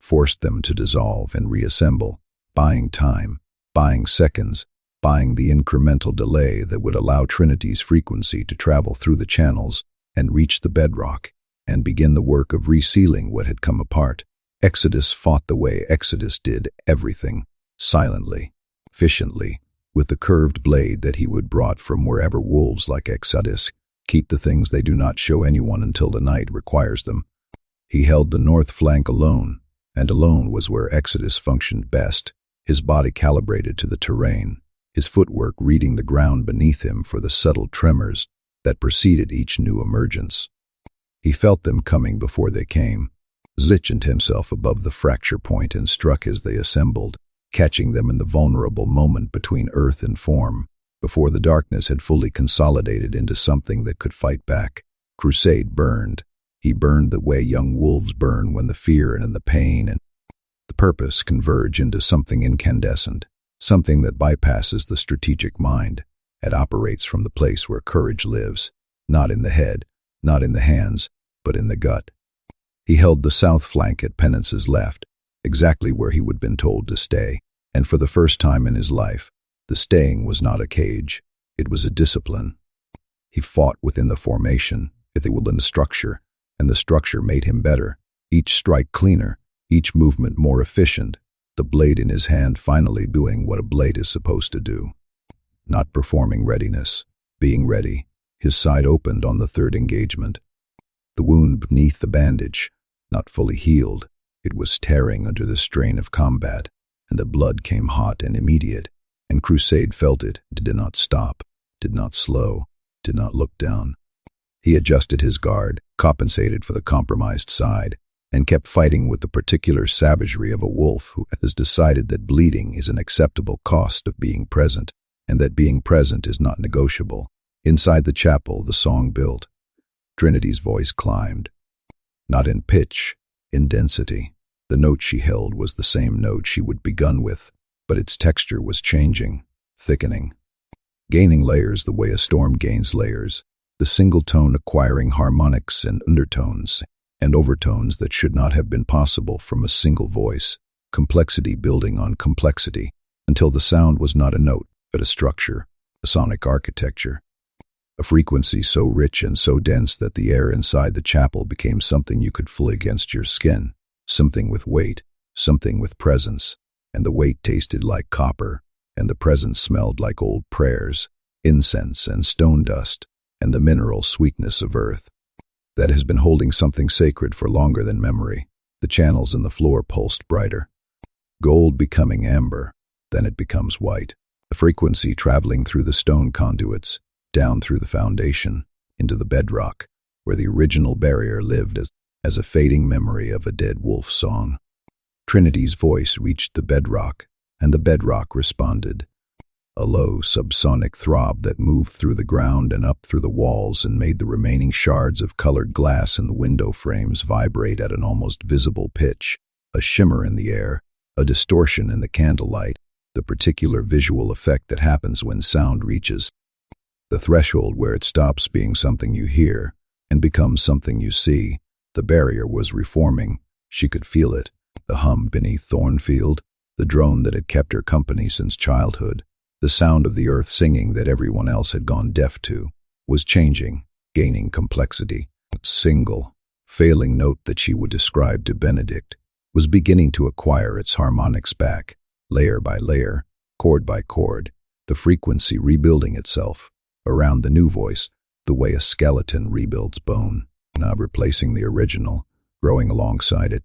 forced them to dissolve and reassemble, buying time, buying seconds, buying the incremental delay that would allow Trinity's frequency to travel through the channels and reach the bedrock and begin the work of resealing what had come apart. Exodus fought the way Exodus did everything, silently, efficiently, with the curved blade that he would brought from wherever wolves like Exodus keep the things they do not show anyone until the night requires them. He held the north flank alone, and alone was where Exodus functioned best, his body calibrated to the terrain, his footwork reading the ground beneath him for the subtle tremors that preceded each new emergence. He felt them coming before they came, zitchened himself above the fracture point and struck as they assembled, catching them in the vulnerable moment between earth and form, before the darkness had fully consolidated into something that could fight back. Crusade burned. He burned the way young wolves burn when the fear and the pain and the purpose converge into something incandescent, something that bypasses the strategic mind and operates from the place where courage lives, not in the head, not in the hands, but in the gut. He held the south flank at Penance's left, exactly where he would been told to stay, and for the first time in his life, the staying was not a cage, it was a discipline. He fought within the formation, if they will, in the structure, and the structure made him better, each strike cleaner, each movement more efficient, the blade in his hand finally doing what a blade is supposed to do. Not performing readiness, being ready. His side opened on the third engagement. The wound beneath the bandage, not fully healed, it was tearing under the strain of combat, and the blood came hot and immediate, and Crusade felt it, did not stop, did not slow, did not look down. He adjusted his guard, compensated for the compromised side, and kept fighting with the particular savagery of a wolf who has decided that bleeding is an acceptable cost of being present, and that being present is not negotiable. Inside the chapel, the song built. Trinity's voice climbed. Not in pitch, in density. The note she held was the same note she would begun with, but its texture was changing, thickening, gaining layers the way a storm gains layers, the single tone acquiring harmonics and undertones and overtones that should not have been possible from a single voice, complexity building on complexity, until the sound was not a note, but a structure, a sonic architecture, a frequency so rich and so dense that the air inside the chapel became something you could feel against your skin, something with weight, something with presence, and the weight tasted like copper, and the presence smelled like old prayers, incense and stone dust, and the mineral sweetness of earth that has been holding something sacred for longer than memory. The channels in the floor pulsed brighter. Gold becoming amber, then it becomes white. The frequency traveling through the stone conduits, down through the foundation, into the bedrock, where the original barrier lived as a fading memory of a dead wolf song. Trinity's voice reached the bedrock, and the bedrock responded. A low, subsonic throb that moved through the ground and up through the walls and made the remaining shards of colored glass in the window frames vibrate at an almost visible pitch, a shimmer in the air, a distortion in the candlelight, the particular visual effect that happens when sound reaches the threshold where it stops being something you hear and becomes something you see. The barrier was reforming. She could feel it, the hum beneath Thornfield, the drone that had kept her company since childhood. The sound of the earth singing that everyone else had gone deaf to was changing, gaining complexity. A single, failing note that she would describe to Benedict was beginning to acquire its harmonics back, layer by layer, chord by chord, the frequency rebuilding itself around the new voice, the way a skeleton rebuilds bone, not replacing the original, growing alongside it.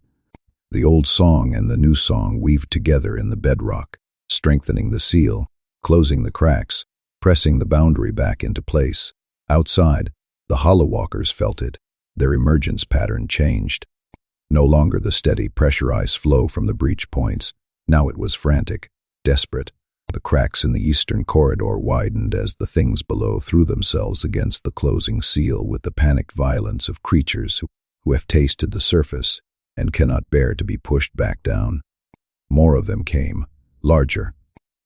The old song and the new song weaved together in the bedrock, strengthening the seal, closing the cracks, pressing the boundary back into place. Outside, the hollow walkers felt it. Their emergence pattern changed. No longer the steady, pressurized flow from the breach points. Now it was frantic, desperate. The cracks in the eastern corridor widened as the things below threw themselves against the closing seal with the panicked violence of creatures who have tasted the surface and cannot bear to be pushed back down. More of them came, larger.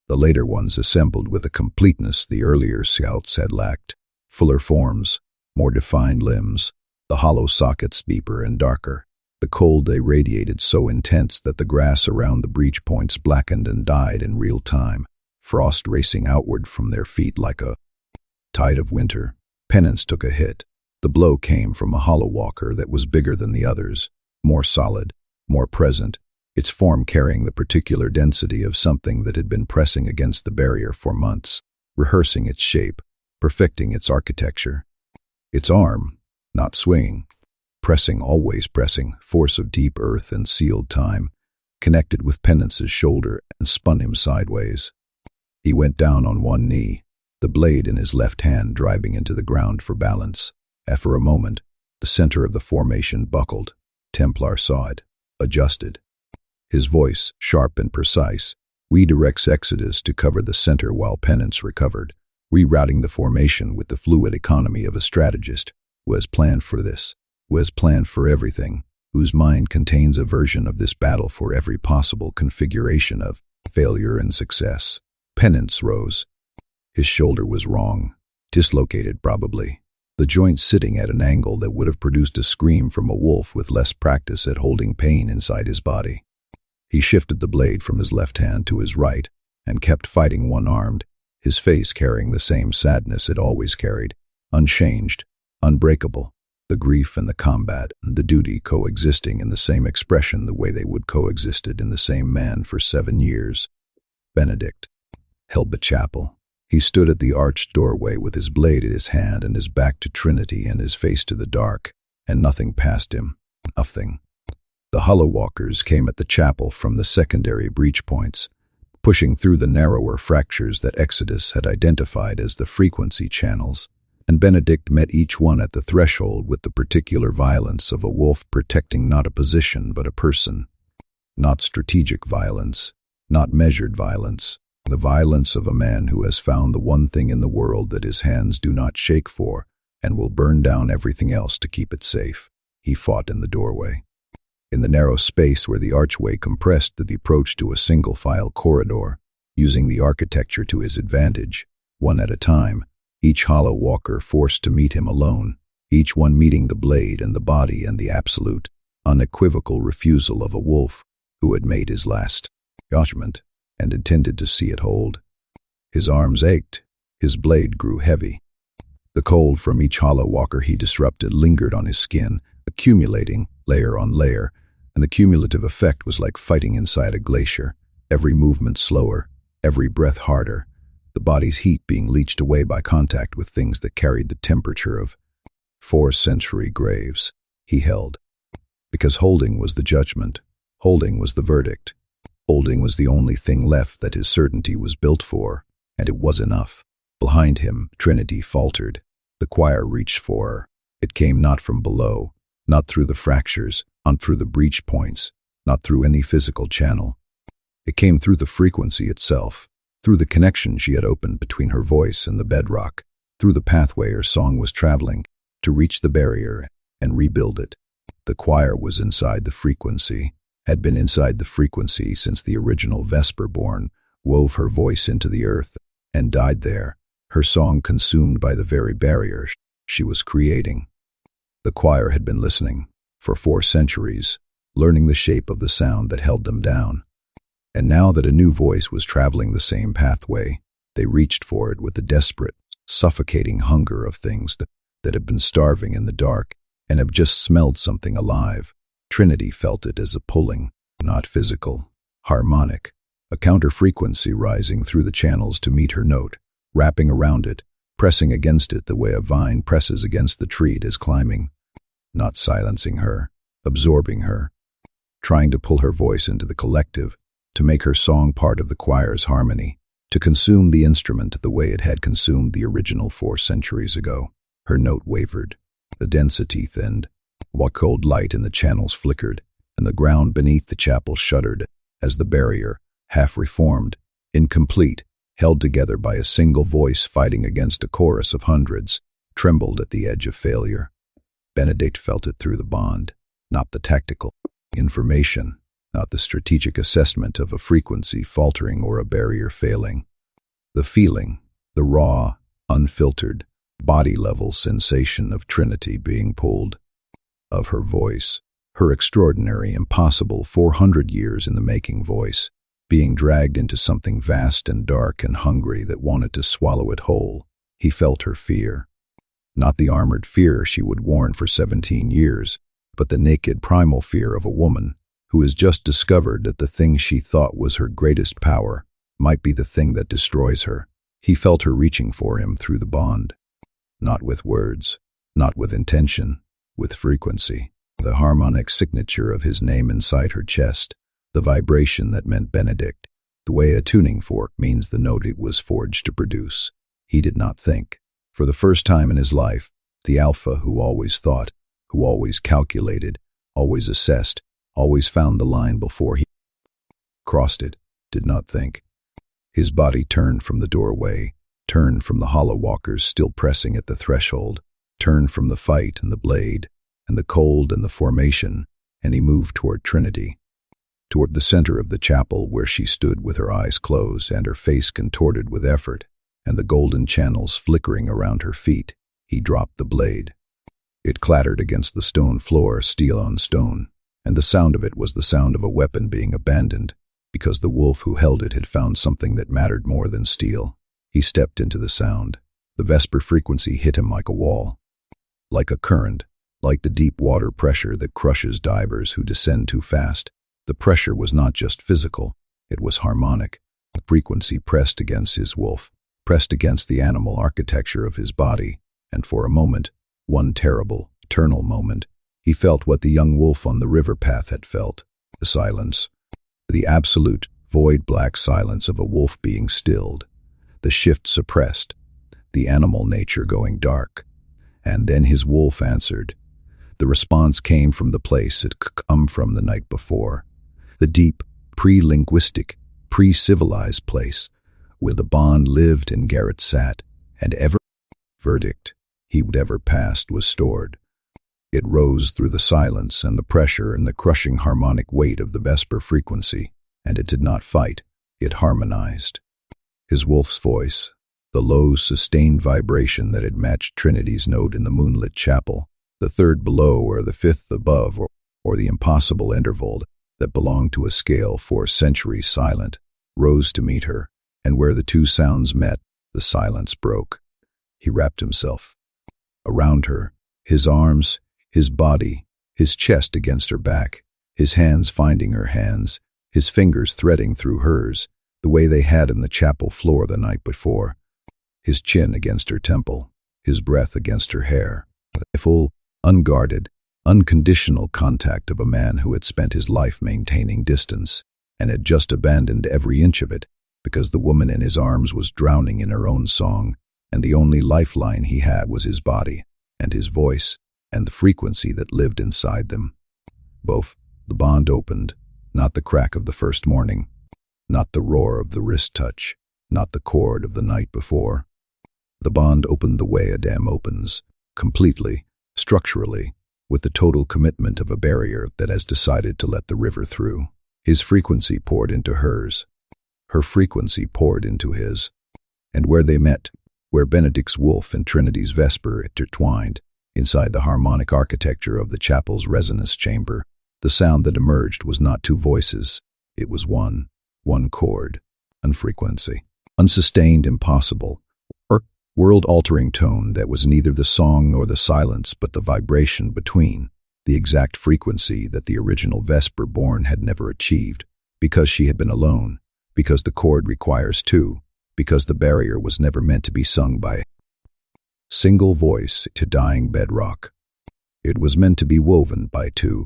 The later ones assembled with a completeness the earlier scouts had lacked. Fuller forms, more defined limbs, the hollow sockets deeper and darker. The cold they radiated so intense that the grass around the breach points blackened and died in real time, frost racing outward from their feet like a tide of winter. Penance took a hit. The blow came from a hollow walker that was bigger than the others, more solid, more present, its form carrying the particular density of something that had been pressing against the barrier for months, rehearsing its shape, perfecting its architecture. Its arm, not swinging, pressing, always pressing, force of deep earth and sealed time, connected with Penance's shoulder and spun him sideways. He went down on one knee, the blade in his left hand driving into the ground for balance. After a moment, the center of the formation buckled. Templar saw it, adjusted. His voice, sharp and precise, redirects Exodus to cover the center while Penance recovered, rerouting the formation with the fluid economy of a strategist who has planned for this, who has planned for everything, whose mind contains a version of this battle for every possible configuration of failure and success. Penance rose. His shoulder was wrong, dislocated probably, the joint sitting at an angle that would have produced a scream from a wolf with less practice at holding pain inside his body. He shifted the blade from his left hand to his right and kept fighting one-armed, his face carrying the same sadness it always carried, unchanged, unbreakable, the grief and the combat and the duty coexisting in the same expression the way they would coexisted in the same man for 7 years. Benedict held the chapel. He stood at the arched doorway with his blade in his hand and his back to Trinity and his face to the dark, and nothing passed him, nothing. The hollow walkers came at the chapel from the secondary breach points, pushing through the narrower fractures that Exodus had identified as the frequency channels, and Benedict met each one at the threshold with the particular violence of a wolf protecting not a position but a person. Not strategic violence, not measured violence, the violence of a man who has found the one thing in the world that his hands do not shake for and will burn down everything else to keep it safe. He fought in the doorway. In the narrow space where the archway compressed to the approach to a single-file corridor, using the architecture to his advantage, one at a time, each hollow walker forced to meet him alone, each one meeting the blade and the body and the absolute, unequivocal refusal of a wolf who had made his last judgment and intended to see it hold. His arms ached, his blade grew heavy. The cold from each hollow walker he disrupted lingered on his skin, accumulating layer on layer, and the cumulative effect was like fighting inside a glacier, every movement slower, every breath harder, the body's heat being leached away by contact with things that carried the temperature of 4-century graves. He held. Because holding was the judgment, holding was the verdict. Holding was the only thing left that his certainty was built for, and it was enough. Behind him, Trinity faltered. The choir reached for her. It came not from below, not through the fractures, not through the breach points, not through any physical channel. It came through the frequency itself, through the connection she had opened between her voice and the bedrock, through the pathway her song was traveling, to reach the barrier and rebuild it. The choir was inside the frequency, had been inside the frequency since the original Vesper-born wove her voice into the earth and died there, her song consumed by the very barrier she was creating. The choir had been listening for 4 centuries, learning the shape of the sound that held them down. And now that a new voice was traveling the same pathway, they reached for it with the desperate, suffocating hunger of things that have been starving in the dark and have just smelled something alive. Trinity felt it as a pulling, not physical, harmonic, a counter-frequency rising through the channels to meet her note, wrapping around it, pressing against it the way a vine presses against the tree it is climbing, not silencing her, absorbing her, trying to pull her voice into the collective, to make her song part of the choir's harmony, to consume the instrument the way it had consumed the original 4 centuries ago. Her note wavered, the density thinned. What cold light in the channels flickered, and the ground beneath the chapel shuddered as the barrier, half-reformed, incomplete, held together by a single voice fighting against a chorus of hundreds, trembled at the edge of failure. Benedict felt it through the bond, not the tactical information, not the strategic assessment of a frequency faltering or a barrier failing. The feeling, the raw, unfiltered, body-level sensation of Trinity being pulled, of her voice, her extraordinary, impossible 400 years in the making voice, being dragged into something vast and dark and hungry that wanted to swallow it whole. He felt her fear. Not the armored fear she would worn for 17 years, but the naked primal fear of a woman who has just discovered that the thing she thought was her greatest power might be the thing that destroys her. He felt her reaching for him through the bond. Not with words, not with intention, with frequency, the harmonic signature of his name inside her chest, the vibration that meant Benedict, the way a tuning fork means the note it was forged to produce. He did not think. For the first time in his life, the alpha who always thought, who always calculated, always assessed, always found the line before he crossed it, did not think. His body turned from the doorway, turned from the hollow walkers still pressing at the threshold, turned from the fight and the blade, and the cold and the formation, and he moved toward Trinity, toward the center of the chapel where she stood with her eyes closed and her face contorted with effort, and the golden channels flickering around her feet. He dropped the blade. It clattered against the stone floor, steel on stone, and the sound of it was the sound of a weapon being abandoned, because the wolf who held it had found something that mattered more than steel. He stepped into the sound. The Vesper frequency hit him like a wall, like a current, like the deep water pressure that crushes divers who descend too fast. The pressure was not just physical, it was harmonic. The frequency pressed against his wolf, pressed against the animal architecture of his body, and for a moment, one terrible, eternal moment, he felt what the young wolf on the river path had felt, the silence, the absolute, void black silence of a wolf being stilled, the shift suppressed, the animal nature going dark. And then his wolf answered. The response came from the place it come from the night before, the deep, pre-linguistic, pre-civilized place where the bond lived and Garrett sat, and every verdict he would ever passed was stored. It rose through the silence and the pressure and the crushing harmonic weight of the Vesper frequency, and it did not fight, it harmonized. His wolf's voice, the low, sustained vibration that had matched Trinity's note in the moonlit chapel, the third below or the fifth above, or the impossible interval that belonged to a scale for centuries silent, rose to meet her, and where the two sounds met, the silence broke. He wrapped himself around her, his arms, his body, his chest against her back, his hands finding her hands, his fingers threading through hers, the way they had in the chapel floor the night before, his chin against her temple, his breath against her hair, the full, unguarded, unconditional contact of a man who had spent his life maintaining distance and had just abandoned every inch of it because the woman in his arms was drowning in her own song, and the only lifeline he had was his body and his voice and the frequency that lived inside them. Both, the bond opened, not the crack of the first morning, not the roar of the wrist touch, not the chord of the night before. The bond opened the way a dam opens, completely, structurally, with the total commitment of a barrier that has decided to let the river through. His frequency poured into hers. Her frequency poured into his. And where they met, where Benedict's wolf and Trinity's Vesper intertwined, inside the harmonic architecture of the chapel's resonance chamber, the sound that emerged was not two voices. It was one chord, one frequency, unsustained, impossible, world-altering tone that was neither the song nor the silence but the vibration between, the exact frequency that the original Vesper-born had never achieved, because she had been alone, because the chord requires two, because the barrier was never meant to be sung by a single voice to dying bedrock. It was meant to be woven by two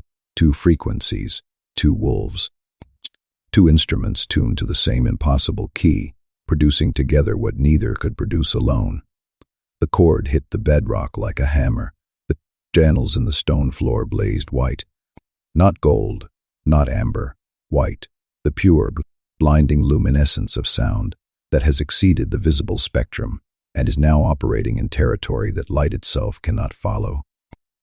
frequencies, two wolves, two instruments tuned to the same impossible key, producing together what neither could produce alone. The chord hit the bedrock like a hammer. The channels in the stone floor blazed white. Not gold, not amber, white, the pure, blinding luminescence of sound that has exceeded the visible spectrum and is now operating in territory that light itself cannot follow.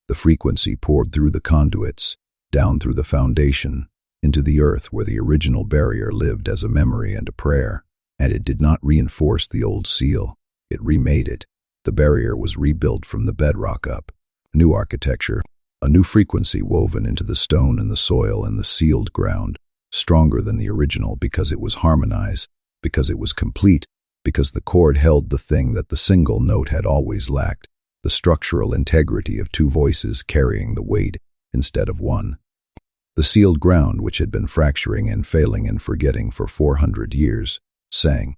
The frequency poured through the conduits, down through the foundation, into the earth where the original barrier lived as a memory and a prayer. And it did not reinforce the old seal, it remade it. The barrier was rebuilt from the bedrock up. New architecture, a new frequency woven into the stone and the soil and the sealed ground, stronger than the original because it was harmonized, because it was complete, because the chord held the thing that the single note had always lacked, the structural integrity of two voices carrying the weight instead of one. The sealed ground, which had been fracturing and failing and forgetting for 400 years, sang.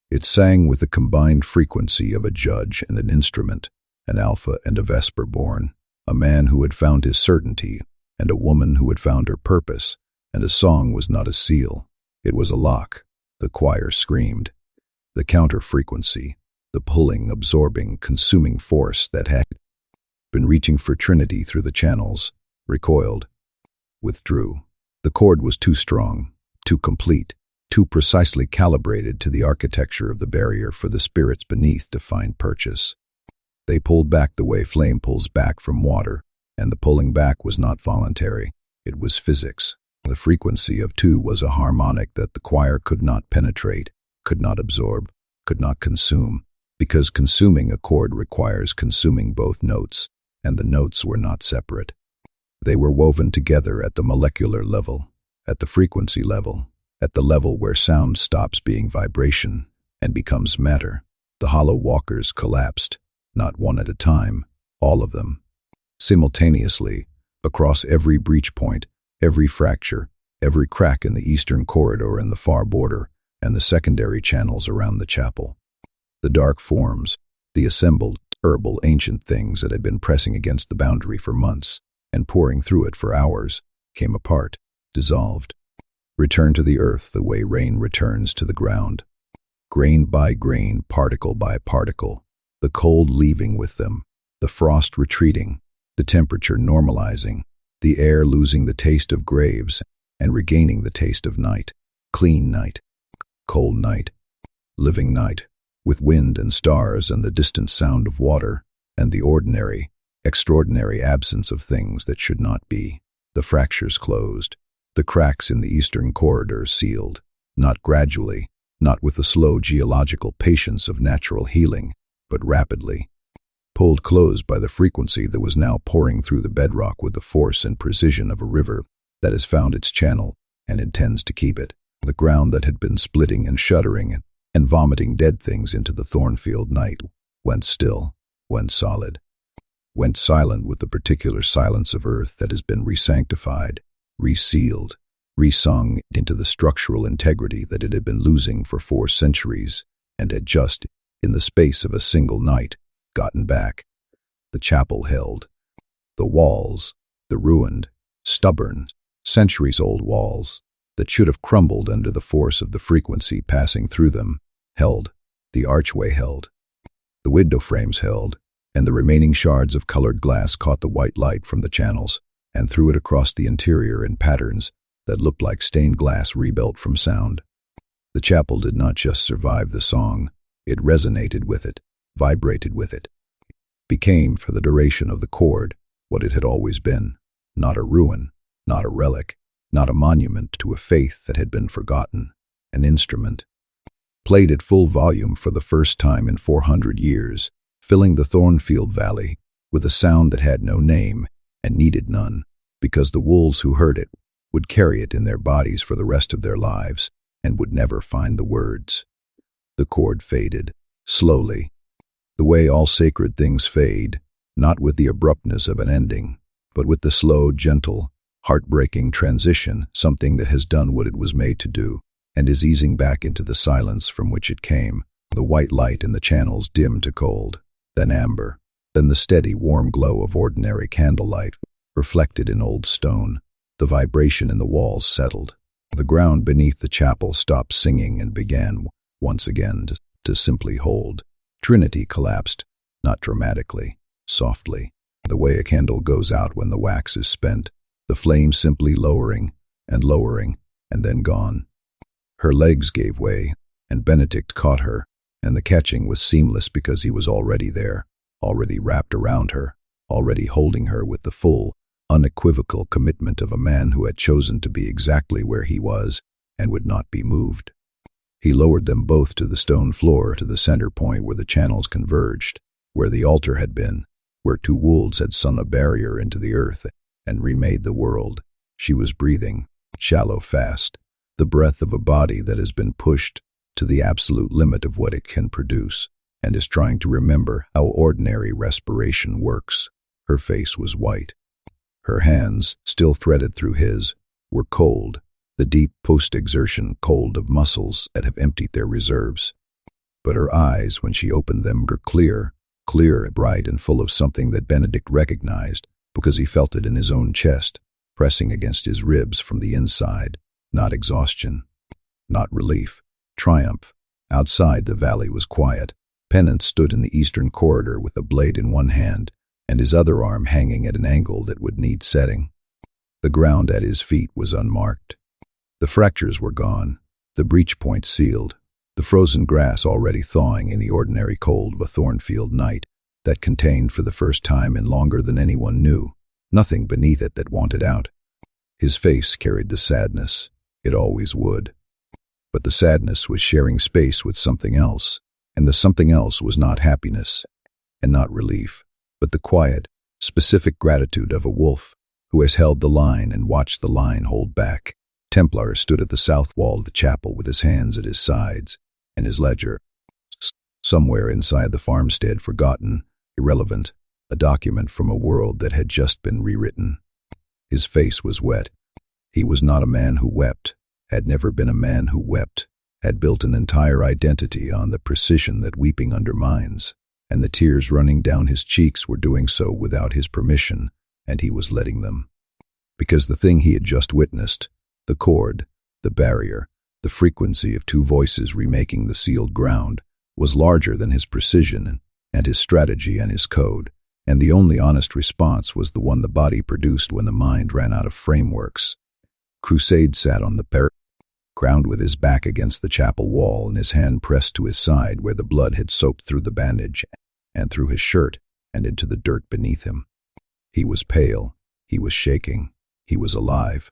It sang with the combined frequency of a judge and an instrument, an alpha and a Vesper born, a man who had found his certainty and a woman who had found her purpose, and a song was not a seal, it was a lock, The choir screamed. The counter-frequency, the pulling, absorbing, consuming force that had been reaching for Trinity through the channels, recoiled, withdrew. The cord was too strong, too complete, too precisely calibrated to the architecture of the barrier for the spirits beneath to find purchase. They pulled back the way flame pulls back from water, and the pulling back was not voluntary. It was physics. The frequency of 2 was a harmonic that the choir could not penetrate, could not absorb, could not consume, because consuming a chord requires consuming both notes, and the notes were not separate. They were woven together at the molecular level, at the frequency level, at the level where sound stops being vibration and becomes matter. The hollow walkers collapsed, not one at a time, all of them, simultaneously, across every breach point, every fracture, every crack in the eastern corridor and the far border, and the secondary channels around the chapel. The dark forms, the assembled, herbal ancient things that had been pressing against the boundary for months and pouring through it for hours, came apart, dissolved, returned to the earth the way rain returns to the ground. Grain by grain, particle by particle, the cold leaving with them, the frost retreating, the temperature normalizing, the air losing the taste of graves and regaining the taste of night, clean night, cold night, living night, with wind and stars and the distant sound of water, and the ordinary, extraordinary absence of things that should not be. The fractures closed, the cracks in the eastern corridor sealed, not gradually, not with the slow geological patience of natural healing, but rapidly, pulled closed by the frequency that was now pouring through the bedrock with the force and precision of a river that has found its channel and intends to keep it. The ground that had been splitting and shuddering and vomiting dead things into the thornfield night went still, went solid, went silent with the particular silence of earth that has been re-sanctified, re-sealed, re-sung into the structural integrity that it had been losing for 4 centuries and had just, in the space of a single night, gotten back. The chapel held. The walls, the ruined, stubborn, centuries-old walls that should have crumbled under the force of the frequency passing through them, held. The archway held. The window frames held, and the remaining shards of colored glass caught the white light from the channels and threw it across the interior in patterns that looked like stained glass rebuilt from sound. The chapel did not just survive the song, it resonated with it, vibrated with it, became, for the duration of the chord, what it had always been, not a ruin, not a relic, not a monument to a faith that had been forgotten, an instrument, played at full volume for the first time in 400 years, filling the Thornfield Valley with a sound that had no name and needed none, because the wolves who heard it would carry it in their bodies for the rest of their lives and would never find the words. The chord faded, slowly, the way all sacred things fade, not with the abruptness of an ending, but with the slow, gentle, heartbreaking transition, something that has done what it was made to do, and is easing back into the silence from which it came. The white light in the channels dimmed to cold, then amber, then the steady, warm glow of ordinary candlelight, reflected in old stone. The vibration in the walls settled. The ground beneath the chapel stopped singing and began, once again, to simply hold. Trinity collapsed, not dramatically, softly, the way a candle goes out when the wax is spent, the flame simply lowering, and then gone. Her legs gave way, and Benedict caught her, and the catching was seamless because he was already there, already wrapped around her, already holding her with the full, unequivocal commitment of a man who had chosen to be exactly where he was and would not be moved. He lowered them both to the stone floor, to the center point where the channels converged, where the altar had been, where 2 wolves had sung a barrier into the earth and remade the world. She was breathing, shallow, fast, the breath of a body that has been pushed to the absolute limit of what it can produce and is trying to remember how ordinary respiration works. Her face was white. Her hands, still threaded through his, were cold, the deep post-exertion cold of muscles that have emptied their reserves. But her eyes, when she opened them, were clear, bright, and full of something that Benedict recognized because he felt it in his own chest, pressing against his ribs from the inside. Not exhaustion, not relief, triumph. Outside, the valley was quiet. Pennant stood in the eastern corridor with a blade in one hand and his other arm hanging at an angle that would need setting. The ground at his feet was unmarked. The fractures were gone, the breach points sealed, the frozen grass already thawing in the ordinary cold of a thornfield night that contained, for the first time in longer than anyone knew, nothing beneath it that wanted out. His face carried the sadness. It always would. But the sadness was sharing space with something else, and the something else was not happiness, and not relief, but the quiet, specific gratitude of a wolf who has held the line and watched the line hold back. Templar stood at the south wall of the chapel with his hands at his sides, and his ledger, somewhere inside the farmstead, forgotten, irrelevant, a document from a world that had just been rewritten. His face was wet. He was not a man who wept, had never been a man who wept, had built an entire identity on the precision that weeping undermines, and the tears running down his cheeks were doing so without his permission, and he was letting them. Because the thing he had just witnessed, the chord, the barrier, the frequency of two voices remaking the sealed ground, was larger than his precision and his strategy and his code, and the only honest response was the one the body produced when the mind ran out of frameworks. Crusade sat on the ground with his back against the chapel wall and his hand pressed to his side where the blood had soaked through the bandage and through his shirt and into the dirt beneath him. He was pale, he was shaking, he was alive,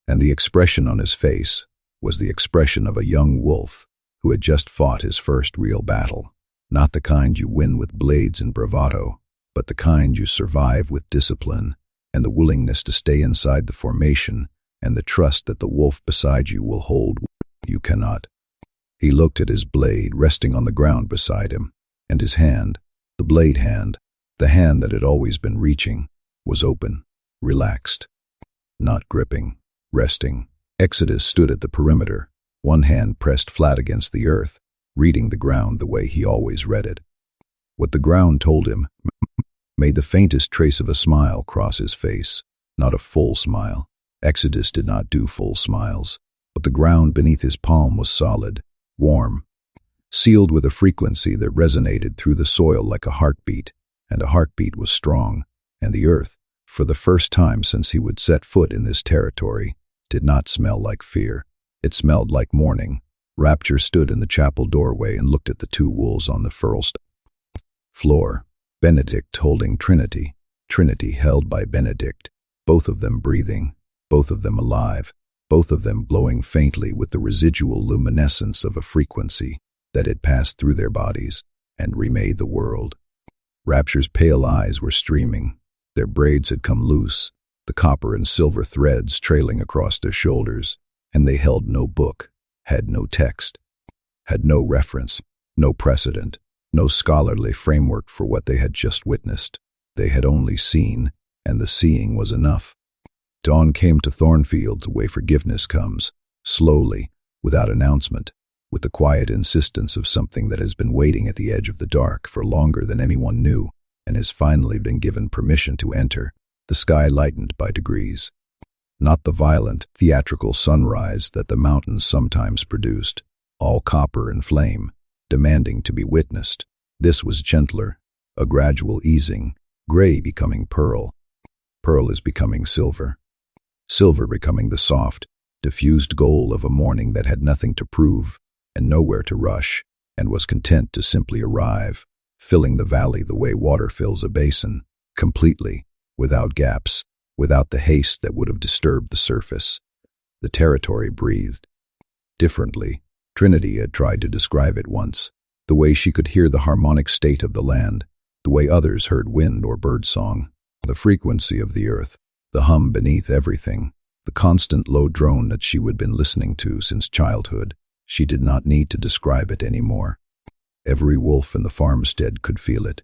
and the expression on his face was the expression of a young wolf who had just fought his first real battle, not the kind you win with blades and bravado, but the kind you survive with discipline and the willingness to stay inside the formation and the trust that the wolf beside you will hold you cannot. He looked at his blade resting on the ground beside him, and his hand, the blade hand, the hand that had always been reaching, was open, relaxed, not gripping, resting. Exodus stood at the perimeter, one hand pressed flat against the earth, reading the ground the way he always read it. What the ground told him made the faintest trace of a smile cross his face, not a full smile. Exodus did not do full smiles, but the ground beneath his palm was solid, warm, sealed with a frequency that resonated through the soil like a heartbeat, and a heartbeat was strong, and the earth, for the first time since he would set foot in this territory, did not smell like fear. It smelled like morning. Rapture stood in the chapel doorway and looked at the two wolves on the furrowed floor, Benedict holding Trinity, Trinity held by Benedict, both of them breathing, both of them alive, both of them glowing faintly with the residual luminescence of a frequency that had passed through their bodies and remade the world. Rapture's pale eyes were streaming. Their braids had come loose, the copper and silver threads trailing across their shoulders, and they held no book, had no text, had no reference, no precedent, no scholarly framework for what they had just witnessed. They had only seen, and the seeing was enough. Dawn came to Thornfield the way forgiveness comes, slowly, without announcement, with the quiet insistence of something that has been waiting at the edge of the dark for longer than anyone knew, and has finally been given permission to enter. The sky lightened by degrees. Not the violent, theatrical sunrise that the mountains sometimes produced, all copper and flame, demanding to be witnessed. This was gentler, a gradual easing, gray becoming pearl. Pearl is becoming silver. Silver becoming the soft, diffused gold of a morning that had nothing to prove and nowhere to rush, and was content to simply arrive, filling the valley the way water fills a basin, completely, without gaps, without the haste that would have disturbed the surface. The territory breathed. Differently, Trinity had tried to describe it once, the way she could hear the harmonic state of the land, the way others heard wind or bird song, the frequency of the earth, the hum beneath everything, the constant low drone that she had been listening to since childhood. She did not need to describe it anymore. Every wolf in the farmstead could feel it.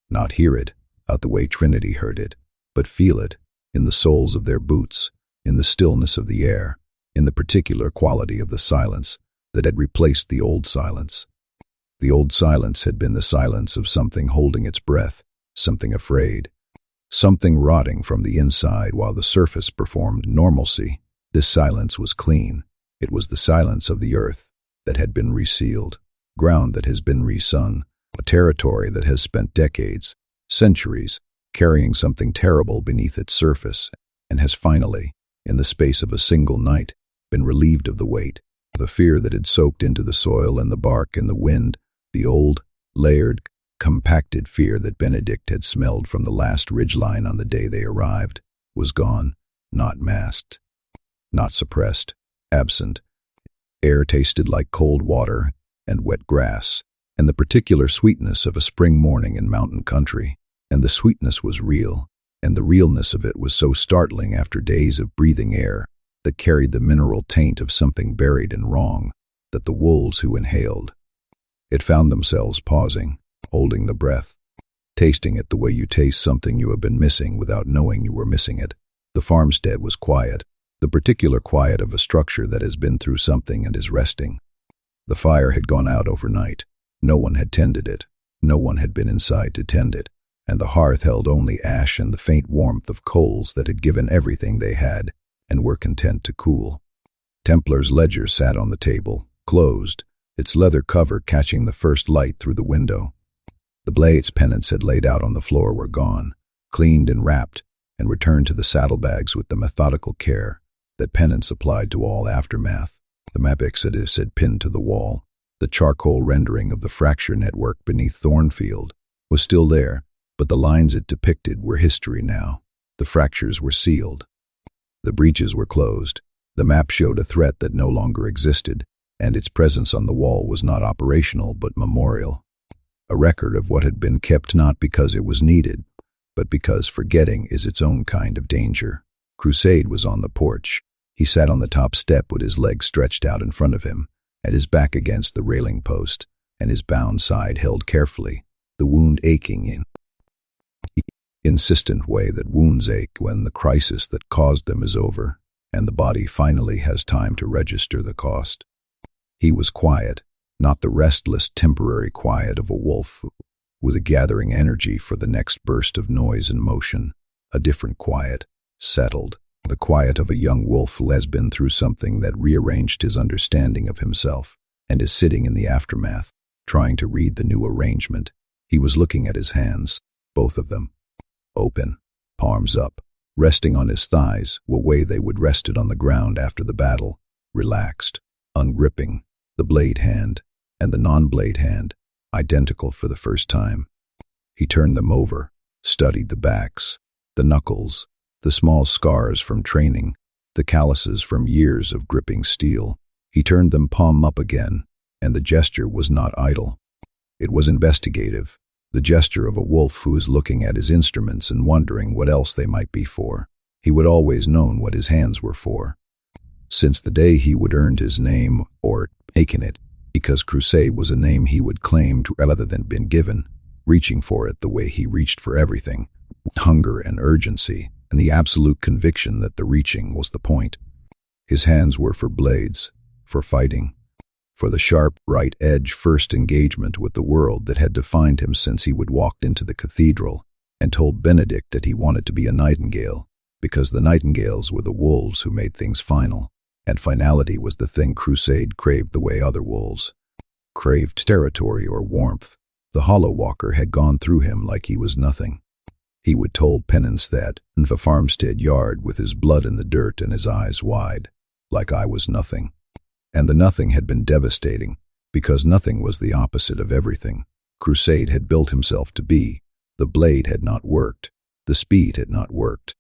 Not hear it, out the way Trinity heard it, but feel it, in the soles of their boots, in the stillness of the air, in the particular quality of the silence that had replaced the old silence. The old silence had been the silence of something holding its breath, something afraid, something rotting from the inside while the surface performed normalcy. This silence was clean. It was the silence of the earth, that had been resealed, ground that has been resung, a territory that has spent decades, centuries, carrying something terrible beneath its surface, and has finally, in the space of a single night, been relieved of the weight, the fear that had soaked into the soil and the bark and the wind, the old, layered, compacted fear that Benedict had smelled from the last ridgeline on the day they arrived, was gone, not masked, not suppressed, absent. Air tasted like cold water and wet grass, and the particular sweetness of a spring morning in mountain country, and the sweetness was real, and the realness of it was so startling after days of breathing air that carried the mineral taint of something buried and wrong, that the wolves who inhaled it found themselves pausing, holding the breath, tasting it the way you taste something you have been missing without knowing you were missing it. The farmstead was quiet, the particular quiet of a structure that has been through something and is resting. The fire had gone out overnight. No one had tended it. No one had been inside to tend it, and the hearth held only ash and the faint warmth of coals that had given everything they had and were content to cool. Templar's ledger sat on the table, closed, its leather cover catching the first light through the window. The blades Penance had laid out on the floor were gone, cleaned and wrapped, and returned to the saddlebags with the methodical care that Penance applied to all aftermath. The map Exodus had pinned to the wall. The charcoal rendering of the fracture network beneath Thornfield was still there, but the lines it depicted were history now. The fractures were sealed. The breaches were closed. The map showed a threat that no longer existed, and its presence on the wall was not operational but memorial. A record of what had been kept not because it was needed, but because forgetting is its own kind of danger. Crusade was on the porch. He sat on the top step with his legs stretched out in front of him, and his back against the railing post, and his bound side held carefully, the wound aching in the insistent way that wounds ache when the crisis that caused them is over, and the body finally has time to register the cost. He was quiet, not the restless, temporary quiet of a wolf, with a gathering energy for the next burst of noise and motion, a different quiet, settled, the quiet of a young wolf who has been through something that rearranged his understanding of himself, and is sitting in the aftermath, trying to read the new arrangement. He was looking at his hands, both of them, open, palms up, resting on his thighs, the way they would rested on the ground after the battle, relaxed, ungripping, the blade hand and the non-blade hand, identical for the first time. He turned them over, studied the backs, the knuckles, the small scars from training, the calluses from years of gripping steel. He turned them palm up again, and the gesture was not idle. It was investigative, the gesture of a wolf who is looking at his instruments and wondering what else they might be for. He would always known what his hands were for, since the day he would earned his name or taken it, because Crusade was a name he would claim to rather than been given, reaching for it the way he reached for everything, hunger and urgency, and the absolute conviction that the reaching was the point. His hands were for blades, for fighting, for the sharp, right edge first engagement with the world that had defined him since he would walked into the cathedral and told Benedict that he wanted to be a Nightingale, because the Nightingales were the wolves who made things final, and finality was the thing Crusade craved the way other wolves craved territory or warmth. The Hollow Walker had gone through him like he was nothing. He would told Penance that in the farmstead yard with his blood in the dirt and his eyes wide, like I was nothing. And the nothing had been devastating, because nothing was the opposite of everything. Crusade had built himself to be. The blade had not worked. The speed had not worked.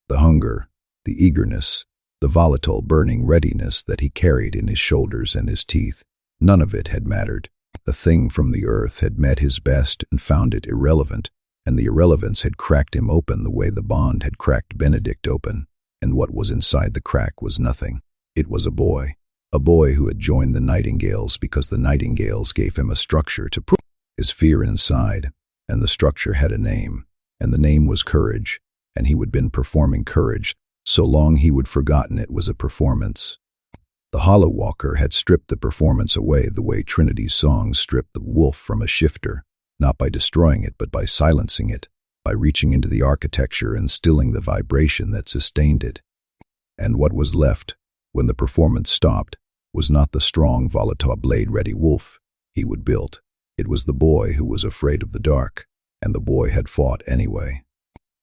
The hunger, the eagerness, the volatile burning readiness that he carried in his shoulders and his teeth, none of it had mattered. The thing from the earth had met his best and found it irrelevant, and the irrelevance had cracked him open the way the bond had cracked Benedict open, and what was inside the crack was nothing. It was a boy who had joined the Nightingales because the Nightingales gave him a structure to prove his fear inside, and the structure had a name, and the name was courage, and he would been performing courage so long he would forgotten it was a performance. The Hollow Walker had stripped the performance away the way Trinity's songs stripped the wolf from a shifter, not by destroying it but by silencing it, by reaching into the architecture and stilling the vibration that sustained it. And what was left, when the performance stopped, was not the strong, volatile, blade-ready wolf he would build. It was the boy who was afraid of the dark, and the boy had fought anyway.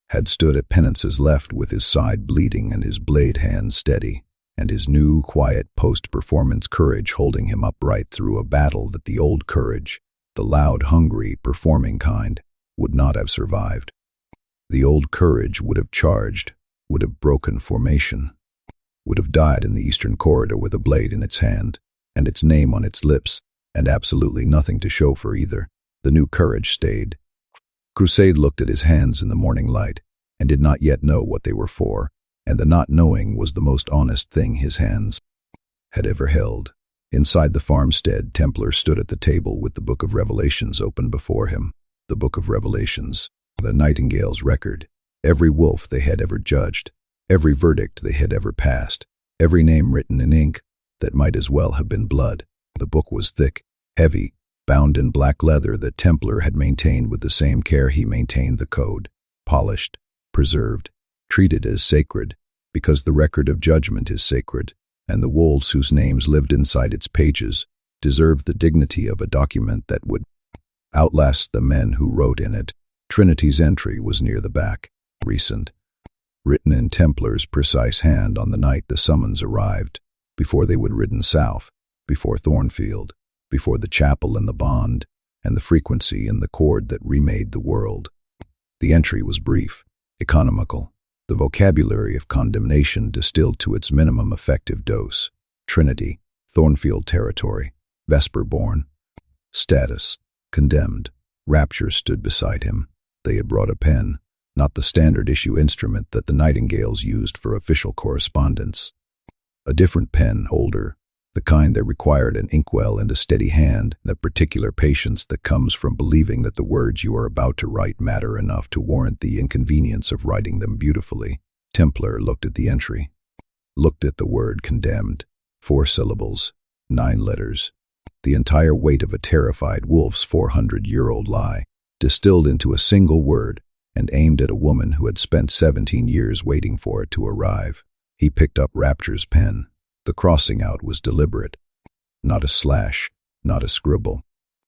Had stood at Penance's left with his side bleeding and his blade hand steady, and his new, quiet post-performance courage holding him upright through a battle that the old courage, the loud, hungry, performing kind, would not have survived. The old courage would have charged, would have broken formation, would have died in the eastern corridor with a blade in its hand, and its name on its lips, and absolutely nothing to show for either. The new courage stayed. Crusade looked at his hands in the morning light, and did not yet know what they were for, and the not knowing was the most honest thing his hands had ever held. Inside the farmstead, Templar stood at the table with the Book of Revelations open before him. The Book of Revelations, the Nightingales' record, every wolf they had ever judged, every verdict they had ever passed, every name written in ink that might as well have been blood. The book was thick, heavy, bound in black leather that Templar had maintained with the same care he maintained the code, polished, preserved, treated as sacred, because the record of judgment is sacred, and the wolves whose names lived inside its pages deserved the dignity of a document that would outlast the men who wrote in it. Trinity's entry was near the back, recent, written in Templar's precise hand on the night the summons arrived, before they would ridden south, before Thornfield, before the chapel and the bond, and the frequency and the chord that remade the world. The entry was brief, economical, the vocabulary of condemnation distilled to its minimum effective dose. Trinity, Thornfield territory, Vesper-born, status, condemned. Rapture stood beside him. They had brought a pen, not the standard issue instrument that the Nightingales used for official correspondence. A different pen, older, the kind that required an inkwell and a steady hand, that particular patience that comes from believing that the words you are about to write matter enough to warrant the inconvenience of writing them beautifully. Templar looked at the entry, looked at the word condemned, 4 syllables, 9 letters, the entire weight of a terrified wolf's 400-year-old lie, distilled into a single word and aimed at a woman who had spent 17 years waiting for it to arrive. He picked up Rapture's pen. The crossing out was deliberate. Not a slash, not a scribble.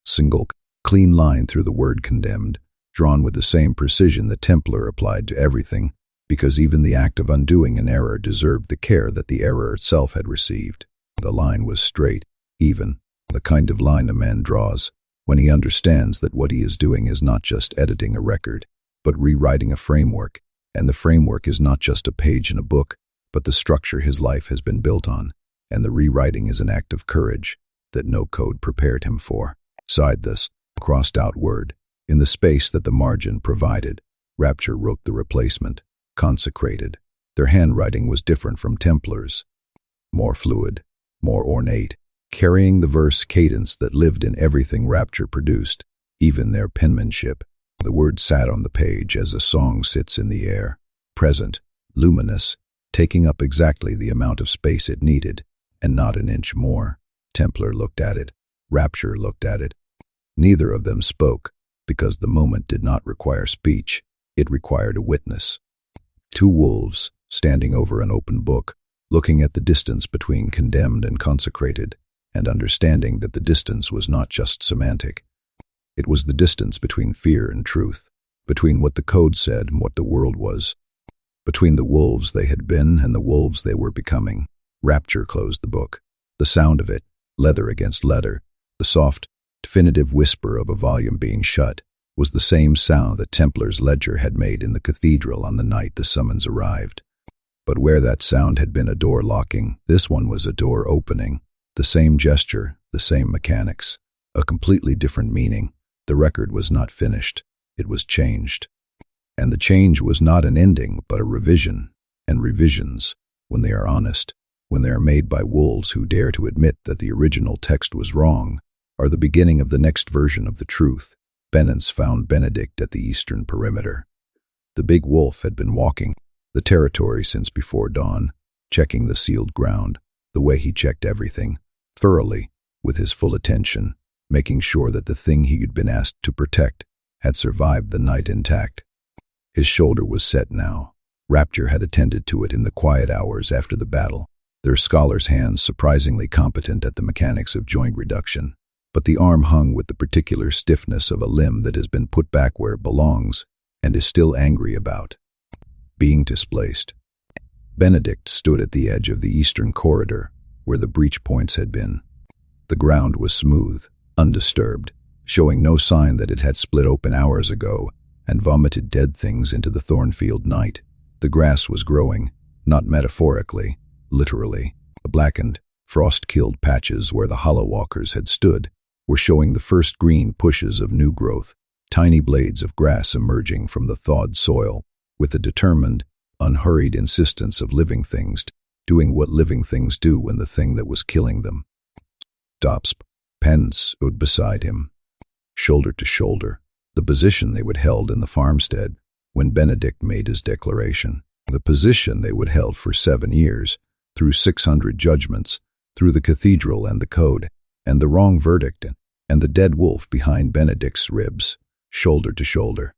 Single, clean line through the word condemned, drawn with the same precision the Templar applied to everything, because even the act of undoing an error deserved the care that the error itself had received. The line was straight, even, the kind of line a man draws when he understands that what he is doing is not just editing a record, but rewriting a framework, and the framework is not just a page in a book, but the structure his life has been built on, and the rewriting is an act of courage that no code prepared him for. Beside this crossed-out word, in the space that the margin provided, Rapture wrote the replacement, consecrated. Their handwriting was different from Templar's, more fluid, more ornate, carrying the verse cadence that lived in everything Rapture produced, even their penmanship. The word sat on the page as a song sits in the air, present, luminous, taking up exactly the amount of space it needed, and not an inch more. Templar looked at it. Rapture looked at it. Neither of them spoke, because the moment did not require speech. It required a witness. 2 wolves, standing over an open book, looking at the distance between condemned and consecrated, and understanding that the distance was not just semantic. It was the distance between fear and truth, between what the code said and what the world was, between the wolves they had been and the wolves they were becoming. Rapture closed the book. The sound of it, leather against leather, the soft, definitive whisper of a volume being shut, was the same sound that Templar's ledger had made in the cathedral on the night the summons arrived. But where that sound had been a door locking, this one was a door opening. The same gesture, the same mechanics, a completely different meaning. The record was not finished. It was changed. And the change was not an ending, but a revision. And revisions, when they are honest, when they are made by wolves who dare to admit that the original text was wrong, are the beginning of the next version of the truth. Benedict found Benedict at the eastern perimeter. The big wolf had been walking the territory since before dawn, checking the sealed ground, the way he checked everything, thoroughly, with his full attention, making sure that the thing he had been asked to protect had survived the night intact. His shoulder was set now. Rapture had attended to it in the quiet hours after the battle. their scholars' hands surprisingly competent at the mechanics of joint reduction, but the arm hung with the particular stiffness of a limb that has been put back where it belongs and is still angry about being displaced. Benedict stood at the edge of the eastern corridor, where the breach points had been. The ground was smooth, undisturbed, showing no sign that it had split open hours ago and vomited dead things into the thornfield night. The grass was growing, not metaphorically, literally. The blackened, frost-killed patches where the hollow walkers had stood were showing the first green pushes of new growth, tiny blades of grass emerging from the thawed soil, with the determined, unhurried insistence of living things doing what living things do when the thing that was killing them stops. Pence stood beside him, shoulder to shoulder, the position they would held in the farmstead when Benedict made his declaration, the position they would held for 7 years, through 600 judgments, through the cathedral and the code, and the wrong verdict, and the dead wolf behind Benedict's ribs, shoulder to shoulder.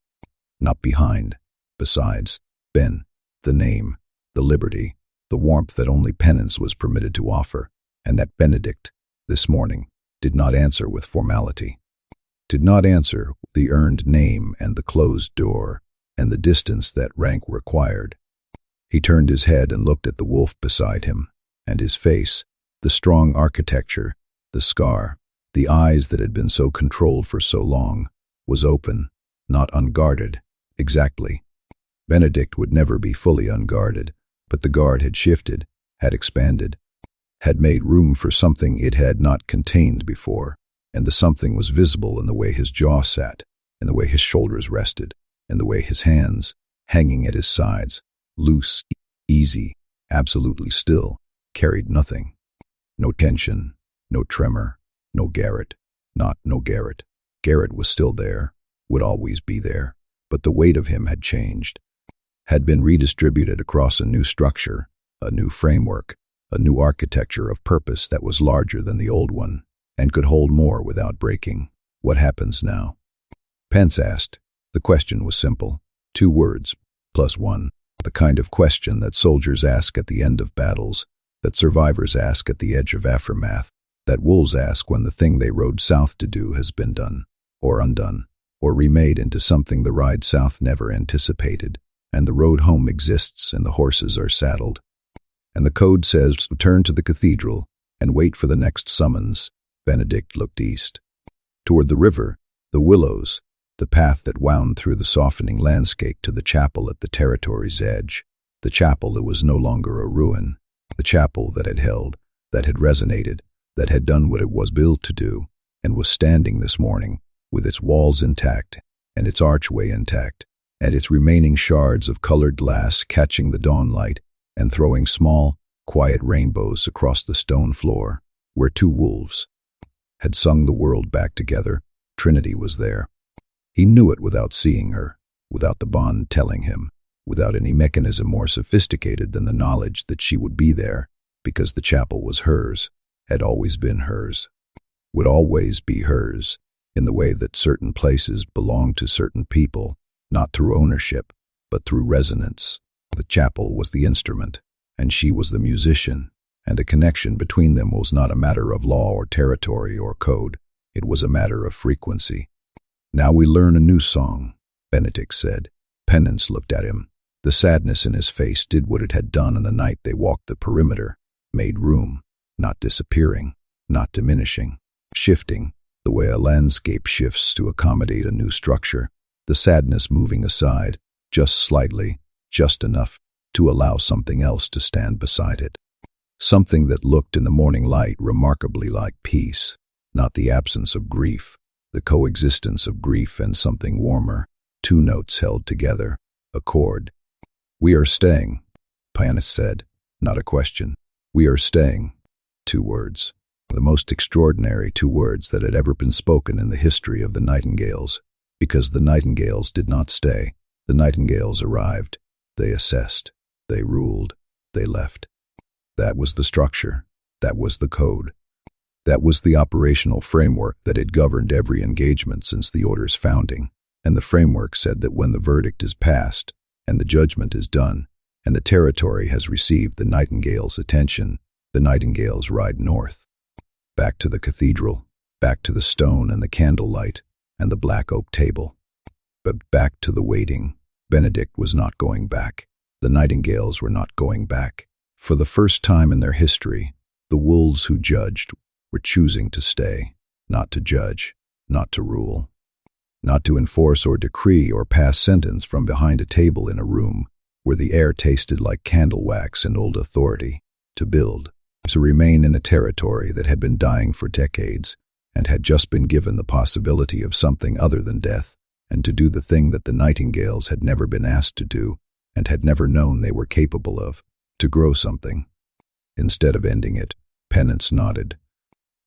Not behind, besides, Ben, the name, the liberty, the warmth that only penance was permitted to offer, and that Benedict, this morning, did not answer with formality, did not answer with the earned name and the closed door and the distance that rank required. He turned his head and looked at the wolf beside him, and his face, the strong architecture, the scar, the eyes that had been so controlled for so long, was open, not unguarded, exactly. Benedict would never be fully unguarded, but the guard had shifted, had expanded, had made room for something it had not contained before, and the something was visible in the way his jaw sat, in the way his shoulders rested, in the way his hands, hanging at his sides, loose, easy, absolutely still, carried nothing. No tension, no tremor, no Garrett, no Garrett. Garrett was still there, would always be there, but the weight of him had changed, had been redistributed across a new structure, a new framework, a new architecture of purpose that was larger than the old one, and could hold more without breaking. What happens now? Pence asked. The question was simple. 2 words, plus 1. The kind of question that soldiers ask at the end of battles, that survivors ask at the edge of aftermath, that wolves ask when the thing they rode south to do has been done, or undone, or remade into something the ride south never anticipated, and the road home exists and the horses are saddled. And the code says, return to the cathedral and wait for the next summons. Benedict looked east. Toward the river, the willows, the path that wound through the softening landscape to the chapel at the territory's edge, the chapel that was no longer a ruin, the chapel that had held, that had resonated, that had done what it was built to do, and was standing this morning, with its walls intact, and its archway intact, and its remaining shards of colored glass catching the dawn light and throwing small, quiet rainbows across the stone floor, where 2 wolves had sung the world back together. Trinity was there. He knew it without seeing her, without the bond telling him, without any mechanism more sophisticated than the knowledge that she would be there, because the chapel was hers, had always been hers, would always be hers, in the way that certain places belong to certain people, not through ownership, but through resonance. The chapel was the instrument, and she was the musician, and the connection between them was not a matter of law or territory or code. It was a matter of frequency. Now we learn a new song, Benedict said. Penance looked at him. The sadness in his face did what it had done on the night they walked the perimeter, made room, not disappearing, not diminishing, shifting, the way a landscape shifts to accommodate a new structure, the sadness moving aside, just slightly, just enough to allow something else to stand beside it. Something that looked in the morning light remarkably like peace, not the absence of grief, the coexistence of grief and something warmer, 2 notes held together, a chord. We are staying, pianist said, not a question. We are staying, 2 words. The most extraordinary 2 words that had ever been spoken in the history of the Nightingales, because the Nightingales did not stay. The Nightingales arrived. They assessed. They ruled. They left. That was the structure. That was the code. That was the operational framework that had governed every engagement since the Order's founding. And the framework said that when the verdict is passed, and the judgment is done, and the territory has received the Nightingales' attention, The Nightingales ride north, back to the cathedral, back to the stone and the candlelight and the black oak table. But back to the waiting. Benedict was not going back. The Nightingales were not going back. For the first time in their history, the wolves who judged were choosing to stay, not to judge, not to rule, not to enforce or decree or pass sentence from behind a table in a room where the air tasted like candle wax and old authority, to build, to remain in a territory that had been dying for decades and had just been given the possibility of something other than death, and to do the thing that the Nightingales had never been asked to do and had never known they were capable of, to grow something. Instead of ending it, Penance nodded.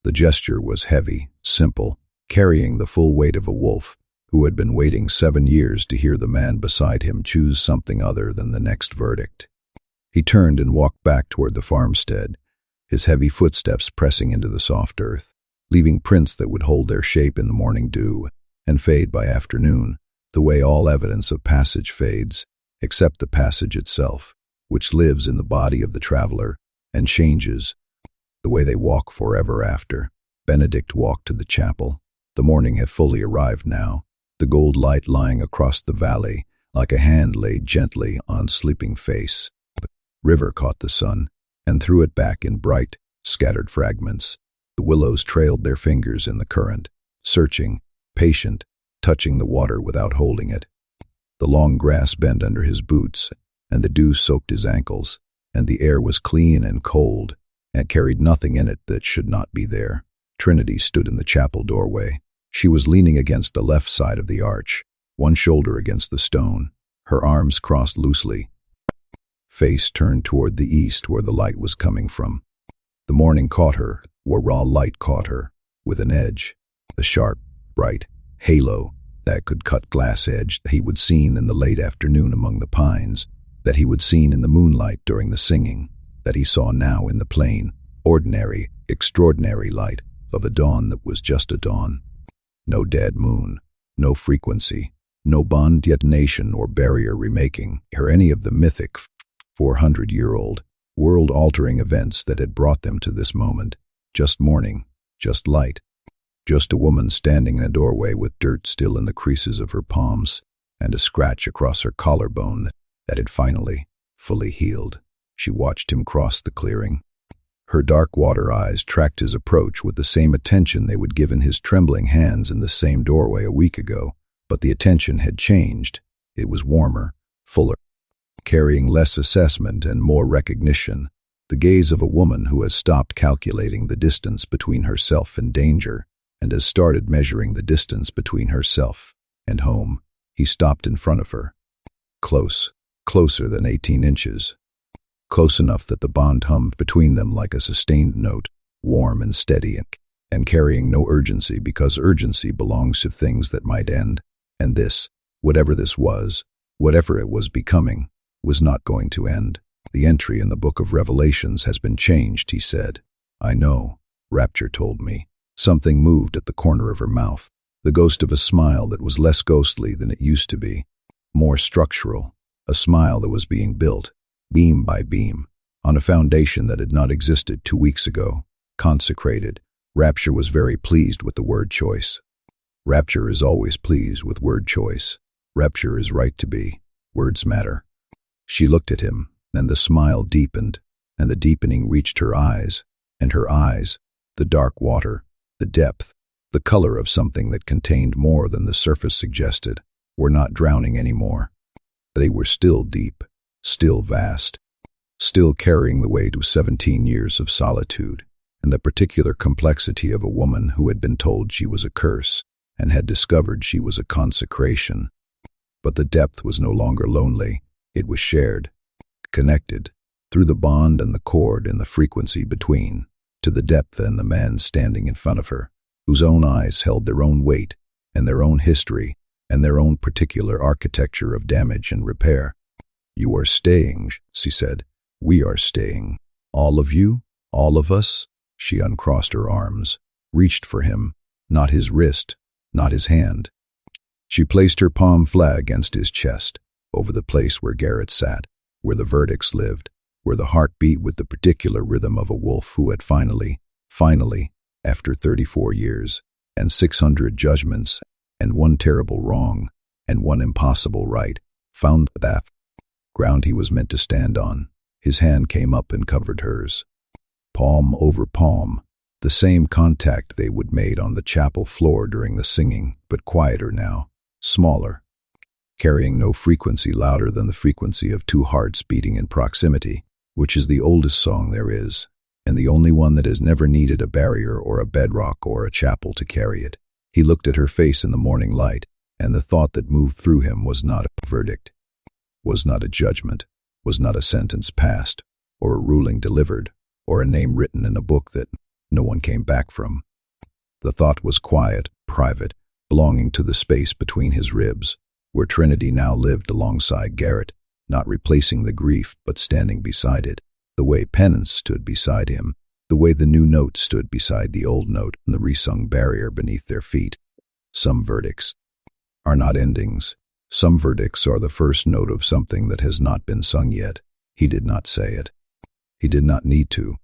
The gesture was heavy, simple, carrying the full weight of a wolf who had been waiting 7 years to hear the man beside him choose something other than the next verdict. He turned and walked back toward the farmstead, his heavy footsteps pressing into the soft earth, leaving prints that would hold their shape in the morning dew and fade by afternoon, the way all evidence of passage fades, except the passage itself, which lives in the body of the traveler and changes, the way they walk forever after. Benedict walked to the chapel. The morning had fully arrived now, the gold light lying across the valley like a hand laid gently on sleeping face. The river caught the sun and threw it back in bright, scattered fragments. The willows trailed their fingers in the current, searching, patient, touching the water without holding it. The long grass bent under his boots, and the dew soaked his ankles, and the air was clean and cold, and carried nothing in it that should not be there. Trinity stood in the chapel doorway. She was leaning against the left side of the arch, one shoulder against the stone, her arms crossed loosely, face turned toward the east where the light was coming from. The morning caught her, where raw light caught her, with an edge, a sharp, bright halo that could cut glass edge that he would seen in the late afternoon among the pines, that he would seen in the moonlight during the singing, that he saw now in the plain, ordinary, extraordinary light of a dawn that was just a dawn. No dead moon, no frequency, no bond detonation or barrier remaking, or any of the mythic 400-year-old, world-altering events that had brought them to this moment. Just morning, just light, just a woman standing in a doorway with dirt still in the creases of her palms and a scratch across her collarbone that had finally, fully healed. She watched him cross the clearing. Her dark water eyes tracked his approach with the same attention they would give in his trembling hands in the same doorway a week ago, but the attention had changed. It was warmer, fuller, carrying less assessment and more recognition, the gaze of a woman who has stopped calculating the distance between herself and danger and has started measuring the distance between herself and home. He stopped in front of her, close, closer than 18 inches. Close enough that the bond hummed between them like a sustained note, warm and steady and carrying no urgency, because urgency belongs to things that might end, and this, whatever this was, whatever it was becoming, was not going to end. The entry in the book of Revelations has been changed, he said. I know, Rapture told me. Something moved at the corner of her mouth, the ghost of a smile that was less ghostly than it used to be, more structural, a smile that was being built, beam by beam, on a foundation that had not existed 2 weeks ago, consecrated. Rapture was very pleased with the word choice. Rapture is always pleased with word choice. Rapture is right to be. Words matter. She looked at him, and the smile deepened, and the deepening reached her eyes, and her eyes, the dark water, the depth, the color of something that contained more than the surface suggested, were not drowning anymore. They were still deep, still vast, still carrying the weight of 17 years of solitude, and the particular complexity of a woman who had been told she was a curse and had discovered she was a consecration. But the depth was no longer lonely. It was shared, connected, through the bond and the cord and the frequency between, to the depth and the man standing in front of her, whose own eyes held their own weight and their own history and their own particular architecture of damage and repair. You are staying, she said. We are staying. All of you? All of us? She uncrossed her arms, reached for him, not his wrist, not his hand. She placed her palm flat against his chest, over the place where Garrett sat, where the verdicts lived, where the heart beat with the particular rhythm of a wolf who had finally, after 34 years, and 600 judgments, and one terrible wrong, and one impossible right, found that ground he was meant to stand on. His hand came up and covered hers. Palm over palm, the same contact they would made on the chapel floor during the singing, but quieter now, smaller, carrying no frequency louder than the frequency of two hearts beating in proximity, which is the oldest song there is, and the only one that has never needed a barrier or a bedrock or a chapel to carry it. He looked at her face in the morning light, and the thought that moved through him was not a verdict, was not a judgment, was not a sentence passed, or a ruling delivered, or a name written in a book that no one came back from. The thought was quiet, private, belonging to the space between his ribs, where Trinity now lived alongside Garrett, not replacing the grief but standing beside it, the way penance stood beside him, the way the new note stood beside the old note and the resung barrier beneath their feet. Some verdicts are not endings. Some verdicts are the first note of something that has not been sung yet. He did not say it. He did not need to.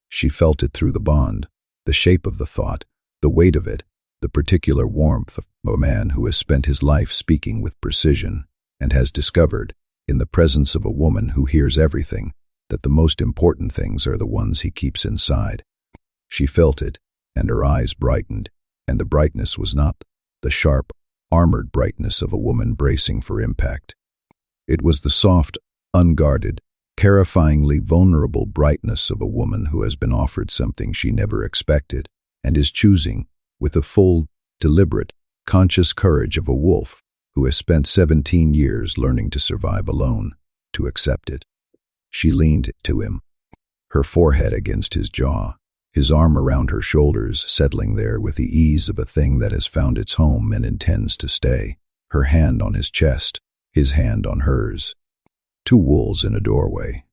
She felt it through the bond, the shape of the thought, the weight of it, the particular warmth of a man who has spent his life speaking with precision and has discovered, in the presence of a woman who hears everything, that the most important things are the ones he keeps inside. She felt it, and her eyes brightened, and the brightness was not the sharp, armored brightness of a woman bracing for impact. It was the soft, unguarded, terrifyingly vulnerable brightness of a woman who has been offered something she never expected and is choosing, with the full, deliberate, conscious courage of a wolf who has spent 17 years learning to survive alone, to accept it. She leaned to him, her forehead against his jaw, his arm around her shoulders, settling there with the ease of a thing that has found its home and intends to stay, her hand on his chest, his hand on hers. Two wolves in a doorway,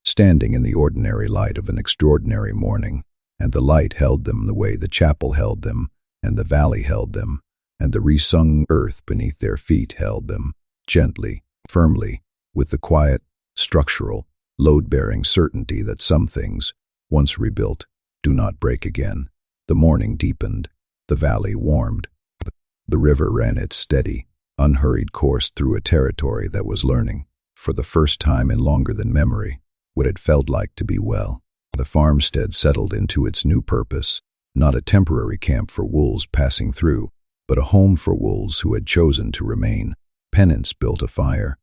standing in the ordinary light of an extraordinary morning, and the light held them the way the chapel held them, and the valley held them, and the resung earth beneath their feet held them, gently, firmly, with the quiet, structural, load-bearing certainty that some things, once rebuilt, do not break again. The morning deepened, the valley warmed. The river ran its steady, unhurried course through a territory that was learning, for the first time in longer than memory, what it felt like to be well. The farmstead settled into its new purpose, not a temporary camp for wolves passing through, but a home for wolves who had chosen to remain. Penance built a fire.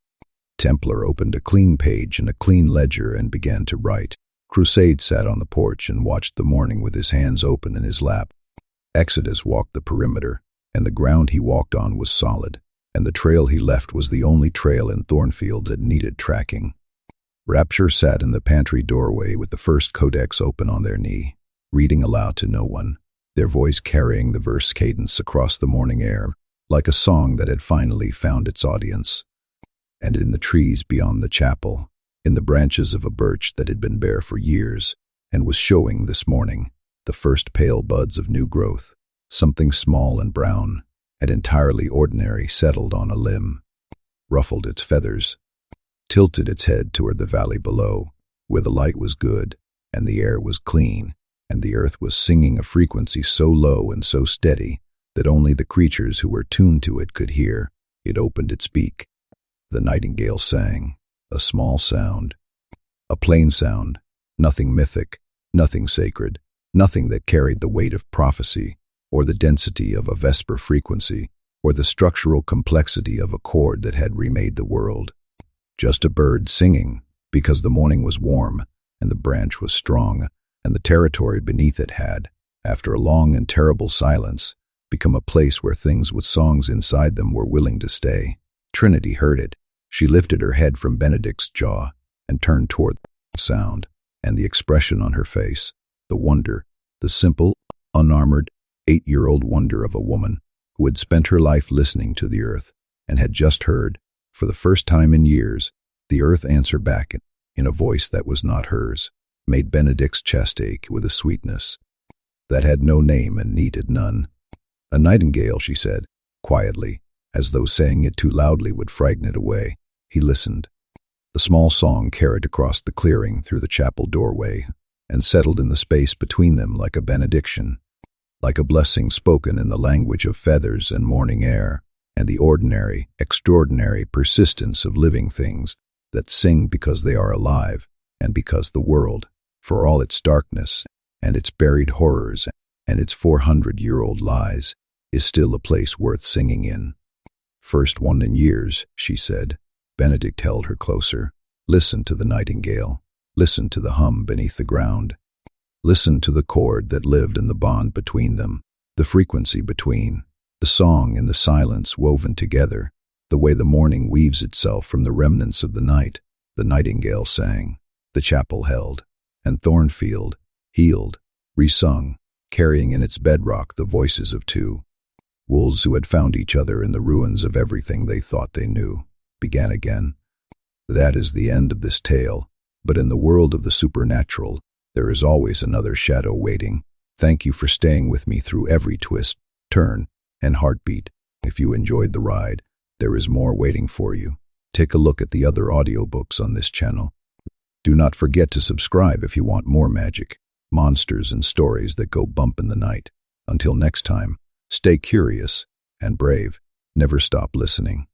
Templar opened a clean page and a clean ledger and began to write. Crusade sat on the porch and watched the morning with his hands open in his lap. Exodus walked the perimeter, and the ground he walked on was solid, and the trail he left was the only trail in Thornfield that needed tracking. Rapture sat in the pantry doorway with the first codex open on their knee, reading aloud to no one, their voice carrying the verse cadence across the morning air, like a song that had finally found its audience. And in the trees beyond the chapel, in the branches of a birch that had been bare for years and was showing this morning the first pale buds of new growth, something small and brown and entirely ordinary settled on a limb, ruffled its feathers, tilted its head toward the valley below, where the light was good and the air was clean and the earth was singing a frequency so low and so steady that only the creatures who were tuned to it could hear. It opened its beak. The nightingale sang, a small sound, a plain sound, nothing mythic, nothing sacred, nothing that carried the weight of prophecy, or the density of a vesper frequency, or the structural complexity of a chord that had remade the world. Just a bird singing, because the morning was warm, and the branch was strong, and the territory beneath it had, after a long and terrible silence, become a place where things with songs inside them were willing to stay. Trinity heard it. She lifted her head from Benedict's jaw and turned toward the sound, and the expression on her face, the wonder, the simple, unarmored, 8-year-old wonder of a woman who had spent her life listening to the earth and had just heard, for the first time in years, the earth answer back in a voice that was not hers, made Benedict's chest ache with a sweetness that had no name and needed none. "A nightingale," she said, quietly, as though saying it too loudly would frighten it away. He listened. The The small song carried across the clearing through the chapel doorway and settled in the space between them like a benediction, like a blessing spoken in the language of feathers and morning air, and the ordinary, extraordinary persistence of living things that sing because they are alive, and because the world, for all its darkness and its buried horrors and its 400-year-old lies, is still a place worth singing in. "First one in years," she said. Benedict held her closer. "Listen to the nightingale. Listen to the hum beneath the ground. Listen to the chord that lived in the bond between them, the frequency between, the song and the silence woven together, the way the morning weaves itself from the remnants of the night." The nightingale sang, the chapel held, and Thornfield, healed, resung, carrying in its bedrock the voices of two wolves who had found each other in the ruins of everything they thought they knew, began again. "That is the end of this tale, but in the world of the supernatural, there is always another shadow waiting. Thank you for staying with me through every twist, turn, and heartbeat. If you enjoyed the ride, there is more waiting for you. Take a look at the other audiobooks on this channel. Do not forget to subscribe if you want more magic, monsters, and stories that go bump in the night. Until next time, stay curious and brave. Never stop listening."